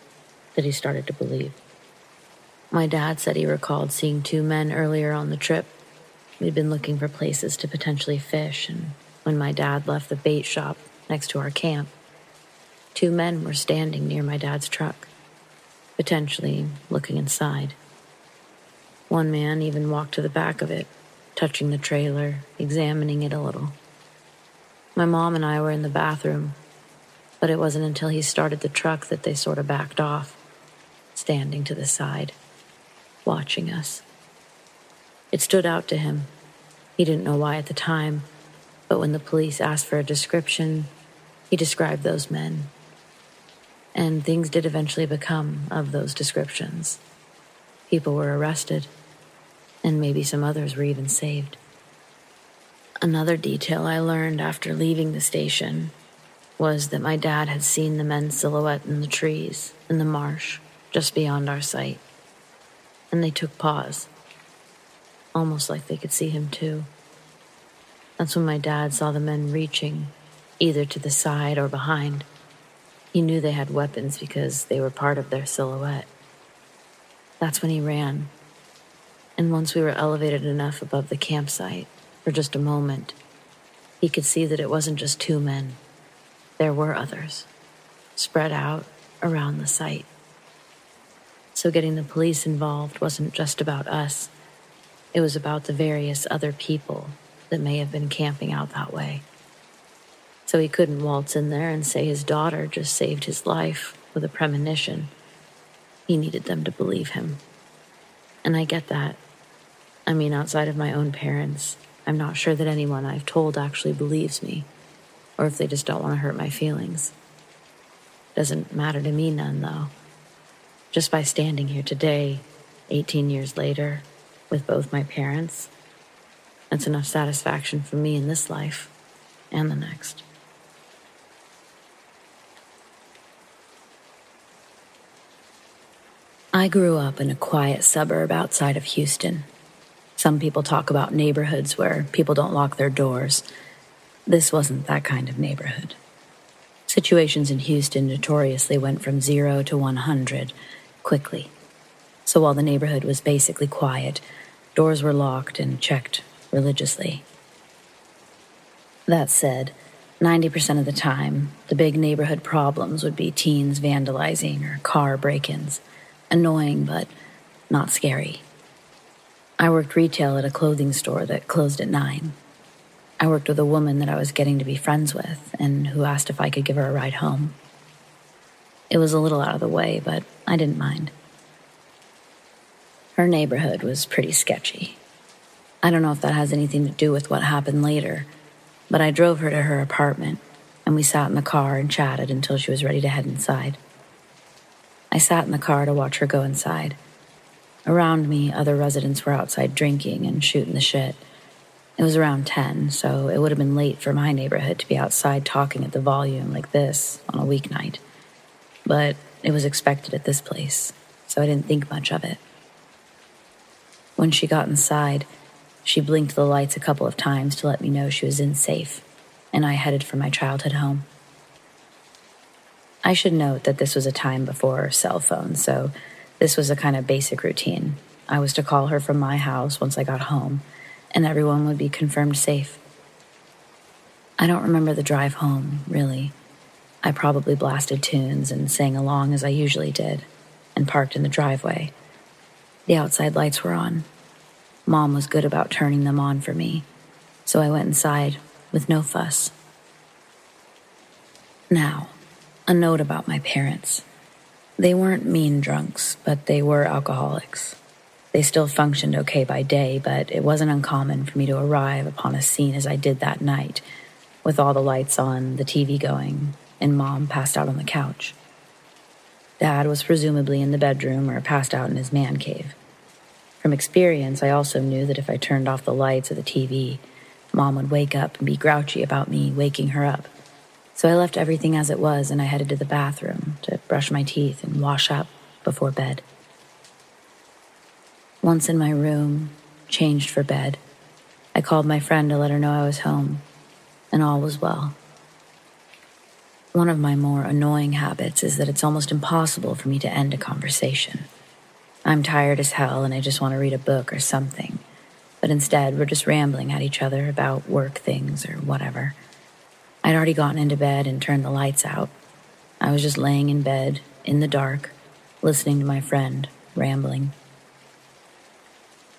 he started to believe. My dad said he recalled seeing two men earlier on the trip. We'd been looking for places to potentially fish, and when my dad left the bait shop next to our camp, two men were standing near my dad's truck, potentially looking inside. One man even walked to the back of it, touching the trailer, examining it a little. My mom and I were in the bathroom, but it wasn't until he started the truck that they sort of backed off, standing to the side, watching us. It stood out to him. He didn't know why at the time, but when the police asked for a description, he described those men. And things did eventually become of those descriptions. People were arrested, and maybe some others were even saved. Another detail I learned after leaving the station was that my dad had seen the men's silhouette in the trees in the marsh just beyond our sight. And they took pause, almost like they could see him too. That's when my dad saw the men reaching, either to the side or behind. He knew they had weapons because they were part of their silhouette. That's when he ran. And once we were elevated enough above the campsite, for just a moment, he could see that it wasn't just two men. There were others, spread out around the site. So getting the police involved wasn't just about us. It was about the various other people that may have been camping out that way. So he couldn't waltz in there and say his daughter just saved his life with a premonition. He needed them to believe him. And I get that. I mean, outside of my own parents, I'm not sure that anyone I've told actually believes me, or if they just don't want to hurt my feelings. Doesn't matter to me none, though. Just by standing here today, 18 years later, with both my parents, that's enough satisfaction for me in this life and the next. I grew up in a quiet suburb outside of Houston. Some people talk about neighborhoods where people don't lock their doors. This wasn't that kind of neighborhood. Situations in Houston notoriously went from 0 to 100 quickly. So while the neighborhood was basically quiet, doors were locked and checked religiously. That said, 90% of the time, the big neighborhood problems would be teens vandalizing or car break-ins. Annoying, but not scary. I worked retail at a clothing store that closed at 9. I worked with a woman that I was getting to be friends with and who asked if I could give her a ride home. It was a little out of the way, but I didn't mind. Her neighborhood was pretty sketchy. I don't know if that has anything to do with what happened later, but I drove her to her apartment, and we sat in the car and chatted until she was ready to head inside. I sat in the car to watch her go inside. Around me, other residents were outside drinking and shooting the shit. It was around 10, so it would have been late for my neighborhood to be outside talking at the volume like this on a weeknight. But it was expected at this place, so I didn't think much of it. When she got inside, she blinked the lights a couple of times to let me know she was in safe, and I headed for my childhood home. I should note that this was a time before cell phones, so this was a kind of basic routine. I was to call her from my house once I got home, and everyone would be confirmed safe. I don't remember the drive home, really. I probably blasted tunes and sang along as I usually did, and parked in the driveway. The outside lights were on. Mom was good about turning them on for me, so I went inside with no fuss. Now, a note about my parents. They weren't mean drunks, but they were alcoholics. They still functioned okay by day, but it wasn't uncommon for me to arrive upon a scene as I did that night, with all the lights on, the TV going, and Mom passed out on the couch. Dad was presumably in the bedroom or passed out in his man cave. From experience, I also knew that if I turned off the lights or the TV, Mom would wake up and be grouchy about me waking her up. So I left everything as it was and I headed to the bathroom to brush my teeth and wash up before bed. Once in my room, changed for bed, I called my friend to let her know I was home, and all was well. One of my more annoying habits is that it's almost impossible for me to end a conversation. I'm tired as hell and I just want to read a book or something, but instead we're just rambling at each other about work things or whatever. I'd already gotten into bed and turned the lights out. I was just laying in bed, in the dark, listening to my friend, rambling.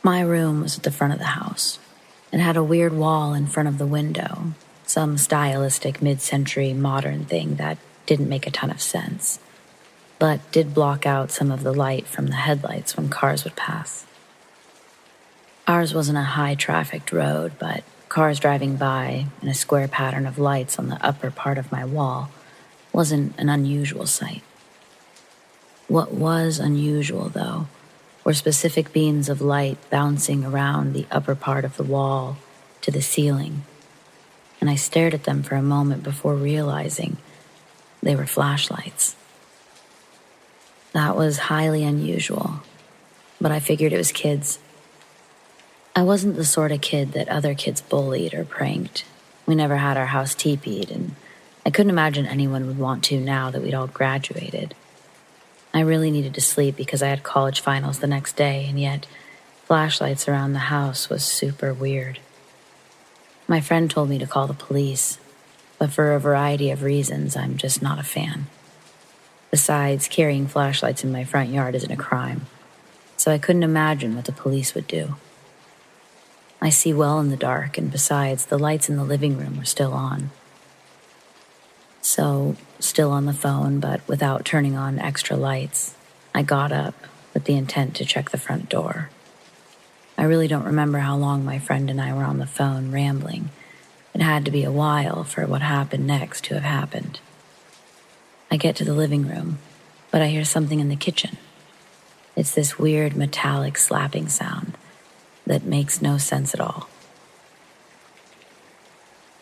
My room was at the front of the house. It had a weird wall in front of the window, some stylistic mid-century modern thing that didn't make a ton of sense, but did block out some of the light from the headlights when cars would pass. Ours wasn't a high-trafficked road, but cars driving by and a square pattern of lights on the upper part of my wall wasn't an unusual sight. What was unusual, though, were specific beams of light bouncing around the upper part of the wall to the ceiling, and I stared at them for a moment before realizing they were flashlights. That was highly unusual, but I figured it was kids. I wasn't the sort of kid that other kids bullied or pranked. We never had our house teepeed, and I couldn't imagine anyone would want to now that we'd all graduated. I really needed to sleep because I had college finals the next day, and yet flashlights around the house was super weird. My friend told me to call the police, but for a variety of reasons, I'm just not a fan. Besides, carrying flashlights in my front yard isn't a crime, so I couldn't imagine what the police would do. I see well in the dark, and besides, the lights in the living room were still on. So, still on the phone, but without turning on extra lights, I got up with the intent to check the front door. I really don't remember how long my friend and I were on the phone rambling. It had to be a while for what happened next to have happened. I get to the living room, but I hear something in the kitchen. It's this weird metallic slapping sound that makes no sense at all.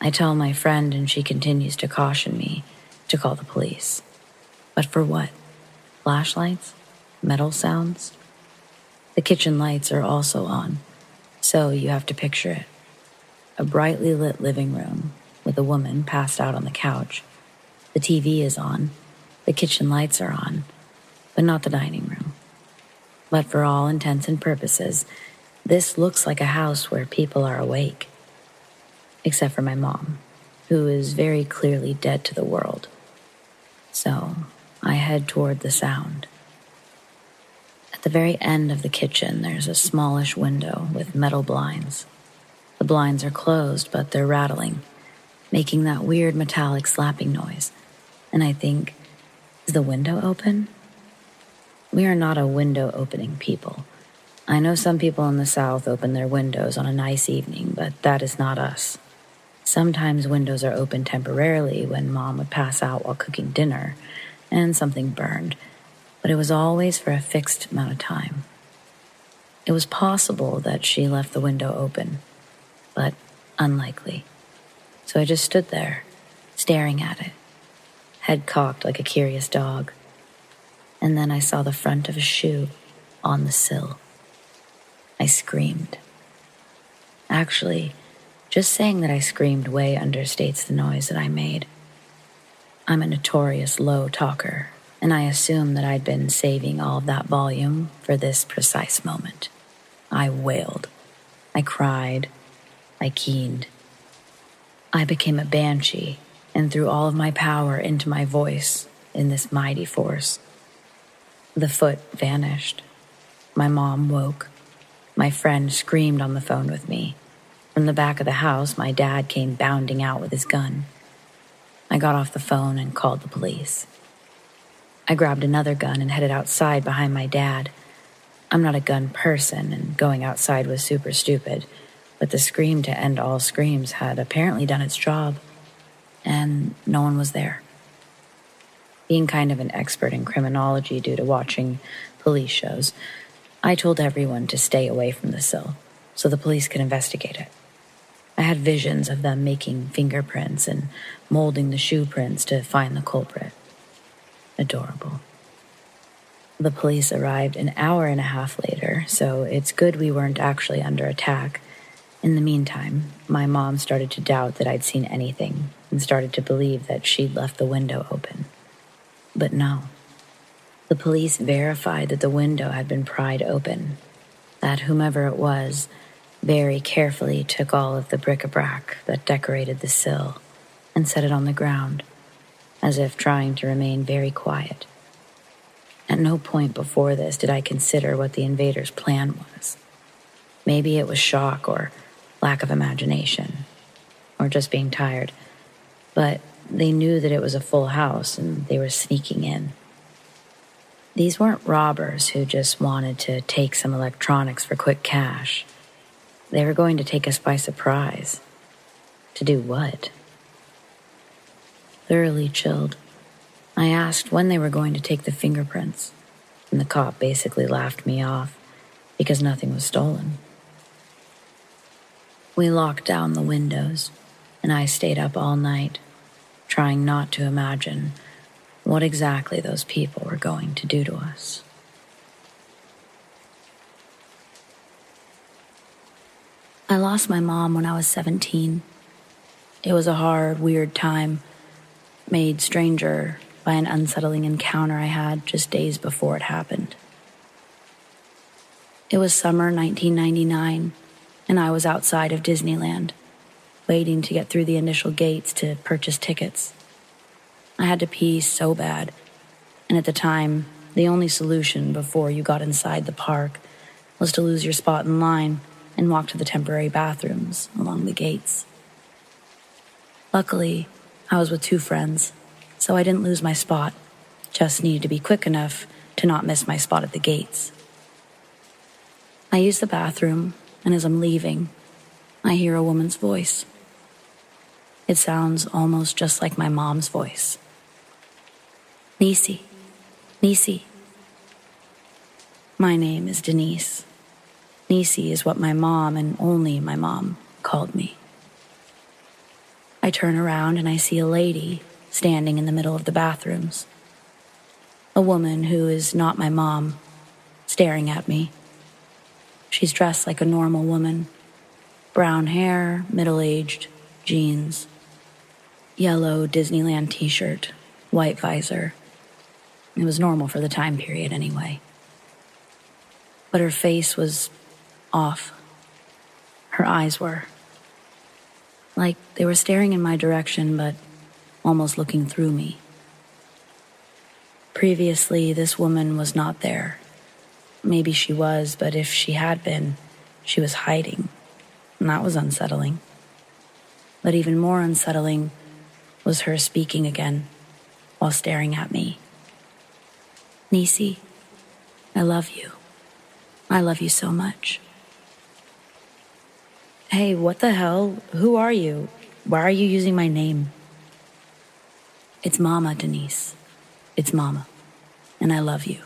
I tell my friend, and she continues to caution me to call the police. But for what? Flashlights? Metal sounds? The kitchen lights are also on, so you have to picture it. A brightly lit living room with a woman passed out on the couch. The TV is on, the kitchen lights are on, but not the dining room. But for all intents and purposes, this looks like a house where people are awake. Except for my mom, who is very clearly dead to the world. So I head toward the sound. At the very end of the kitchen, there's a smallish window with metal blinds. The blinds are closed, but they're rattling, making that weird metallic slapping noise. And I think, is the window open? We are not a window-opening people. I know some people in the South open their windows on a nice evening, but that is not us. Sometimes windows are open temporarily when Mom would pass out while cooking dinner and something burned, but it was always for a fixed amount of time. It was possible that she left the window open, but unlikely. So I just stood there, staring at it, head cocked like a curious dog. And then I saw the front of a shoe on the sill. I screamed. Actually, just saying that I screamed way understates the noise that I made. I'm a notorious low talker, and I assume that I'd been saving all of that volume for this precise moment. I wailed. I cried. I keened. I became a banshee and threw all of my power into my voice in this mighty force. The foot vanished. My mom woke. My friend screamed on the phone with me. From the back of the house, my dad came bounding out with his gun. I got off the phone and called the police. I grabbed another gun and headed outside behind my dad. I'm not a gun person, and going outside was super stupid, but the scream to end all screams had apparently done its job, and no one was there. Being kind of an expert in criminology due to watching police shows, I told everyone to stay away from the sill so the police could investigate it. I had visions of them making fingerprints and molding the shoe prints to find the culprit. Adorable. The police arrived an hour and a half later, so it's good we weren't actually under attack. In the meantime, my mom started to doubt that I'd seen anything and started to believe that she'd left the window open. But no. The police verified that the window had been pried open, that whomever it was very carefully took all of the bric-a-brac that decorated the sill and set it on the ground, as if trying to remain very quiet. At no point before this did I consider what the invaders' plan was. Maybe it was shock or lack of imagination, or just being tired. But they knew that it was a full house and they were sneaking in. These weren't robbers who just wanted to take some electronics for quick cash. They were going to take us by surprise. To do what? Thoroughly chilled, I asked when they were going to take the fingerprints, and the cop basically laughed me off because nothing was stolen. We locked down the windows, and I stayed up all night, trying not to imagine what exactly those people were going to do to us. I lost my mom when I was 17. It was a hard, weird time, made stranger by an unsettling encounter I had just days before it happened. It was summer 1999, and I was outside of Disneyland, waiting to get through the initial gates to purchase tickets. I had to pee so bad, and at the time, the only solution before you got inside the park was to lose your spot in line and walk to the temporary bathrooms along the gates. Luckily, I was with 2 friends, so I didn't lose my spot, just needed to be quick enough to not miss my spot at the gates. I use the bathroom, and as I'm leaving, I hear a woman's voice. It sounds almost just like my mom's voice. Nisi, Nisi. My name is Denise. Nisi is what my mom, and only my mom, called me. I turn around and I see a lady standing in the middle of the bathrooms. A woman who is not my mom, staring at me. She's dressed like a normal woman. Brown hair, middle-aged, jeans. Yellow Disneyland t-shirt, white visor. It was normal for the time period anyway. But her face was off. Her eyes were. Like they were staring in my direction, but almost looking through me. Previously, this woman was not there. Maybe she was, but if she had been, she was hiding. And that was unsettling. But even more unsettling was her speaking again while staring at me. Nisi, I love you. I love you so much. Hey, what the hell? Who are you? Why are you using my name? It's Mama, Denise. It's Mama. And I love you.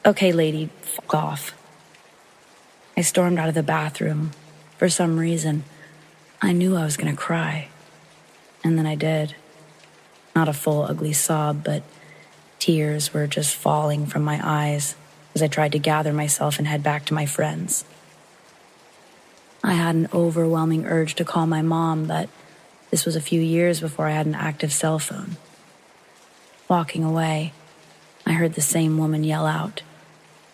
Okay, lady, fuck off. I stormed out of the bathroom. For some reason, I knew I was gonna cry. And then I did. Not a full ugly sob, but tears were just falling from my eyes as I tried to gather myself and head back to my friends. I had an overwhelming urge to call my mom, but this was a few years before I had an active cell phone. Walking away, I heard the same woman yell out.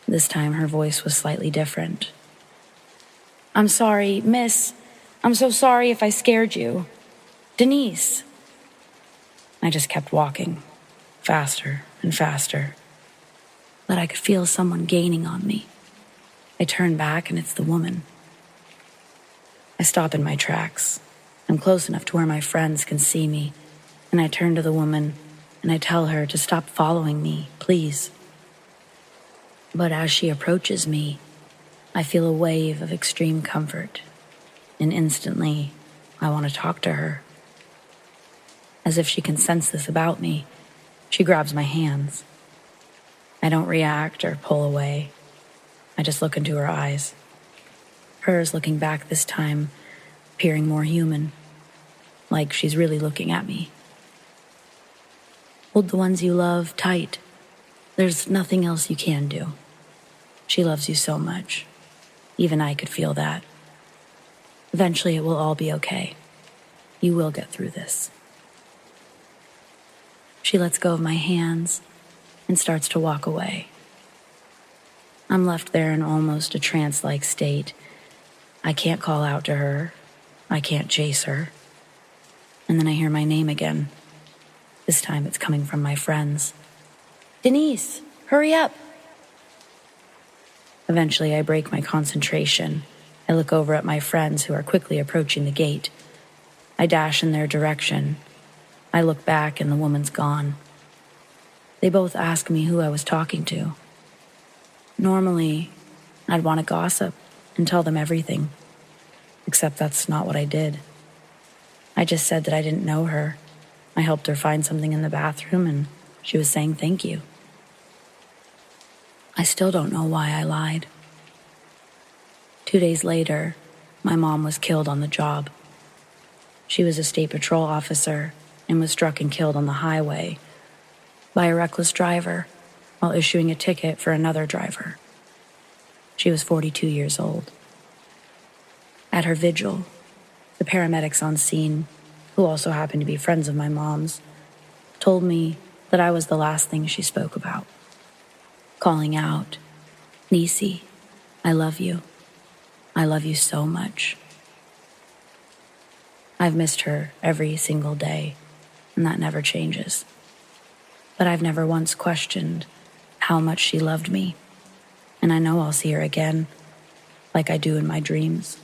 This time her voice was slightly different. I'm sorry, miss. I'm so sorry if I scared you. Denise. I just kept walking, faster and faster. But I could feel someone gaining on me. I turn back and it's the woman. I stop in my tracks. I'm close enough to where my friends can see me, and I turn to the woman and I tell her to stop following me, please. But as she approaches me, I feel a wave of extreme comfort, and instantly I want to talk to her. As if she can sense this about me, she grabs my hands. I don't react or pull away. I just look into her eyes. Hers looking back this time, appearing more human, like she's really looking at me. Hold the ones you love tight. There's nothing else you can do. She loves you so much. Even I could feel that. Eventually it will all be okay. You will get through this. She lets go of my hands and starts to walk away. I'm left there in almost a trance-like state. I can't call out to her. I can't chase her. And then I hear my name again. This time it's coming from my friends. Denise, hurry up. Eventually I break my concentration I look over at my friends who are quickly approaching the gate. I dash in their direction. I look back and the woman's gone. They both ask me who I was talking to. Normally, I'd want to gossip and tell them everything, except that's not what I did. I just said that I didn't know her. I helped her find something in the bathroom and she was saying thank you. I still don't know why I lied. 2 days later, my mom was killed on the job. She was a state patrol officer and was struck and killed on the highway by a reckless driver while issuing a ticket for another driver. She was 42 years old. At her vigil, the paramedics on scene, who also happened to be friends of my mom's, told me that I was the last thing she spoke about, calling out, "Nisi, I love you. I love you so much." I've missed her every single day, and that never changes. But I've never once questioned how much she loved me, and I know I'll see her again, like I do in my dreams.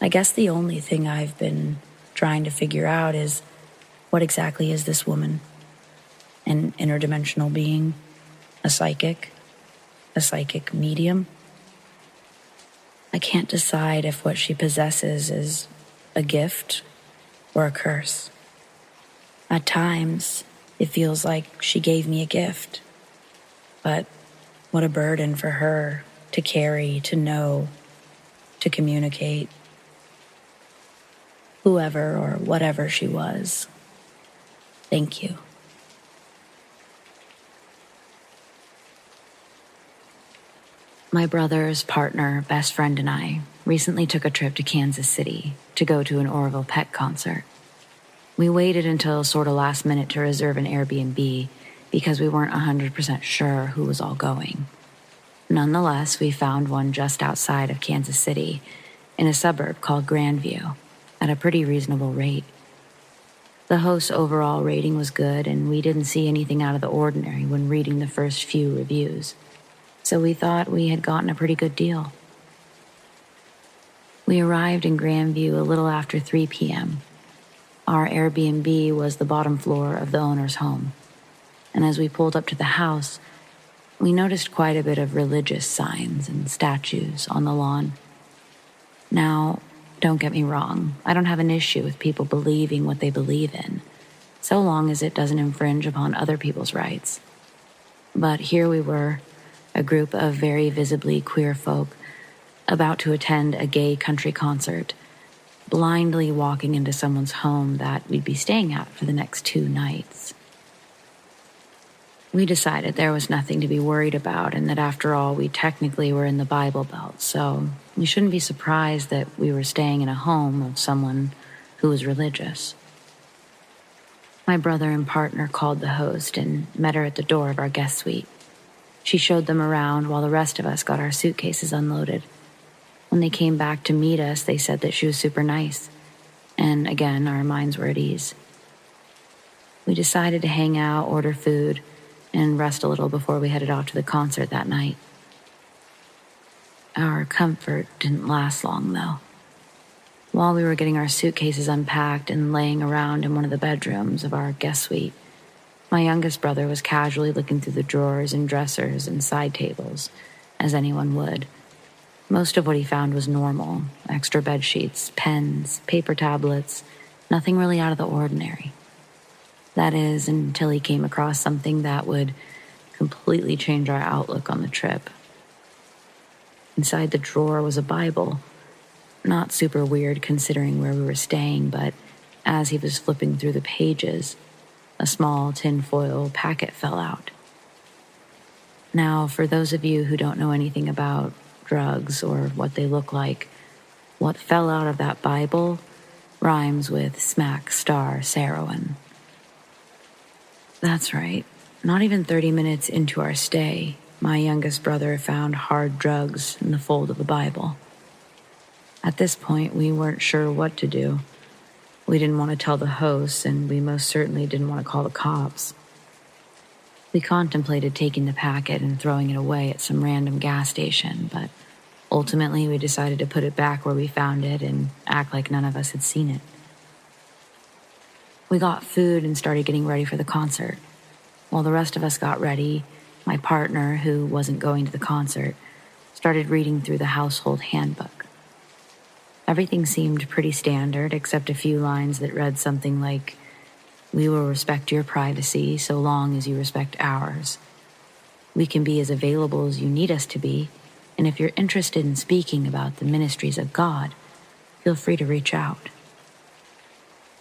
I guess the only thing I've been trying to figure out is, what exactly is this woman? An interdimensional being? A psychic medium? I can't decide if what she possesses is a gift or a curse. At times, it feels like she gave me a gift, but what a burden for her to carry, to know, to communicate. Whoever or whatever she was, thank you. My brother's partner, best friend, and I recently took a trip to Kansas City to go to an Orville Peck concert. We waited until sort of last minute to reserve an Airbnb because we weren't 100% sure who was all going. Nonetheless, we found one just outside of Kansas City in a suburb called Grandview at a pretty reasonable rate. The host's overall rating was good, and we didn't see anything out of the ordinary when reading the first few reviews. So we thought we had gotten a pretty good deal. We arrived in Grandview a little after 3 p.m. Our Airbnb was the bottom floor of the owner's home, and as we pulled up to the house, we noticed quite a bit of religious signs and statues on the lawn. Now, don't get me wrong, I don't have an issue with people believing what they believe in, so long as it doesn't infringe upon other people's rights. But here we were, a group of very visibly queer folk about to attend a gay country concert, blindly walking into someone's home that we'd be staying at for the next 2 nights. We decided there was nothing to be worried about, and that after all, we technically were in the Bible Belt, so we shouldn't be surprised that we were staying in a home of someone who was religious. My brother and partner called the host and met her at the door of our guest suite. She showed them around while the rest of us got our suitcases unloaded. When they came back to meet us, they said that she was super nice, and again, our minds were at ease. We decided to hang out, order food, and rest a little before we headed off to the concert that night. Our comfort didn't last long, though. While we were getting our suitcases unpacked and laying around in one of the bedrooms of our guest suite, my youngest brother was casually looking through the drawers and dressers and side tables, as anyone would. Most of what he found was normal: extra bed sheets, pens, paper tablets, nothing really out of the ordinary. That is, until he came across something that would completely change our outlook on the trip. Inside the drawer was a Bible. Not super weird considering where we were staying, but as he was flipping through the pages, a small tinfoil packet fell out. Now, for those of you who don't know anything about drugs or what they look like, what fell out of that Bible rhymes with smack star Saroin. That's right. Not even 30 minutes into our stay, my youngest brother found hard drugs in the fold of the Bible. At this point, we weren't sure what to do. We didn't want to tell the hosts, and we most certainly didn't want to call the cops. We contemplated taking the packet and throwing it away at some random gas station, but Ultimately, we decided to put it back where we found it and act like none of us had seen it. We got food and started getting ready for the concert. While the rest of us got ready, my partner, who wasn't going to the concert, started reading through the household handbook. Everything seemed pretty standard, except a few lines that read something like, "We will respect your privacy so long as you respect ours. We can be as available as you need us to be, and if you're interested in speaking about the ministries of God, feel free to reach out."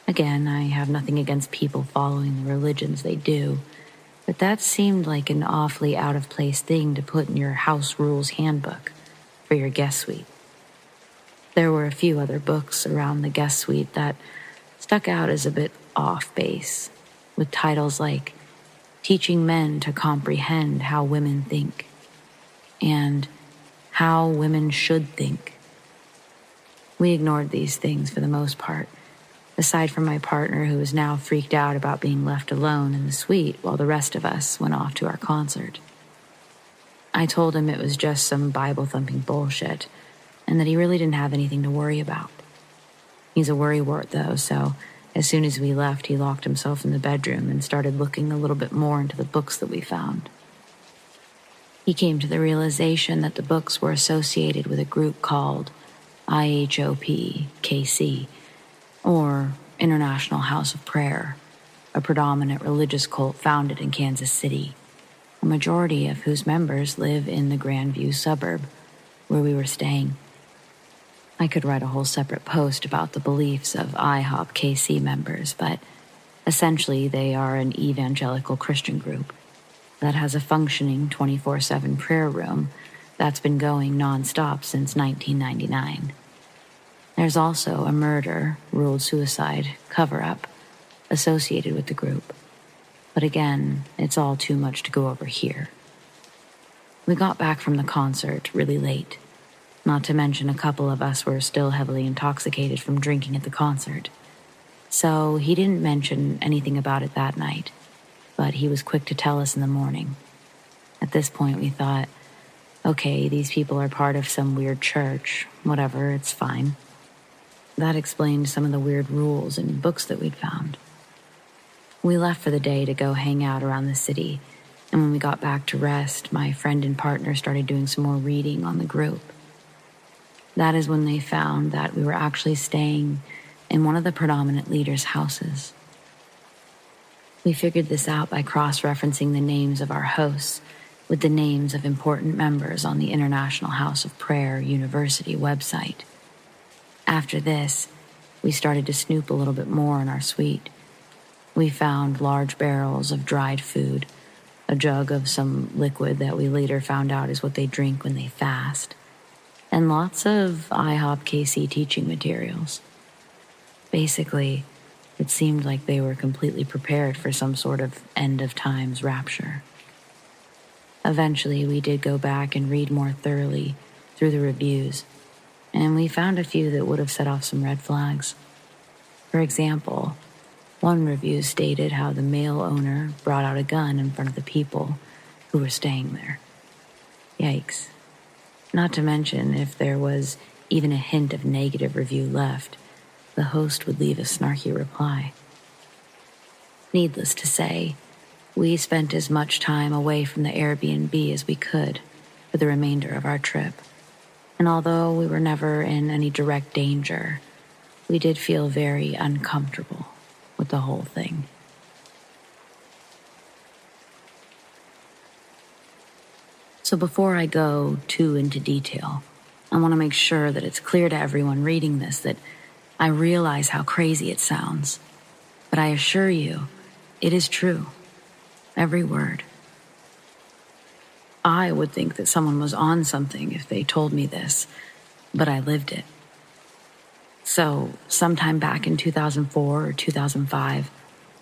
Again, I have nothing against people following the religions they do, but that seemed like an awfully out-of-place thing to put in your house rules handbook for your guest suite. There were a few other books around the guest suite that stuck out as a bit off base, with titles like Teaching Men to Comprehend How Women Think and How Women Should Think. We ignored these things for the most part, aside from my partner, who was now freaked out about being left alone in the suite while the rest of us went off to our concert. I told him it was just some Bible-thumping bullshit, and that he really didn't have anything to worry about. He's a worrywart, though, so as soon as we left, he locked himself in the bedroom and started looking a little bit more into the books that we found. He came to the realization that the books were associated with a group called IHOP-KC, or International House of Prayer, a predominant religious cult founded in Kansas City, a majority of whose members live in the Grandview suburb where we were staying. I could write a whole separate post about the beliefs of IHOP-KC members, but essentially they are an evangelical Christian group that has a functioning 24/7 prayer room that's been going nonstop since 1999. There's also a murder-ruled suicide cover-up associated with the group. But again, it's all too much to go over here. We got back from the concert really late, not to mention a couple of us were still heavily intoxicated from drinking at the concert. So he didn't mention anything about it that night, but he was quick to tell us in the morning. At this point, we thought, okay, these people are part of some weird church, whatever, it's fine. That explained some of the weird rules and books that we'd found. We left for the day to go hang out around the city, and when we got back to rest, my friend and partner started doing some more reading on the group. That is when they found that we were actually staying in one of the predominant leaders' houses. We figured this out by cross-referencing the names of our hosts with the names of important members on the International House of Prayer University website. After this, we started to snoop a little bit more in our suite. We found large barrels of dried food, a jug of some liquid that we later found out is what they drink when they fast, and lots of IHOP-KC teaching materials. Basically, it seemed like they were completely prepared for some sort of end-of-times rapture. Eventually, we did go back and read more thoroughly through the reviews, and we found a few that would have set off some red flags. For example, one review stated how the male owner brought out a gun in front of the people who were staying there. Yikes. Not to mention, if there was even a hint of negative review left, the host would leave a snarky reply. Needless to say, we spent as much time away from the Airbnb as we could for the remainder of our trip. And although we were never in any direct danger, we did feel very uncomfortable with the whole thing. So before I go too into detail, I want to make sure that it's clear to everyone reading this that I realize how crazy it sounds, but I assure you, it is true. Every word. I would think that someone was on something if they told me this, but I lived it. So, sometime back in 2004 or 2005,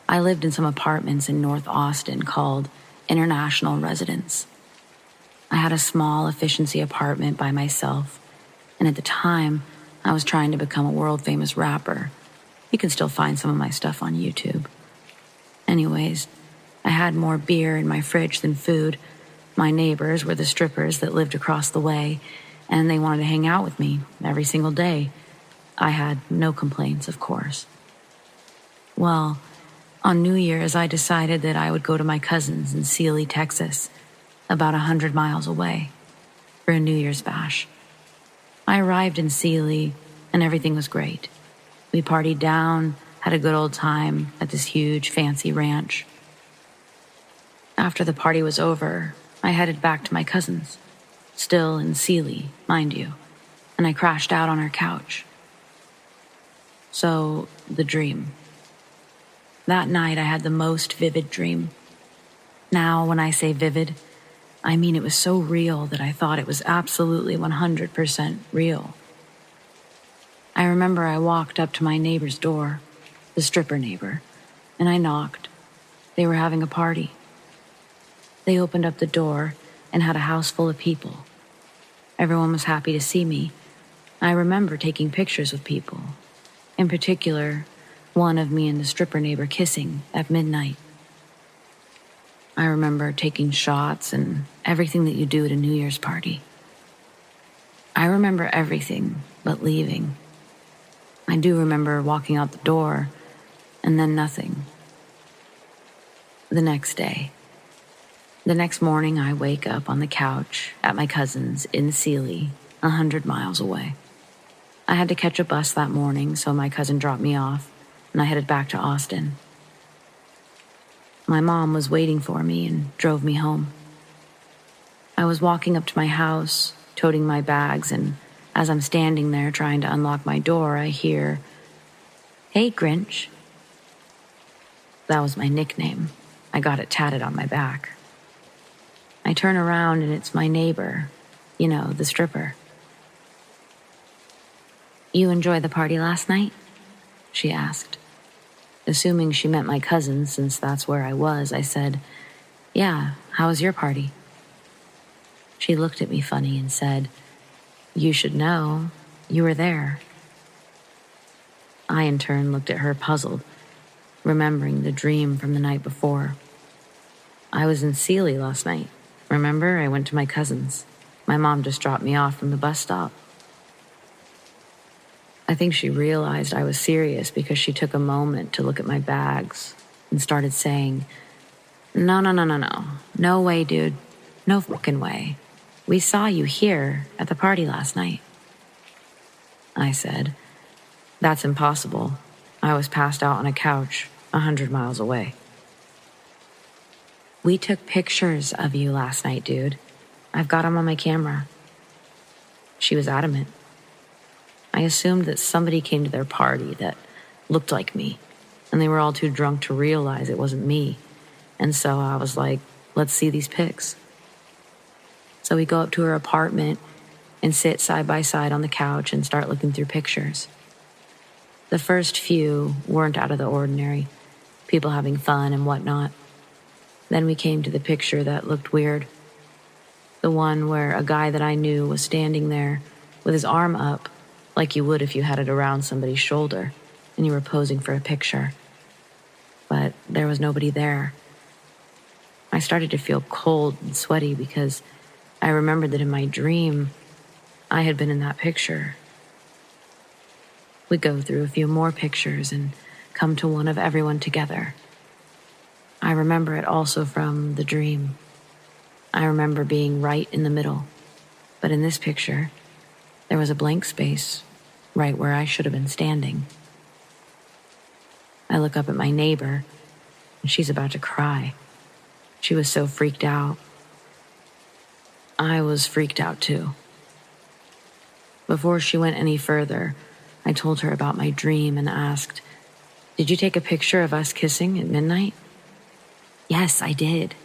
I lived in some apartments in North Austin called International Residence. I had a small efficiency apartment by myself, and at the time, I was trying to become a world-famous rapper. You can still find some of my stuff on YouTube. Anyways, I had more beer in my fridge than food. My neighbors were the strippers that lived across the way, and they wanted to hang out with me every single day. I had no complaints, of course. Well, on New Year's, I decided that I would go to my cousin's in Sealy, Texas, about 100 miles away, for a New Year's bash. I arrived in Sealy, and everything was great. We partied down, had a good old time at this huge, fancy ranch. After the party was over, I headed back to my cousin's, still in Sealy, mind you, and I crashed out on her couch. So, the dream. That night I had the most vivid dream. Now, when I say vivid, I mean it was so real that I thought it was absolutely 100% real. I remember I walked up to my neighbor's door, the stripper neighbor, and I knocked. They were having a party. They opened up the door and had a house full of people. Everyone was happy to see me. I remember taking pictures with people. In particular, one of me and the stripper neighbor kissing at midnight. I remember taking shots and everything that you do at a New Year's party. I remember everything but leaving. I do remember walking out the door and then nothing. The next morning, I wake up on the couch at my cousin's in Sealy, 100 miles away. I had to catch a bus that morning, so my cousin dropped me off, and I headed back to Austin. My mom was waiting for me and drove me home. I was walking up to my house, toting my bags, and as I'm standing there trying to unlock my door, I hear, "Hey, Grinch." That was my nickname. I got it tatted on my back. I turn around and it's my neighbor, the stripper. "You enjoy the party last night?" she asked. Assuming she meant my cousin, since that's where I was, I said, "Yeah, how was your party?" She looked at me funny and said, "You should know. You were there." I, in turn, looked at her puzzled, remembering the dream from the night before. "I was in Sealy last night. Remember, I went to my cousin's. My mom just dropped me off from the bus stop." I think she realized I was serious because she took a moment to look at my bags and started saying, No. No way, dude. No fucking way. We saw you here at the party last night." I said, "That's impossible. I was passed out on a couch 100 miles away." "We took pictures of you last night, dude. I've got them on my camera." She was adamant. I assumed that somebody came to their party that looked like me, and they were all too drunk to realize it wasn't me. And so I was like, "Let's see these pics." So we go up to her apartment and sit side by side on the couch and start looking through pictures. The first few weren't out of the ordinary, people having fun and whatnot. Then we came to the picture that looked weird. The one where a guy that I knew was standing there with his arm up, like you would if you had it around somebody's shoulder and you were posing for a picture. But there was nobody there. I started to feel cold and sweaty because I remembered that in my dream, I had been in that picture. We go through a few more pictures and come to one of everyone together. I remember it also from the dream. I remember being right in the middle, but in this picture, there was a blank space right where I should have been standing. I look up at my neighbor, and she's about to cry. She was so freaked out. I was freaked out too. Before she went any further, I told her about my dream and asked, "Did you take a picture of us kissing at midnight?" "Yes, I did,"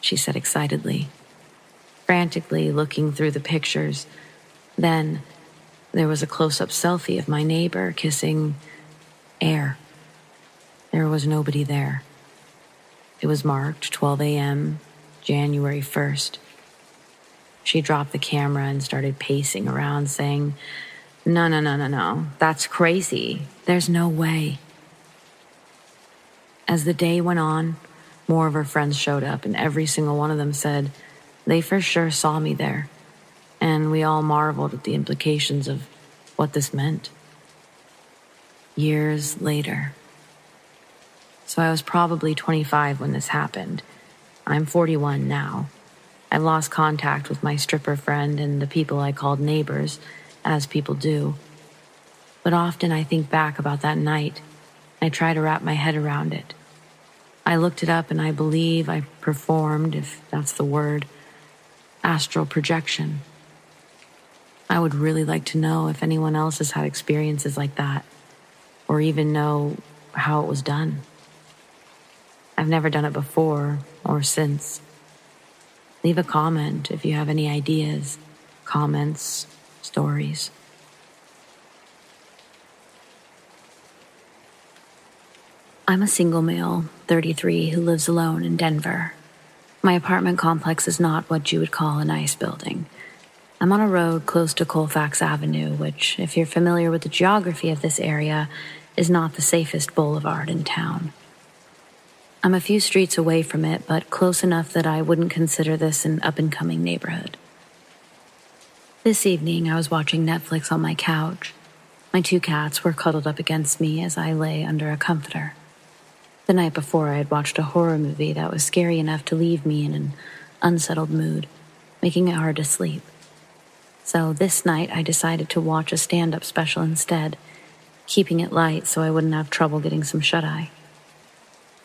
she said excitedly, frantically looking through the pictures. Then there was a close-up selfie of my neighbor kissing air. There was nobody there. It was marked 12 a.m., January 1st. She dropped the camera and started pacing around saying, No, that's crazy. There's no way." As the day went on, more of her friends showed up, and every single one of them said they for sure saw me there. and we all marveled at the implications of what this meant. Years later. So I was probably 25 when this happened. I'm 41 now. I've lost contact with my stripper friend and the people I called neighbors, as people do. But often I think back about that night. I try to wrap my head around it. I looked it up and I believe I performed, if that's the word, astral projection. I would really like to know if anyone else has had experiences like that, or even know how it was done. I've never done it before or since. Leave a comment if you have any ideas, comments, stories. I'm a single male, 33, who lives alone in Denver. My apartment complex is not what you would call a nice building. I'm on a road close to Colfax Avenue, which, if you're familiar with the geography of this area, is not the safest boulevard in town. I'm a few streets away from it, but close enough that I wouldn't consider this an up-and-coming neighborhood. This evening, I was watching Netflix on my couch. My 2 cats were cuddled up against me as I lay under a comforter. The night before, I had watched a horror movie that was scary enough to leave me in an unsettled mood, making it hard to sleep. So this night, I decided to watch a stand-up special instead, keeping it light so I wouldn't have trouble getting some shut-eye.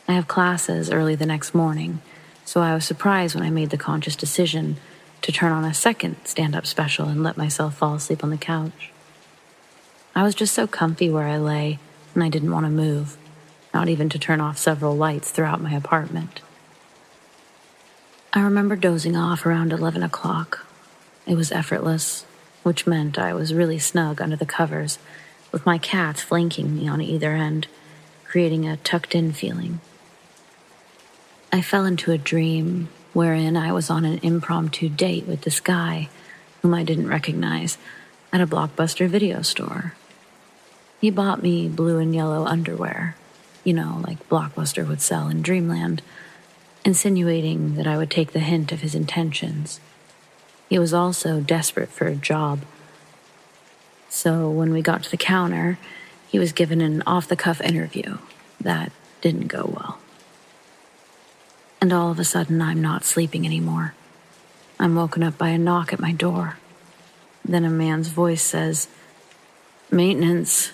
I have classes early the next morning, so I was surprised when I made the conscious decision to turn on a second stand-up special and let myself fall asleep on the couch. I was just so comfy where I lay, and I didn't want to move, not even to turn off several lights throughout my apartment. I remember dozing off around 11 o'clock. It was effortless, which meant I was really snug under the covers, with my cats flanking me on either end, creating a tucked-in feeling. I fell into a dream wherein I was on an impromptu date with this guy, whom I didn't recognize, at a Blockbuster video store. He bought me blue and yellow underwear, like Blockbuster would sell in Dreamland, insinuating that I would take the hint of his intentions. He was also desperate for a job. So when we got to the counter, he was given an off-the-cuff interview that didn't go well. And all of a sudden, I'm not sleeping anymore. I'm woken up by a knock at my door. Then a man's voice says, "Maintenance."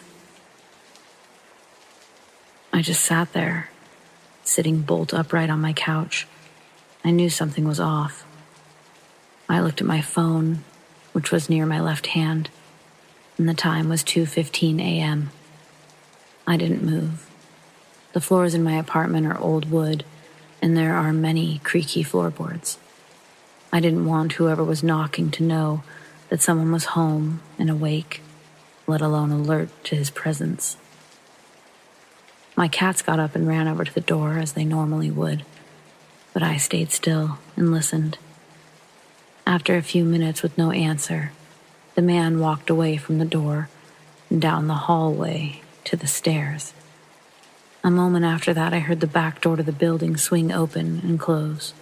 I just sat there, sitting bolt upright on my couch. I knew something was off. I looked at my phone, which was near my left hand, and the time was 2:15 a.m. I didn't move. The floors in my apartment are old wood, and there are many creaky floorboards. I didn't want whoever was knocking to know that someone was home and awake, let alone alert to his presence. My cats got up and ran over to the door as they normally would, but I stayed still and listened. After a few minutes with no answer, the man walked away from the door and down the hallway to the stairs. A moment after that, I heard the back door to the building swing open and close.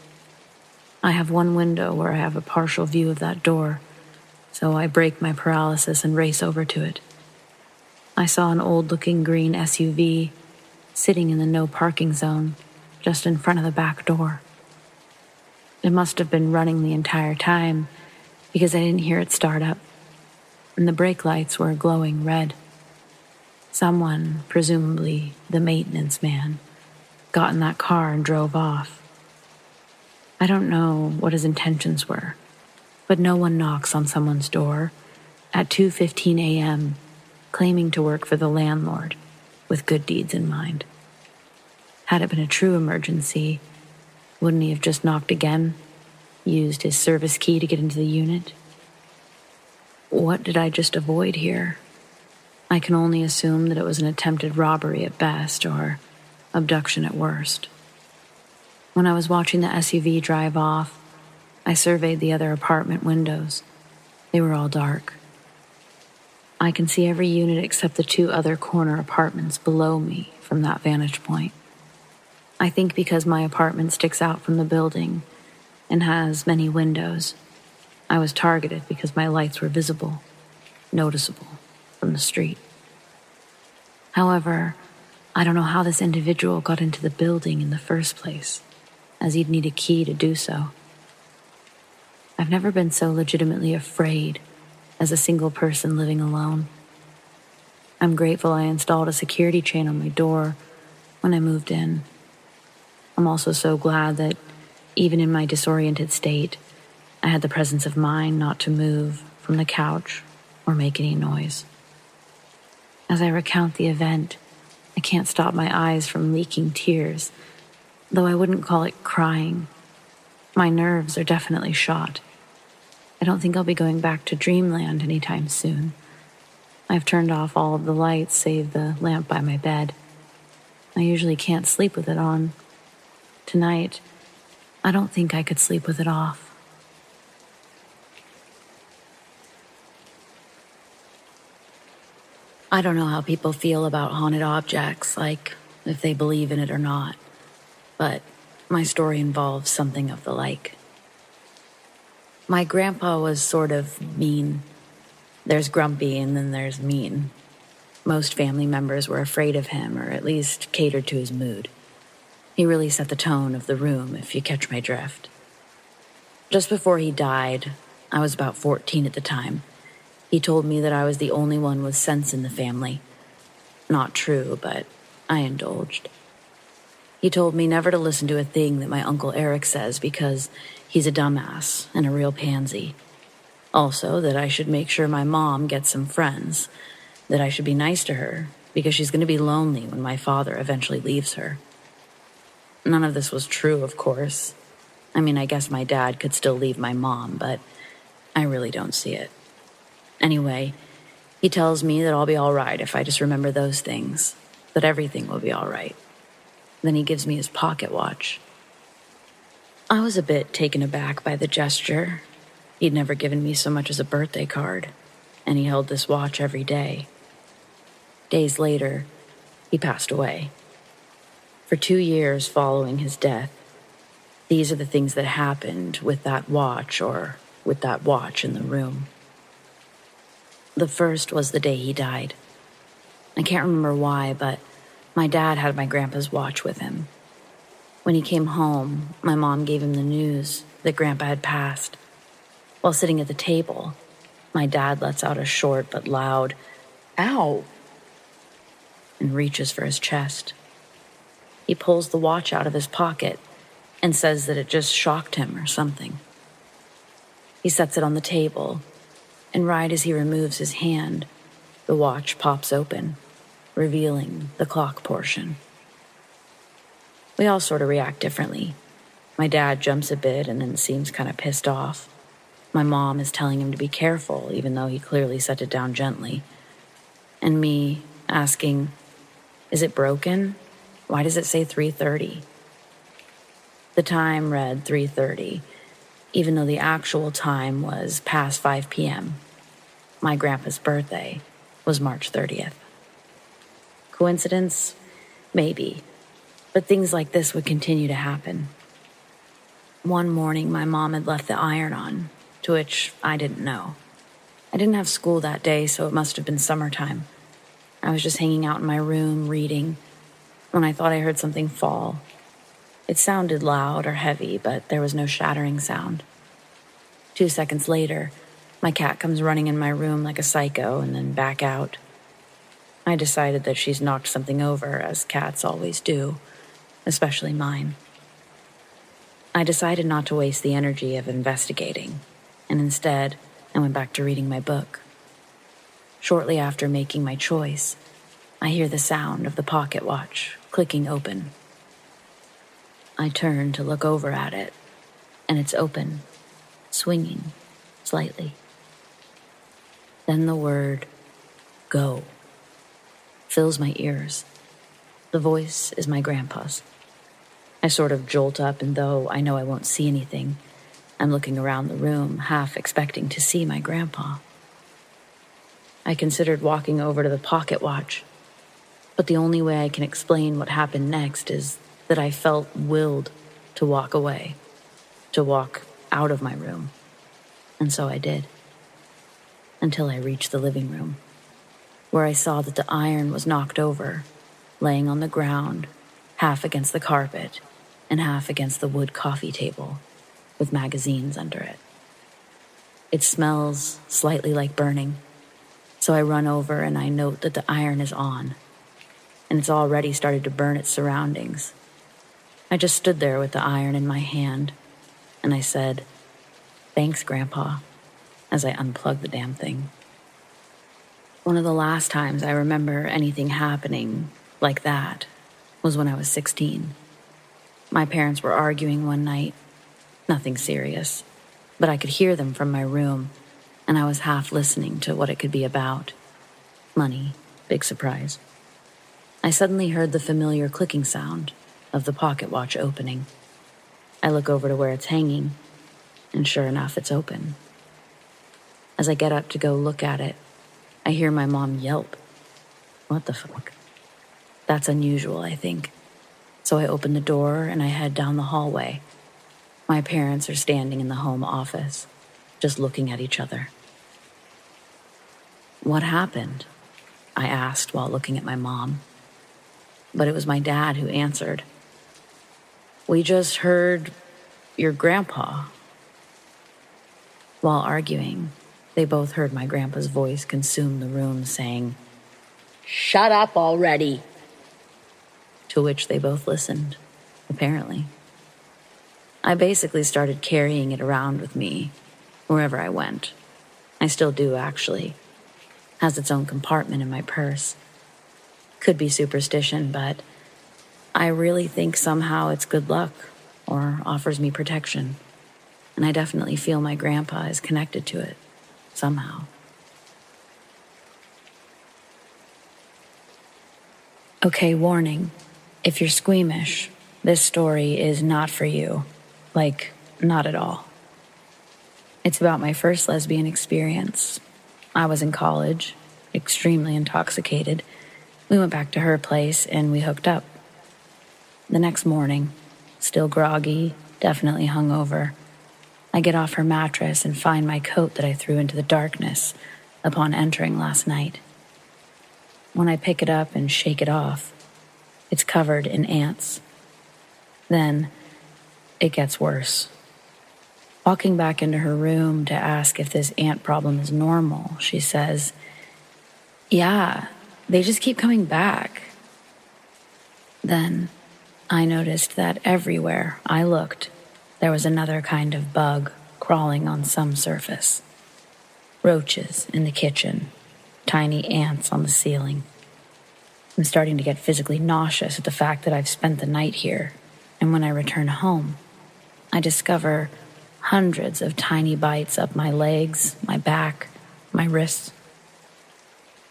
I have one window where I have a partial view of that door, so I break my paralysis and race over to it. I saw an old-looking green SUV sitting in the no parking zone just in front of the back door. It must have been running the entire time because I didn't hear it start up, and the brake lights were glowing red. Someone, presumably the maintenance man, got in that car and drove off. I don't know what his intentions were, but no one knocks on someone's door at 2:15 a.m. claiming to work for the landlord with good deeds in mind. Had it been a true emergency, wouldn't he have just knocked again, used his service key to get into the unit? What did I just avoid here? I can only assume that it was an attempted robbery at best or abduction at worst. When I was watching the SUV drive off, I surveyed the other apartment windows. They were all dark. I can see every unit except the 2 other corner apartments below me from that vantage point. I think because my apartment sticks out from the building and has many windows, I was targeted because my lights were visible, noticeable from the street. However, I don't know how this individual got into the building in the first place, as he'd need a key to do so. I've never been so legitimately afraid as a single person living alone. I'm grateful I installed a security chain on my door when I moved in. I'm also so glad that, even in my disoriented state, I had the presence of mind not to move from the couch or make any noise. As I recount the event, I can't stop my eyes from leaking tears, though I wouldn't call it crying. My nerves are definitely shot. I don't think I'll be going back to dreamland anytime soon. I've turned off all of the lights save the lamp by my bed. I usually can't sleep with it on. Tonight, I don't think I could sleep with it off. I don't know how people feel about haunted objects, like if they believe in it or not, but my story involves something of the like. My grandpa was sort of mean. There's grumpy and then there's mean. Most family members were afraid of him, or at least catered to his mood. He really set the tone of the room, if you catch my drift. Just before he died, I was about 14 at the time, he told me that I was the only one with sense in the family. Not true, but I indulged. He told me never to listen to a thing that my Uncle Eric says because he's a dumbass and a real pansy. Also, that I should make sure my mom gets some friends, that I should be nice to her because she's going to be lonely when my father eventually leaves her. None of this was true, of course. I mean, I guess my dad could still leave my mom, but I really don't see it. Anyway, he tells me that I'll be all right if I just remember those things, that everything will be all right. Then he gives me his pocket watch. I was a bit taken aback by the gesture. He'd never given me so much as a birthday card, and he held this watch every day. Days later, he passed away. For 2 years following his death, these are the things that happened with that watch or with that watch in the room. The first was the day he died. I can't remember why, but my dad had my grandpa's watch with him. When he came home, my mom gave him the news that Grandpa had passed. While sitting at the table, my dad lets out a short but loud, "Ow!" and reaches for his chest. He pulls the watch out of his pocket and says that it just shocked him or something. He sets it on the table, and right as he removes his hand, the watch pops open, revealing the clock portion. We all sort of react differently. My dad jumps a bit and then seems kind of pissed off. My mom is telling him to be careful, even though he clearly set it down gently. And me asking, "Is it broken? Why does it say 3:30? The time read 3:30, even though the actual time was past 5 p.m. My grandpa's birthday was March 30th. Coincidence? Maybe. But things like this would continue to happen. One morning, my mom had left the iron on, to which I didn't know. I didn't have school that day, so it must have been summertime. I was just hanging out in my room, reading, when I thought I heard something fall. It sounded loud or heavy, but there was no shattering sound. 2 seconds later, my cat comes running in my room like a psycho and then back out. I decided that she's knocked something over, as cats always do, especially mine. I decided not to waste the energy of investigating, and instead, I went back to reading my book. Shortly after making my choice, I hear the sound of the pocket watch clicking open. I turn to look over at it, and it's open, swinging slightly. Then the word, "Go," fills my ears. The voice is my grandpa's. I sort of jolt up, and though I know I won't see anything, I'm looking around the room, half expecting to see my grandpa. I considered walking over to the pocket watch, but the only way I can explain what happened next is that I felt willed to walk away, to walk out of my room. And so I did. Until I reached the living room, where I saw that the iron was knocked over, laying on the ground, half against the carpet and half against the wood coffee table, with magazines under it. It smells slightly like burning, so I run over and I note that the iron is on, and it's already started to burn its surroundings. I just stood there with the iron in my hand, and I said, "Thanks, Grandpa," as I unplugged the damn thing. One of the last times I remember anything happening like that was when I was 16. My parents were arguing one night, nothing serious, but I could hear them from my room, and I was half listening to what it could be about. Money, big surprise. I suddenly heard the familiar clicking sound of the pocket watch opening. I look over to where it's hanging, and sure enough, it's open. As I get up to go look at it, I hear my mom yelp. What the fuck? That's unusual, I think. So I open the door and I head down the hallway. My parents are standing in the home office, just looking at each other. "What happened?" I asked while looking at my mom. But it was my dad who answered. "We just heard your grandpa." While arguing, they both heard my grandpa's voice consume the room saying, "Shut up already!" To which they both listened, apparently. I basically started carrying it around with me wherever I went. I still do, actually. Has its own compartment in my purse. Could be superstition, but I really think somehow it's good luck or offers me protection. And I definitely feel my grandpa is connected to it, somehow. Okay, warning. If you're squeamish, this story is not for you. Like, not at all. It's about my first lesbian experience. I was in college, extremely intoxicated. We went back to her place and we hooked up. The next morning, still groggy, definitely hungover, I get off her mattress and find my coat that I threw into the darkness upon entering last night. When I pick it up and shake it off, it's covered in ants. Then, it gets worse. Walking back into her room to ask if this ant problem is normal, she says, "Yeah, they just keep coming back." Then, I noticed that everywhere I looked, there was another kind of bug crawling on some surface. Roaches in the kitchen, tiny ants on the ceiling. I'm starting to get physically nauseous at the fact that I've spent the night here, and when I return home, I discover hundreds of tiny bites up my legs, my back, my wrists.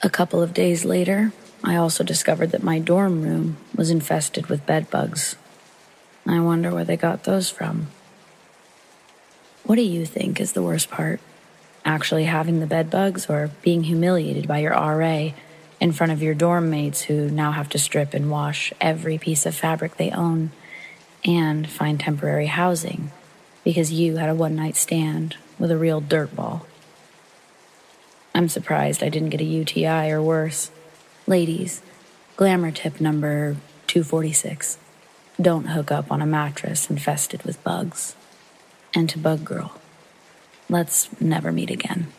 A couple of days later, I also discovered that my dorm room was infested with bed bugs. I wonder where they got those from. What do you think is the worst part? Actually having the bed bugs or being humiliated by your RA in front of your dorm mates who now have to strip and wash every piece of fabric they own and find temporary housing because you had a one-night stand with a real dirtball? I'm surprised I didn't get a UTI or worse. Ladies, glamour tip number 246. Don't hook up on a mattress infested with bugs. And to Bug Girl, let's never meet again.